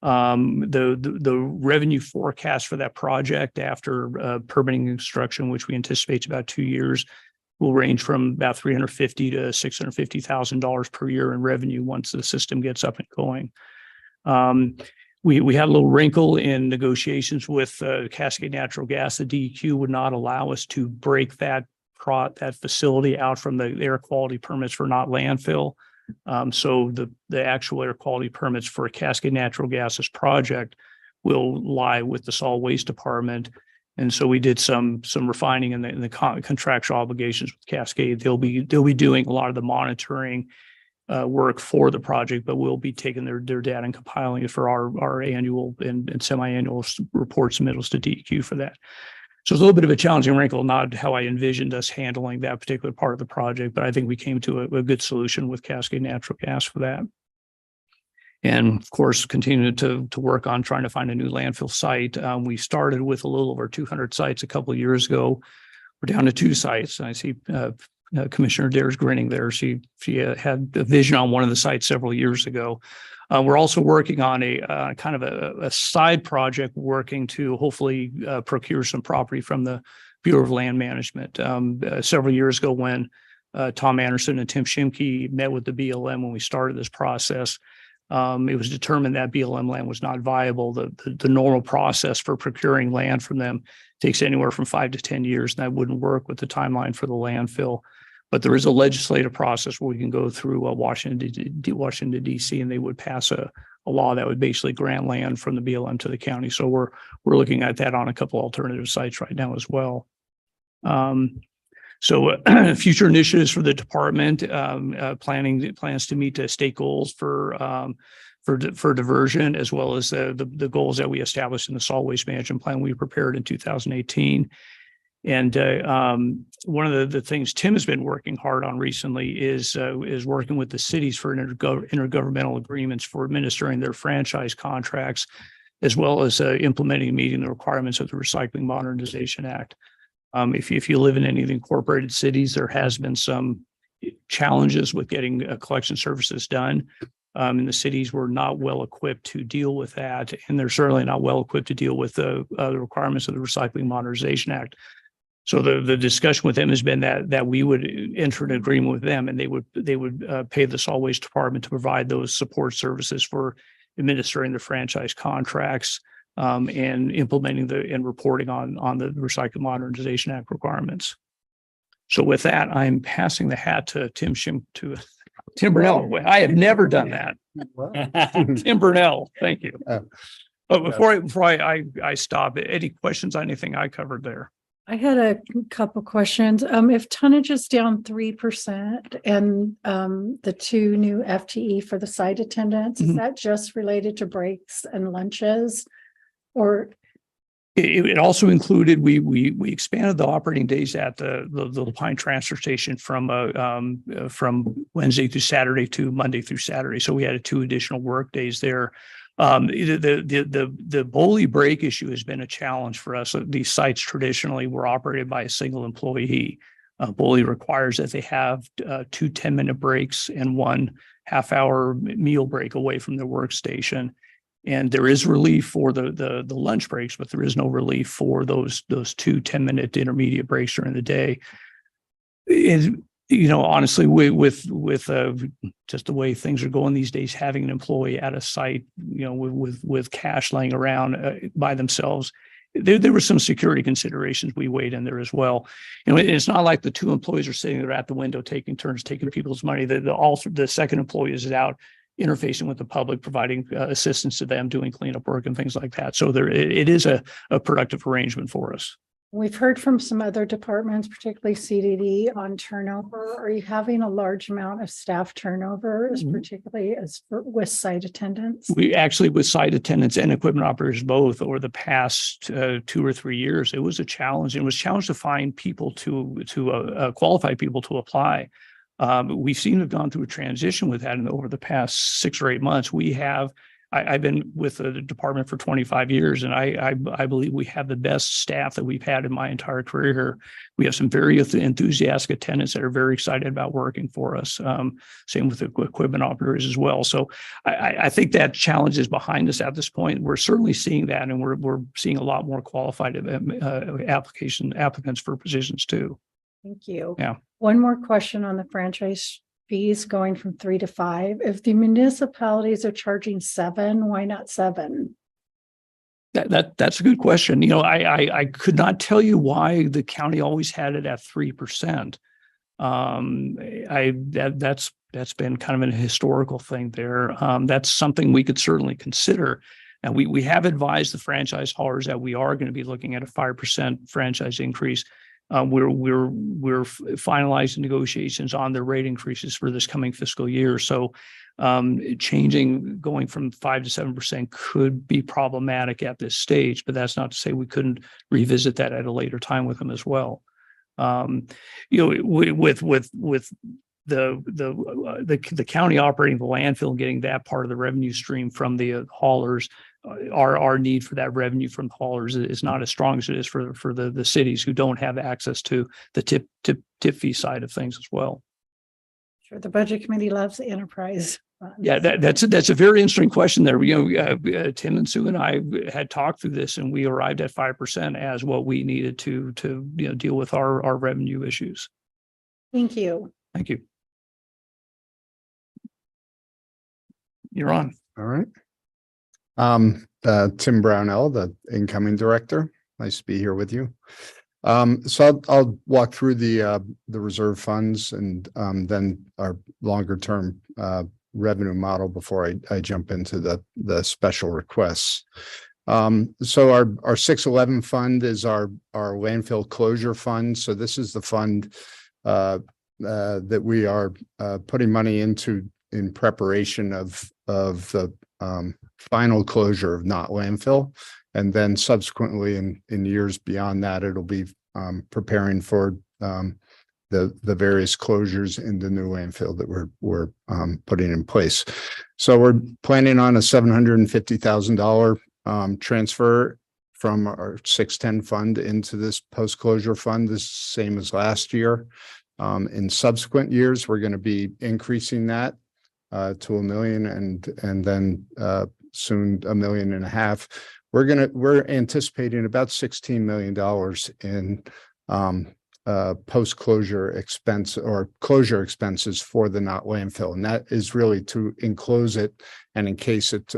The revenue forecast for that project after permitting construction, which we anticipate about 2 years, will range from about $350,000 to $650,000 per year in revenue once the system gets up and going. We had a little wrinkle in negotiations with Cascade Natural Gas. The DEQ would not allow us to break that facility out from the air quality permits for Knott Landfill. So the actual air quality permits for Cascade Natural Gas's project will lie with the solid waste department. And so we did some refining in the contractual obligations with Cascade. They'll be doing a lot of the monitoring work for the project, but we'll be taking their data and compiling it for our annual and semi-annual report submittals to DEQ for that. So it's a little bit of a challenging wrinkle, not how I envisioned us handling that particular part of the project, but I think we came to a good solution with Cascade Natural Gas for that. And of course, continue to work on trying to find a new landfill site. We started with a little over 200 sites a couple of years ago. We're down to 2 sites. I see Commissioner Dare's grinning there. She had a vision on one of the sites several years ago. We're also working on a kind of a side project, working to hopefully procure some property from the Bureau of Land Management. Several years ago, when Tom Anderson and Tim Shimke met with the BLM when we started this process, it was determined that BLM land was not viable. The normal process for procuring land from them takes anywhere from 5 to 10 years, and that wouldn't work with the timeline for the landfill. But there is a legislative process where we can go through Washington, D.C., and they would pass a law that would basically grant land from the BLM to the county. So we're looking at that on a couple alternative sites right now as well. So future initiatives for the department, plans to meet the state goals for diversion, as well as the goals that we established in the solid waste management plan we prepared in 2018. And one of the things Tim has been working hard on recently is working with the cities for intergovernmental agreements for administering their franchise contracts, as well as implementing and meeting the requirements of the Recycling Modernization Act. If you live in any of the incorporated cities, there has been some challenges with getting collection services done. And the cities were not well equipped to deal with that, and they're certainly not well equipped to deal with the requirements of the Recycling Modernization Act. So the discussion with them has been that we would enter an agreement with them, and they would pay the solid waste department to provide those support services for administering the franchise contracts, and implementing and reporting on the Recycling Modernization Act requirements. So with that, I'm passing the hat to Tim Burnell. I have never done that. Tim Burnell, thank you. But before I stop, any questions on anything I covered there? I had a couple questions. If tonnage is down 3% and the 2 new FTE for the site attendants, is that just related to breaks and lunches? Or it also included, we expanded the operating days at the Little Pine transfer station from Wednesday through Saturday to Monday through Saturday. So we had 2 additional work days there. The Boley break issue has been a challenge for us. These sites traditionally were operated by a single employee. Boley requires that they have 2 10-minute breaks and 1 half-hour meal break away from their workstation. And there is relief for the lunch breaks, but there is no relief for those 2 10-minute intermediate breaks during the day. Honestly, with just the way things are going these days, having an employee at a site, with cash laying around by themselves, there were some security considerations we weighed in there as well. It's not like the 2 employees are sitting there at the window taking turns taking people's money. The second employee is out interfacing with the public, providing assistance to them, doing cleanup work and things like that. So it is a productive arrangement for us. we've heard from some other departments, particularly CDD, on turnover. Are you having a large amount of staff turnover, particularly with site attendants? We actually, with site attendants and equipment operators both, over the past 2 or 3 years, it was a challenge. It was a challenge to find people to qualify people to apply. We seem to have gone through a transition with that over the past 6 or 8 months. I've been with the department for 25 years, and I believe we have the best staff that we've had in my entire career here. We have some very enthusiastic attendants that are very excited about working for us. Same with the equipment operators as well. So I think that challenge is behind us at this point. We're certainly seeing that, and we're seeing a lot more qualified applicants for positions too. Thank you. Yeah. One more question on the franchise fees going from 3 to 5. If the municipalities are charging 7, why not 7? That's a good question. You know, I could not tell you why the county always had it at 3%. That's That's been kind of a historical thing there. That's something we could certainly consider. And we have advised the franchise haulers that we are going to be looking at a 5% franchise increase. We're finalizing negotiations on the rate increases for this coming fiscal year. So going from 5 to 7% could be problematic at this stage, but that's not to say we couldn't revisit that at a later time with them as well. With the county operating the landfill and getting that part of the revenue stream from the haulers, our need for that revenue from haulers is not as strong as it is for the cities who don't have access to the tip fee side of things as well. Sure, the budget committee loves enterprise. Yeah, that's a very interesting question there. Tim and Sue and I had talked through this, and we arrived at 5% as what we needed to deal with our revenue issues. Thank you. Thank you. You're on. All right. Tim Brownell, the incoming director. Nice to be here with you. So I'll walk through the reserve funds and then our longer term revenue model before I jump into the special requests. So our 611 fund is our landfill closure fund. So this is the fund that we are putting money into in preparation of the final closure of Knott landfill. And then subsequently in years beyond that, it'll be preparing for the various closures in the new landfill that we're putting in place. So we're planning on a $750,000 transfer from our 610 fund into this post-closure fund, the same as last year. In subsequent years, we're going to be increasing that to $1 million and then soon $1.5 million. We're anticipating about $16 million in post-closure expense or closure expenses for the Knott landfill. And that is really to enclose it and encase it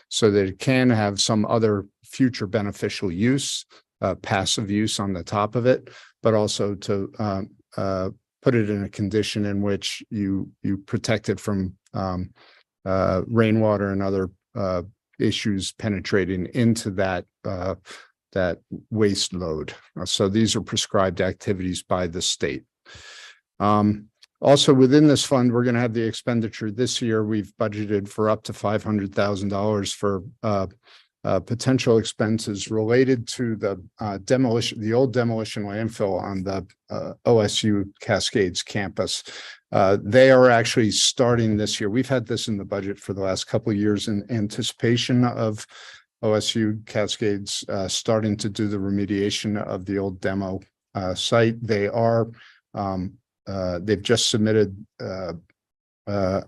so that it can have some other future beneficial use, passive use on the top of it, but also to put it in a condition in which you protect it from rainwater and other issues penetrating into that waste load. So these are prescribed activities by the state. Also within this fund, we're going to have the expenditure this year. We've budgeted for up to $500,000 for potential expenses related to the demolition, the old demolition landfill on the OSU Cascades campus. They are actually starting this year. We've had this in the budget for the last couple of years in anticipation of OSU Cascades starting to do the remediation of the old demo site. They are they've just submitted their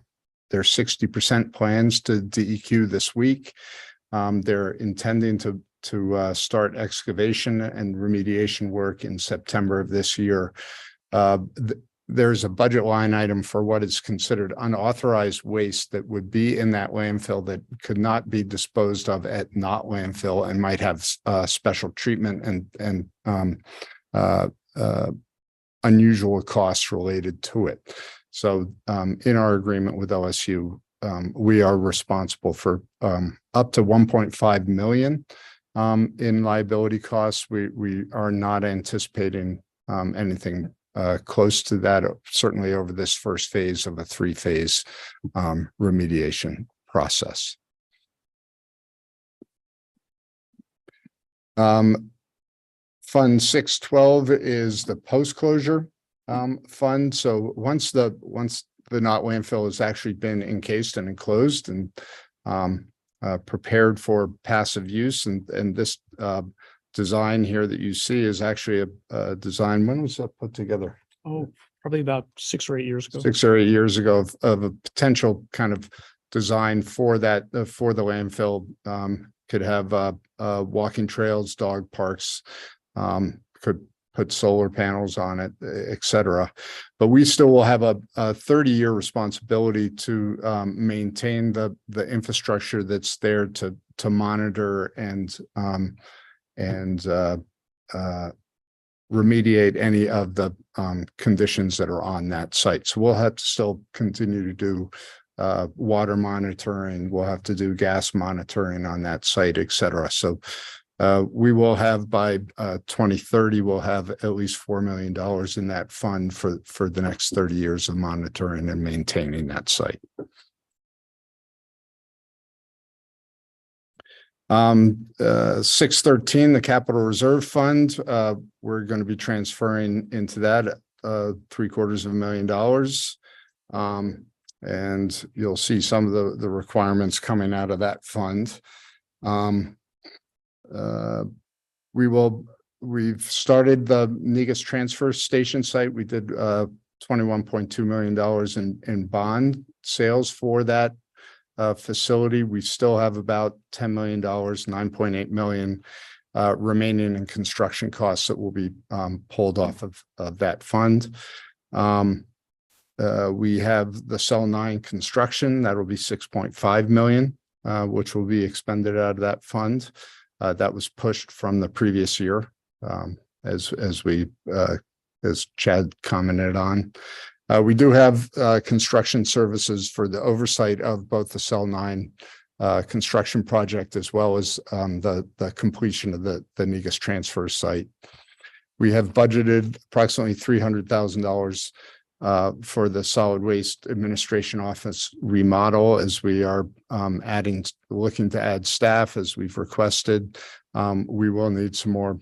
60% plans to DEQ this week. They're intending to start excavation and remediation work in September of this year. There's a budget line item for what is considered unauthorized waste that would be in that landfill that could not be disposed of at Knott landfill and might have special treatment and unusual costs related to it. So in our agreement with OSU, we are responsible for up to 1.5 million in liability costs. We are not anticipating anything close to that, certainly over this first phase of a 3-phase remediation process. Fund 612 is the post-closure fund. So once the Knott landfill has actually been encased and enclosed and prepared for passive use, and this design here that you see is actually a design. When was that put together? Oh, probably about 6 or 8 years ago. 6 or 8 years ago of a potential kind of design for that for the landfill. Could have walking trails, dog parks, could put solar panels on it, et cetera. But we still will have a 30-year responsibility to maintain the infrastructure that's there to monitor and remediate any of the conditions that are on that site. So we'll have to still continue to do water monitoring. We'll have to do gas monitoring on that site, et cetera. So we will have by 2030, we'll have at least $4 million in that fund for the next 30 years of monitoring and maintaining that site. 613, the Capital Reserve Fund, we're going to be transferring into that $750,000. And you'll see some of the requirements coming out of that fund. We've started the Negus transfer station site. We did $21.2 million in bond sales for that facility. We still have about $10 million, $9.8 million remaining in construction costs that will be pulled off of that fund. We have the Cell 9 construction, that will be $6.5 million, which will be expended out of that fund. That was pushed from the previous year, as Chad commented on. We do have construction services for the oversight of both the Cell 9 construction project as well as the completion of the Negus transfer site. We have budgeted approximately $300,000 for the solid waste administration office remodel, as we are looking to add staff as we've requested. We will need some more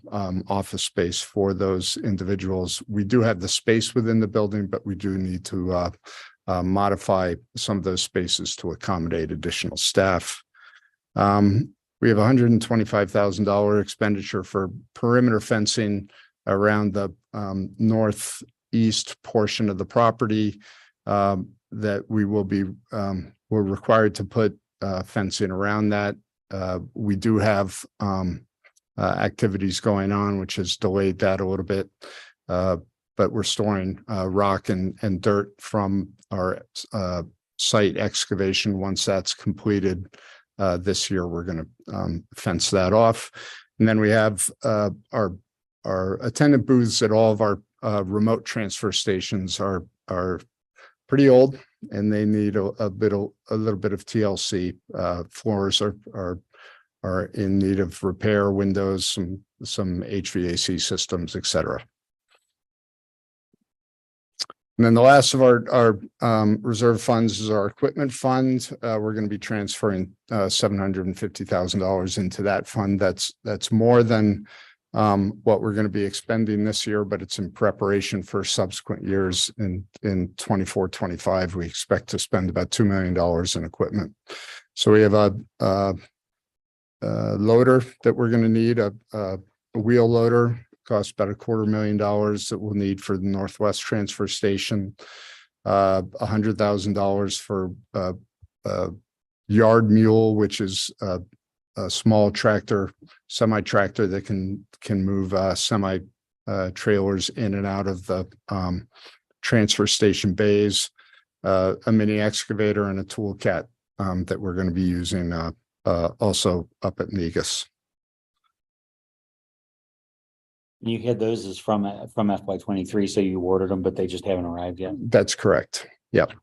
office space for those individuals. We do have the space within the building, but we do need to modify some of those spaces to accommodate additional staff. We have $125,000 expenditure for perimeter fencing around the northeast portion of the property that we're required to put fencing around that. We do have activities going on, which has delayed that a little bit, but we're storing rock and dirt from our site excavation. Once that's completed this year, we're going to fence that off. And then we have our attendant booths at all of our remote transfer stations are pretty old, and they need a little bit of TLC. Floors are in need of repair, windows, some HVAC systems, et cetera. And then the last of our reserve funds is our equipment fund. We're going to be transferring $750,000 into that fund. That's more than what we're going to be expending this year, but it's in preparation for subsequent years. In 24, 25, we expect to spend about $2 million in equipment. So we have a loader that we're going to need, a wheel loader, costs about $250,000 that we'll need for the Northwest Transfer Station, $100,000 for yard mule, which is a small tractor, semi-tractor that can move semi trailers in and out of the transfer station bays, a mini excavator, and a tool cat that we're going to be using also up at Negus. You had those as from FY23, so you ordered them, but they just haven't arrived yet. That's correct. Yep.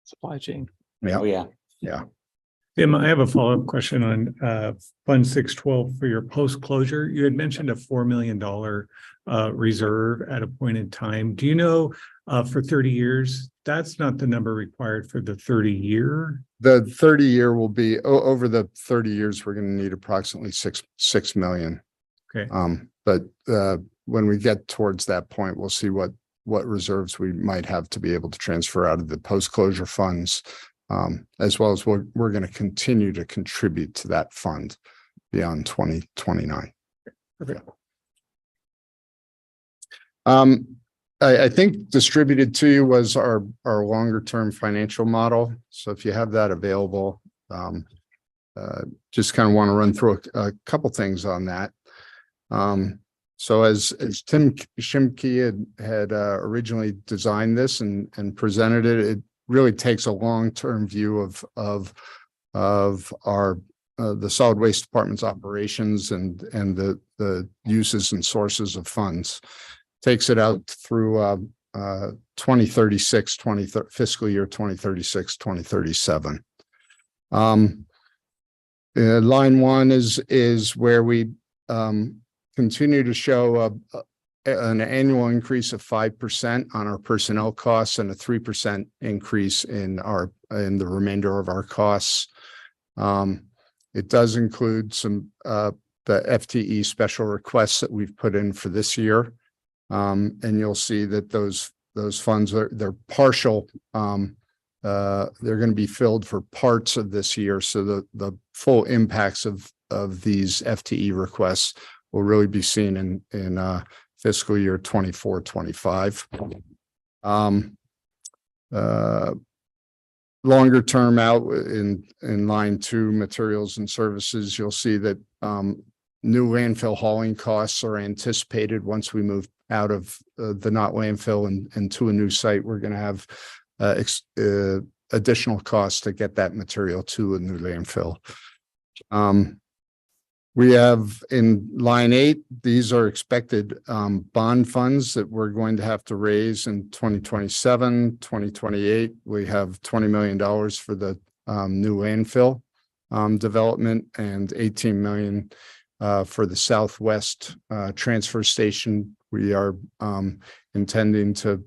Supply chain. Yeah. Oh, yeah. Yeah. Tim, I have a follow-up question on Fund 612 for your post-closure. You had mentioned a $4 million reserve at a point in time. Do you know for 30 years, that's not the number required for the 30-year? The 30-year will be over the 30 years, we're going to need approximately $6 million. Okay. But when we get towards that point, we'll see what reserves we might have to be able to transfer out of the post-closure funds, as well as we're going to continue to contribute to that fund beyond 2029. Perfect. I think distributed to you was our longer term financial model. So if you have that available, just kind of want to run through a couple things on that. So as Tim Shimke had originally designed this and presented it, it really takes a long-term view of our the solid waste department's operations and the uses and sources of funds. takes it out through 2036, fiscal year 2036, 2037. Line one is where we continue to show an annual increase of 5% on our personnel costs and a 3% increase in the remainder of our costs. It does include some the FTE special requests that we've put in for this year. And you'll see that those funds they're partial. They're going to be filled for parts of this year. So the full impacts of these FTE requests will really be seen in fiscal year 24-25. Longer term out in line two, materials and services, you'll see that new landfill hauling costs are anticipated once we move out of the not landfill and to a new site. We're going to have additional costs to get that material to a new landfill. We have in line 8, these are expected bond funds that we're going to have to raise in 2027, 2028. We have $20 million for the new landfill development and $18 million for the Southwest transfer station. We are intending to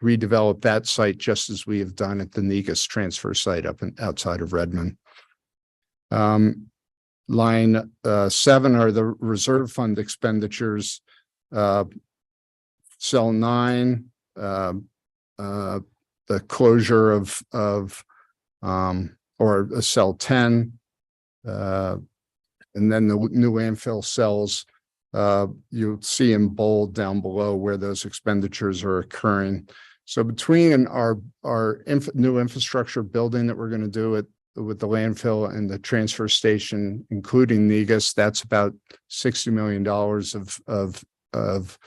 redevelop that site just as we have done at the Negus transfer site outside of Redmond. Line 7 are the reserve fund expenditures. Cell 9, the closure of or cell 10, and then the new landfill cells. You'll see in bold down below where those expenditures are occurring. So between our new infrastructure building that we're going to do with the landfill and the transfer station, including Negus, that's about $60 million of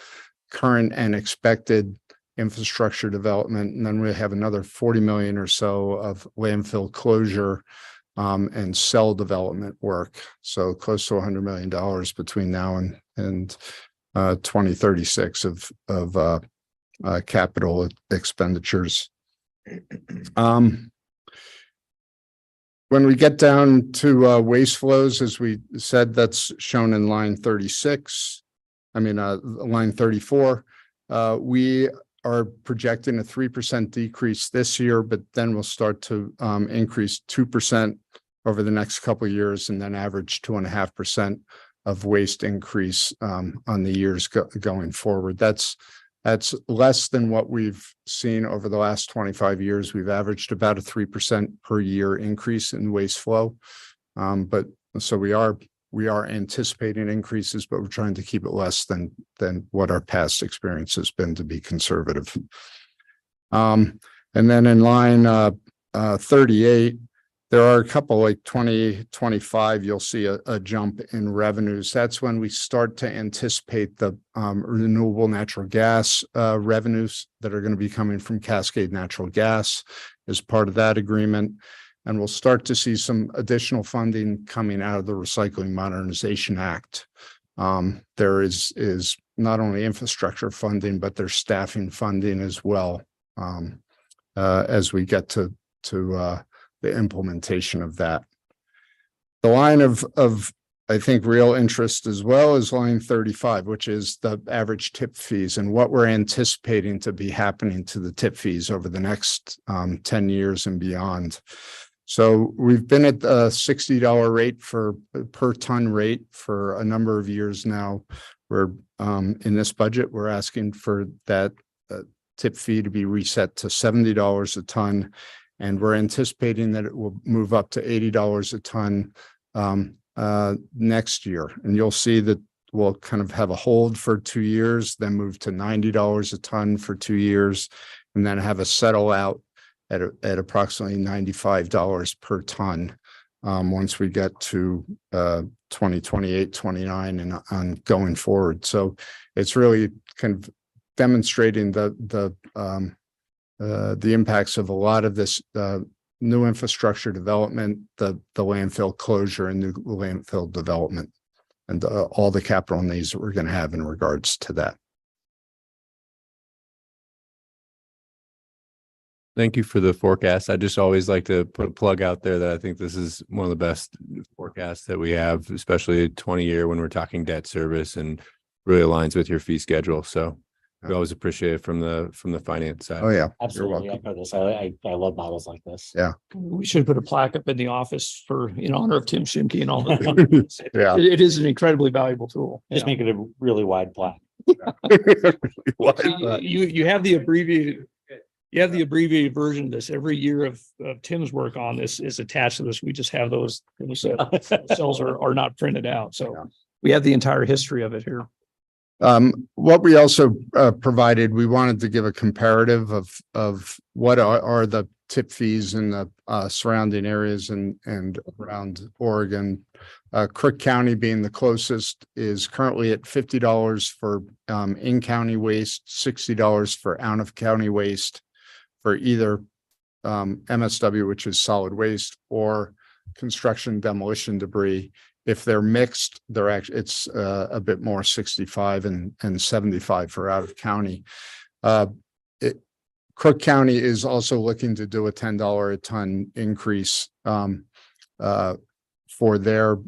current and expected infrastructure development. And then we have another 40 million or so of landfill closure and cell development work. So close to $100 million between now and 2036 of capital expenditures. When we get down to waste flows, as we said, that's shown in line 36. Line 34. We are projecting a 3% decrease this year, but then we'll start to increase 2% over the next couple of years, and then average 2.5% of waste increase on the years going forward. That's less than what we've seen over the last 25 years. We've averaged about a 3% per year increase in waste flow. But so we are anticipating increases, but we're trying to keep it less than what our past experience has been, to be conservative. And then in line 38, there are a couple, like 2025, you'll see a jump in revenues. That's when we start to anticipate the renewable natural gas revenues that are going to be coming from Cascade Natural Gas as part of that agreement. And we'll start to see some additional funding coming out of the Recycling Modernization Act. There is not only infrastructure funding, but there's staffing funding as well as we get to the implementation of that. The line of I think real interest as well is line 35, which is the average tip fees and what we're anticipating to be happening to the tip fees over the next 10 years and beyond. So we've been at a $60 rate per ton rate for a number of years now. We're in this budget, we're asking for that tip fee to be reset to $70 a ton. And we're anticipating that it will move up to $80 a ton next year. And you'll see that we'll kind of have a hold for 2 years, then move to $90 a ton for 2 years, and then have a settle out at approximately $95 per ton once we get to 2028, 29 and on going forward. So it's really kind of demonstrating the impacts of a lot of this new infrastructure development, the landfill closure and new landfill development, and all the capital needs that we're going to have in regards to that. Thank you for the forecast. I just always like to put a plug out there that I think this is one of the best forecasts that we have, especially a 20-year when we're talking debt service, and really aligns with your fee schedule. So we always appreciate it from the finance side. Oh, yeah. Absolutely. I know this. I love models like this. Yeah. We should put a plaque up in the office in honor of Tim Shimke and all the. Yeah. It is an incredibly valuable tool. Just Yeah. make it a really wide plaque. You have the abbreviated. You have the abbreviated version of this. Every year of Tim's work on this is attached to this. We just have those cells are not printed out. So we have the entire history of it here. What we also provided, we wanted to give a comparative of what are the tip fees in the surrounding areas and around Oregon. Crook County being the closest is currently at $50 for in-county waste, $60 for out-of-county waste for either MSW, which is solid waste, or construction demolition debris. If they're mixed, it's a bit more, 65 and 75 for out of county. Crook County is also looking to do a $10 a ton increase for their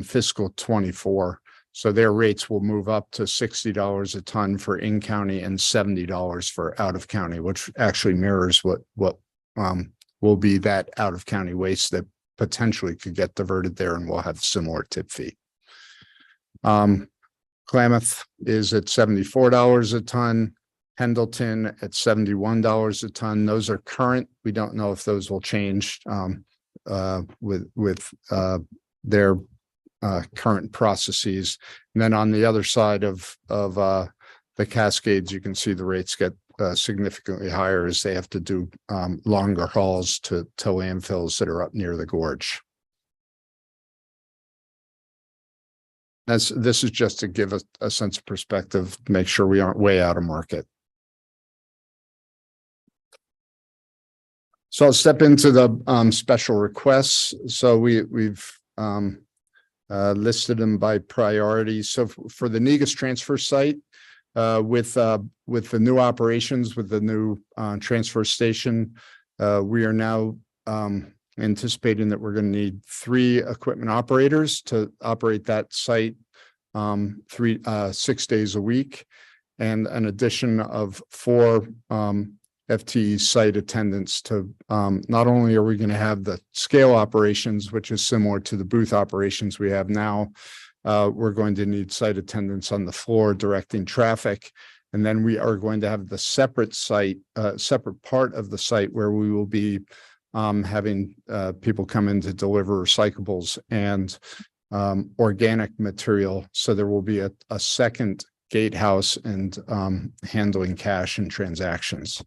fiscal 24. So their rates will move up to $60 a ton for in-county and $70 for out of county, which actually mirrors what will be that out of county waste that potentially could get diverted there, and we'll have similar tip fee. Klamath is at $74 a ton, Pendleton at $71 a ton. Those are current. We don't know if those will change with their current processes. And then on the other side of the Cascades, you can see the rates get significantly higher as they have to do longer hauls to landfills that are up near the gorge. This is just to give a sense of perspective, make sure we aren't way out of market. So I'll step into the special requests. So we've listed them by priority. So for the Negus transfer site, with the new operations, with the new transfer station, we are now anticipating that we're going to need 3 equipment operators to operate that site 6 days a week, and an addition of 4 FTE site attendants to not only are we going to have the scale operations, which is similar to the booth operations we have now, we're going to need site attendants on the floor directing traffic. And then we are going to have the separate site, separate part of the site where we will be having people come in to deliver recyclables and organic material. So there will be a second gatehouse and handling cash and transactions.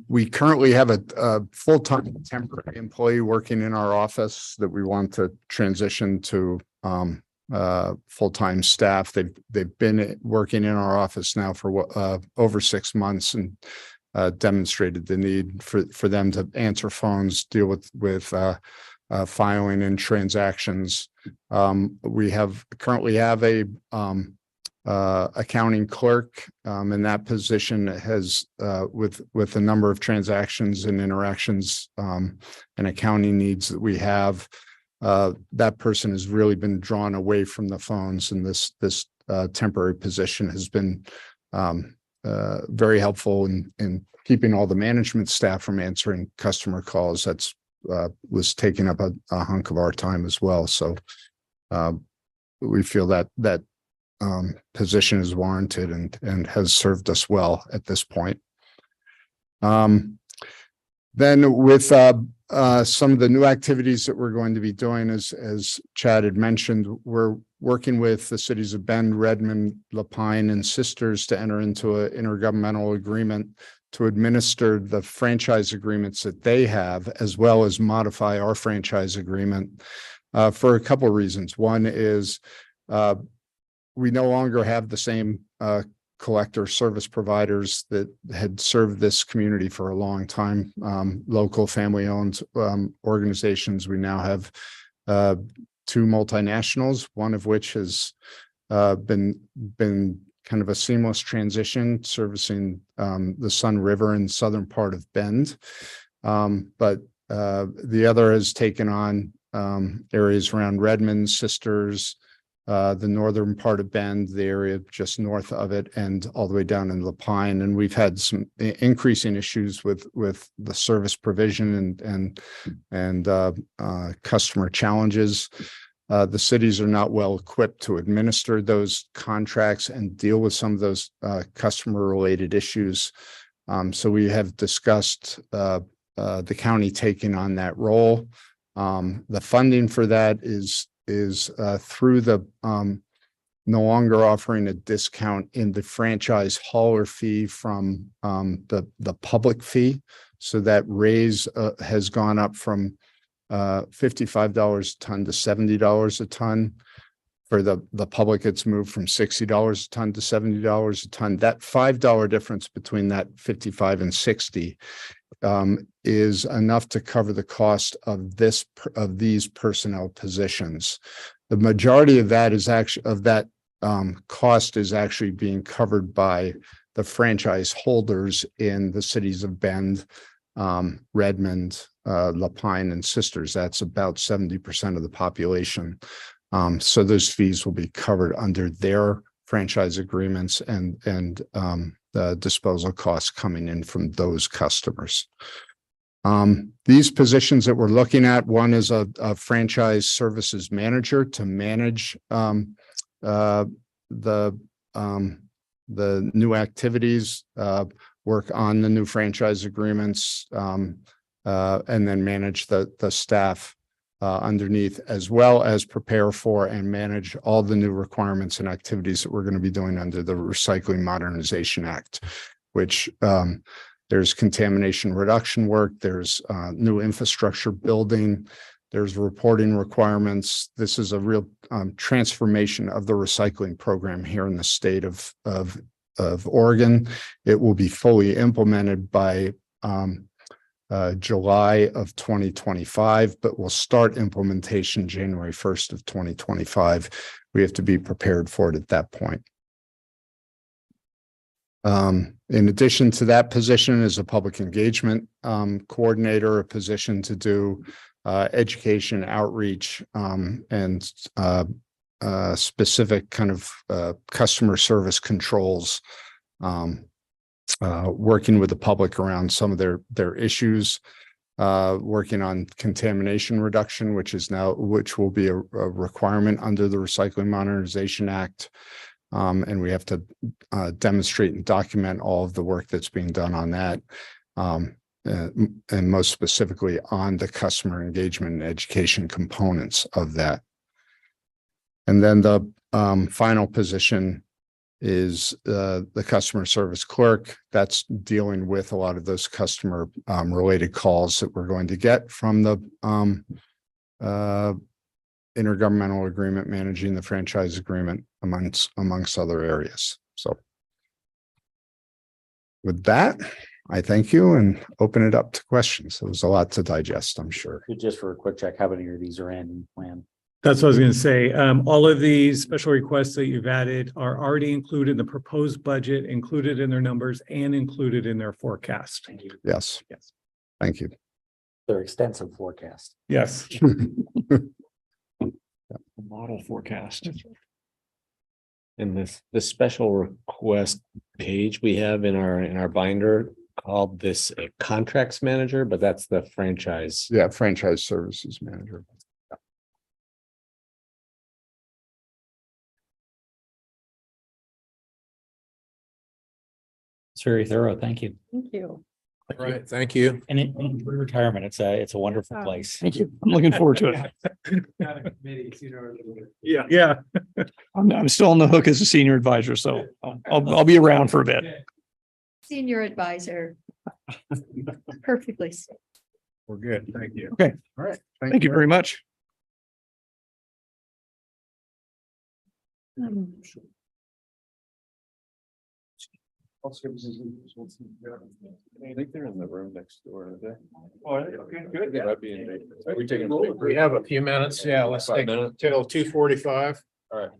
We currently have a full-time temporary employee working in our office that we want to transition to full-time staff. They've been working in our office now for over 6 months, and demonstrated the need for them to answer phones, deal with filing and transactions. We currently have a accounting clerk, and that position has with the number of transactions and interactions and accounting needs that we have, that person has really been drawn away from the phones, and this temporary position has been very helpful in keeping all the management staff from answering customer calls. That's was taking up a hunk of our time as well. So we feel that position is warranted and has served us well at this point. Then with some of the new activities that we're going to be doing, as Chad had mentioned, we're working with the cities of Bend, Redmond, Lapine, and Sisters to enter into an intergovernmental agreement to administer the franchise agreements that they have, as well as modify our franchise agreement for a couple of reasons. One is we no longer have the same collector service providers that had served this community for a long time, local family-owned organizations. We now have 2 multinationals, one of which has been kind of a seamless transition servicing the Sun River and southern part of Bend. But the other has taken on areas around Redmond, Sisters, the northern part of Bend, the area just north of it, and all the way down in Lapine. And we've had some increasing issues with the service provision and customer challenges. The cities are not well equipped to administer those contracts and deal with some of those customer related issues. So we have discussed the county taking on that role. The funding for that is through the no longer offering a discount in the franchise hauler fee from the public fee. So that raise has gone up from $55 a ton to $70 a ton. For the public, it's moved from $60 a ton to $70 a ton. That $5 difference between that 55 and 60 is enough to cover the cost of these personnel positions. The majority of that is actually cost is actually being covered by the franchise holders in the cities of Bend, Redmond, Lapine, and Sisters. That's about 70% of the population. So those fees will be covered under their franchise agreements and the disposal costs coming in from those customers. These positions that we're looking at, one is a franchise services manager to manage the new activities, work on the new franchise agreements, and then manage the staff underneath, as well as prepare for and manage all the new requirements and activities that we're going to be doing under the Recycling Modernization Act, which there's contamination reduction work, there's new infrastructure building, there's reporting requirements. This is a real transformation of the recycling program here in the state of Oregon. It will be fully implemented by July of 2025, but we'll start implementation January 1st of 2025. We have to be prepared for it at that point. In addition to that position is a public engagement coordinator, a position to do education outreach and specific kind of customer service controls, working with the public around some of their issues, working on contamination reduction, which will be a requirement under the Recycling Modernization Act. And we have to demonstrate and document all of the work that's being done on that. And most specifically on the customer engagement and education components of that. And then the final position is the customer service clerk. That's dealing with a lot of those customer related calls that we're going to get from the intergovernmental agreement, managing the franchise agreement amongst other areas. So with that, I thank you and open it up to questions. There was a lot to digest, I'm sure. Just for a quick check, how many of these are in plan? That's what I was going to say. All of these special requests that you've added are already included in the proposed budget, included in their numbers and included in their forecast. Thank you. Yes. Yes. Thank you. Their extensive forecast. Yes. Model forecast. And the special request page we have in our binder called this a contracts manager, but that's the franchise. Yeah, franchise services manager. It's very thorough. Thank you. Thank you. All right, thank you. And in retirement, it's a wonderful place. Thank you. I'm looking forward to it. Yeah. Yeah. I'm still on the hook as a senior advisor, so I'll be around for a bit. Senior advisor. Perfectly. We're good. Thank you. Okay. All right. Thank you very much. I think they're in the room next door. Oh, okay, good. We have a few minutes. Yeah, let's take till 2:45. All right.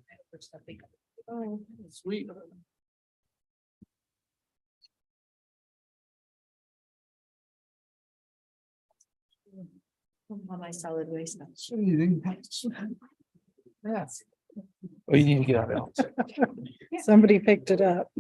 Oh, sweet. On my solid waste. Yes. Well, you need to get out of Somebody picked it up.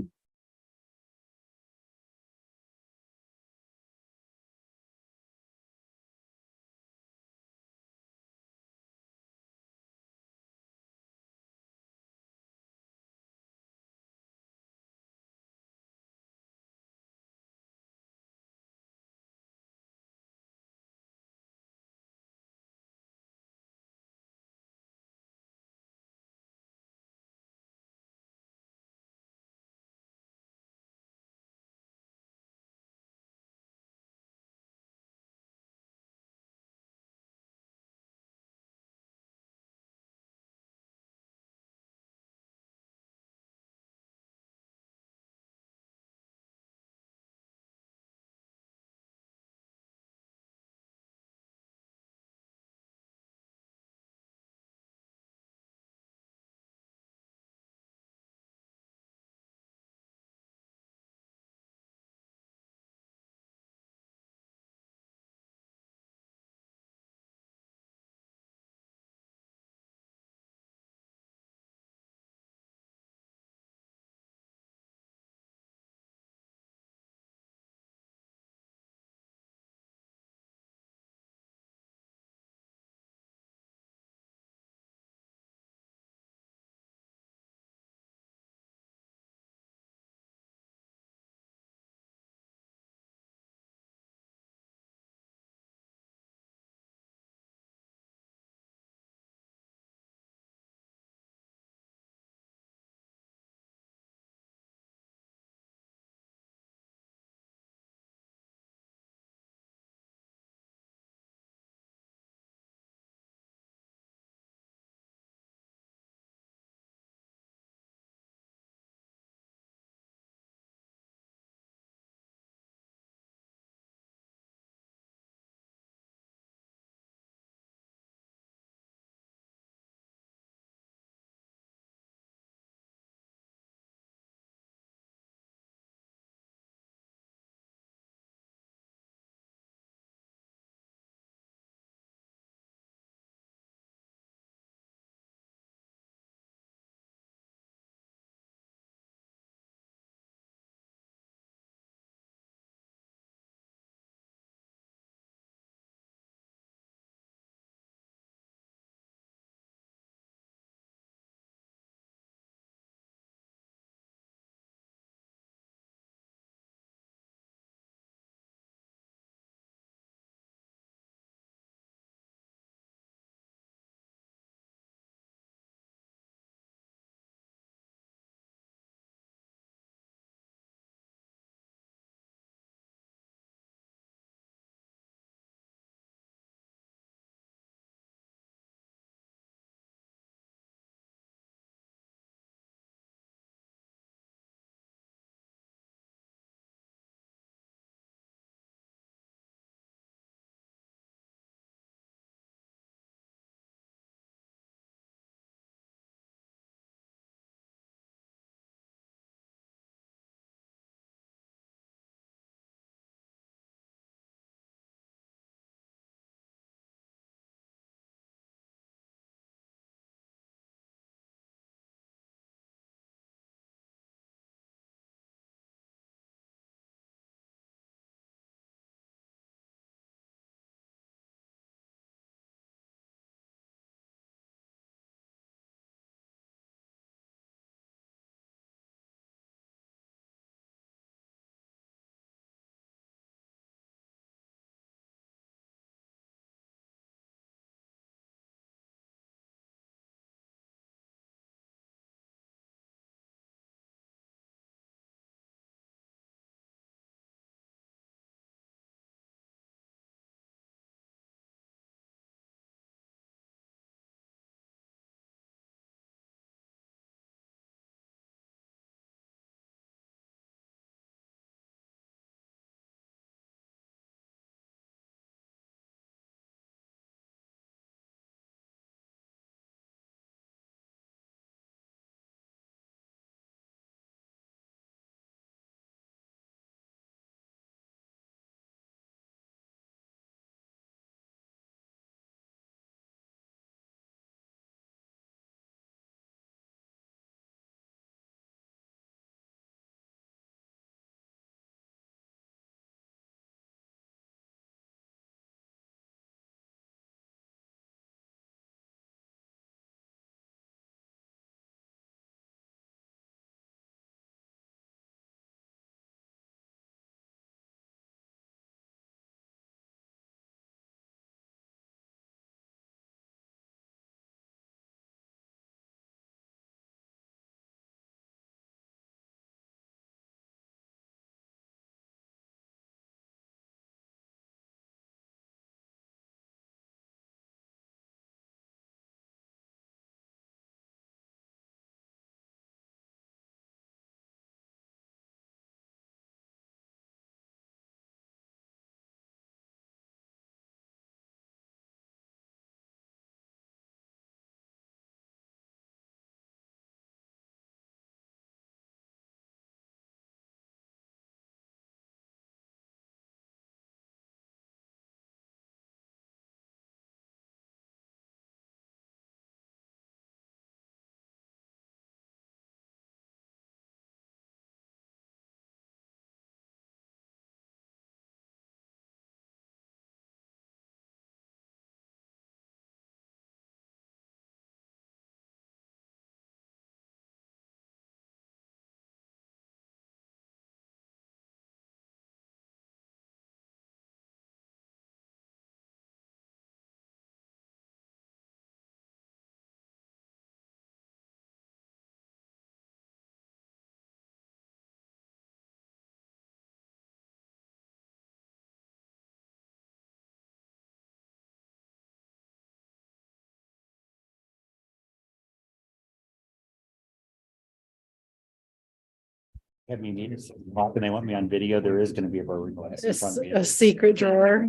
Have me need it, and they want me on video, there is gonna be a bourbon glass in front of me. A secret drawer.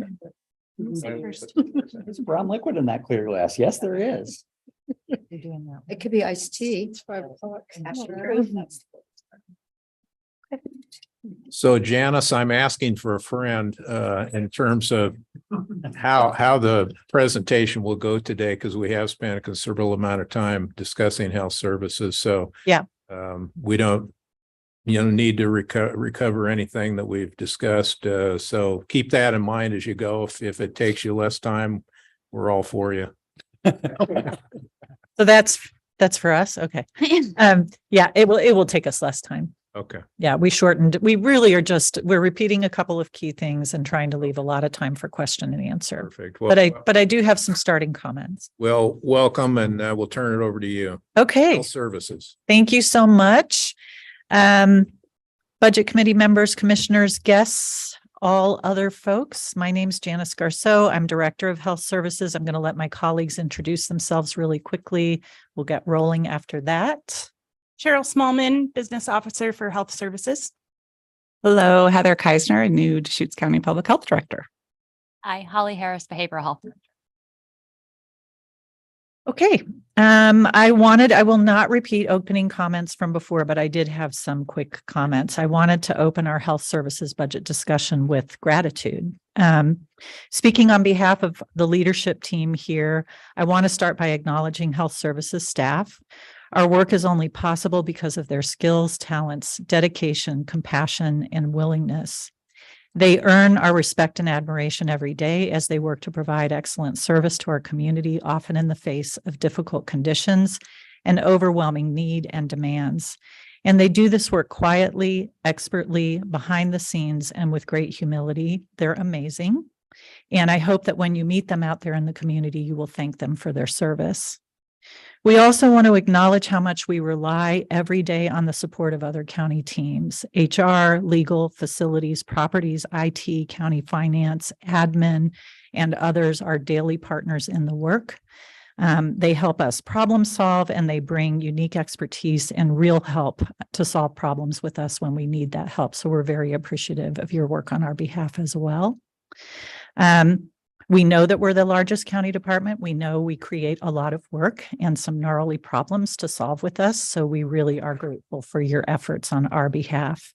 There's a brown liquid in that clear glass. Yes, there is. It could be iced tea. It's 5 o'clock. So Janice, I'm asking for a friend in terms of how the presentation will go today, because we have spent a considerable amount of time discussing health services. So Yeah. We don't, need to recover anything that we've discussed. So keep that in mind as you go. If it takes you less time, we're all for you. So that's for us. Okay. Yeah, it will take us less time. Okay. Yeah, we shortened, we really are we're repeating a couple of key things and trying to leave a lot of time for question and answer. Perfect. But I do have some starting comments. Well, welcome, and we'll turn it over to you. Okay. Health services. Thank you so much. Budget committee members, commissioners, guests, all other folks. My name's Janice Garceau. I'm Director of Health Services. I'm going to let my colleagues introduce themselves really quickly. We'll get rolling after that. Cheryl Smallman, Business Officer for Health Services. Hello, Heather Keisner, new Deschutes County Public Health Director. Hi, Holly Harris, Behavioral Health. Okay. I will not repeat opening comments from before, but I did have some quick comments. I wanted to open our health services budget discussion with gratitude. Speaking on behalf of the leadership team here, I want to start by acknowledging health services staff. Our work is only possible because of their skills, talents, dedication, compassion, and willingness. They earn our respect and admiration every day as they work to provide excellent service to our community, often in the face of difficult conditions and overwhelming need and demands. And they do this work quietly, expertly, behind the scenes, and with great humility. They're amazing. And I hope that when you meet them out there in the community, you will thank them for their service. We also want to acknowledge how much we rely every day on the support of other county teams, HR, legal, facilities, properties, IT, county finance, admin, and others are daily partners in the work. They help us problem solve, and they bring unique expertise and real help to solve problems with us when we need that help. So we're very appreciative of your work on our behalf as well. We know that we're the largest county department. We know we create a lot of work and some gnarly problems to solve with us. So we really are grateful for your efforts on our behalf.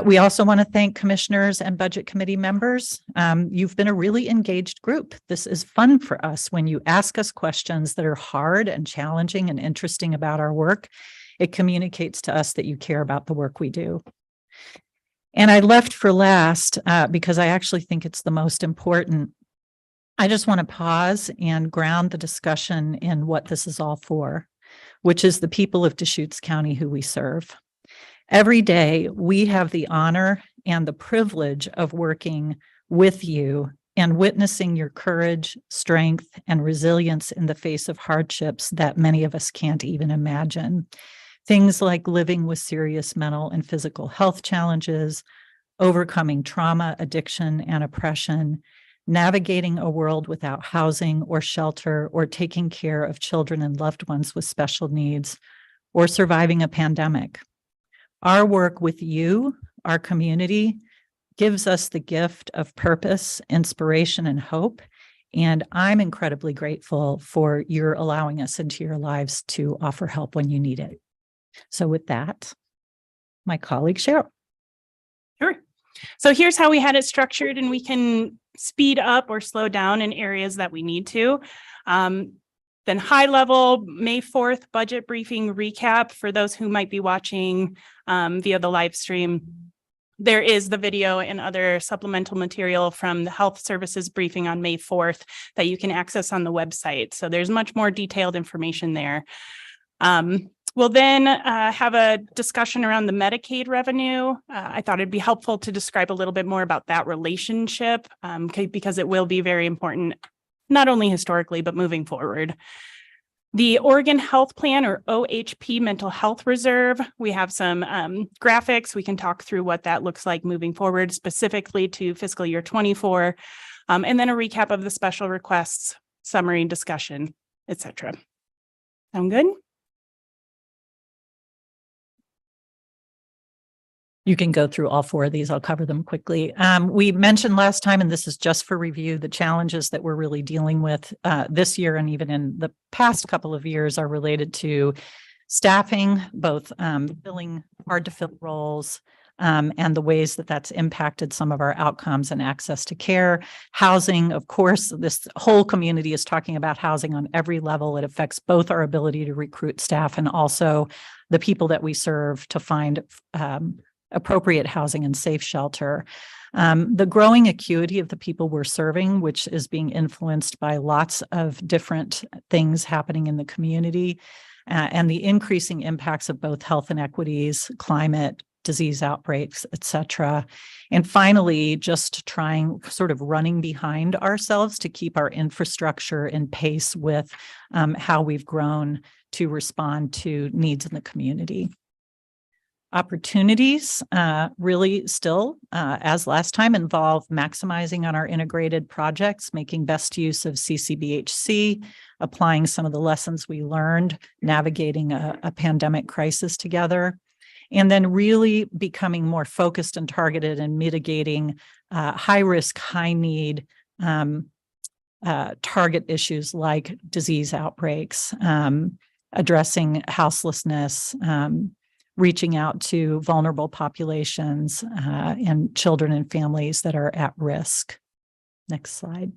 We also want to thank commissioners and budget committee members. You've been a really engaged group. This is fun for us when you ask us questions that are hard and challenging and interesting about our work. It communicates to us that you care about the work we do. And I left for last because I actually think it's the most important. I just want to pause and ground the discussion in what this is all for, which is the people of Deschutes County who we serve. Every day, we have the honor and the privilege of working with you and witnessing your courage, strength, and resilience in the face of hardships that many of us can't even imagine. Things like living with serious mental and physical health challenges, overcoming trauma, addiction, and oppression, navigating a world without housing or shelter, or taking care of children and loved ones with special needs, or surviving a pandemic. Our work with you, our community, gives us the gift of purpose, inspiration, and hope. And I'm incredibly grateful for your allowing us into your lives to offer help when you need it. So with that, my colleague Cheryl. Sure. So here's how we had it structured, and we can speed up or slow down in areas that we need to. Then high level May 4th budget briefing recap for those who might be watching via the live stream. There is the video and other supplemental material from the health services briefing on May 4th that you can access on the website. So there's much more detailed information there. We'll then have a discussion around the Medicaid revenue. I thought it'd be helpful to describe a little bit more about that relationship because it will be very important, not only historically, but moving forward. The Oregon Health Plan, or OHP Mental Health Reserve, we have some graphics. We can talk through what that looks like moving forward, specifically to fiscal year 24, and then a recap of the special requests, summary, discussion, etc. Sound good? You can go through all four of these. I'll cover them quickly. We mentioned last time, and this is just for review, the challenges that we're really dealing with this year and even in the past couple of years are related to staffing, both filling hard to fill roles, and the ways that that's impacted some of our outcomes and access to care. Housing, of course, this whole community is talking about housing on every level. It affects both our ability to recruit staff and also the people that we serve to find appropriate housing and safe shelter. The growing acuity of the people we're serving, which is being influenced by lots of different things happening in the community, and the increasing impacts of both health inequities, climate, disease outbreaks, et cetera. And finally, just trying sort of running behind ourselves to keep our infrastructure in pace with how we've grown to respond to needs in the community. Opportunities really still, as last time, involve maximizing on our integrated projects, making best use of CCBHC, applying some of the lessons we learned, navigating a pandemic crisis together, and then really becoming more focused and targeted and mitigating high risk, high need target issues like disease outbreaks, addressing houselessness, reaching out to vulnerable populations and children and families that are at risk. Next slide.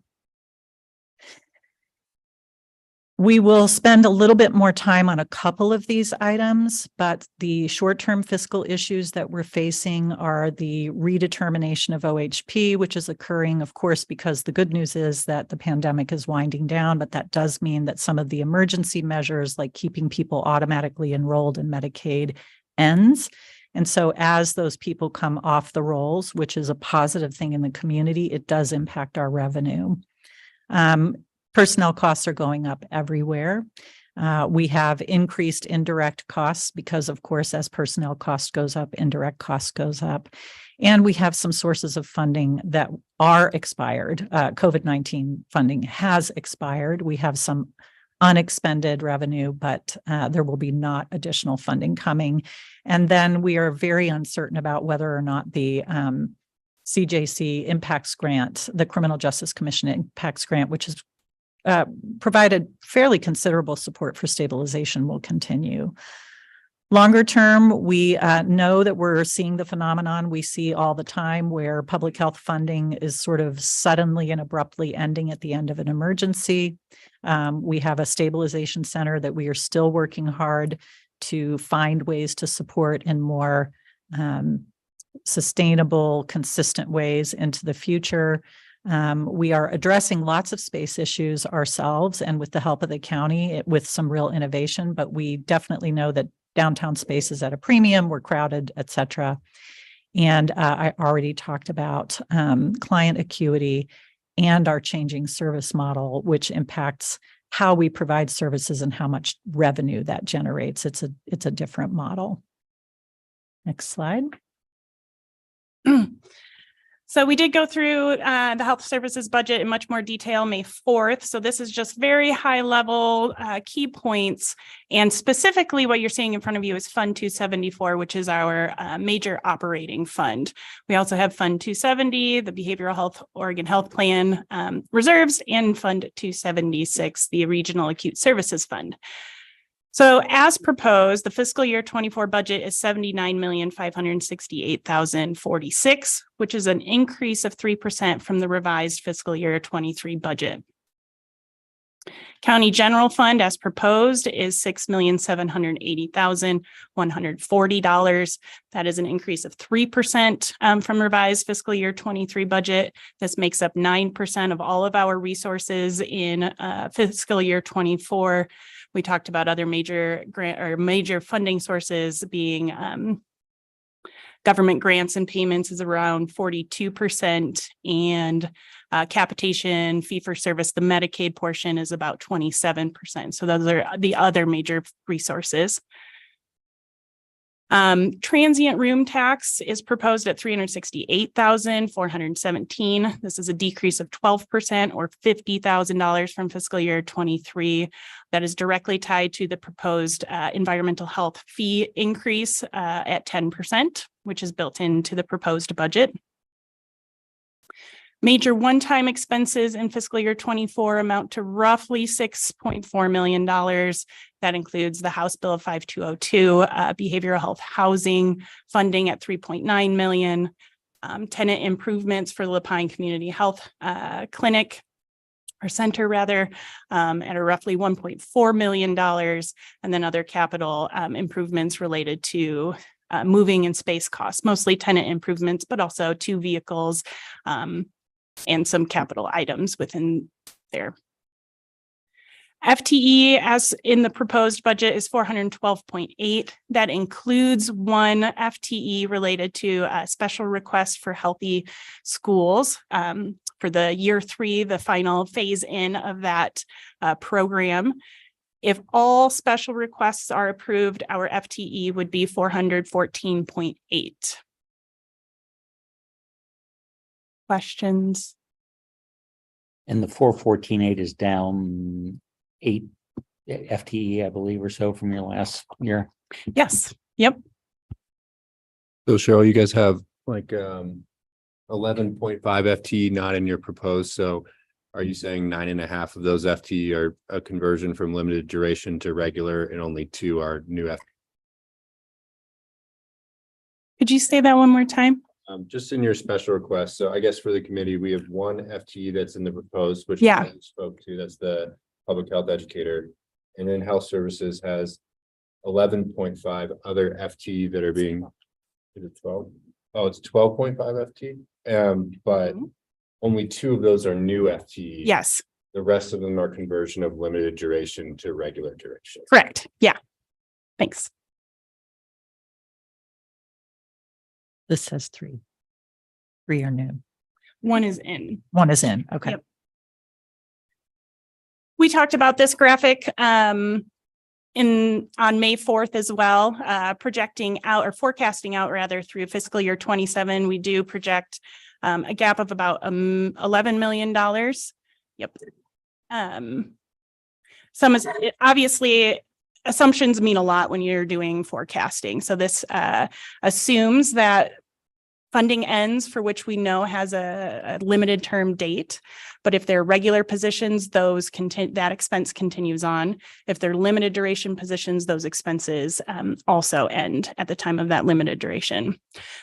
We will spend a little bit more time on a couple of these items, but the short-term fiscal issues that we're facing are the redetermination of OHP, which is occurring, of course, because the good news is that the pandemic is winding down, but that does mean that some of the emergency measures, like keeping people automatically enrolled in Medicaid, ends. And so as those people come off the rolls, which is a positive thing in the community, it does impact our revenue. Personnel costs are going up everywhere. We have increased indirect costs because, of course, as personnel cost goes up, indirect cost goes up. And we have some sources of funding that are expired. COVID-19 funding has expired. We have some unexpended revenue, but there will be not additional funding coming. And then we are very uncertain about whether or not the CJC impacts grant, the Criminal Justice Commission impacts grant, which is provided fairly considerable support for stabilization, will continue. Longer term, we know that we're seeing the phenomenon we see all the time where public health funding is sort of suddenly and abruptly ending at the end of an emergency. We have a stabilization center that we are still working hard to find ways to support in more sustainable, consistent ways into the future. We are addressing lots of space issues ourselves and with the help of the county with some real innovation, but we definitely know that downtown space is at a premium, we're crowded, et cetera. And I already talked about client acuity and our changing service model, which impacts how we provide services and how much revenue that generates. It's a different model. Next slide. So we did go through the health services budget in much more detail May 4th. So this is just very high level key points. And specifically what you're seeing in front of you is Fund 274, which is our major operating fund. We also have Fund 270, the Behavioral Health Oregon Health Plan reserves, and Fund 276, the Regional Acute Services Fund. So as proposed, the fiscal year 24 budget is $79,568,046, which is an increase of 3% from the revised fiscal year 23 budget. County General Fund, as proposed, is $6,780,140. That is an increase of 3% from revised fiscal year 23 budget. This makes up 9% of all of our resources in fiscal year 24. We talked about other major grant or major funding sources being government grants and payments is around 42%, and capitation, fee for service, the Medicaid portion is about 27%. So those are the other major resources. Transient room tax is proposed at $368,417. This is a decrease of 12% or $50,000 from fiscal year 23. That is directly tied to the proposed environmental health fee increase at 10%. which is built into the proposed budget. Major one-time expenses in fiscal year 24 amount to roughly $6.4 million. That includes the House Bill of 5202, behavioral health housing funding at $3.9 million, tenant improvements for the Lapine Community Health Clinic, or center rather, at a roughly $1.4 million, and then other capital improvements related to moving and space costs, mostly tenant improvements, but also 2 vehicles, and some capital items within there. FTE as in the proposed budget is 412.8. That includes 1 FTE related to a special request for healthy schools for the year 3, the final phase in of that program. If all special requests are approved, our FTE would be 414.8. Questions? And the 414.8 is down 8 FTE, I believe, or so from your last year. Yes. Yep. So Cheryl, you guys have like 11.5 FTE not in your proposed. So are you saying 9.5 of those FTE are a conversion from limited duration to regular and only 2 are new FTE? Could you say that one more time? Just in your special request. So I guess for the committee, we have 1 FTE that's in the proposed, which Yeah. you spoke to. That's the public health educator. And then health services has 11.5 other FTE that are being, is it 12? Oh, it's 12.5 FTE. But only 2 of those are new FTE. Yes. The rest of them are conversion of limited duration to regular duration. Correct. Yeah. Thanks. This says 3. 3 are new. 1 is in. 1 is in. Okay. Yep. We talked about this graphic on May 4th as well, projecting out or forecasting out rather through fiscal year 27. We do project a gap of about $11 million. Yep. Obviously assumptions mean a lot when you're doing forecasting. So this assumes that funding ends for which we know has a limited term date. But if they're regular positions, that expense continues on. If they're limited duration positions, those expenses also end at the time of that limited duration.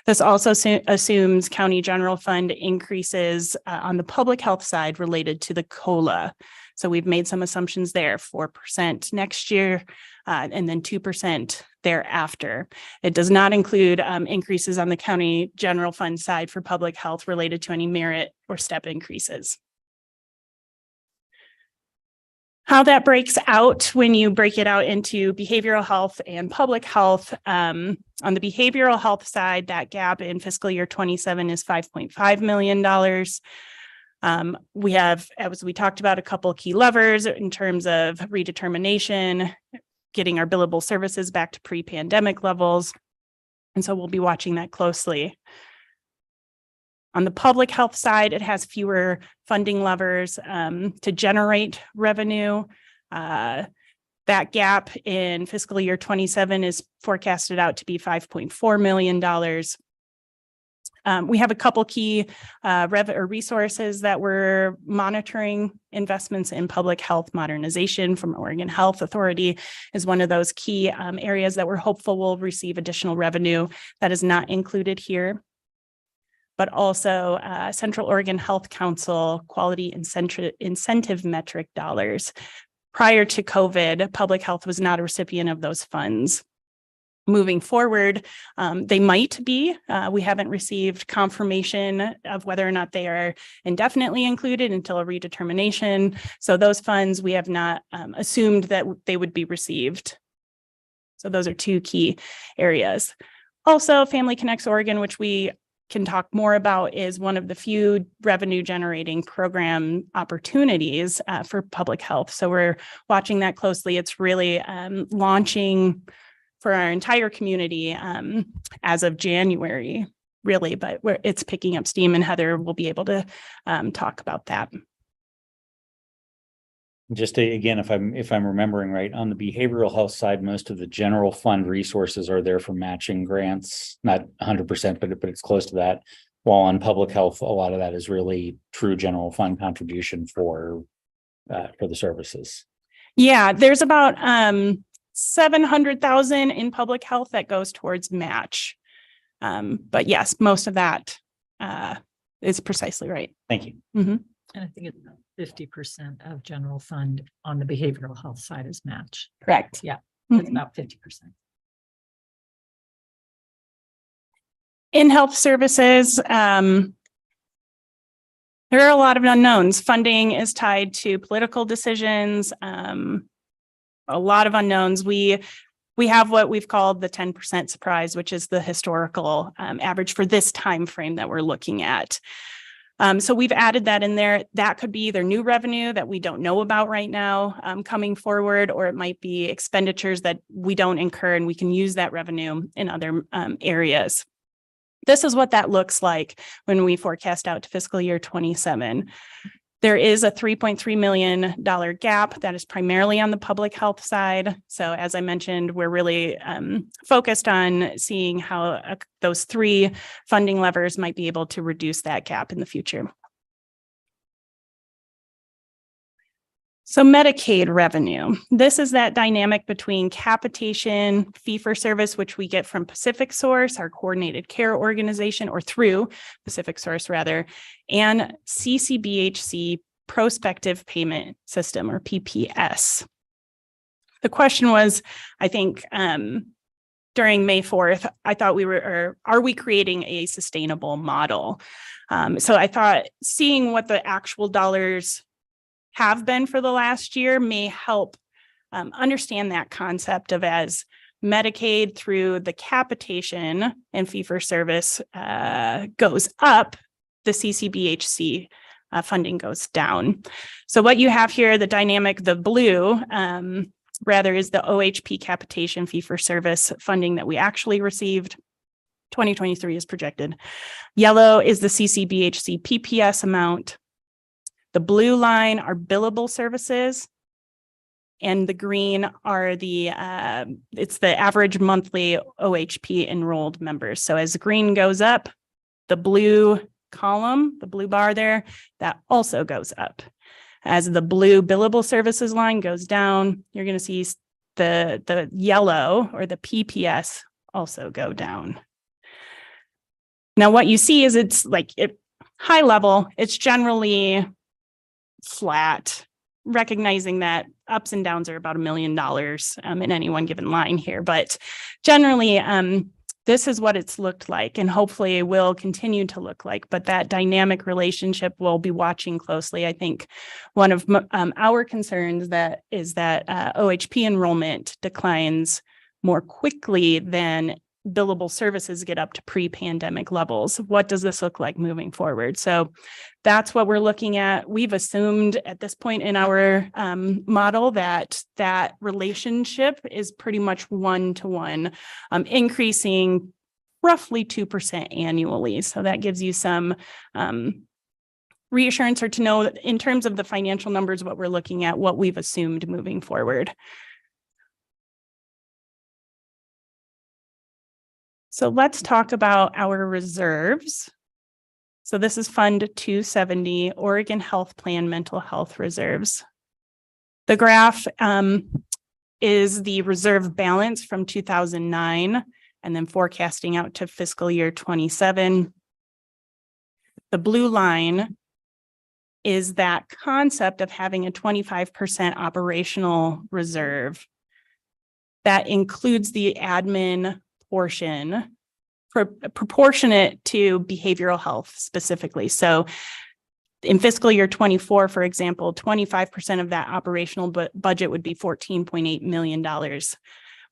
This also assumes county general fund increases on the public health side related to the COLA. So we've made some assumptions there, 4% next year, and then 2% thereafter. It does not include increases on the county general fund side for public health related to any merit or step increases. How that breaks out when you break it out into behavioral health and public health. On the behavioral health side, that gap in fiscal year 27 is $5.5 million. We have, as we talked about, a couple of key levers in terms of redetermination, getting our billable services back to pre-pandemic levels. And so we'll be watching that closely. On the public health side, it has fewer funding levers to generate revenue. That gap in fiscal year 27 is forecasted out to be $5.4 million. We have a couple key resources that we're monitoring. Investments in public health modernization from Oregon Health Authority is one of those key areas that we're hopeful will receive additional revenue that is not included here. But also Central Oregon Health Council quality incentive metric dollars. Prior to COVID, public health was not a recipient of those funds. Moving forward, they might be. We haven't received confirmation of whether or not they are indefinitely included until a redetermination. So those funds, we have not assumed that they would be received. So those are 2 key areas. Also, Family Connects Oregon, which we can talk more about, is one of the few revenue generating program opportunities for public health. So we're watching that closely. It's really launching for our entire community as of January, really, but it's picking up steam, and Heather will be able to talk about that. Just to, again, if I'm remembering right, on the behavioral health side, most of the general fund resources are there for matching grants, not 100%, but it's close to that. While on public health, a lot of that is really true general fund contribution for the services. Yeah, there's about 700,000 in public health that goes towards match. But yes, most of that is precisely right. Thank you. Mm-hmm. And I think it's 50% of general fund on the behavioral health side is match. Correct. Yeah, Mhm. it's about 50%. In health services, there are a lot of unknowns. Funding is tied to political decisions. A lot of unknowns. We have what we've called the 10% surprise, which is the historical average for this time frame that we're looking at. So we've added that in there. That could be either new revenue that we don't know about right now coming forward, or it might be expenditures that we don't incur and we can use that revenue in other areas. This is what that looks like when we forecast out to fiscal year 27. There is a $3.3 million gap that is primarily on the public health side. So as I mentioned, we're really focused on seeing how those three funding levers might be able to reduce that gap in the future. So Medicaid revenue, this is that dynamic between capitation, fee-for-service, which we get from Pacific Source, our coordinated care organization, or through Pacific Source rather, and CCBHC prospective payment system, or PPS. The question was, I think, during May 4th, I thought are we creating a sustainable model? So I thought seeing what the actual dollars have been for the last year may help understand that concept of as Medicaid through the capitation and fee-for-service goes up, the CCBHC funding goes down. So what you have here, the dynamic, the blue, rather is the OHP capitation fee-for-service funding that we actually received. 2023 is projected. Yellow is the CCBHC PPS amount. The blue line are billable services, and the green are it's the average monthly OHP enrolled members. So as the green goes up, the blue column, the blue bar there, that also goes up. As the blue billable services line goes down, you're going to see the yellow or the PPS also go down. Now, what you see is it's like high level, it's generally flat, recognizing that ups and downs are about $1 million in any one given line here. But generally, this is what it's looked like, and hopefully it will continue to look like. But that dynamic relationship we'll be watching closely. I think one of our concerns is that OHP enrollment declines more quickly than billable services get up to pre-pandemic levels. What does this look like moving forward? So that's what we're looking at. We've assumed at this point in our model that relationship is pretty much 1-to-1, increasing roughly 2% annually. So that gives you some reassurance, or to know that in terms of the financial numbers, what we're looking at, what we've assumed moving forward. So let's talk about our reserves. So this is Fund 270, Oregon Health Plan Mental Health Reserves. The graph is the reserve balance from 2009 and then forecasting out to fiscal year 27. The blue line is that concept of having a 25% operational reserve. That includes the admin portion, proportionate to behavioral health specifically. So in fiscal year 24, for example, 25% of that operational budget would be $14.8 million.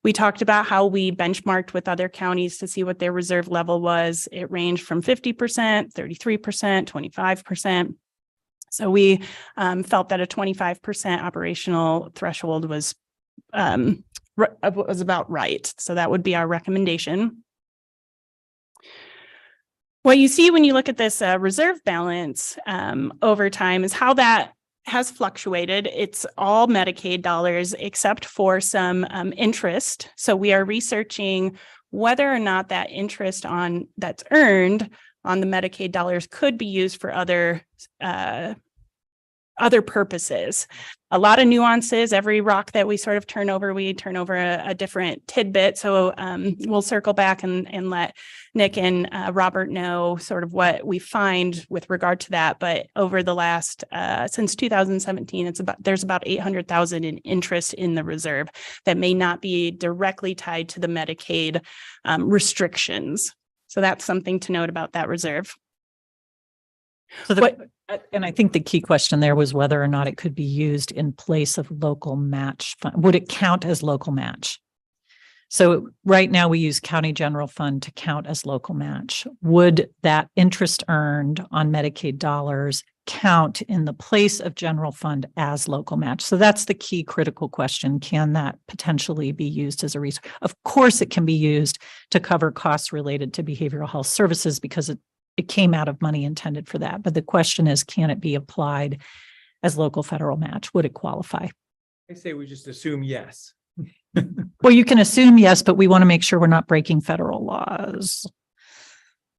We talked about how we benchmarked with other counties to see what their reserve level was. It ranged from 50%, 33%, 25%. So we felt that a 25% operational threshold was about right. So that would be our recommendation. What you see when you look at this reserve balance over time is how that has fluctuated. It's all Medicaid dollars except for some interest. So we are researching whether or not that interest that's earned on the Medicaid dollars could be used for other purposes. A lot of nuances. Every rock that we sort of turn over, we turn over a different tidbit. So we'll circle back and let Nick and Robert know sort of what we find with regard to that. But over the last, since 2017, there's about 800,000 in interest in the reserve that may not be directly tied to the Medicaid restrictions. So that's something to note about that reserve. So and I think the key question there was whether or not it could be used in place of local match fund. Would it count as local match? So right now we use county general fund to count as local match. Would that interest earned on Medicaid dollars count in the place of general fund as local match? So that's the key critical question. Can that potentially be used as a resource? Of course, it can be used to cover costs related to behavioral health services because it came out of money intended for that. But the question is, can it be applied as local federal match? Would it qualify? I say we just assume yes. Well, you can assume yes, but we want to make sure we're not breaking federal laws.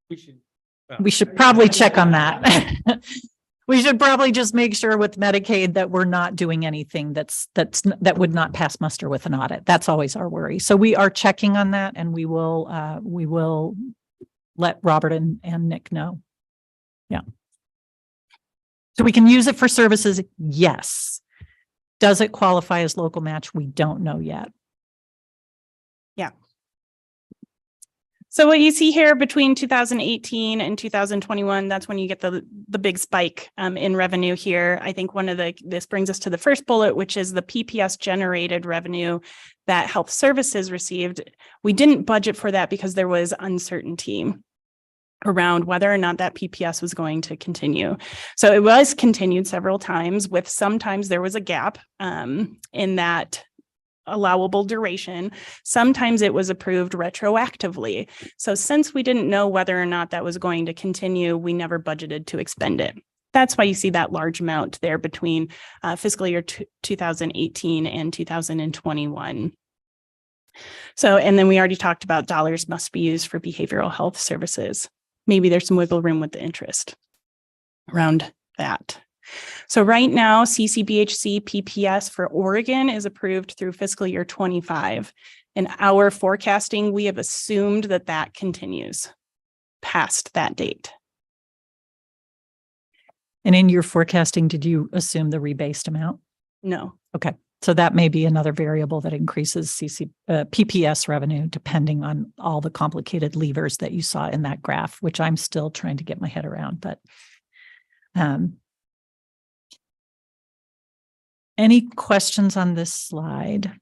We should probably check on that. We should probably just make sure with Medicaid that we're not doing anything that would not pass muster with an audit. That's always our worry. So we are checking on that, and we will let Robert and Nick know. Yeah. So we can use it for services. Yes. Does it qualify as local match? We don't know yet. Yeah. So what you see here between 2018 and 2021, that's when you get the big spike in revenue here. I think this brings us to the first bullet, which is the PPS generated revenue that health services received. We didn't budget for that because there was uncertainty around whether or not that PPS was going to continue. So it was continued several times, with sometimes there was a gap in that allowable duration. Sometimes it was approved retroactively. So since we didn't know whether or not that was going to continue, we never budgeted to expend it. That's why you see that large amount there between fiscal year 2018 and 2021. So, and then we already talked about dollars must be used for behavioral health services. Maybe there's some wiggle room with the interest around that. So right now, CCBHC PPS for Oregon is approved through fiscal year 25. In our forecasting, we have assumed that continues past that date. And in your forecasting, did you assume the rebased amount? No. Okay. So that may be another variable that increases PPS revenue, depending on all the complicated levers that you saw in that graph, which I'm still trying to get my head around. But any questions on this slide?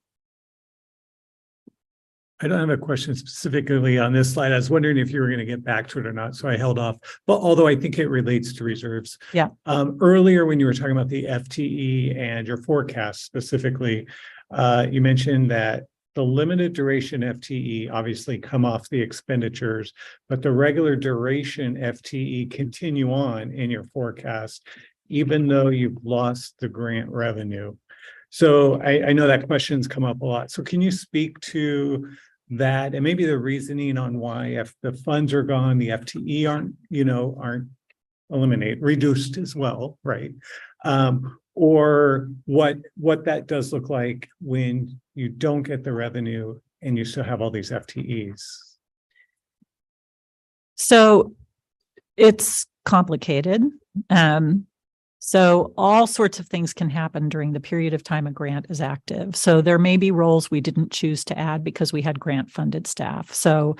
I don't have a question specifically on this slide. I was wondering if you were going to get back to it or not, so I held off. But although I think it relates to reserves. Yeah. Earlier, when you were talking about the FTE and your forecast specifically, you mentioned that the limited duration FTE obviously come off the expenditures, but the regular duration FTE continue on in your forecast, even though you've lost the grant revenue. So I know that question's come up a lot. So can you speak to that and maybe the reasoning on why, if the funds are gone, the FTE aren't reduced as well, right? Or what that does look like when you don't get the revenue and you still have all these FTEs. So it's complicated. So all sorts of things can happen during the period of time a grant is active. So there may be roles we didn't choose to add because we had grant funded staff. So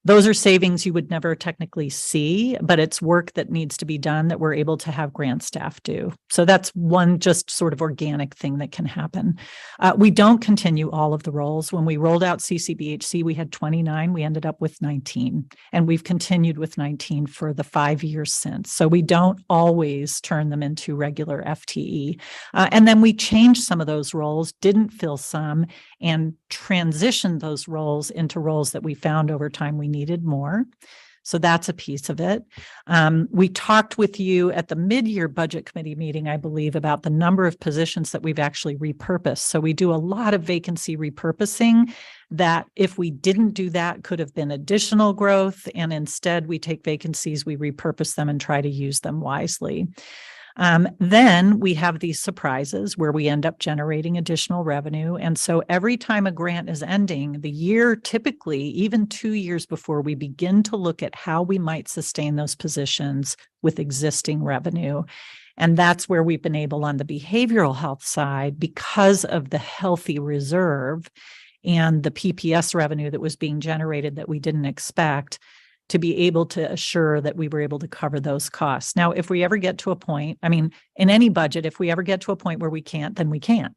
those are savings you would never technically see, but it's work that needs to be done that we're able to have grant staff do. So that's one just sort of organic thing that can happen. We don't continue all of the roles. When we rolled out CCBHC, we had 29. We ended up with 19, and we've continued with 19 for the 5 years since. So we don't always turn them into regular FTE. And then we changed some of those roles, didn't fill some, and transitioned those roles into roles that we found over time we needed more. So that's a piece of it. We talked with you at the mid-year budget committee meeting, I believe, about the number of positions that we've actually repurposed. So we do a lot of vacancy repurposing that if we didn't do that could have been additional growth. And instead we take vacancies, we repurpose them and try to use them wisely. Then we have these surprises where we end up generating additional revenue. And so every time a grant is ending, the year typically, even 2 years before, we begin to look at how we might sustain those positions with existing revenue. And that's where we've been able on the behavioral health side, because of the healthy reserve and the PPS revenue that was being generated that we didn't expect, to be able to assure that we were able to cover those costs. Now, if we ever get to a point, I mean, in any budget, if we ever get to a point where we can't, then we can't.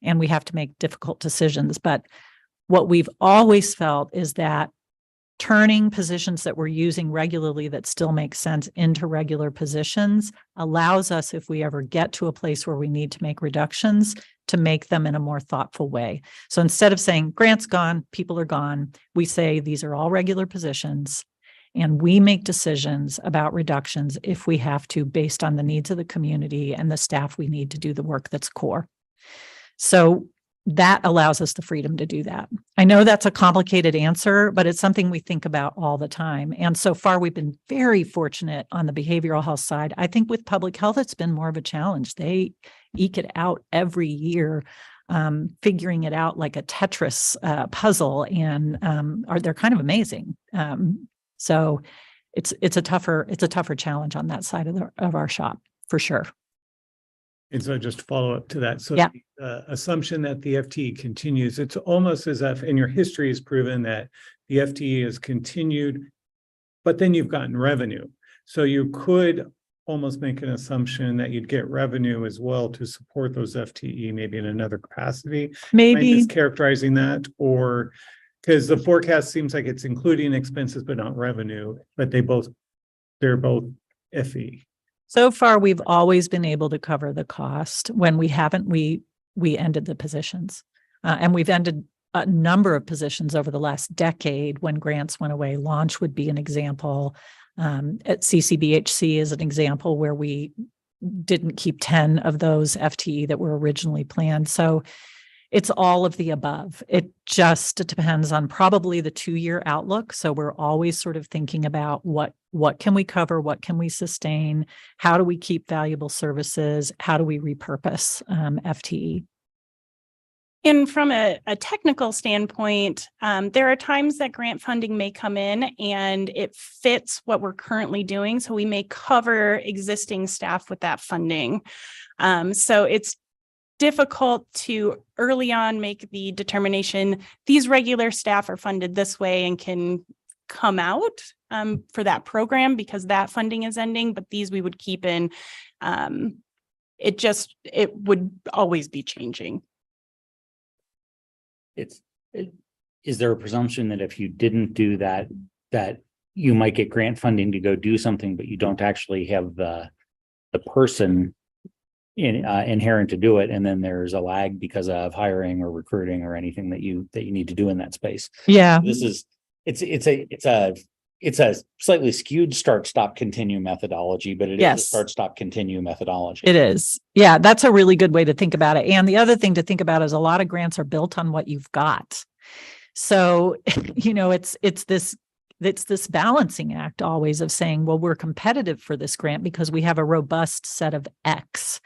And we have to make difficult decisions. But what we've always felt is that turning positions that we're using regularly that still make sense into regular positions allows us, if we ever get to a place where we need to make reductions, to make them in a more thoughtful way. So instead of saying grants gone, people are gone, we say these are all regular positions. And we make decisions about reductions if we have to, based on the needs of the community and the staff we need to do the work that's core. So that allows us the freedom to do that. I know that's a complicated answer, but it's something we think about all the time. And so far, we've been very fortunate on the behavioral health side. I think with public health, it's been more of a challenge. They eke it out every year, figuring it out like a Tetris puzzle, and they're kind of amazing. So it's a tougher challenge on that side of our shop, for sure. And so just to follow up to that. So Yeah. the assumption that the FTE continues, it's almost as if, and your history has proven that the FTE has continued, but then you've gotten revenue. So you could almost make an assumption that you'd get revenue as well to support those FTE, maybe in another capacity. Maybe. Am I mischaracterizing that, or because the forecast seems like it's including expenses but not revenue, but they're both FE. So far, we've always been able to cover the cost. When we haven't, we ended the positions. And we've ended a number of positions over the last decade when grants went away. Launch would be an example. At CCBHC is an example where we didn't keep 10 of those FTE that were originally planned. So it's all of the above. It just depends on probably the 2-year outlook. So we're always sort of thinking about what can we cover? What can we sustain? How do we keep valuable services? How do we repurpose FTE? And from a technical standpoint, there are times that grant funding may come in and it fits what we're currently doing. So we may cover existing staff with that funding. So it's difficult to early on make the determination these regular staff are funded this way and can come out for that program because that funding is ending, but these we would keep in. It would always be changing. Is there a presumption that if you didn't do that, that you might get grant funding to go do something, but you don't actually have the person inherent to do it, and then there's a lag because of hiring or recruiting or anything that you need to do in that space? Yeah. It's a slightly skewed start, stop, continue methodology, but it is a start, stop, continue methodology. It is. Yeah, that's a really good way to think about it. And the other thing to think about is a lot of grants are built on what you've got. So, it's this balancing act always of saying, well, we're competitive for this grant because we have a robust set of X.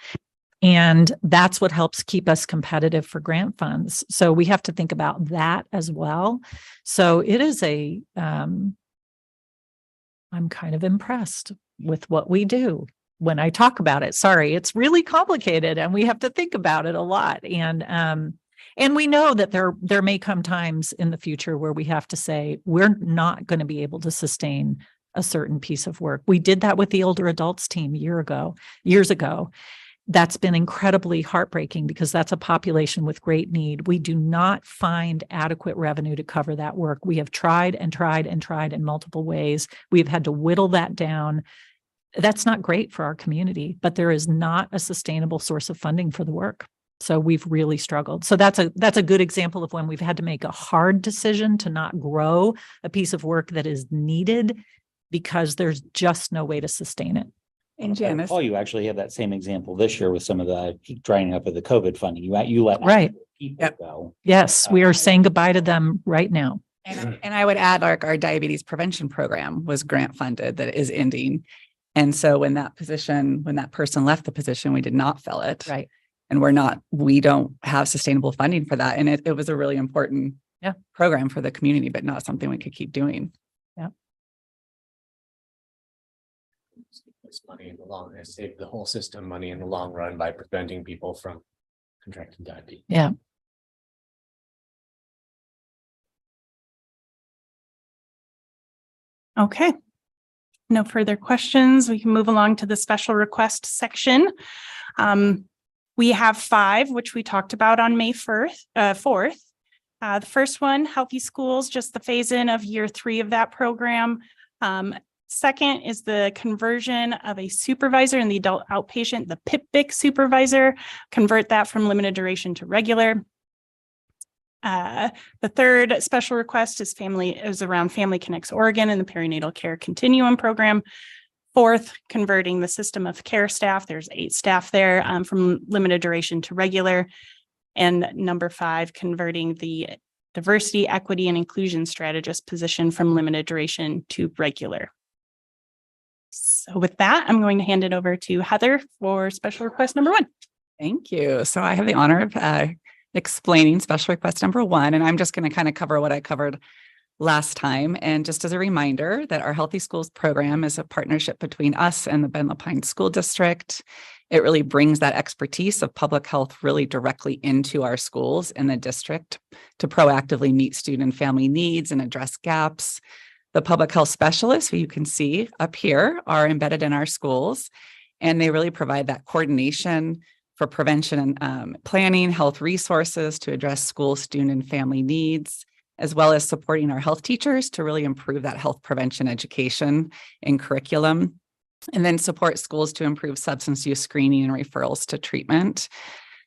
And that's what helps keep us competitive for grant funds. So we have to think about that as well. So it is I'm kind of impressed with what we do when I talk about it. Sorry, it's really complicated and we have to think about it a lot. And we know that there may come times in the future where we have to say, we're not going to be able to sustain a certain piece of work. We did that with the older adults team years ago. That's been incredibly heartbreaking because that's a population with great need. We do not find adequate revenue to cover that work. We have tried and tried and tried in multiple ways. We've had to whittle that down. That's not great for our community, but there is not a sustainable source of funding for the work. So we've really struggled. So that's a good example of when we've had to make a hard decision to not grow a piece of work that is needed because there's just no way to sustain it. And I Janice, recall you actually have that same example this year with some of the drying up of the COVID funding. You let Right. people go. Yes, we are saying goodbye to them right now. and I would add, like, our diabetes prevention program was grant funded that is ending. And so when that person left the position, we did not fill it. Right. And we don't have sustainable funding for that. And it was a really important program for the community, but not something we could keep doing. This money in the long, save the whole system money in the long run by preventing people from contracting diabetes. Yeah. Okay. No further questions. We can move along to the special request section. We have 5, which we talked about on May 4th. The first one, Healthy Schools, just the phase-in of year 3 of that program. Second is the conversion of a supervisor in the adult outpatient, the PIPBIC supervisor, convert that from limited duration to regular. The third special request is around Family Connects Oregon and the perinatal care continuum program. Fourth, converting the system of care staff. There's 8 staff there from limited duration to regular. And number 5, converting the diversity, equity, and inclusion strategist position from limited duration to regular. So with that, I'm going to hand it over to Heather for special request number 1. Thank you. So I have the honor of explaining special request number 1, and I'm just going to kind of cover what I covered last time. And just as a reminder that our Healthy Schools program is a partnership between us and the Ben Lapine School District. It really brings that expertise of public health really directly into our schools in the district to proactively meet student and family needs and address gaps. The public health specialists, who you can see up here, are embedded in our schools, and they really provide that coordination for prevention and planning, health resources to address school, student, and family needs, as well as supporting our health teachers to really improve that health prevention education and curriculum, and then support schools to improve substance use screening and referrals to treatment.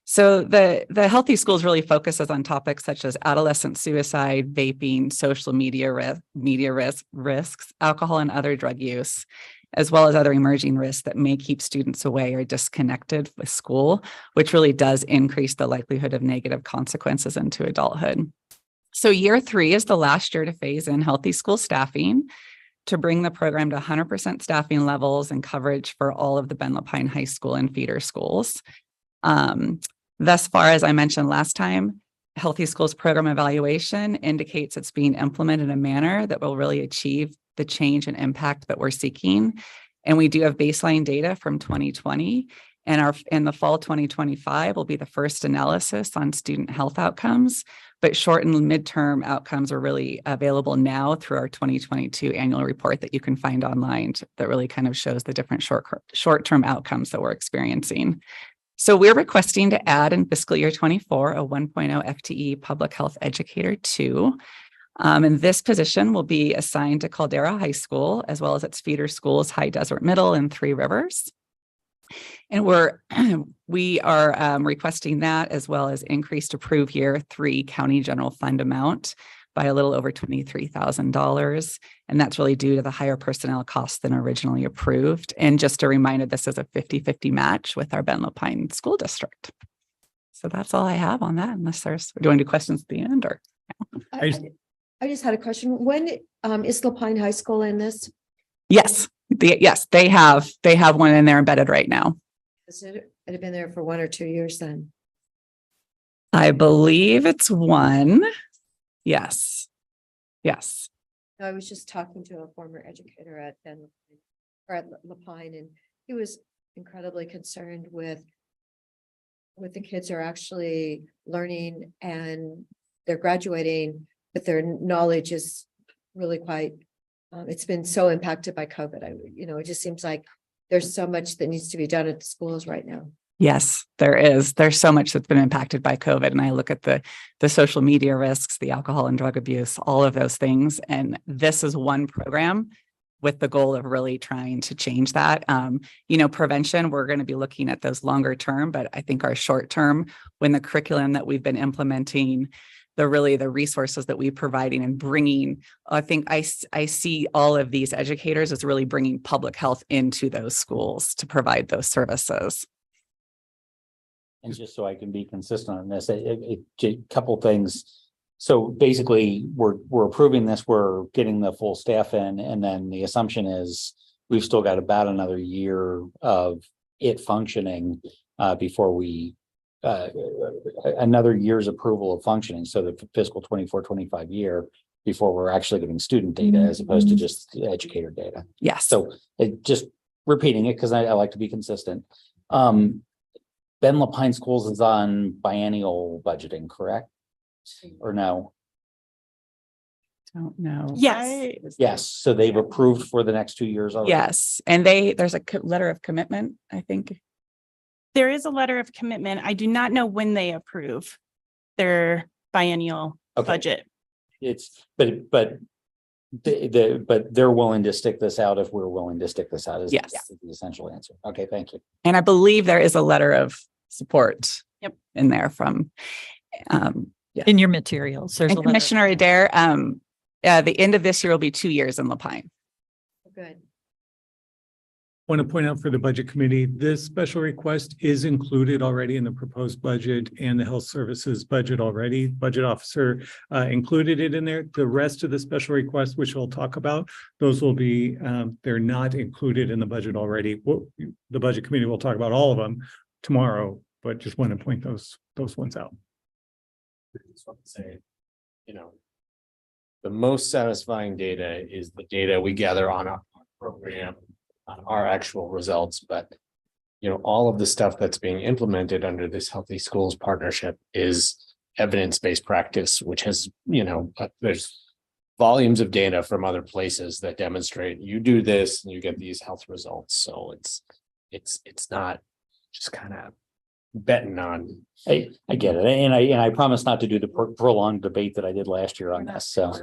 So the Healthy Schools really focuses on topics such as adolescent suicide, vaping, social media risks, alcohol and other drug use, as well as other emerging risks that may keep students away or disconnected with school, which really does increase the likelihood of negative consequences into adulthood. So year 3 is the last year to phase in Healthy School staffing to bring the program to 100% staffing levels and coverage for all of the Ben Lapine High School and feeder schools. Thus far, as I mentioned last time, Healthy Schools program evaluation indicates it's being implemented in a manner that will really achieve the change and impact that we're seeking. And we do have baseline data from 2020, and in the fall 2025 will be the first analysis on student health outcomes, but short and midterm outcomes are really available now through our 2022 annual report that you can find online that really kind of shows the different short-term outcomes that we're experiencing. So we're requesting to add in fiscal year 24 a 1.0 FTE public health educator 2. And this position will be assigned to Caldera High School, as well as its feeder schools, High Desert Middle and Three Rivers. And we are requesting that, as well as increased approved year 3 county general fund amount by a little over $23,000. And that's really due to the higher personnel costs than originally approved. And just a reminder, this is a 50-50 match with our Ben Lapine School District. So that's all I have on that, unless do you want to do questions at the end or? I just had a question. When is Lapine High School in this? Yes, they have one in there embedded right now. Has it had been there for 1 or 2 years then? I believe it's 1. Yes. I was just talking to a former educator at Ben Lapine, or at Lapine, and he was incredibly concerned with the kids are actually learning and they're graduating, but their knowledge is really quite, it's been so impacted by COVID. It just seems like there's so much that needs to be done at the schools right now. Yes, there is. There's so much that's been impacted by COVID. And I look at the social media risks, the alcohol and drug abuse, all of those things. And this is one program with the goal of really trying to change that. Prevention, we're going to be looking at those longer term, but I think our short term, when the curriculum that we've been implementing, the resources that we're providing and bringing. I think I see all of these educators as really bringing public health into those schools to provide those services. And just so I can be consistent on this, a couple things. So basically, we're approving this, we're getting the full staff in, and then the assumption is we've still got about another year of it functioning before we another year's approval of functioning. So the fiscal 24-25 year before we're actually getting student data as opposed to just educator data. Yes. So just repeating it because I like to be consistent. Ben Lapine Schools is on biennial budgeting, correct? Or no? Don't know. Yes. Yes, so they've approved for the next 2 years already. Yes. And there's a letter of commitment, I think. There is a letter of commitment. I do not know when they approve their biennial budget. But they're willing to stick this out if we're willing to stick this out. Yes. The essential answer. Okay, thank you. And I believe there is a letter of support in there from In your materials, there's and a letter. Commissioner Adair. The end of this year will be 2 years in Lapine. Good. Want to point out for the budget committee, this special request is included already in the proposed budget and the health services budget already. Budget officer included it in there. The rest of the special requests, which we'll talk about, those will be, they're not included in the budget already. The budget committee will talk about all of them tomorrow, but just want to point those ones out. Just want to say, the most satisfying data is the data we gather on our program, on our actual results, but all of the stuff that's being implemented under this Healthy Schools partnership is evidence-based practice, which has, there's volumes of data from other places that demonstrate you do this and you get these health results. So it's not just kind of betting on. I get it. And I promise not to do the prolonged debate that I did last year on this. So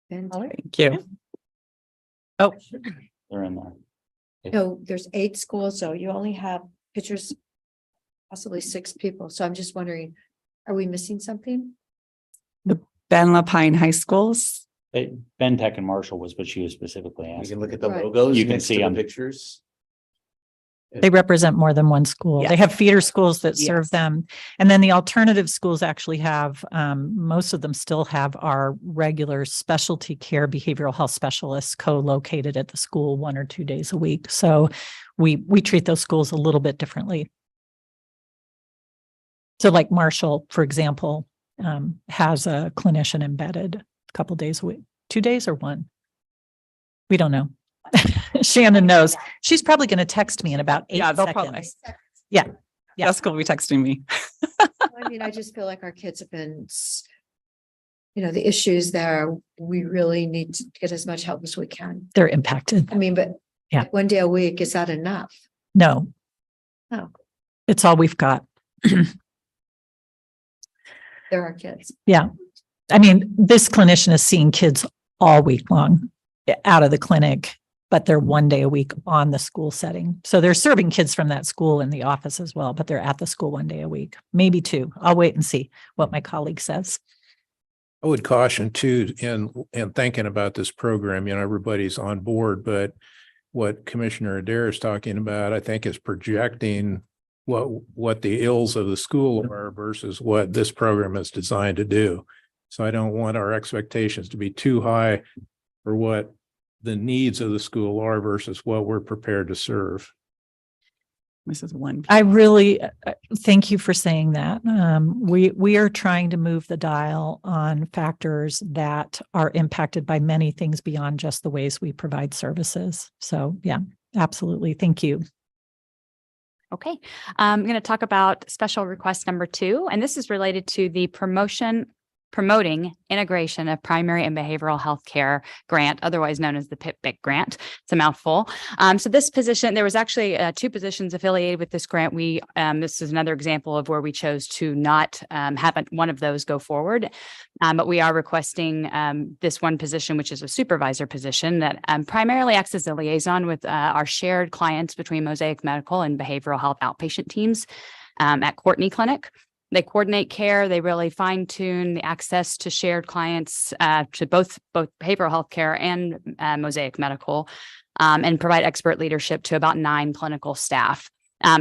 Thank you. Oh, they're in there. No, there's 8 schools, so you only have pictures, possibly 6 people. So I'm just wondering, are we missing something? the Ben Lapine High Schools. Ben Tech and Marshall was what she was specifically asking. You can look at the Right. logos. You can next see to the them. pictures. They represent more than one school. They Yes. have feeder schools that serve Yes. them. And then the alternative schools actually have, most of them still have our regular specialty care behavioral health specialists co-located at the school 1 or 2 days a week. So we treat those schools a little bit differently. So like Marshall, for example, has a clinician embedded a couple days a week, 2 days or 1. We don't know. Shannon knows. She's probably going to text me in about 8 Yeah, they'll probably. seconds. Yeah. Jessica will be texting me. I mean, I just feel like our kids have been, the issues there, we really need to get as much help as we can. They're impacted. I mean, but Yeah. 1 day a week, is that enough? No, No, it's all we've got. there are kids. Yeah. I mean, this clinician is seeing kids all week long out of the clinic, but they're 1 day a week on the school setting. So they're serving kids from that school in the office as well, but they're at the school 1 day a week, maybe 2. I'll wait and see what my colleague says. I would caution too, in thinking about this program, everybody's on board, but what Commissioner Adair is talking about, I think is projecting what the ills of the school are versus what this program is designed to do. So I don't want our expectations to be too high for what the needs of the school are versus what we're prepared to serve. This is one. I really thank you for saying that. We are trying to move the dial on factors that are impacted by many things beyond just the ways we provide services. So yeah, absolutely. Thank you. Okay, I'm going to talk about special request number 2, and this is related to the promoting integration of primary and behavioral health care grant, otherwise known as the PIPBIC grant. It's a mouthful. So this position, there was actually 2 positions affiliated with this grant. This is another example of where we chose to not have one of those go forward. But we are requesting this one position, which is a supervisor position that primarily acts as a liaison with our shared clients between Mosaic Medical and behavioral health outpatient teams. at Courtney Clinic. They coordinate care. They really fine tune the access to shared clients to both behavioral health care and Mosaic Medical, and provide expert leadership to about 9 clinical staff.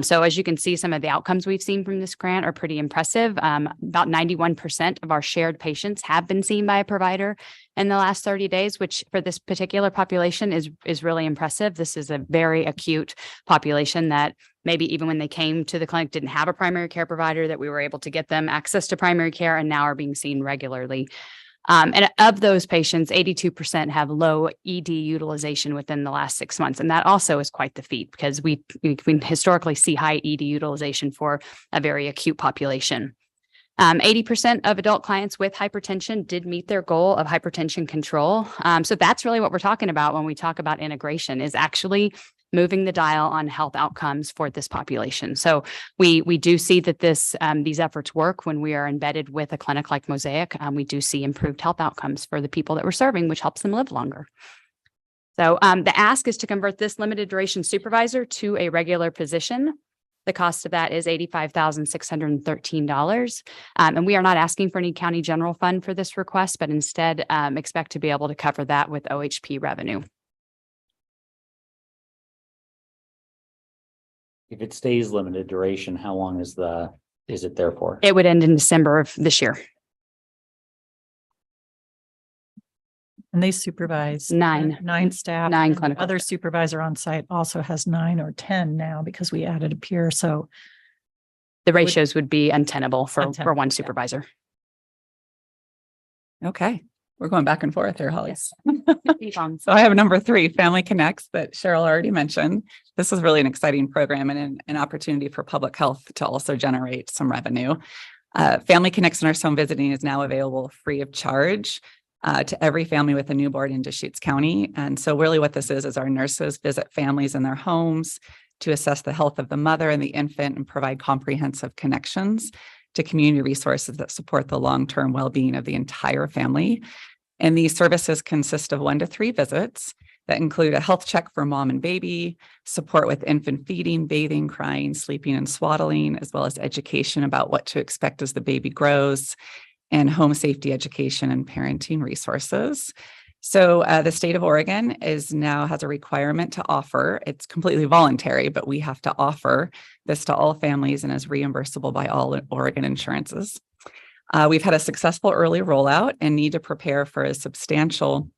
So as you can see, some of the outcomes we've seen from this grant are pretty impressive. About 91% of our shared patients have been seen by a provider in the last 30 days, which for this particular population is really impressive. This is a very acute population that maybe even when they came to the clinic didn't have a primary care provider, that we were able to get them access to primary care and now are being seen regularly. And of those patients, 82% have low ED utilization within the last 6 months. And that also is quite the feat because we historically see high ED utilization for a very acute population. 80% of adult clients with hypertension did meet their goal of hypertension control. So that's really what we're talking about when we talk about integration, is actually moving the dial on health outcomes for this population. So we do see that these efforts work when we are embedded with a clinic like Mosaic. We do see improved health outcomes for the people that we're serving, which helps them live longer. So the ask is to convert this limited duration supervisor to a regular position. The cost of that is $85,613. And we are not asking for any county general fund for this request, but instead expect to be able to cover that with OHP revenue. If it stays limited duration, how long is it there for? It would end in December of this year. And they supervise 9 staff. 9 and the clinical. Other supervisor on site also has 9 or 10 now because we added a peer. So The ratios would be untenable for Untenable, one yeah. supervisor. Okay, we're going back and forth here, Holly. Yes. So I have number 3, Family Connects, that Cheryl already mentioned. This is really an exciting program and an opportunity for public health to also generate some revenue. Family Connects Nurse Home Visiting is now available free of charge to every family with a newborn in Deschutes County. And so really what this is our nurses visit families in their homes to assess the health of the mother and the infant and provide comprehensive connections to community resources that support the long-term well-being of the entire family. And these services consist of 1 to 3 visits that include a health check for mom and baby, support with infant feeding, bathing, crying, sleeping, and swaddling, as well as education about what to expect as the baby grows, and home safety education and parenting resources. So the state of Oregon now has a requirement to offer, it's completely voluntary, but we have to offer this to all families and is reimbursable by all Oregon insurances. We've had a successful early rollout and need to prepare for a substantial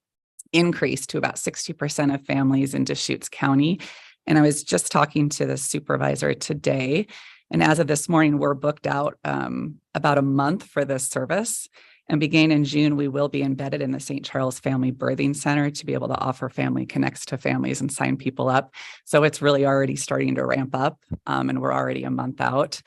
increase to about 60% of families in Deschutes County. And I was just talking to the supervisor today, and as of this morning, we're booked out about a month for this service. And beginning in June, we will be embedded in the St. Charles Family Birthing Center to be able to offer Family Connects to families and sign people up. So it's really already starting to ramp up, and we're already a month out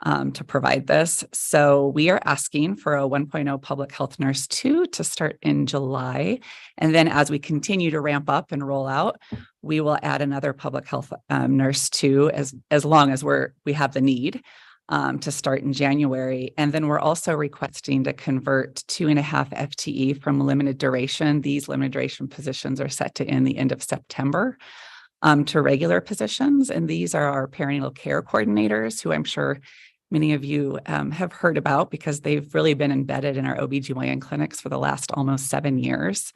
to provide this. So we are asking for a 1.0 Public Health Nurse 2 to start in July. And then as we continue to ramp up and roll out, we will add another Public Health Nurse 2 as long as we have the need. To start in January. And then we're also requesting to convert 2.5 FTE from limited duration. These limited duration positions are set to end the end of September to regular positions. And these are our perinatal care coordinators, who I'm sure many of you have heard about because they've really been embedded in our OBGYN clinics for the last almost 7 years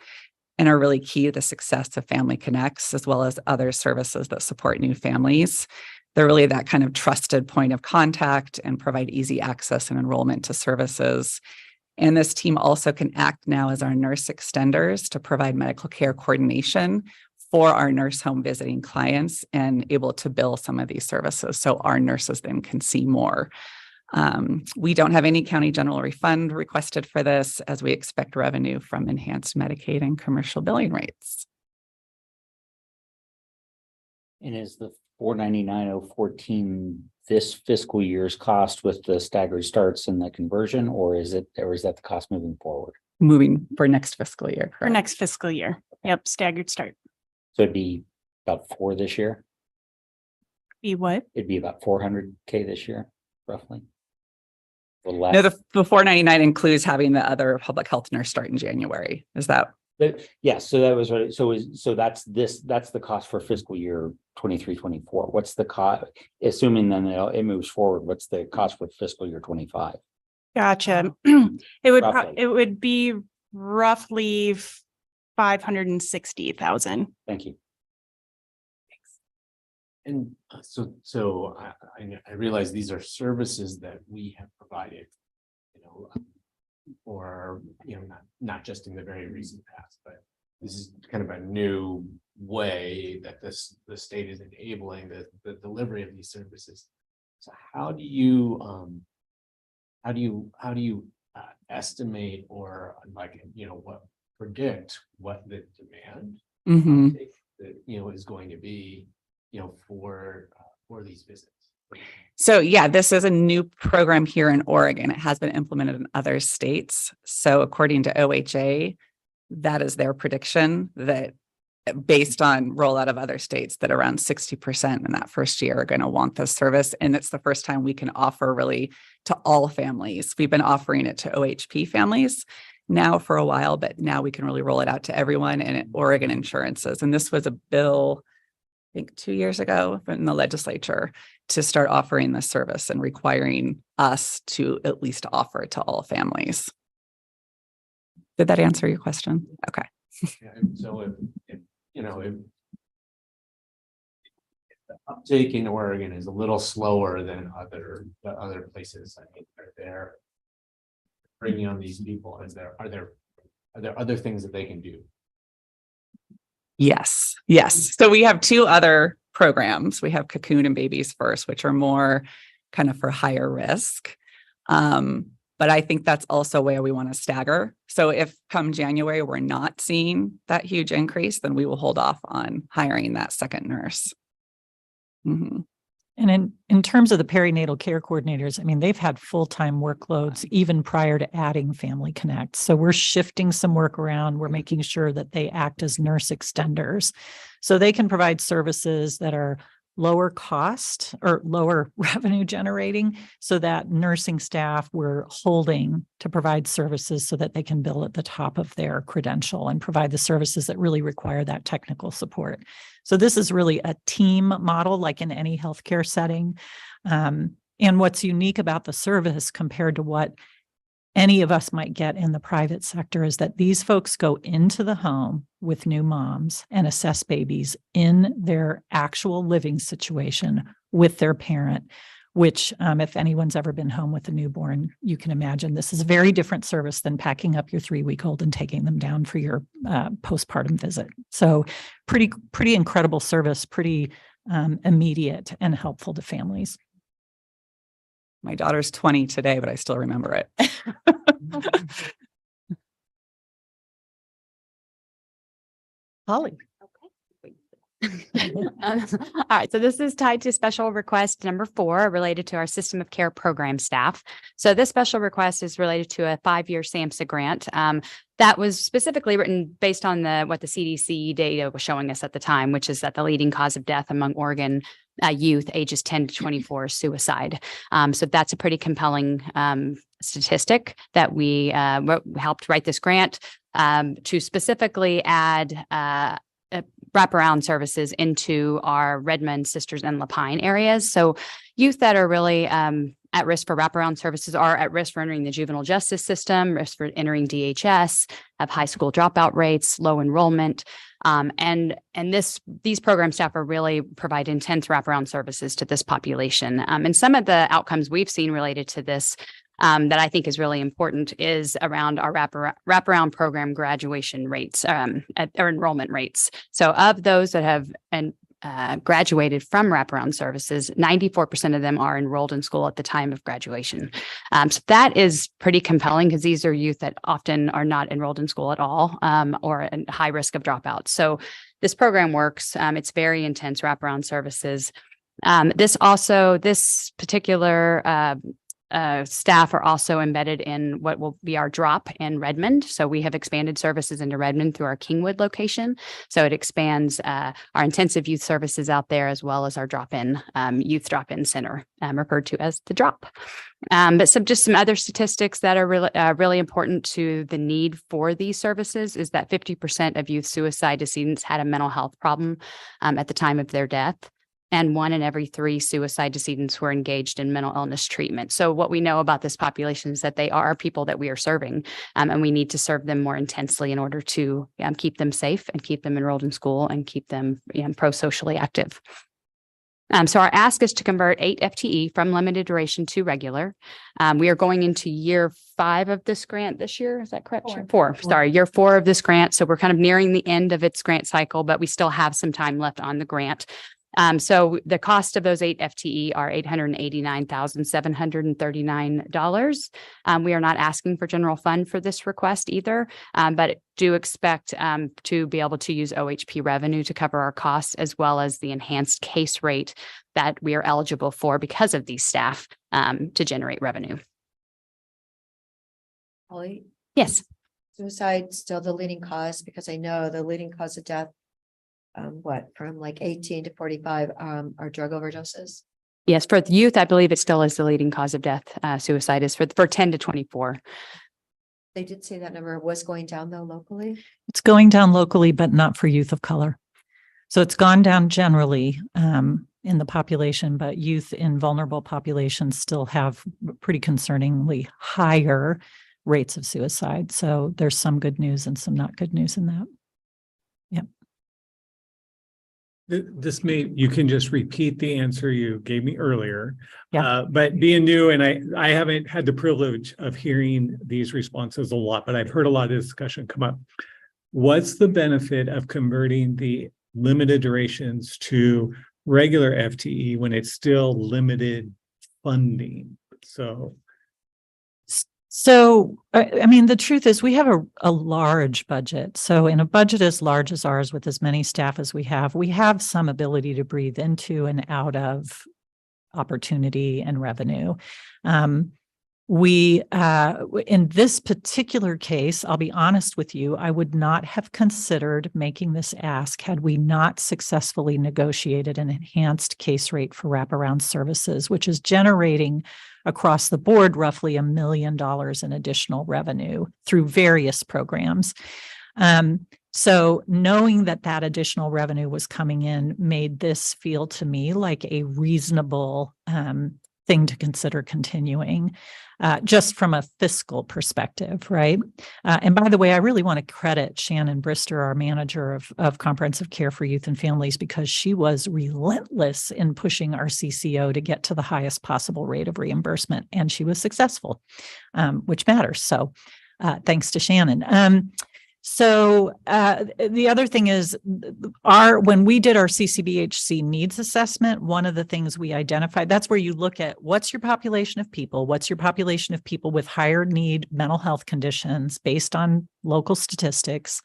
and are really key to the success of Family Connects, as well as other services that support new families. They're really that kind of trusted point of contact and provide easy access and enrollment to services. And this team also can act now as our nurse extenders to provide medical care coordination for our nurse home visiting clients and able to bill some of these services so our nurses then can see more. We don't have any county general refund requested for this, as we expect revenue from enhanced Medicaid and commercial billing rates. And is the $499,014 this fiscal year's cost with the staggered starts and the conversion, or is that the cost moving forward? Moving for next fiscal year, For correct? next fiscal year. Yep, staggered start. So it'd be about 4 this year. Be what? It'd be about 400K this year, roughly. No, the $499 includes having the other public health nurse start in January. Is that? But yeah, so that was right. So that's the cost for fiscal year 23-24. What's the cost, assuming then it moves forward, what's the cost for fiscal year 25? Gotcha. Roughly. It would be roughly 560,000. Thank you. And so I realize these are services that we have provided, or, not just in the very recent past, but this is kind of a new way that the state is enabling the delivery of these services. So how do you estimate or predict what the demand is going to be, for these visits? So yeah, this is a new program here in Oregon. It has been implemented in other states. So according to OHA, that is their prediction that based on rollout of other states, that around 60% in that first year are going to want this service. And it's the first time we can offer really to all families. We've been offering it to OHP families now for a while, but now we can really roll it out to everyone and Oregon insurances. And this was a bill, I think 2 years ago in the legislature to start offering this service and requiring us to at least offer it to all families. Did that answer your question? Okay. Yeah, so if the uptake in Oregon is a little slower than other places, I mean, they're bringing on these people. Are there other things that they can do? Yes. So we have two other programs. We have Cocoon and Babies First, which are more kind of for higher risk. But I think that's also where we want to stagger. So if come January, we're not seeing that huge increase, then we will hold off on hiring that second nurse. Mm-hmm. And in terms of the perinatal care coordinators, I mean, they've had full-time workloads even prior to adding Family Connect. So we're shifting some work around. We're making sure that they act as nurse extenders. So they can provide services that are lower cost or lower revenue generating, so that nursing staff we're holding to provide services so that they can bill at the top of their credential and provide the services that really require that technical support. So this is really a team model, like in any healthcare setting. And what's unique about the service compared to what any of us might get in the private sector is that these folks go into the home with new moms and assess babies in their actual living situation with their parent, which if anyone's ever been home with a newborn, you can imagine this is a very different service than packing up your 3-week-old and taking them down for your postpartum visit. So pretty incredible service, pretty immediate and helpful to families. My daughter's 20 today, but I still remember it. Holly. All right, so this is tied to special request number 4 related to our system of care program staff. So this special request is related to a 5-year SAMHSA grant that was specifically written based on what the CDC data was showing us at the time, which is that the leading cause of death among Oregon youth ages 10 to 24 is suicide. So that's a pretty compelling statistic that we helped write this grant to specifically add wraparound services into our Redmond, Sisters, and Lapine areas. So youth that are really at risk for wraparound services are at risk for entering the juvenile justice system, risk for entering DHS, have high school dropout rates, low enrollment. And these program staff are really provide intense wraparound services to this population. And some of the outcomes we've seen related to this that I think is really important is around our wraparound program graduation rates or enrollment rates. So of those that have graduated from wraparound services, 94% of them are enrolled in school at the time of graduation. So that is pretty compelling because these are youth that often are not enrolled in school at all or at high risk of dropout. So this program works. It's very intense wraparound services. This particular staff are also embedded in what will be our drop in Redmond. So we have expanded services into Redmond through our Kingwood location. So it expands our intensive youth services out there, as well as our drop-in youth drop-in center, referred to as the drop. But just some other statistics that are really important to the need for these services is that 50% of youth suicide decedents had a mental health problem at the time of their death. And 1 in every 3 suicide decedents were engaged in mental illness treatment. So what we know about this population is that they are people that we are serving, and we need to serve them more intensely in order to keep them safe and keep them enrolled in school and keep them pro-socially active. So our ask is to convert 8 FTE from limited duration to regular. We are going into year 5 of this grant this year. Is that correct? Four. Sorry, year 4 of this grant. So we're kind of nearing the end of its grant cycle, but we still have some time left on the grant. So the cost of those 8 FTE are $889,739. We are not asking for general fund for this request either, but do expect to be able to use OHP revenue to cover our costs, as well as the enhanced case rate that we are eligible for because of these staff to generate revenue. Holly? Yes. Suicide still the leading cause, because I know the leading cause of death, from like 18 to 45 are drug overdoses. Yes, for the youth, I believe it still is the leading cause of death. Suicide is for 10 to 24. They did say that number was going down though locally. It's going down locally, but not for youth of color. So it's gone down generally in the population, but youth in vulnerable populations still have pretty concerningly higher rates of suicide. So there's some good news and some not good news in that. Yep. You can just repeat the answer you gave me earlier. Yeah. But being new, and I haven't had the privilege of hearing these responses a lot, but I've heard a lot of discussion come up. What's the benefit of converting the limited durations to regular FTE when it's still limited funding? So, I mean, the truth is we have a large budget. So in a budget as large as ours, with as many staff as we have some ability to breathe into and out of opportunity and revenue. In this particular case, I'll be honest with you, I would not have considered making this ask had we not successfully negotiated an enhanced case rate for wraparound services, which is generating across the board roughly $1 million in additional revenue through various programs. So knowing that additional revenue was coming in made this feel to me like a reasonable thing to consider continuing, just from a fiscal perspective, right? And by the way, I really want to credit Shannon Brister, our manager of comprehensive care for youth and families, because she was relentless in pushing our CCO to get to the highest possible rate of reimbursement, and she was successful, which matters. So thanks to Shannon. So the other thing is when we did our CCBHC needs assessment, one of the things we identified, that's where you look at what's your population of people with higher need mental health conditions based on local statistics.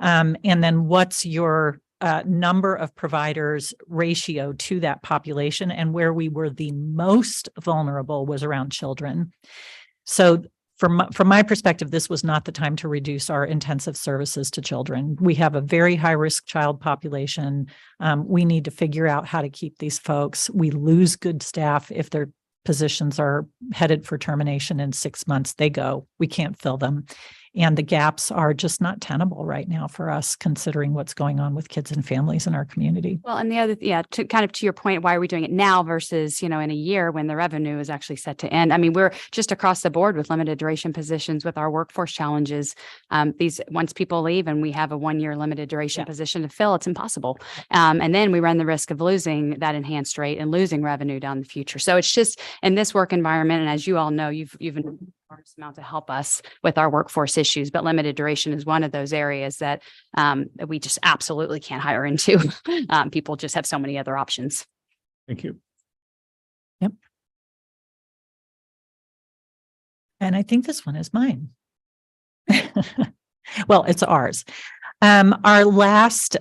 And then what's your number of providers ratio to that population, and where we were the most vulnerable was around children. So from my perspective, this was not the time to reduce our intensive services to children. We have a very high-risk child population. We need to figure out how to keep these folks. We lose good staff if their positions are headed for termination in 6 months. They go. We can't fill them. And the gaps are just not tenable right now for us, considering what's going on with kids and families in our community. Well, and the other, to your point, why are we doing it now versus, in a year when the revenue is actually set to end? I mean, we're just across the board with limited duration positions with our workforce challenges. Once people leave and we have a 1-year limited duration position to fill, it's impossible. And then we run the risk of losing that enhanced rate and losing revenue down the future. So it's just in this work environment, and as you all know, you've amount to help us with our workforce issues, but limited duration is one of those areas that we just absolutely can't hire into. People just have so many other options. Thank you. Yep. And I think this one is mine. Well, it's ours. Our last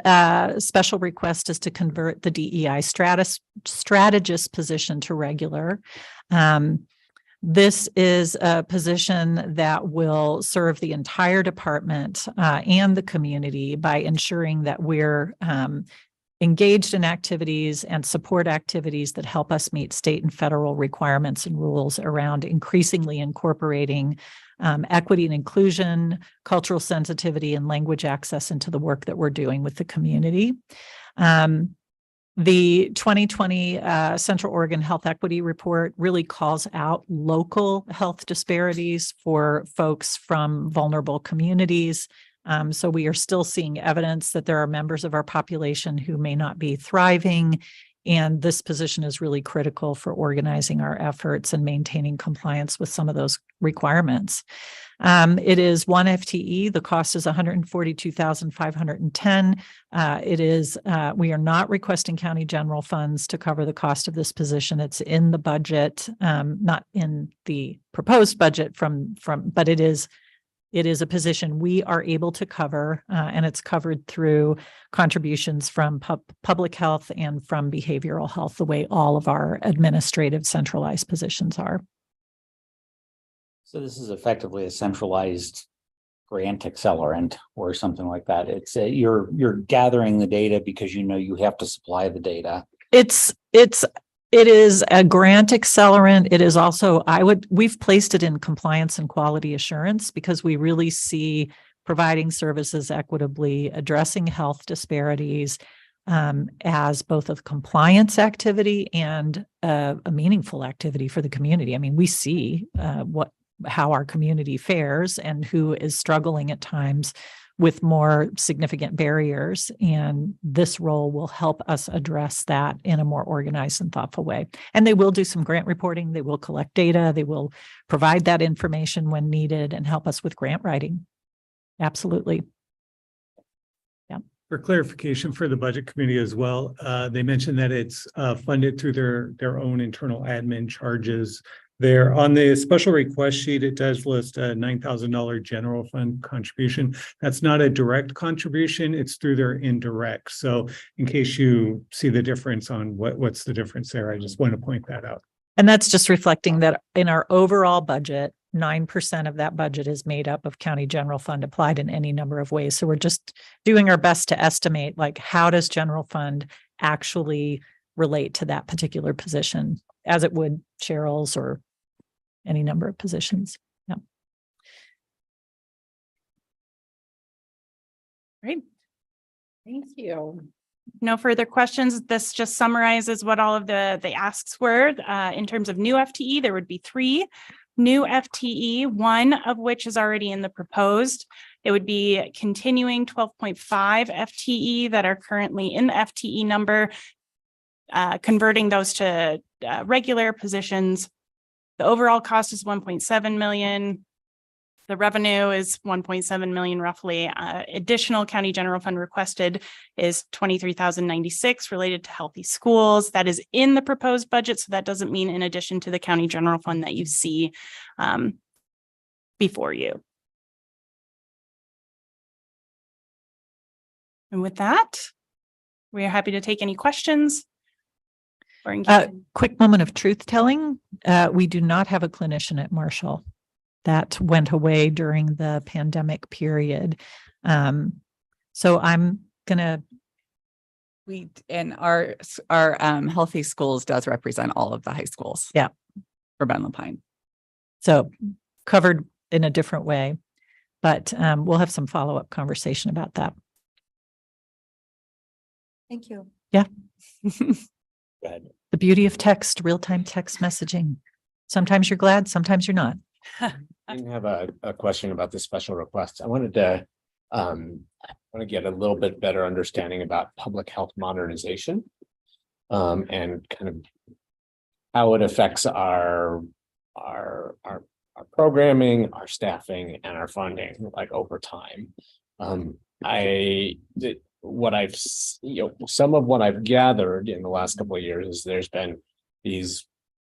special request is to convert the DEI strategist position to regular. This is a position that will serve the entire department and the community by ensuring that we're engaged in activities and support activities that help us meet state and federal requirements and rules around increasingly incorporating equity and inclusion, cultural sensitivity, and language access into the work that we're doing with the community. The 2020 Central Oregon Health Equity Report really calls out local health disparities for folks from vulnerable communities. So we are still seeing evidence that there are members of our population who may not be thriving. And this position is really critical for organizing our efforts and maintaining compliance with some of those requirements. It is one FTE. The cost is $142,510. We are not requesting county general funds to cover the cost of this position. It's in the budget, not in the proposed budget but it is a position we are able to cover, and it's covered through contributions from public health and from behavioral health, the way all of our administrative centralized positions are. So this is effectively a centralized grant accelerant or something like that. It's you're gathering the data because you know you have to supply the data. It is a grant accelerant. It is also, we've placed it in compliance and quality assurance because we really see providing services equitably, addressing health disparities as both a compliance activity and a meaningful activity for the community. I mean, we see how our community fares and who is struggling at times with more significant barriers. And this role will help us address that in a more organized and thoughtful way. And they will do some grant reporting. They will collect data. They will provide that information when needed and help us with grant writing. Absolutely. Yeah. For clarification for the budget committee as well, they mentioned that it's funded through their own internal admin charges. There on the special request sheet, it does list a $9,000 general fund contribution. That's not a direct contribution, it's through their indirect. So in case you see the difference on what's the difference there, I just want to point that out. And that's just reflecting that in our overall budget, 9% of that budget is made up of county general fund applied in any number of ways. So we're just doing our best to estimate, like, how does general fund actually relate to that particular position, as it would Cheryl's or any number of positions. Yeah. Great. Thank you. No further questions. This just summarizes what all of the asks were. In terms of new FTE, there would be 3 new FTE, one of which is already in the proposed. It would be continuing 12.5 FTE that are currently in the FTE number, converting those to regular positions. The overall cost is 1.7 million. The revenue is 1.7 million roughly. Additional county general fund requested is 23,096 related to healthy schools. That is in the proposed budget. So that doesn't mean in addition to the county general fund that you see before you. And with that, we are happy to take any questions. Quick moment of truth telling. We do not have a clinician at Marshall. That went away during the pandemic period. So I'm gonna. Our Healthy Schools does represent all of the high schools. Yeah. For Ben Lapine. So covered in a different way, but we'll have some follow-up conversation about that. Thank you. Yeah. Go ahead. The beauty of text, real-time text messaging. Sometimes you're glad, sometimes you're not. I didn't have a question about the special request. I wanted to get a little bit better understanding about public health modernization and kind of how it affects our programming, our staffing, and our funding, like, over time. Some of what I've gathered in the last couple of years is there's been these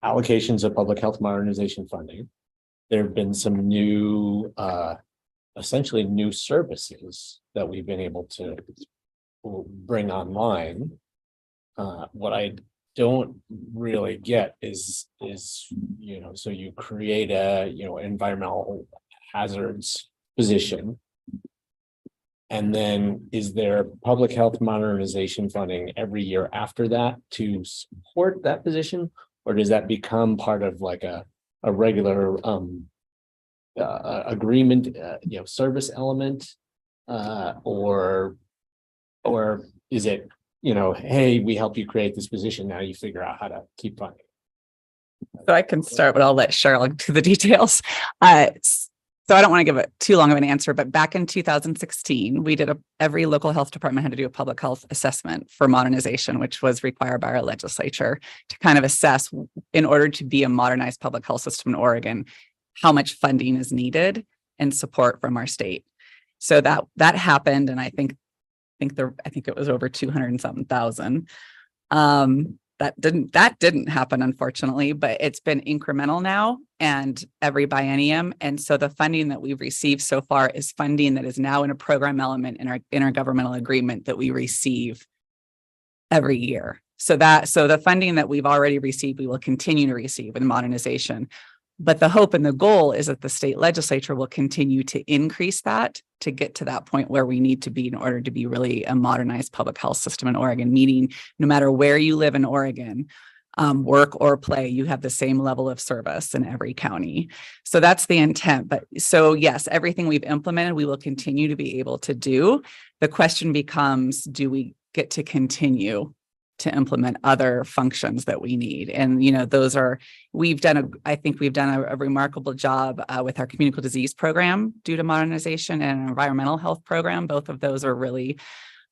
allocations of public health modernization funding. There have been some new, essentially new services that we've been able to bring online. What I don't really get is, you know, so you create a, you know, environmental hazards position. And then is there public health modernization funding every year after that to support that position? Or does that become part of like a regular agreement, you know, service element? Or is it, you know, hey, we help you create this position, now you figure out how to keep funding? So I can start, but I'll let Cheryl do the details. So I don't want to give it too long of an answer, but back in 2016, we did every local health department had to do a public health assessment for modernization, which was required by our legislature to kind of assess, in order to be a modernized public health system in Oregon, how much funding is needed and support from our state. So that happened, and I think it was over 200 and something thousand. That didn't happen, unfortunately, but it's been incremental now and every biennium. And so the funding that we've received so far is funding that is now in a program element in our intergovernmental agreement that we receive every year. So the funding that we've already received, we will continue to receive in modernization. But the hope and the goal is that the state legislature will continue to increase that to get to that point where we need to be in order to be really a modernized public health system in Oregon, meaning no matter where you live in Oregon, work or play, you have the same level of service in every county. So that's the intent. But so yes, everything we've implemented, we will continue to be able to do. The question becomes, do we get to continue to implement other functions that we need? And, you know, I think we've done a remarkable job with our communicable disease program due to modernization, and an environmental health program. Both of those are really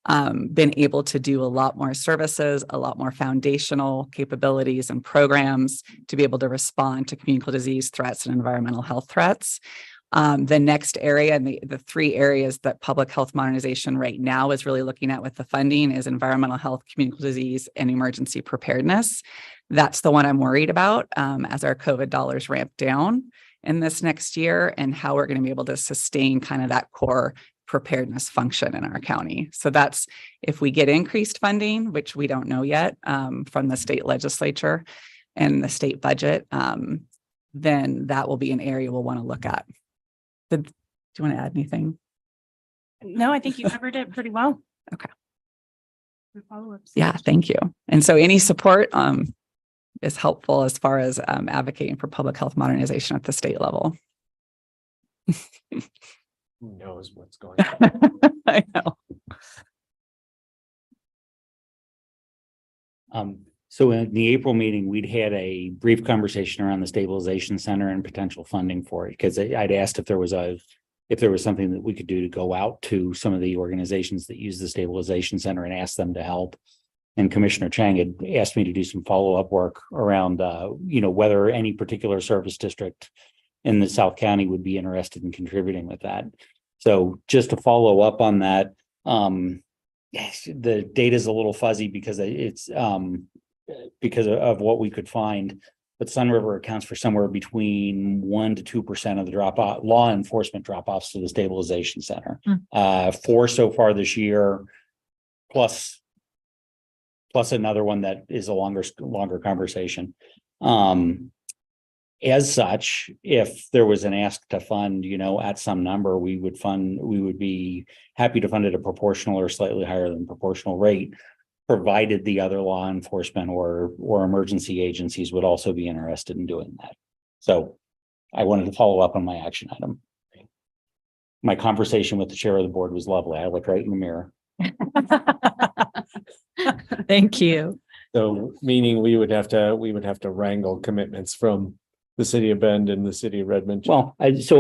been able to do a lot more services, a lot more foundational capabilities and programs to be able to respond to communicable disease threats and environmental health threats. The next area, and the three areas that public health modernization right now is really looking at with the funding, is environmental health, communicable disease, and emergency preparedness. That's the one I'm worried about as our COVID dollars ramp down in this next year, and how we're going to be able to sustain kind of that core preparedness function in our county. So that's, if we get increased funding, which we don't know yet, from the state legislature and the state budget, then that will be an area we'll want to look at. Do you want to add anything? No, I think you covered it pretty well. Okay. Follow-ups. Yeah, thank you. And so any support is helpful as far as advocating for public health modernization at the state level. Who knows what's going on? I know. So in the April meeting, we'd had a brief conversation around the stabilization center and potential funding for it, because I'd asked if there was something that we could do to go out to some of the organizations that use the stabilization center and ask them to help. And Commissioner Chang had asked me to do some follow-up work around, whether any particular service district in the South County would be interested in contributing with that. So just to follow up on that, the data is a little fuzzy because it's because of what we could find, but Sun River accounts for somewhere between 1% to 2% of the law enforcement drop-offs to the stabilization center. 4 so far this year, plus another one that is a longer conversation. As such, if there was an ask to fund, at some number, we would be happy to fund at a proportional or slightly higher than proportional rate, provided the other law enforcement or emergency agencies would also be interested in doing that. So I wanted to follow up on my action item. My conversation with the chair of the board was lovely. I looked right in the mirror. Thank you. So meaning we would have to wrangle commitments from the city of Bend and the city of Redmond. Well, I guess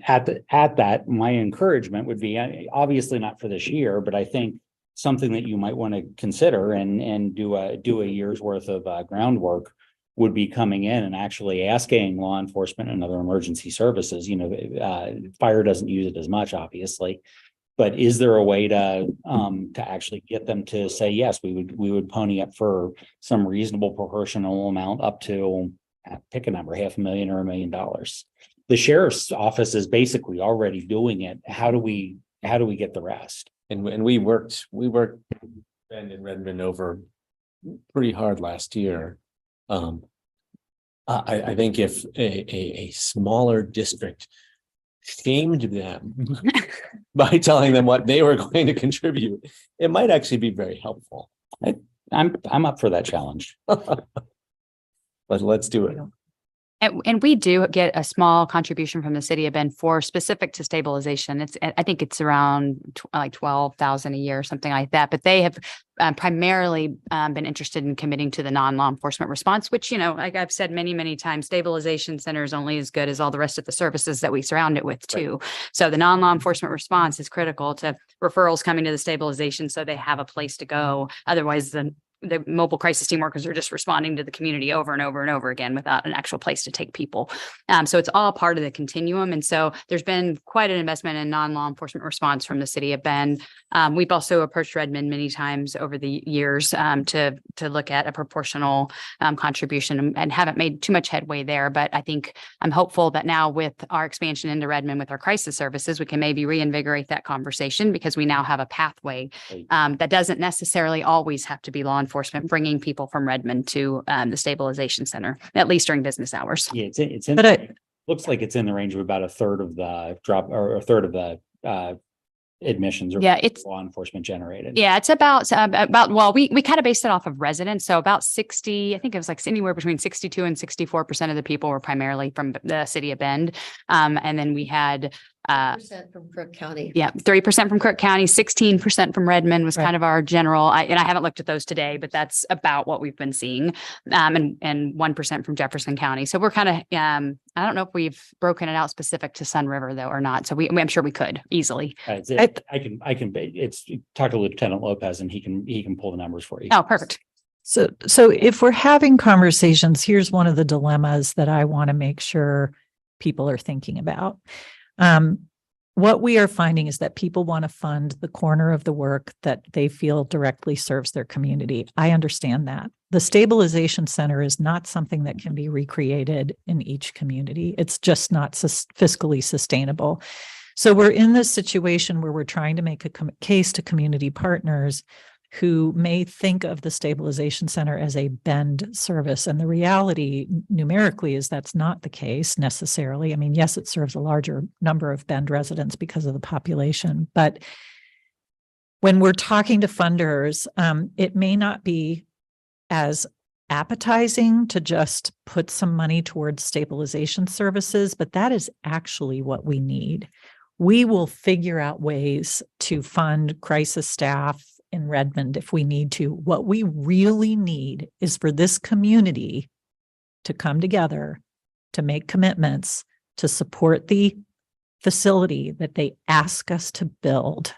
at that, my encouragement would be, obviously not for this year, but I think something that you might want to consider and do a year's worth of groundwork would be coming in and actually asking law enforcement and other emergency services. Fire doesn't use it as much, obviously, but is there a way to actually get them to say yes? We would pony up for some reasonable proportional amount up to, pick a number, $500,000 or $1 million. The sheriff's office is basically already doing it. How do we get the rest? And we worked Bend and Redmond over pretty hard last year. I think if a smaller district shamed them by telling them what they were going to contribute, it might actually be very helpful. I'm up for that challenge. But let's do it. And we do get a small contribution from the city of Bend for specific to stabilization. I think it's around like 12,000 a year or something like that. But they have primarily been interested in committing to the non-law enforcement response, which, like I've said many, many times, stabilization center is only as good as all the rest of the services that we surround it with too. Right. So the non-law enforcement response is critical to referrals coming to the stabilization so they have a place to go. Otherwise, the mobile crisis team workers are just responding to the community over and over and over again without an actual place to take people. So it's all part of the continuum. And so there's been quite an investment in non-law enforcement response from the city of Bend. We've also approached Redmond many times over the years to look at a proportional contribution and haven't made too much headway there. But I think I'm hopeful that now with our expansion into Redmond with our crisis services, we can maybe reinvigorate that conversation because we now have a pathway that doesn't necessarily always have to be law enforcement bringing people from Redmond to the stabilization center, at least during business hours. Yeah, it's in. But looks like it's in the range of about a third of the drop or a third of the admissions. It's law enforcement generated. Yeah, it's about well, we kind of based it off of residents, so about 60. I think it was like anywhere between 62 and 64% of the people were primarily from the city of Bend, and then we had 3% from Crook County. Yeah, 3% from Crook County, 16% from Redmond was kind of our general. And I haven't looked at those today, but that's about what we've been seeing. And 1% from Jefferson County. So we're kind of, I don't know if we've broken it out specific to Sun River though, or not. So I'm sure we could easily. I can, it's talk to Lieutenant Lopez and he can pull the numbers for you. Oh, perfect. So if we're having conversations, here's one of the dilemmas that I want to make sure people are thinking about. What we are finding is that people want to fund the corner of the work that they feel directly serves their community. I understand that. The stabilization center is not something that can be recreated in each community. It's just not fiscally sustainable. So we're in this situation where we're trying to make a case to community partners who may think of the stabilization center as a Bend service. And the reality numerically is that's not the case necessarily. I mean, yes, it serves a larger number of Bend residents because of the population, but when we're talking to funders, it may not be as appetizing to just put some money towards stabilization services, but that is actually what we need. We will figure out ways to fund crisis staff in Redmond if we need to. What we really need is for this community to come together, to make commitments, to support the facility that they ask us to build.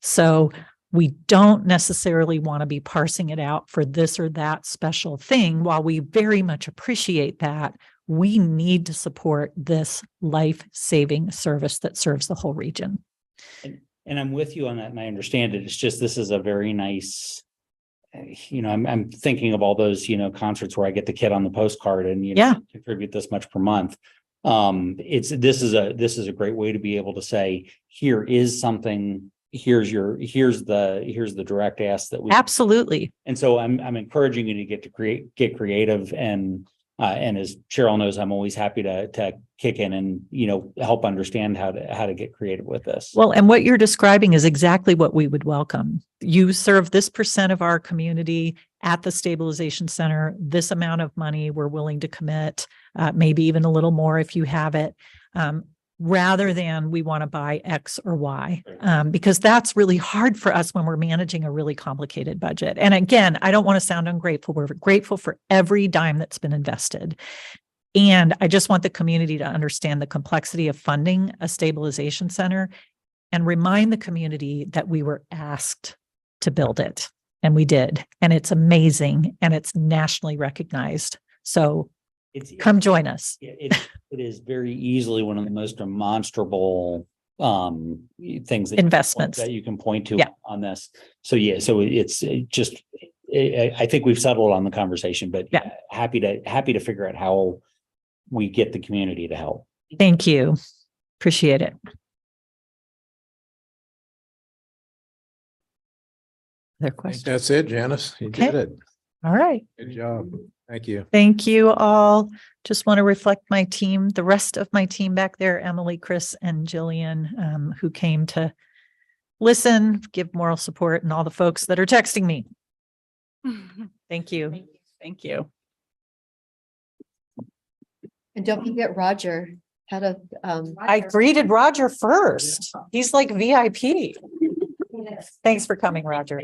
So we don't necessarily want to be parsing it out for this or that special thing. While we very much appreciate that, we need to support this life-saving service that serves the whole region. And I'm with you on that, and I understand it. It's just this is a very nice, I'm thinking of all those, concerts where I get the kid on the postcard and contribute this much per month. This is a great way to be able to say, here is something. Here's the direct ask that we absolutely. And so I'm encouraging you to get creative and as Cheryl knows, I'm always happy to kick in and, help understand how to get creative with this. Well, and what you're describing is exactly what we would welcome. You serve this % of our community at the stabilization center, this amount of money we're willing to commit, maybe even a little more if you have it, rather than we want to buy X or Y, because that's really hard for us when we're managing a really complicated budget. And again, I don't want to sound ungrateful. We're grateful for every dime that's been invested. And I just want the community to understand the complexity of funding a stabilization center and remind the community that we were asked to build it. And we did. And it's amazing. And it's nationally recognized. So come join us. It is very easily one of the most demonstrable things investments that you can point to on this. So it's just I think we've settled on the conversation, but happy to figure out how we get the community to help. Thank you. Appreciate it. Other questions? That's it, Janice. You did it. All right. Good job. Thank you. Thank you all. Just want to reflect my team, the rest of my team back there, Emily, Chris, and Jillian, who came to listen, give moral support, and all the folks that are texting me. Thank you. Thank you. And don't forget Roger had a, I greeted Roger first. He's like VIP. Thanks for coming, Roger.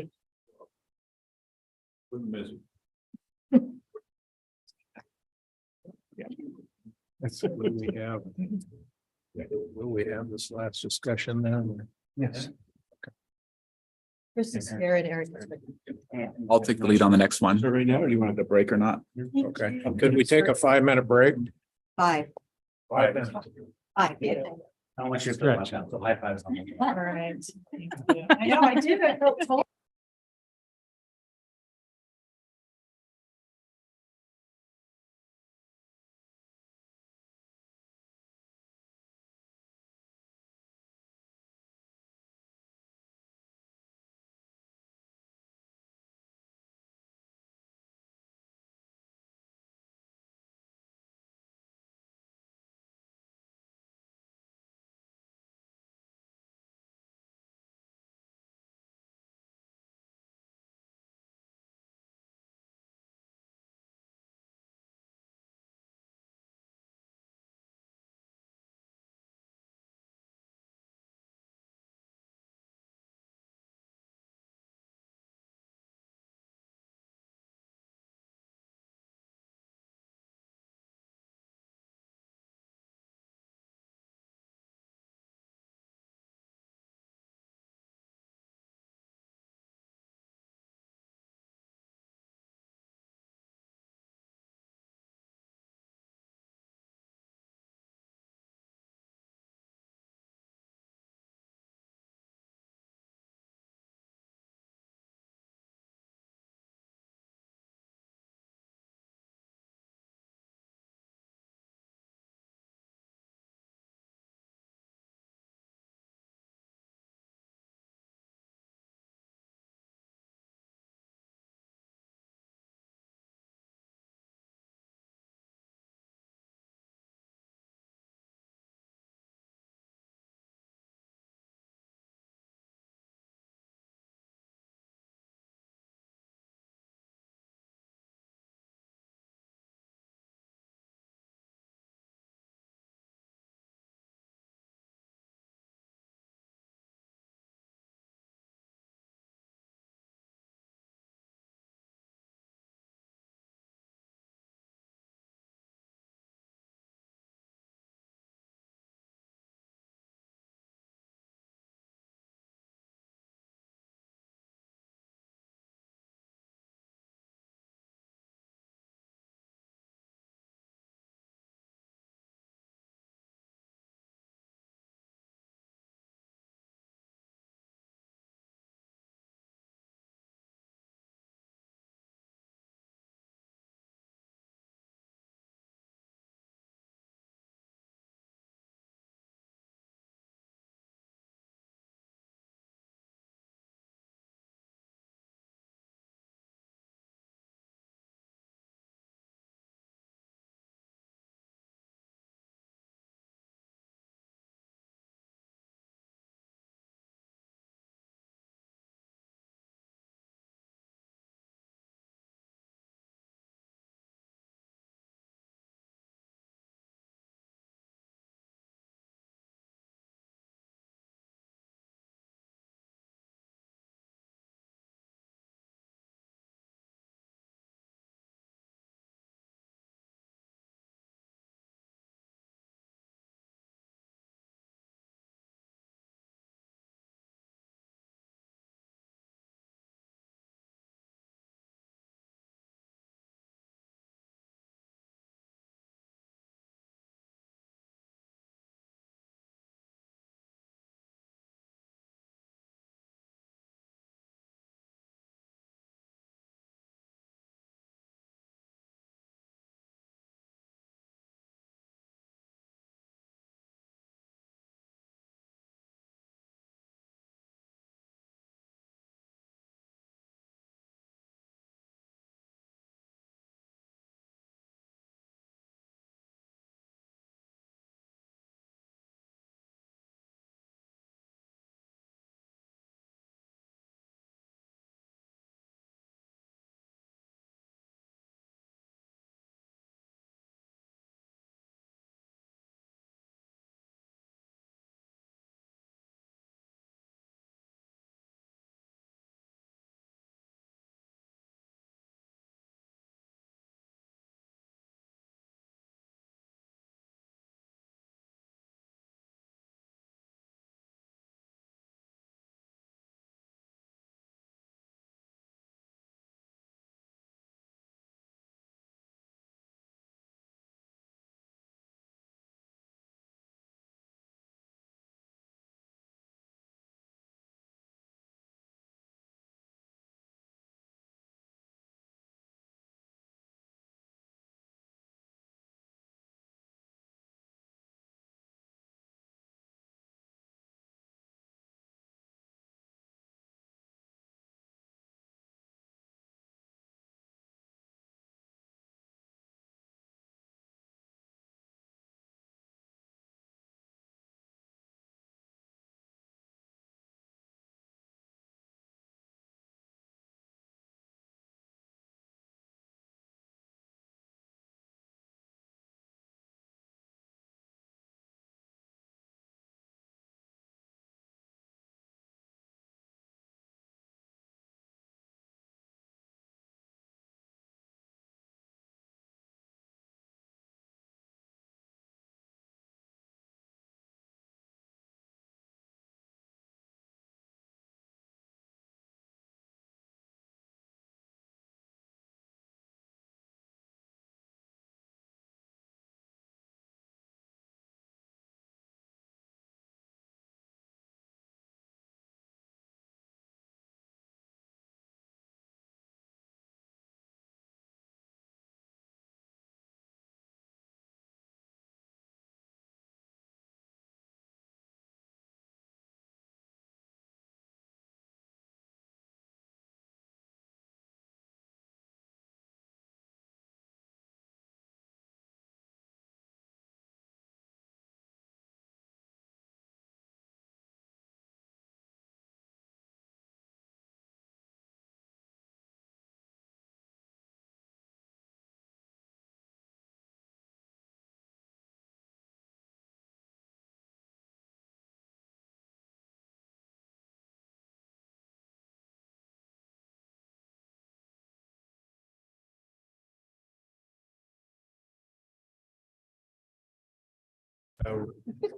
That's what we have. Will we have this last discussion then? Yes. Chris is here and Eric. I'll take the lead on the next one. So right now, or do you want to break or not? Okay, could we take a 5-minute break? 5. 5 minutes. 5. Yeah. How much is Stretch. So high fives. All right. I know, I did. I felt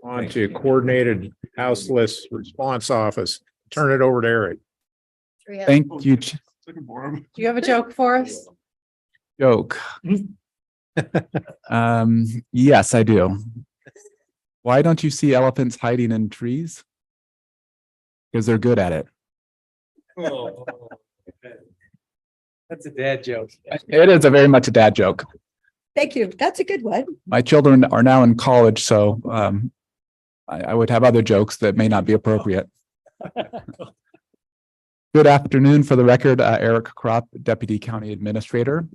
On to coordinated houseless response office. Turn it over to Eric. Thank you. Do you have a joke for us? Joke. Yes, I do. Why don't you see elephants hiding in trees? Because they're good at it. That's a dad joke. It is a very much a dad joke. Thank you. That's a good one. My children are now in college, so I would have other jokes that may not be appropriate. Good afternoon. For the record, Eric Kropp, Deputy County Administrator.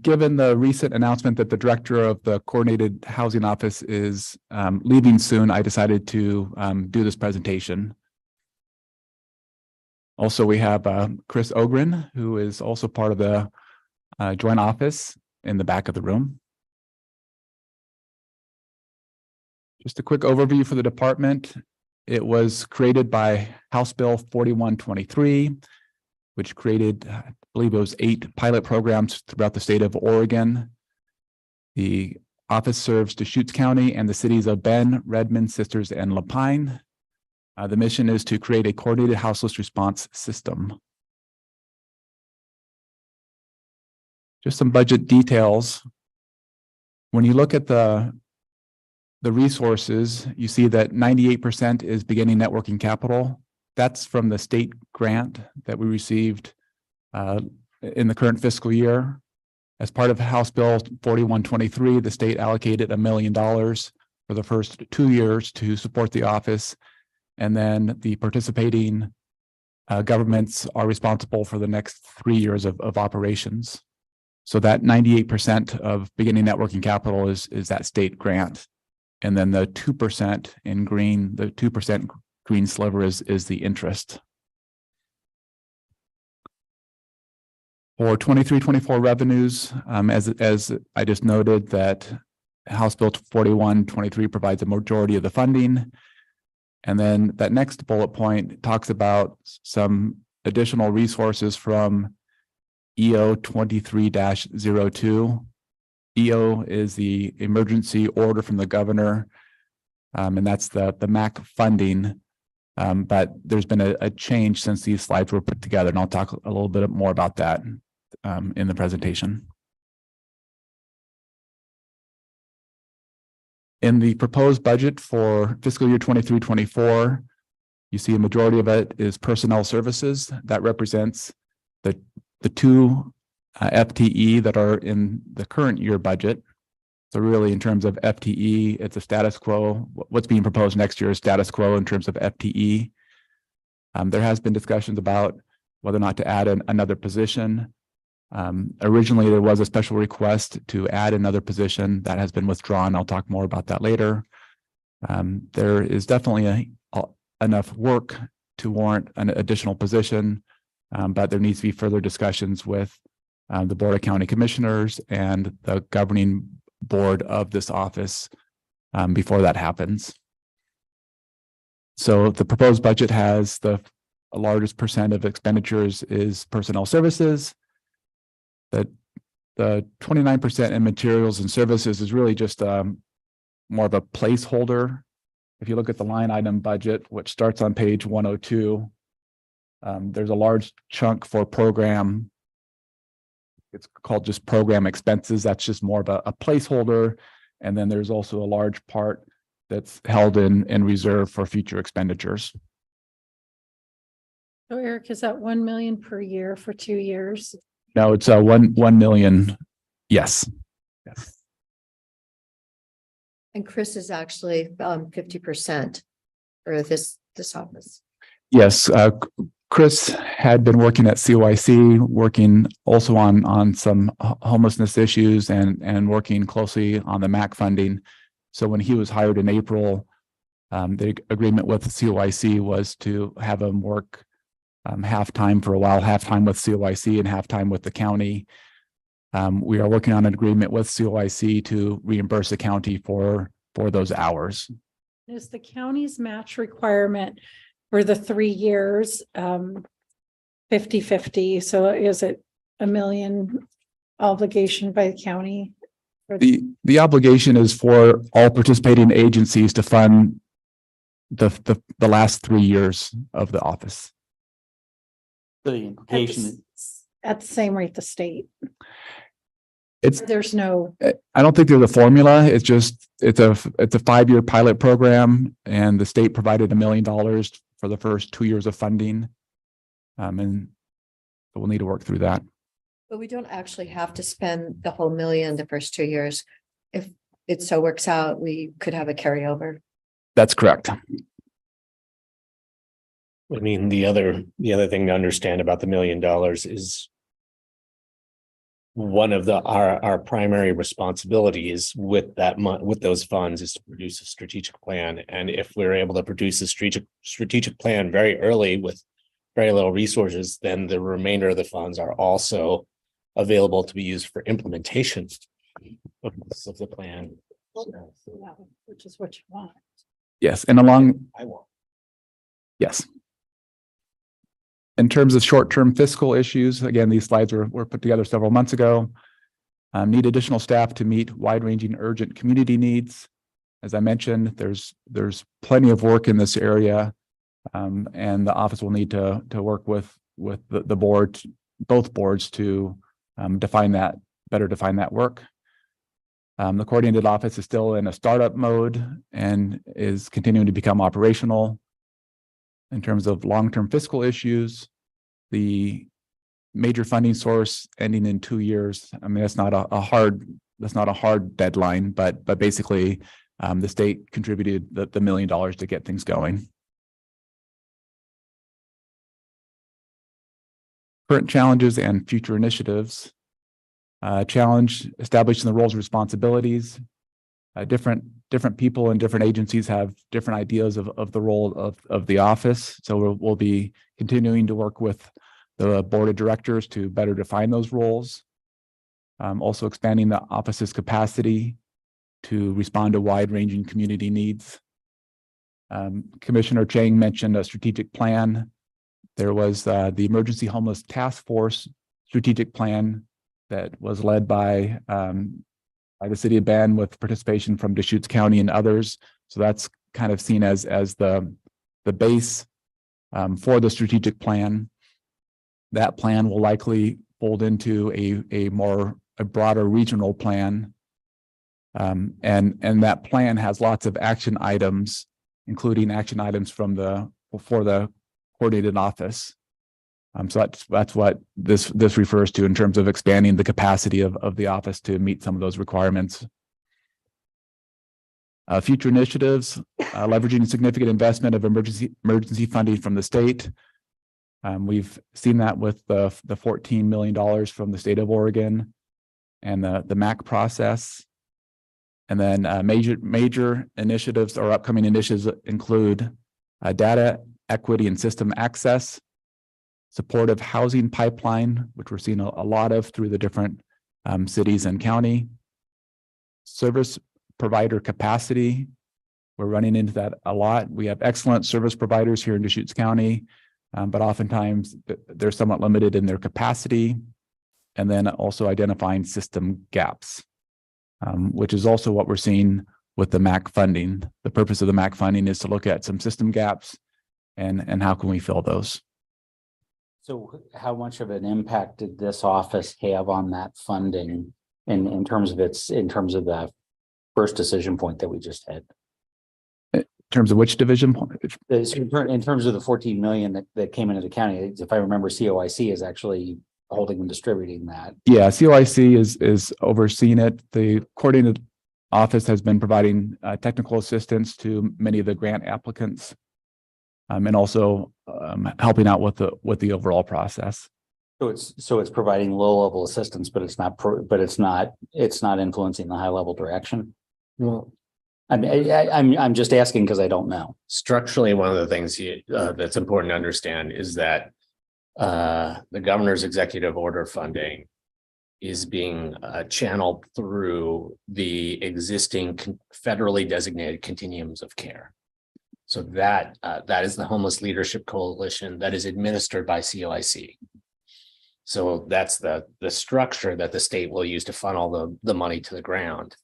Given the recent announcement that the director of the Coordinated Housing Office is leaving soon, I decided to do this presentation. Also, we have Chris Ogren, who is also part of the joint office in the back of the room. Just a quick overview for the department. It was created by House Bill 4123, which created, I believe it was 8 pilot programs throughout the state of Oregon. The office serves Deschutes County and the cities of Bend, Redmond, Sisters, and Lapine. The mission is to create a coordinated houseless response system. Just some budget details. When you look at the resources, you see that 98% is beginning net working capital. That's from the state grant that we received in the current fiscal year. As part of House Bill 4123, the state allocated $1 million for the first 2 years to support the office. And then the participating governments are responsible for the next 3 years of operations. So that 98% of beginning net working capital is that state grant. And then the 2% in green, the 2% green sliver is the interest. For 23-24 revenues, as I just noted, that House Bill 4123 provides a majority of the funding. And then that next bullet point talks about some additional resources from EO 23-02. EO is the emergency order from the governor, and that's the MAC funding. But there's been a change since these slides were put together, and I'll talk a little bit more about that in the presentation. In the proposed budget for fiscal year 23-24, you see a majority of it is personnel services. That represents the 2 FTE that are in the current year budget. So really in terms of FTE, it's a status quo. What's being proposed next year is status quo in terms of FTE. There has been discussions about whether or not to add another position. Originally, there was a special request to add another position that has been withdrawn. I'll talk more about that later. There is definitely enough work to warrant an additional position, but there needs to be further discussions with the Board of County Commissioners and the governing board of this office before that happens. So the proposed budget has the largest percent of expenditures is personnel services. The 29% in materials and services is really just more of a placeholder. If you look at the line item budget, which starts on page 102, there's a large chunk for program. It's called just program expenses. That's just more of a placeholder. And then there's also a large part that's held in reserve for future expenditures. So Eric, is that 1 million per year for 2 years? No, it's 1 million. Yes. Yes. And Chris is actually 50% for this office. Yes. Chris had been working at CYC, working also on some homelessness issues and working closely on the MAC funding. So when he was hired in April, the agreement with CYC was to have him work half-time for a while, half-time with CYC and half-time with the county. We are working on an agreement with CYC to reimburse the county for those hours. Is the county's match requirement for the 3 years 50-50? So is it $1 million obligation by the county The obligation is for all participating agencies to fund the last 3 years of the office. The implication is At the same rate the state. It's, There's no, I don't think there's a formula. It's just, it's a 5-year pilot program, and the state provided $1 million for the first 2 years of funding. And we'll need to work through that. But we don't actually have to spend the whole million the first 2 years. If it so works out, we could have a carryover. That's correct. I mean, the other thing to understand about the $1 million is one of our primary responsibilities with with those funds is to produce a strategic plan. And if we're able to produce a strategic plan very early with very little resources, then the remainder of the funds are also available to be used for implementation of the plan. which is what you want. Yes, and along, I want. yes. In terms of short-term fiscal issues, again, these slides were put together several months ago. Need additional staff to meet wide-ranging urgent community needs. As I mentioned, there's plenty of work in this area. And the office will need to work with the board, both boards, to better define that work. The coordinated office is still in a startup mode and is continuing to become operational. In terms of long-term fiscal issues, the major funding source ending in 2 years. I mean, that's not a hard deadline, but basically the state contributed the $1 million to get things going. Current challenges and future initiatives. Challenge, establishing the roles and responsibilities. Different people and different agencies have different ideas of the role of the office. So we'll be continuing to work with the board of directors to better define those roles. Also expanding the office's capacity to respond to wide-ranging community needs. Commissioner Chang mentioned a strategic plan. There was the Emergency Homeless Task Force strategic plan that was led by the city of Bend with participation from Deschutes County and others. So that's kind of seen as the base for the strategic plan. That plan will likely fold into a broader regional plan. And that plan has lots of action items, including action items for the coordinated office. So that's what this refers to in terms of expanding the capacity of the office to meet some of those requirements. Future initiatives, leveraging significant investment of emergency funding from the state. We've seen that with the $14 million from the state of Oregon and the MAC process. And then major initiatives or upcoming initiatives include data equity and system access, supportive housing pipeline, which we're seeing a lot of through the different cities and county. Service provider capacity. We're running into that a lot. We have excellent service providers here in Deschutes County, but oftentimes they're somewhat limited in their capacity. And then also identifying system gaps, which is also what we're seeing with the MAC funding. The purpose of the MAC funding is to look at some system gaps and how can we fill those. So how much of an impact did this office have on that funding in terms of the first decision point that we just had? In terms of which division point? In terms of the 14 million that came into the county, if I remember, COIC is actually holding and distributing that. Yeah, COIC is overseeing it. The coordinated office has been providing technical assistance to many of the grant applicants. And also helping out with the overall process. So it's providing low level assistance, but it's not influencing the high level direction. Well, I'm just asking because I don't know. Structurally, one of the things that's important to understand is that the governor's executive order funding is being channeled through the existing federally designated continuums of care. So that is the Homeless Leadership Coalition that is administered by COIC. So that's the structure that the state will use to funnel the money to the ground.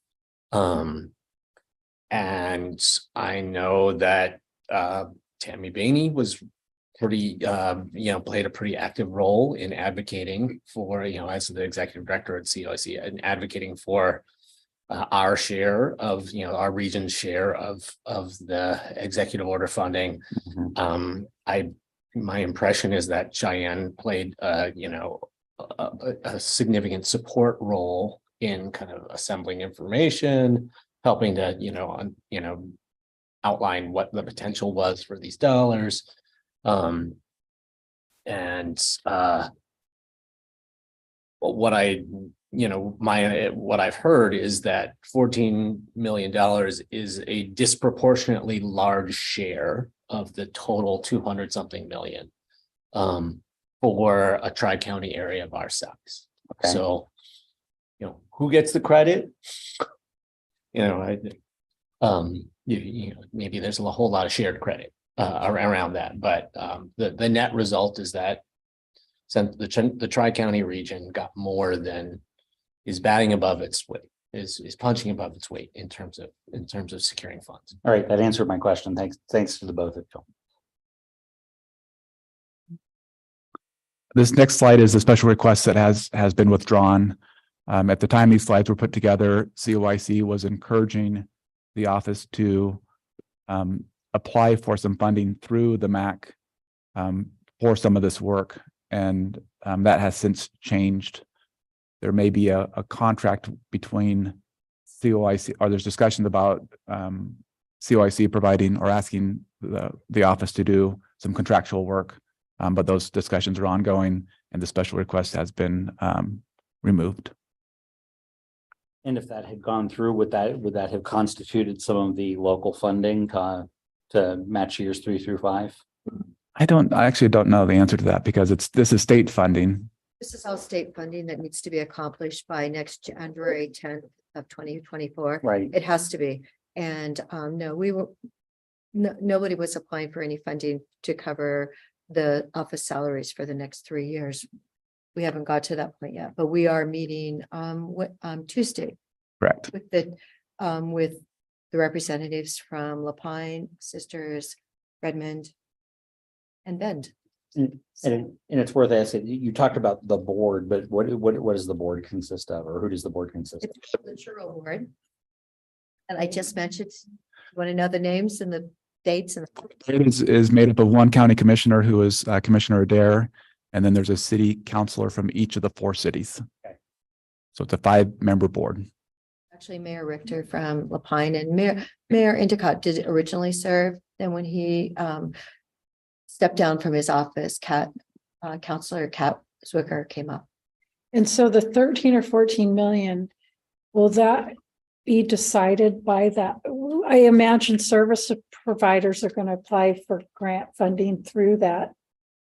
And I know that Tammy Bainey was pretty, played a pretty active role in advocating for, as the executive director at COIC, and advocating for our share of, our region's share of the executive order funding. My impression is that Cheyenne played, a significant support role in kind of assembling information, helping to, outline what the potential was for these dollars. What I've heard is that $14 million is a disproportionately large share of the total 200 something million for a tri-county area of our size. Okay. So, who gets the credit? Maybe there's a whole lot of shared credit around that, but the net result is that since the tri-county region got more than is batting above its weight, is punching above its weight in terms of securing funds. All right, that answered my question. Thanks to the both of you. This next slide is a special request that has been withdrawn. At the time these slides were put together, COIC was encouraging the office to apply for some funding through the MAC for some of this work, and that has since changed. There may be a contract between COIC, or there's discussions about COIC providing or asking the office to do some contractual work, but those discussions are ongoing, and the special request has been removed. And if that had gone through, would that have constituted some of the local funding to match years 3 through 5? I actually don't know the answer to that, because this is state funding. This is all state funding that needs to be accomplished by next January 10th of 2024. Right. It has to be. And nobody was applying for any funding to cover the office salaries for the next 3 years. We haven't got to that point yet, but we are meeting Tuesday. Correct. With the representatives from Lapine, Sisters, Redmond, and Bend. And it's worth asking, you talked about the board, but what does the board consist of, or who does the board consist of? It's the Churro board. And I just mentioned, you want to know the names and the dates and. It is made up of one county commissioner, who is Commissioner Adair, and then there's a city councilor from each of the 4 cities. Okay. So it's a 5-member board. Actually, Mayor Richter from Lapine and Mayor Endicott did originally serve. Then when he stepped down from his office, Councilor Kat Zwicker came up. And so the 13 or 14 million, will that be decided by that? I imagine service providers are going to apply for grant funding through that.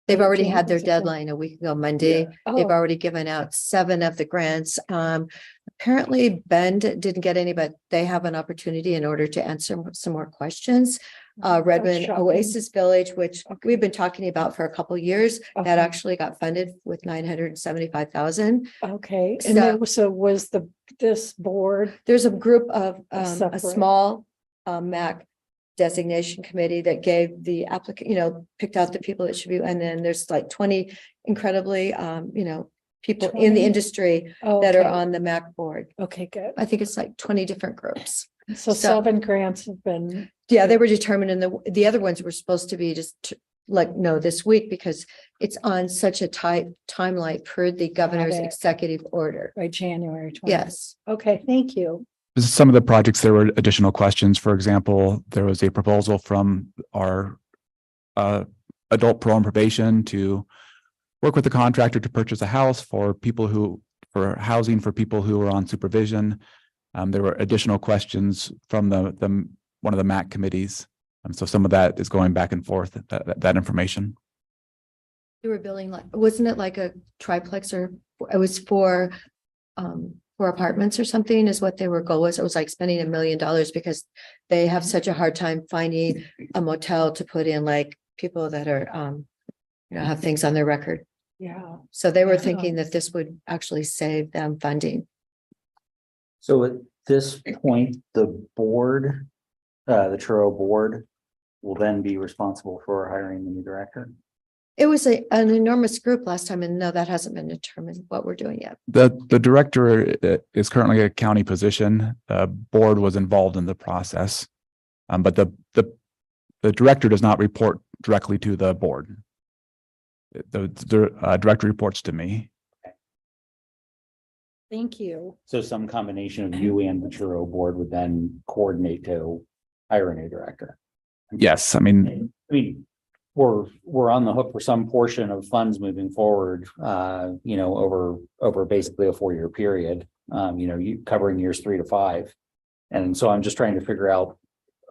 They've already had their deadline a week ago, Monday. Yeah. They've Oh. already given out 7 of the grants. Apparently Bend didn't get any, but they have an opportunity in order to answer some more questions. Redmond shocking. Oasis Village, which we've been talking about for a couple of years, that Okay. actually got funded with 975,000. Okay, So- and then, so was this board? There's a group of a Separate. small MAC designation committee that gave the applicant, picked out the people that should be, and then there's like 20 incredibly, people in the 20? industry that are Okay. on the MAC board. Okay, good. I think it's like 20 different groups. So 7 grants have been, Yeah, they were determined, and the other ones were supposed to be this week, because it's on such a tight timeline per the governor's it. executive order. by January 20th. Yes. Okay, thank you. Some of the projects, there were additional questions. For example, there was a proposal from our adult parole and probation to work with the contractor to purchase a house for housing for people who are on supervision. There were additional questions from one of the MAC committees. So some of that is going back and forth, that information. They were building wasn't it like a triplex, or it was for apartments or something is what their goal was. It was like spending $1 million because they have such a hard time finding a motel to put in, like people that are, have things on their record. Yeah. So they were Yeah. thinking that this would actually save them funding. So at this point, the board, the Truro board will then be responsible for hiring the new director. It was an enormous group last time, and no, that hasn't been determined what we're doing yet. The director is currently a county position. The board was involved in the process. But the director does not report directly to the board. The director reports to me. Thank you. So some combination of you and the Truro board would then coordinate to hire a new director. Yes, I mean, we're on the hook for some portion of funds moving forward, over basically a 4-year period, you covering years 3 to 5. And so I'm just trying to figure out,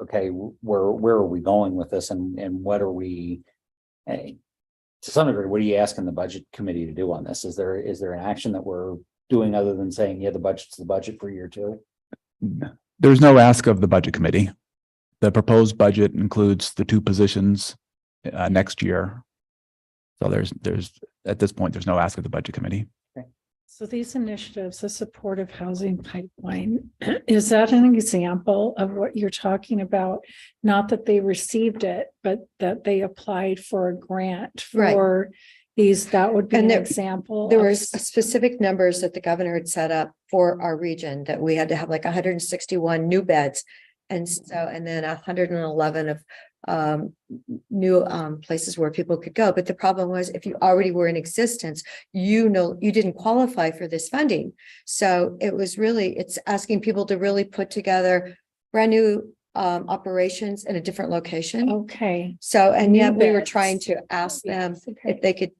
okay, where are we going with this and what are we, to some degree, what are you asking the budget committee to do on this? Is there an action that we're doing other than saying, yeah, the budget's the budget for year 2? there's no ask of the budget committee. The proposed budget includes the 2 positions next year. So there's at this point, there's no ask of the budget committee. So these initiatives, the supportive housing pipeline, is that an example of what you're talking about? Not that they received it, but that they applied for a grant for these, that would be an example. There of were specific numbers that the governor had set up for our region, that we had to have like 161 new beds. And so, and then 111 of new places where people could go. But the problem was, if you already were in existence, you didn't qualify for this funding. So it was really, it's asking people to really put together brand new operations in a different location. Okay. So, and New yet we were beds. trying to ask them Okay. if they could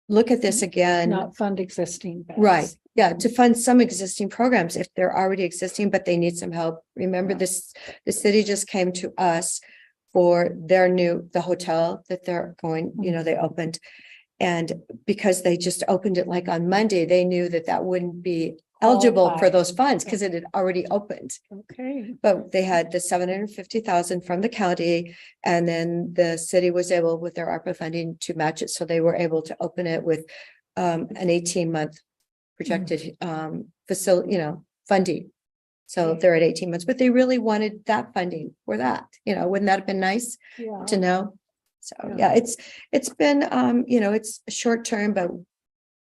look at this again. Not fund existing beds. Right, yeah, to fund some existing programs if they're already existing, but they need some help. Remember this, the city just came to us for the hotel that they're going, they opened. And because they just opened it like on Monday, they knew that that wouldn't be eligible for those funds because it had already opened. Okay. But they had the 750,000 from the county, and then the city was able with their ARPA funding to match it. So they were able to open it with an 18-month projected facility, funding. So they're at 18 months, but they really wanted that funding for that, wouldn't that have been nice Yeah. to know? So, yeah, it's been, it's short term, but,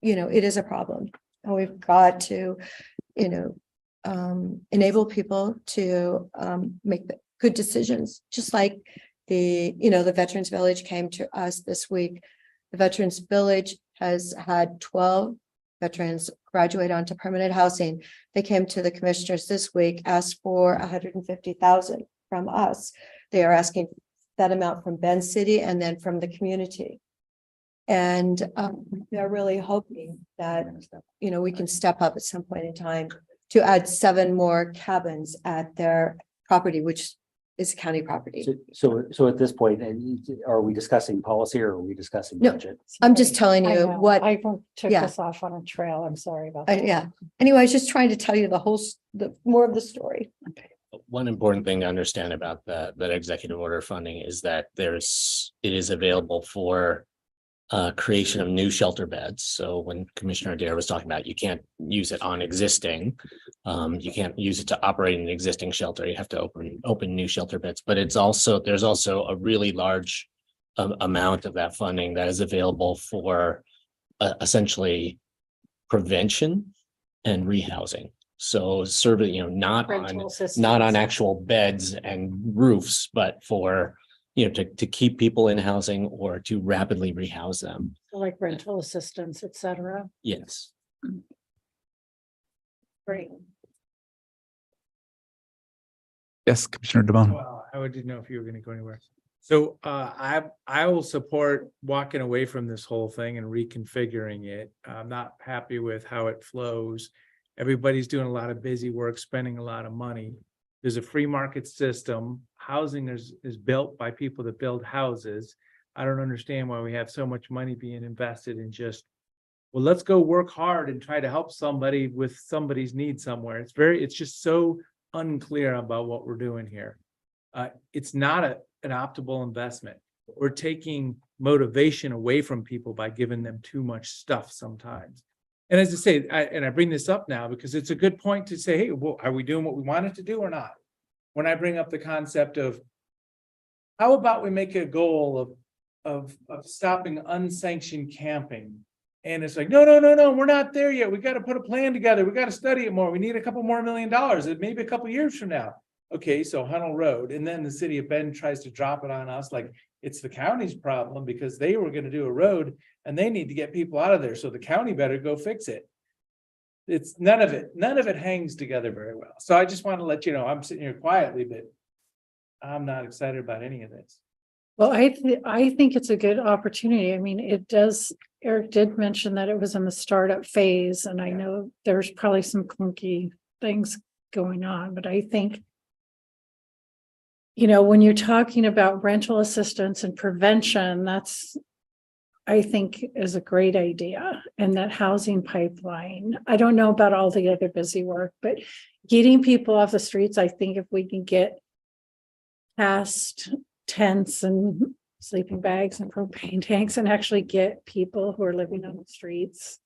it is a problem. And we've got to, enable people to make good decisions, just like the Veterans Village came to us this week. The Veterans Village has had 12 veterans graduate onto permanent housing. They came to the commissioners this week, asked for 150,000 from us. They are asking that amount from Bend City and then from the community. And they're really hoping that, we can step up at some point in time to add 7 more cabins at their property, which is county property. So at this point, are we discussing policy or are we discussing No, budget? I'm just telling I you know. what, I took yeah. this off on a trail. I'm sorry about that. yeah. Anyway, I was just trying to tell you the more of the story. One important thing to understand about that executive order funding is that it is available for creation of new shelter beds. So when Commissioner Adair was talking about, you can't use it on existing, you can't use it to operate an existing shelter. You have to open new shelter beds. But there's also a really large amount of that funding that is available for essentially prevention and rehousing. So not on actual beds and roofs, but for to keep people in housing or to rapidly rehouse them. Like rental assistance, et cetera. Yes. Great. Yes, Commissioner DeBonne. Well, I didn't know if you were going to go anywhere. So I will support walking away from this whole thing and reconfiguring it. I'm not happy with how it flows. Everybody's doing a lot of busy work, spending a lot of money. There's a free market system. Housing is built by people that build houses. I don't understand why we have so much money being invested in just, well, let's go work hard and try to help somebody with somebody's need somewhere. It's just so unclear about what we're doing here. It's not an optimal investment. We're taking motivation away from people by giving them too much stuff sometimes. And as I say, I bring this up now because it's a good point to say, hey, well, are we doing what we wanted to do or not? When I bring up the concept of how about we make a goal of stopping unsanctioned camping? And it's like, no, we're not there yet. We got to put a plan together. We got to study it more. We need a couple more $1 million, maybe a couple years from now. Okay, so Hunnell Road, and then the city of Bend tries to drop it on us like it's the county's problem because they were going to do a road and they need to get people out of there. So the county better go fix it. It's none of it hangs together very well. So I just want to let you know, I'm sitting here quietly, but I'm not excited about any of this. Well, I think it's a good opportunity. I mean, it does, Eric did mention that it was in the startup phase, and I know there's probably some clunky things going on, but I think, you know, when you're talking about rental assistance and prevention, that's, I think, is a great idea. And that housing pipeline, I don't know about all the other busy work, but getting people off the streets, I think if we can get past tents and sleeping bags and propane tanks and actually get people who are living on the streets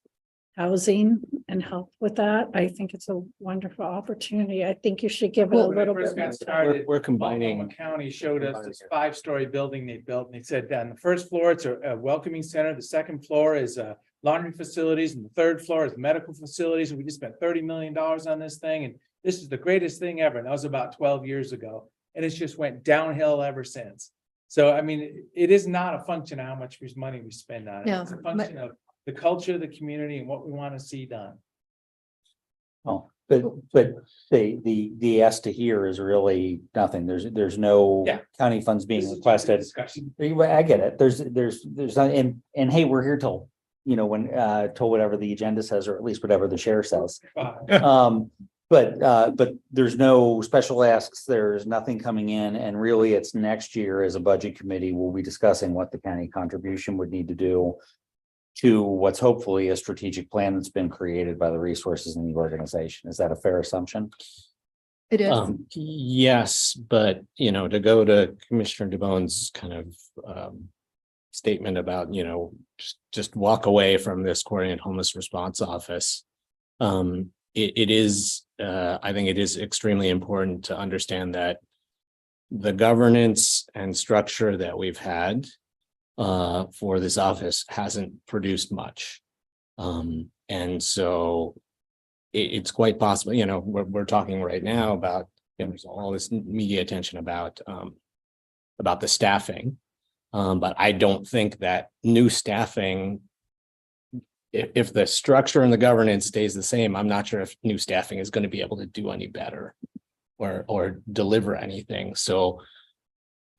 housing and help with that, I think it's a wonderful opportunity. I think you should give it a When I little first bit. got started, We're combining. Oklahoma County showed us this 5-story building they built, and they said on the first floor, it's a welcoming center. The second floor is laundry facilities, and the third floor is medical facilities. And we just spent $30 million on this thing. And this is the greatest thing ever. And that was about 12 years ago. And it's just went downhill ever since. So, I mean, it is not a function of how much money we spend on it. No, It's a function of the culture of the community and what we want to see done. Oh, but the ask to hear is really nothing. There's no Yeah. county funds being This is just a requested. discussion. I get it. There's not, and hey, we're here till, you know, when till whatever the agenda says, or at least whatever the sheriff says. But there's no special asks. There's nothing coming in, and really it's next year as a budget committee, we'll be discussing what the county contribution would need to do to what's hopefully a strategic plan that's been created by the resources in the organization. Is that a fair assumption? It is. Yes, but you know, to go to Commissioner DeBone's kind of statement about, you know, just walk away from this coordinated homeless response office. It is, I think it is extremely important to understand that the governance and structure that we've had for this office hasn't produced much. And so it's quite possible, you know, we're talking right now about, you know, there's all this media attention about the staffing. But I don't think that new staffing, if the structure and the governance stays the same, I'm not sure if new staffing is going to be able to do any better or deliver anything. So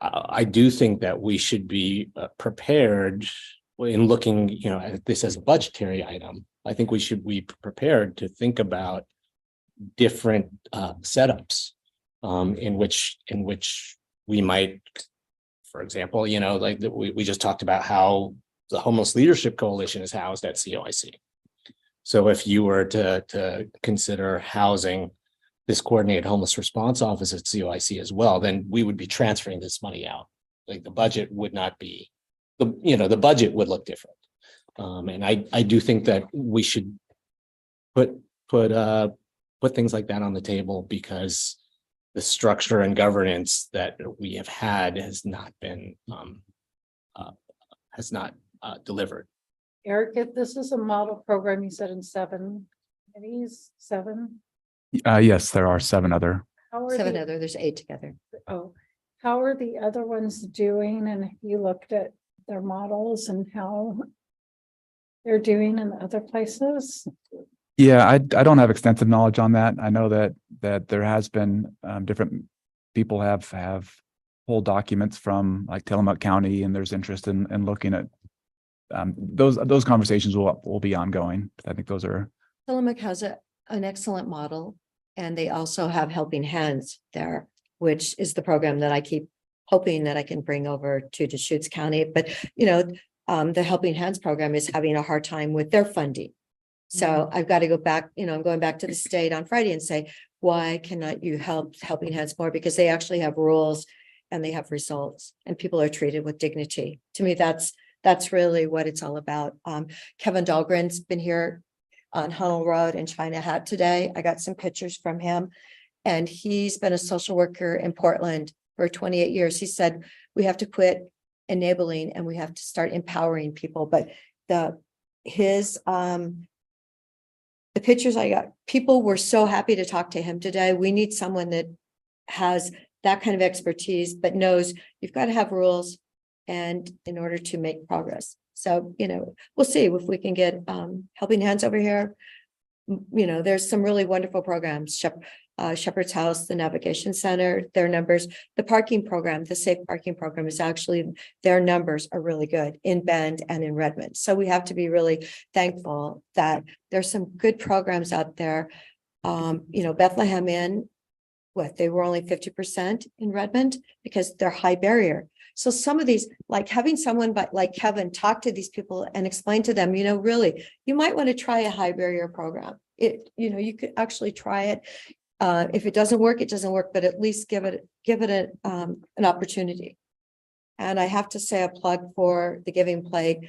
I do think that we should be prepared in looking, you know, at this as a budgetary item. I think we should be prepared to think about different setups in which we might, for example, you know, like we just talked about how the Homeless Leadership Coalition is housed at COIC. So if you were to consider housing this coordinated homeless response office at COIC as well, then we would be transferring this money out. Like the budget would not be, the budget would look different. And I do think that we should put things like that on the table, because the structure and governance that we have had has not been delivered. Eric, if this is a model program, you said in 7 committees, 7? Yes, there are 7 other. How are 7 the- other, there's 8 together. Oh, how are the other ones doing? And have you looked at their models and how they're doing in other places? Yeah, I don't have extensive knowledge on that. I know that there has been different people have pulled documents from like Tillamook County, and there's interest in looking at those conversations will be ongoing. I think those are. Tillamook has an excellent model, and they also have Helping Hands there, which is the program that I keep hoping that I can bring over to Deschutes County. But, you know, the Helping Hands program is having a hard time with their funding. So I've got to go back, you know, I'm going back to the state on Friday and say, why cannot you help Helping Hands more? Because they actually have rules and they have results and people are treated with dignity. To me, that's really what it's all about. Kevin Dahlgren's been here on Hunnell Road in China Hat today. I got some pictures from him. And he's been a social worker in Portland for 28 years. He said, we have to quit enabling and we have to start empowering people. But the pictures I got, people were so happy to talk to him today. We need someone that has that kind of expertise, but knows you've got to have rules and in order to make progress. So, we'll see if we can get Helping Hands over here. There's some really wonderful programs. Shepherd's House, the Navigation Center, their numbers, the parking program, the safe parking program is actually, their numbers are really good in Bend and in Redmond. So we have to be really thankful that there's some good programs out there. Bethlehem Inn, they were only 50% in Redmond because they're high barrier. So some of these, like having someone like Kevin talk to these people and explain to them, really, you might want to try a high barrier program. You could actually try it. If it doesn't work, it doesn't work, but at least give it an opportunity. And I have to say a plug for the Giving Plate.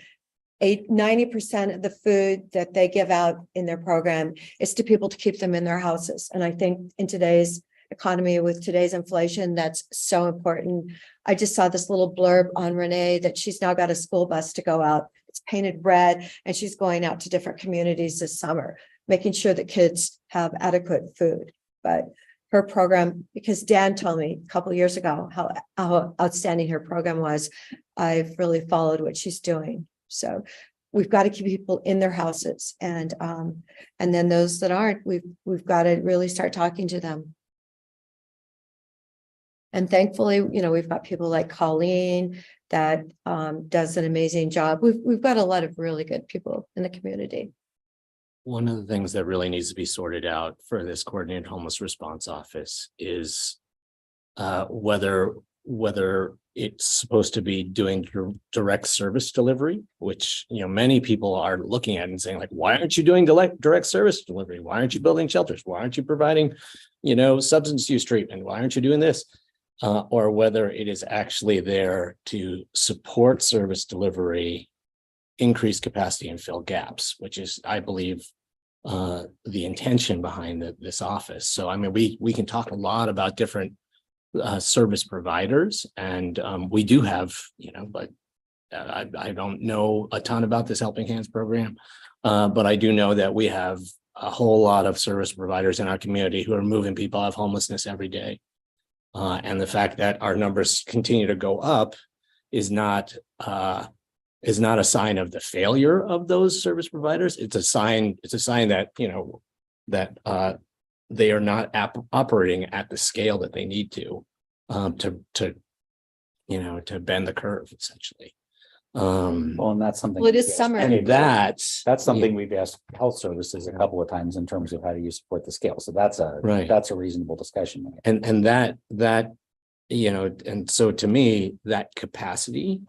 90% of the food that they give out in their program is to people to keep them in their houses. And I think in today's economy with today's inflation, that's so important. I just saw this little blurb on Renee that she's now got a school bus to go out. It's painted red and she's going out to different communities this summer, making sure that kids have adequate food. But her program, because Dan told me a couple of years ago how outstanding her program was, I've really followed what she's doing. So we've got to keep people in their houses, and then those that aren't, we've got to really start talking to them. And thankfully, we've got people like Colleen that does an amazing job. We've got a lot of really good people in the community. One of the things that really needs to be sorted out for this coordinated homeless response office is whether it's supposed to be doing direct service delivery, which many people are looking at and saying, like, why aren't you doing direct service delivery? Why aren't you building shelters? Why aren't you providing substance use treatment? Why aren't you doing this? Or whether it is actually there to support service delivery, increase capacity and fill gaps, which is, I believe, the intention behind this office. So, I mean, we can talk a lot about different service providers, and we do have, but I don't know a ton about this Helping Hands program, but I do know that we have a whole lot of service providers in our community who are moving people out of homelessness every day. And the fact that our numbers continue to go up is not a sign of the failure of those service providers. It's a sign that, that they are not operating at the scale that they need to bend the curve, essentially. Well, and that's something. Well, it is summer. And That's something we've asked health services a couple of times in terms of how do you support the scale. So that's a reasonable discussion. And that, and so to me, that capacity,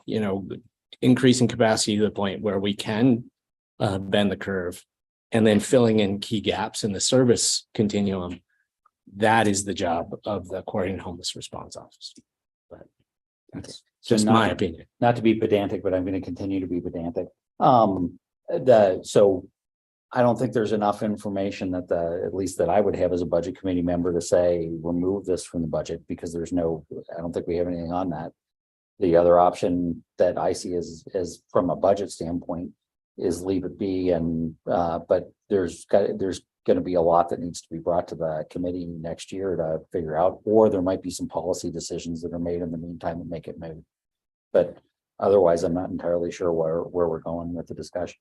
increasing capacity to the point where we can bend the curve and then filling in key gaps in the service continuum, that is the job of the coordinated homeless response office. But that's just my opinion. Not to be pedantic, but I'm going to continue to be pedantic. So I don't think there's enough information that at least that I would have as a budget committee member to say, remove this from the budget, because I don't think we have anything on that. The other option that I see is from a budget standpoint is leave it be. And, but there's going to be a lot that needs to be brought to the committee next year to figure out, or there might be some policy decisions that are made in the meantime that make it move. But otherwise, I'm not entirely sure where we're going with the discussion.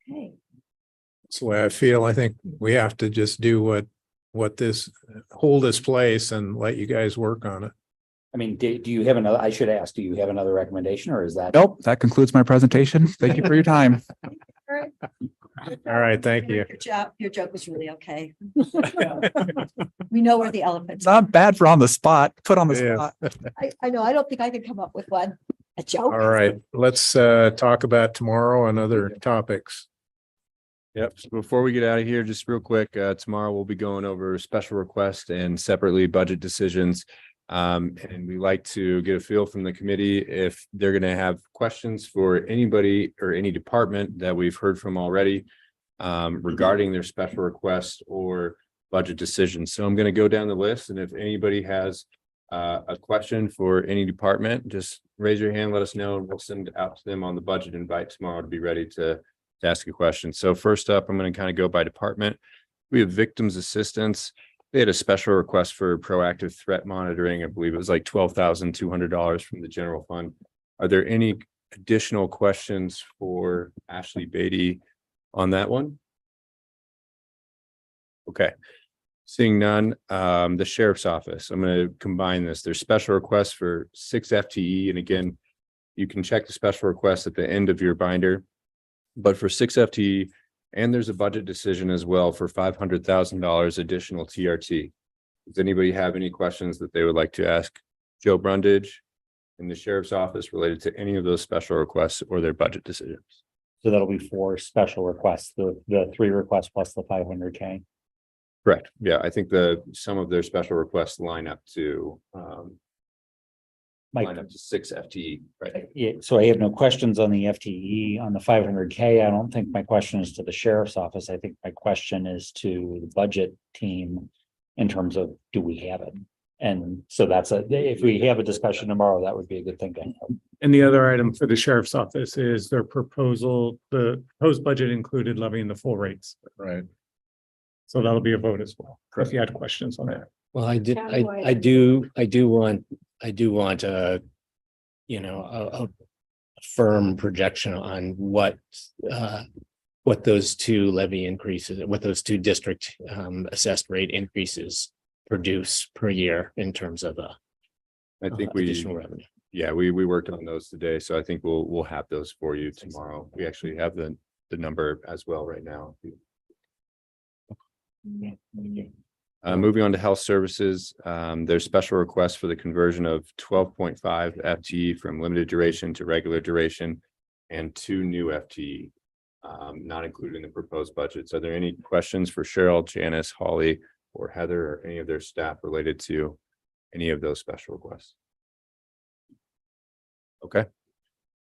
Okay. That's the way I feel. I think we have to just do hold this place and let you guys work on it. I mean, do you have another, I should ask, do you have another recommendation, or is that? Nope, that concludes my presentation. Thank you for your time. All right, thank you. Your joke was really okay. We know where the elephants. It's not bad for on the spot, put on the Yeah. spot. I know, I don't think I could come up with one, a joke. All right, let's talk about tomorrow and other topics. Yep. So before we get out of here, just real quick, tomorrow we'll be going over special request and separately budget decisions And we like to get a feel from the committee if they're going to have questions for anybody or any department that we've heard from already regarding their special request or budget decisions. So I'm going to go down the list, and if anybody has a question for any department, just raise your hand, let us know, and we'll send it out to them on the budget invite tomorrow to be ready to ask a question. So first up, I'm going to kind of go by department. We have victims assistance. They had a special request for proactive threat monitoring. I believe it was like $12,200 from the general fund. Are there any additional questions for Ashley Beatty on that one? Okay. Seeing none, the sheriff's office, I'm going to combine this. There's special requests for 6 FTE. And again, you can check the special request at the end of your binder, but for 6 FTE, and there's a budget decision as well for $500,000 additional TRT. Does anybody have any questions that they would like to ask Joe Brundage in the sheriff's office related to any of those special requests or their budget decisions? So that'll be 4 special requests, the 3 requests plus the 500K. Correct. Yeah, I think some of their special requests line up to 6 FTE, right? Yeah, so I have no questions on the FTE. On the 500K, I don't think my question is to the sheriff's office. I think my question is to the budget team in terms of, do we have it? And so if we have a discussion tomorrow, that would be a good thing to have. And the other item for the sheriff's office is their proposal, the proposed budget included levying the full rates. Right. So that'll be a vote as well, if you had questions on that. Well, I do want a firm projection on what those 2 levy increases, what those 2 district assessed rate increases produce per year in terms of I think additional revenue. Yeah, we worked on those today, so I think we'll have those for you tomorrow. We actually have the number as well right now. Moving on to health services, there's special requests for the conversion of 12.5 FTE from limited duration to regular duration and 2 new FTE, not included in the proposed budgets. Are there any questions for Cheryl, Janice, Holly, or Heather, or any of their staff related to any of those special requests? Okay.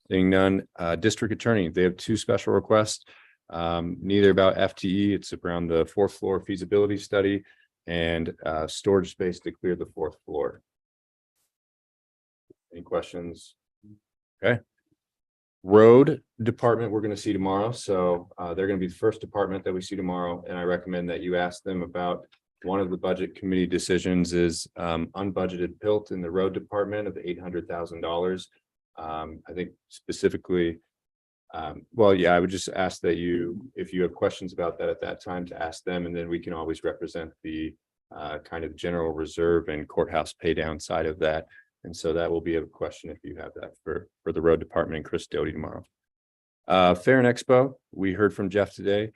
Seeing none, district attorney, they have 2 special requests. Neither about FTE, it's around the 4th floor feasibility study and storage space to clear the 4th floor. Any questions? Okay. Road department, we're going to see tomorrow. So they're going to be the first department that we see tomorrow. And I recommend that you ask them about one of the budget committee decisions is unbudgeted PILT in the road department of $800,000. I think specifically, I would just ask that if you have questions about that at that time, to ask them, and then we can always represent the kind of general reserve and courthouse pay down side of that. And so that will be a question if you have that for the road department and Chris Doty tomorrow. Fair and Expo, we heard from Jeff today.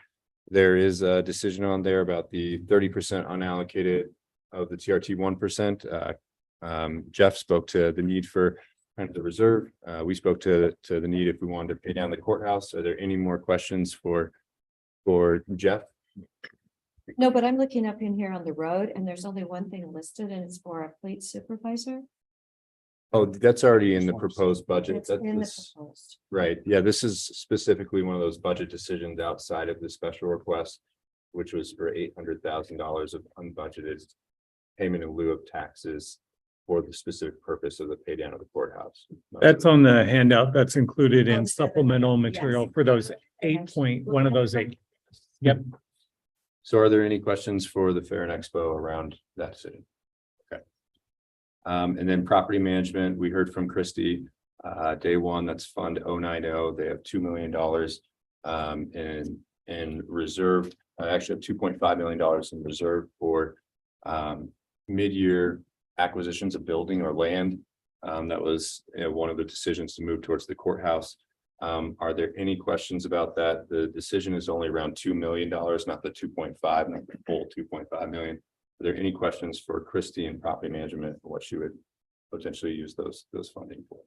There is a decision on there about the 30% unallocated of the TRT 1%. Jeff spoke to the need for kind of the reserve. We spoke to the need if we wanted to pay down the courthouse. Are there any more questions for Jeff? No, but I'm looking up in here on the road and there's only one thing listed and it's for a fleet supervisor. Oh, that's already in the proposed budget. It's in the proposed. Right. Yeah, this is specifically one of those budget decisions outside of the special request, which was for $800,000 of unbudgeted payment in lieu of taxes for the specific purpose of the pay down of the courthouse. That's on the handout that's included in supplemental material for those 1 of those 8. Yep. So are there any questions for the Fair and Expo around that decision? Okay. And then property management, we heard from Christy, day 1, that's fund 090. They have $2 million in reserve, actually have $2.5 million in reserve for mid-year acquisitions of building or land. That was one of the decisions to move towards the courthouse. Are there any questions about that? The decision is only around $2 million, not the 2.5, not the full 2.5 million. Are there any questions for Christy in property management for what she would potentially use those funding for?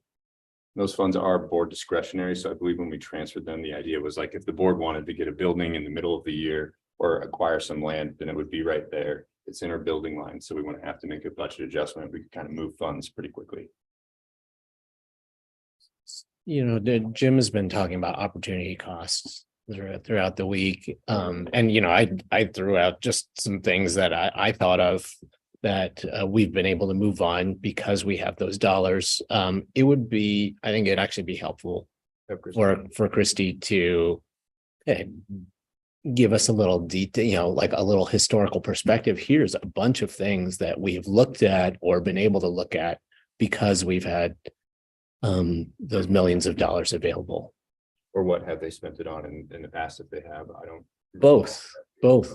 Those funds are board discretionary. So I believe when we transferred them, the idea was like if the board wanted to get a building in the middle of the year or acquire some land, then it would be right there. it's in our building line, so we wouldn't have to make a budget adjustment. We can kind of move funds pretty quickly. You know, Jim has been talking about opportunity costs throughout the week. And you know, I threw out just some things that I thought of that we've been able to move on because we have those dollars. It would be, I think it'd actually be helpful for Christie to give us a little detail, you know, like a little historical perspective. Here's a bunch of things that we've looked at or been able to look at because we've had those millions of dollars available. Or what have they spent it on in the past if they have? I don't. Both.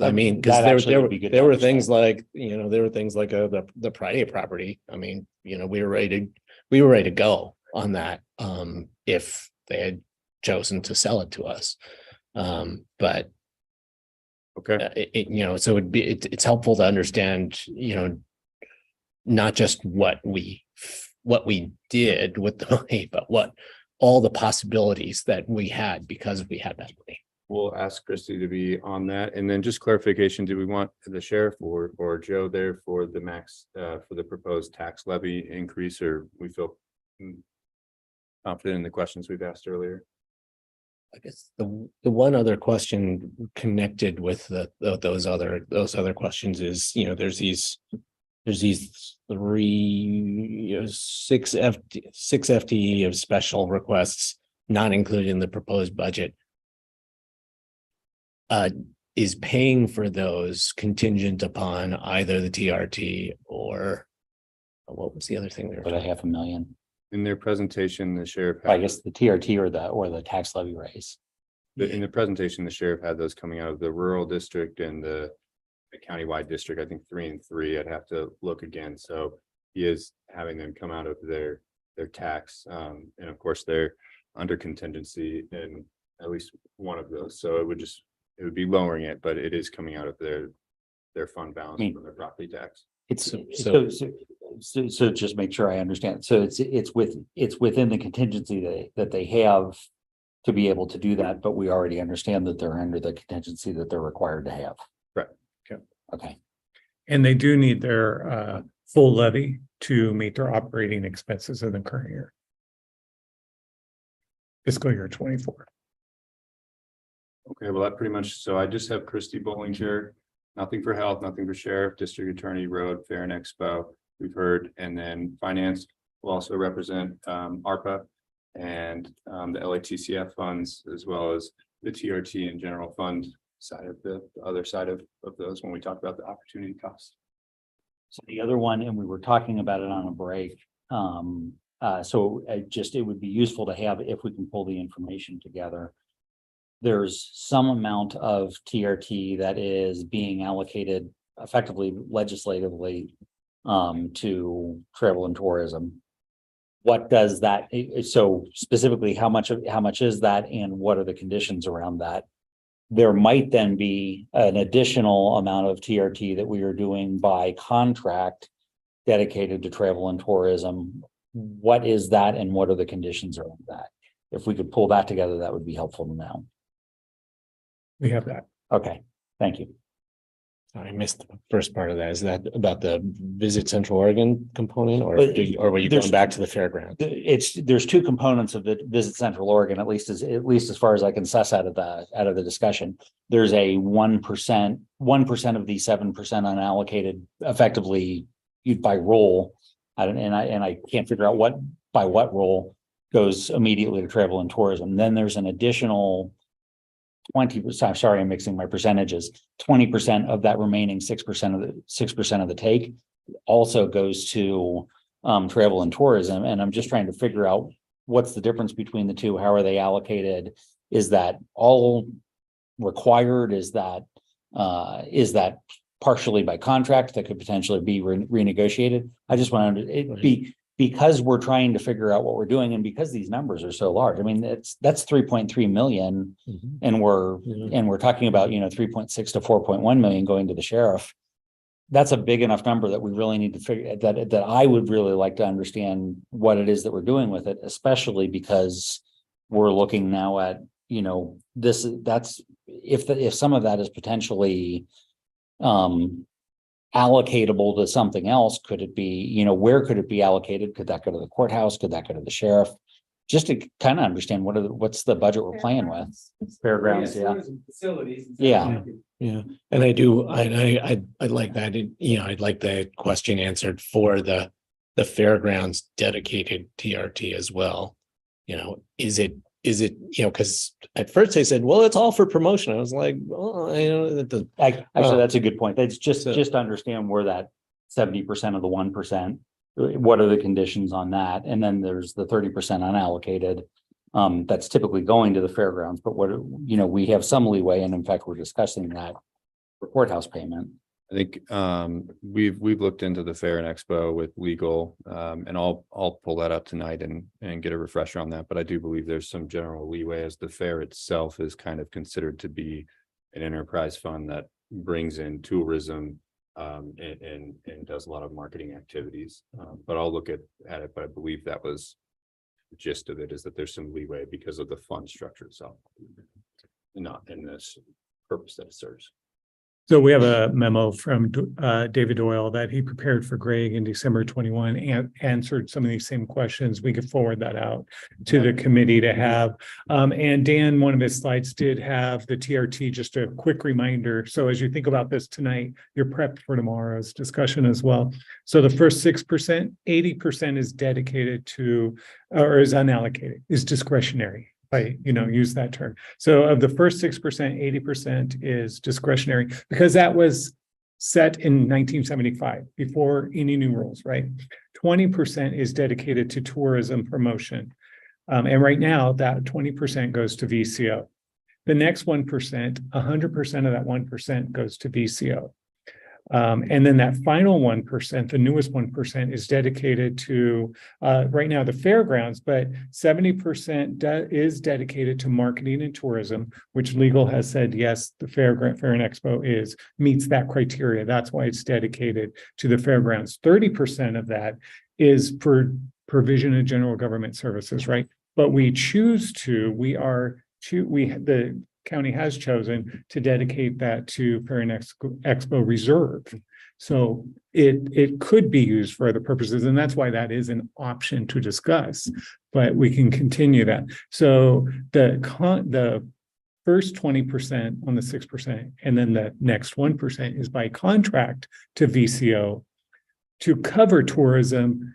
I mean, because That actually would be good to there were understand. things like, you know, there were things like the Friday property. I mean, you know, we were ready to go on that if they had chosen to sell it to us. But okay, you know, so it's helpful to understand, you know, not just what we did with the money, but what all the possibilities that we had because we had that money. we'll ask Christie to be on that. And then just clarification, do we want the sheriff or Joe there for the max, for the proposed tax levy increase, or we feel confident in the questions we've asked earlier? I guess the one other question connected with those other questions is, you know, there's these six FTE of special requests not included in the proposed budget. Is paying for those contingent upon either the TRT or what was the other thing there? But a 500,000. In their presentation, the sheriff. I guess the TRT or the tax levy raise. In the presentation, the sheriff had those coming out of the rural district and the countywide district, I think 3 and 3. I'd have to look again. So he is having them come out of their tax. And of course, they're under contingency in at least one of those. So it would be lowering it, but it is coming out of their fund balance from their property tax. It's so just make sure I understand. So it's within the contingency that they have to be able to do that, but we already understand that they're under the contingency that they're required to have. Right. Okay. And they do need their full levy to meet their operating expenses in the current year. Fiscal year 24. Okay, well, that pretty much, so I just have Christie Bollinger, nothing for health, nothing for sheriff, district attorney, road, fair and expo, we've heard, and then finance will also represent ARPA and the LATCF funds, as well as the TRT and general fund side of the other side of those when we talk about the opportunity cost. So the other one, and we were talking about it on a break. It would be useful to have if we can pull the information together. There's some amount of TRT that is being allocated effectively legislatively to travel and tourism. What does that, so specifically, how much is that and what are the conditions around that? There might then be an additional amount of TRT that we are doing by contract dedicated to travel and tourism. What is that and what are the conditions around that? If we could pull that together, that would be helpful to know. We have that. Okay, thank you. I missed the first part of that. Is that about the Visit Central Oregon component or were you going back to the fairground? There's two components of the Visit Central Oregon, at least as far as I can suss out of the discussion. There's a 1% of the 7% unallocated effectively by role. I can't figure out what role goes immediately to travel and tourism. Then there's an additional 20%. Sorry, I'm mixing my percentages. 20% of that remaining 6% of the take also goes to travel and tourism. And I'm just trying to figure out what's the difference between the two. How are they allocated? Is that all required? Is that partially by contract that could potentially be renegotiated? I just wanted it be because we're trying to figure out what we're doing and because these numbers are so large. I mean, that's 3.3 million and we're talking about, 3.6 to 4.1 million going to the sheriff. That's a big enough number that we really need to figure that I would really like to understand what it is that we're doing with it, especially because we're looking now at, if some of that is potentially allocatable to something else? Could it be, where could it be allocated? Could that go to the courthouse? Could that go to the sheriff? Just to kind of understand what's the budget we're playing with. Fairgrounds, yeah. Facilities. Yeah. Yeah, and I do, I'd like that, I'd like the question answered for the fairgrounds dedicated TRT as well. Is it, because at first they said, well, it's all for promotion. I was like, oh, I know that the. Actually, that's a good point. That's just understand where that 70% of the 1%, what are the conditions on that? And then there's the 30% unallocated. That's typically going to the fairgrounds, but we have some leeway, and in fact, we're discussing that for courthouse payment. I think we've looked into the Fair and Expo with legal, and I'll pull that up tonight and get a refresher on that. But I do believe there's some general leeway, as the fair itself is kind of considered to be an enterprise fund that brings in tourism and does a lot of marketing activities. But I'll look at it. But I believe that was the gist of it, is that there's some leeway because of the fund structure itself, not in this purpose that it serves. So we have a memo from David Doyle that he prepared for Greg in December 21 and answered some of these same questions. We could forward that out to the committee to have. And Dan, one of his slides did have the TRT, just a quick reminder. So as you think about this tonight, you're prepped for tomorrow's discussion as well. So the first 6%, 80% is dedicated to, or is unallocated, is discretionary. Use that term. So of the first 6%, 80% is discretionary, because that was set in 1975 before any new rules, right? 20% is dedicated to tourism promotion. And right now that 20% goes to VCO. The next 1%, 100% of that 1% goes to VCO. And then that final 1%, the newest 1%, is dedicated to right now the fairgrounds, but 70% is dedicated to marketing and tourism, which legal has said, yes, the Fair and Expo meets that criteria. That's why it's dedicated to the fairgrounds. 30% of that is for provision of general government services, right? But the county has chosen to dedicate that to Fair and Expo Reserve. So it could be used for other purposes, and that's why that is an option to discuss, but we can continue that. So the first 20% on the 6%, and then the next 1% is by contract to VCO to cover tourism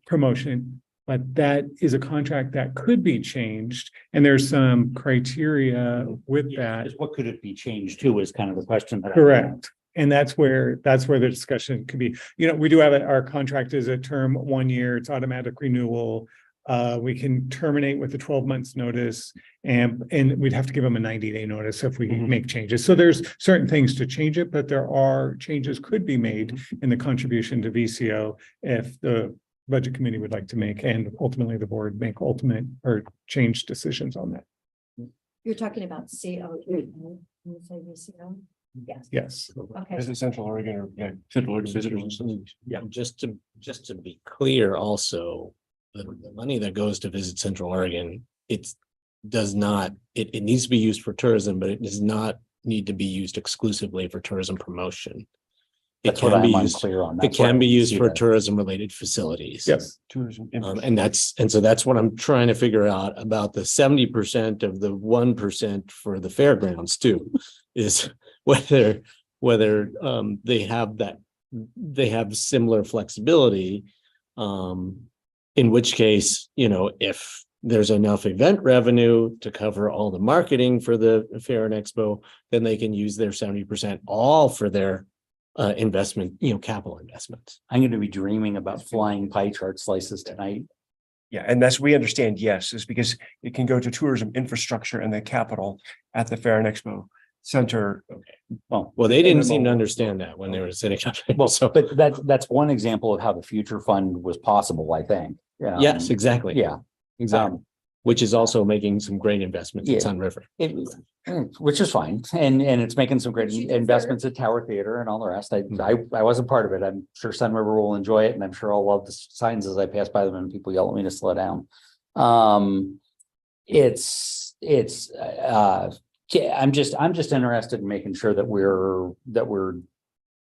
promotion. But that is a contract that could be changed, and there's some criteria with that. What could it be changed to is kind of the question. Correct. And that's where the discussion could be. We do have our contract is a term 1 year, it's automatic renewal. We can terminate with a 12 months notice, and we'd have to give them a 90-day notice if we make changes. So there's certain things to change it, but there are changes could be made in the contribution to VCO if the budget committee would like to make, and ultimately the board make ultimate or change decisions on that. You're talking about CO. Can you say VCO? Yes. Yes. Okay. Is it Central Oregon or Central Oregon Visitors? Yeah, just to be clear, also, the money that goes to Visit Central Oregon, it needs to be used for tourism, but it does not need to be used exclusively for tourism promotion. That's what I'm unclear on. It can be used for tourism related facilities. Yes. Tourism. So that's what I'm trying to figure out about the 70% of the 1% for the fairgrounds too, is whether they have similar flexibility, in which case, if there's enough event revenue to cover all the marketing for the Fair and Expo, then they can use their 70% all for their investment, capital investments. I'm going to be dreaming about flying pie chart slices tonight. Yeah, and that's, we understand, yes, is because it can go to tourism infrastructure and the capital at the Fair and Expo Center. Well, they didn't seem to understand that when they were setting up. Well, so but that's one example of how the future fund was possible, I think. Yes, exactly. Yeah, exactly. Which is also making some great investments at Sun River. Which is fine. And it's making some great investments at Tower Theater and all the rest. I wasn't part of it. I'm sure Sun River will enjoy it, and I'm sure I'll love the signs as I pass by them and people yell at me to slow down. I'm just interested in making sure that we're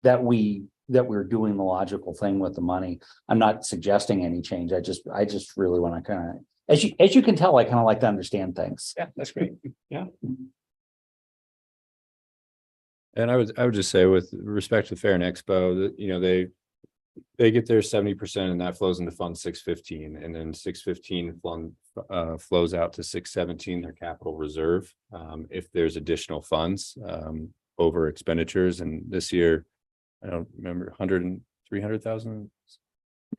that we're doing the logical thing with the money. I'm not suggesting any change. I just really want to kind of, as you can tell, I kind of like to understand things. Yeah, that's great. Yeah. And I would just say with respect to Fair and Expo, that, you know, they get their 70% and that flows into Fund 615, and then 615 flows out to 617, their capital reserve. If there's additional funds over expenditures, and this year, I don't remember, 300,000.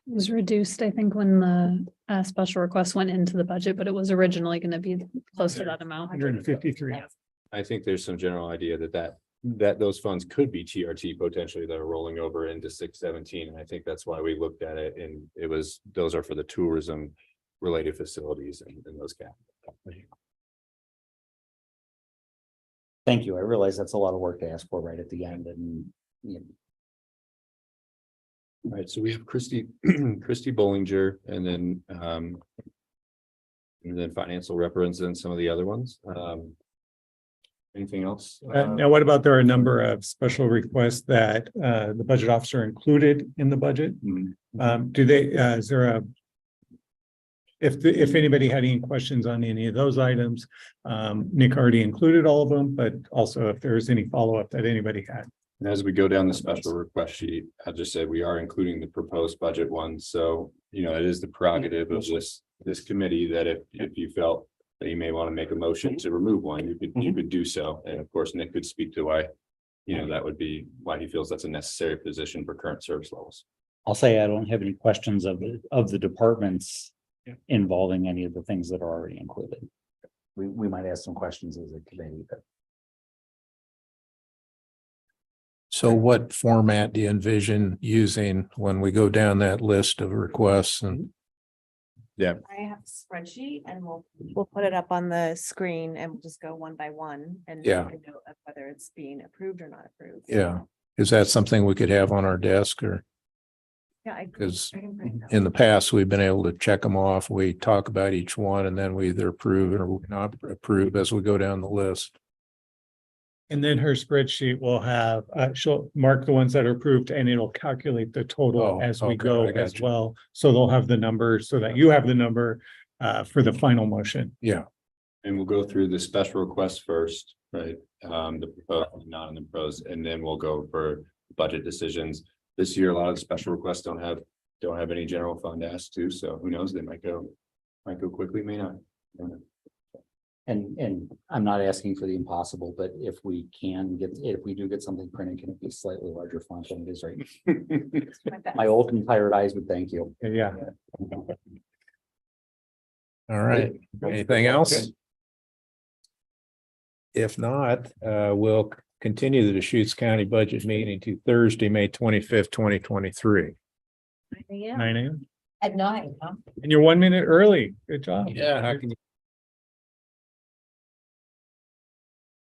It was reduced, I think, when the special request went into the budget, but it was originally going to be close to that amount. 153. I think there's some general idea that those funds could be TRT potentially that are rolling over into 617. And I think that's why we looked at it, and those are for the tourism related facilities and those capital. Thank you. I realize that's a lot of work to ask for right at the end, and you know. All right, so we have Christy Bollinger, and then financial reference and some of the other ones. Anything else? Now, what about, there are a number of special requests that the budget officer included in the budget? Do they, is there if anybody had any questions on any of those items, Nick already included all of them, but also if there's any follow-up that anybody had. And as we go down the special request sheet, I just said we are including the proposed budget ones. So, you know, it is the prerogative of this committee that if you felt that you may want to make a motion to remove one, you could do so. And of course, Nick could speak to why, you know, that would be why he feels that's a necessary position for current service levels. I'll say I don't have any questions of the departments involving any of the things that are already included. We might ask some questions as a committee, but. So what format do you envision using when we go down that list of requests? And yeah, I have a spreadsheet, and we'll put it up on the screen, and we'll just go one by one and Yeah. make a note of whether it's being approved or not approved. yeah, is that something we could have on our desk, or? Yeah, Because I can print it out. in the past, we've been able to check them off. We talk about each one and then we either approve it or we not approve as we go down the list. And then her spreadsheet will have, she'll mark the ones that are approved, and it'll calculate the total Oh, as we okay, go I got as you. well. So they'll have the number so that you have the number for the final motion. Yeah. and we'll go through the special requests first, right? The proposed, not in the pros, and then we'll go for budget decisions. This year, a lot of the special requests don't have any general fund asked to, so who knows, they might go quickly, may not. And I'm not asking for the impossible, but if we do get something printed, can it be slightly larger font than it is right now? My old and tired eyes would thank you. Yeah. All right, anything else? If not, we'll continue the Deschutes County budget meeting to Thursday, May 25th, 2023. 9 a.m. At 9, huh? And you're 1 minute early. Good job. Yeah, how can you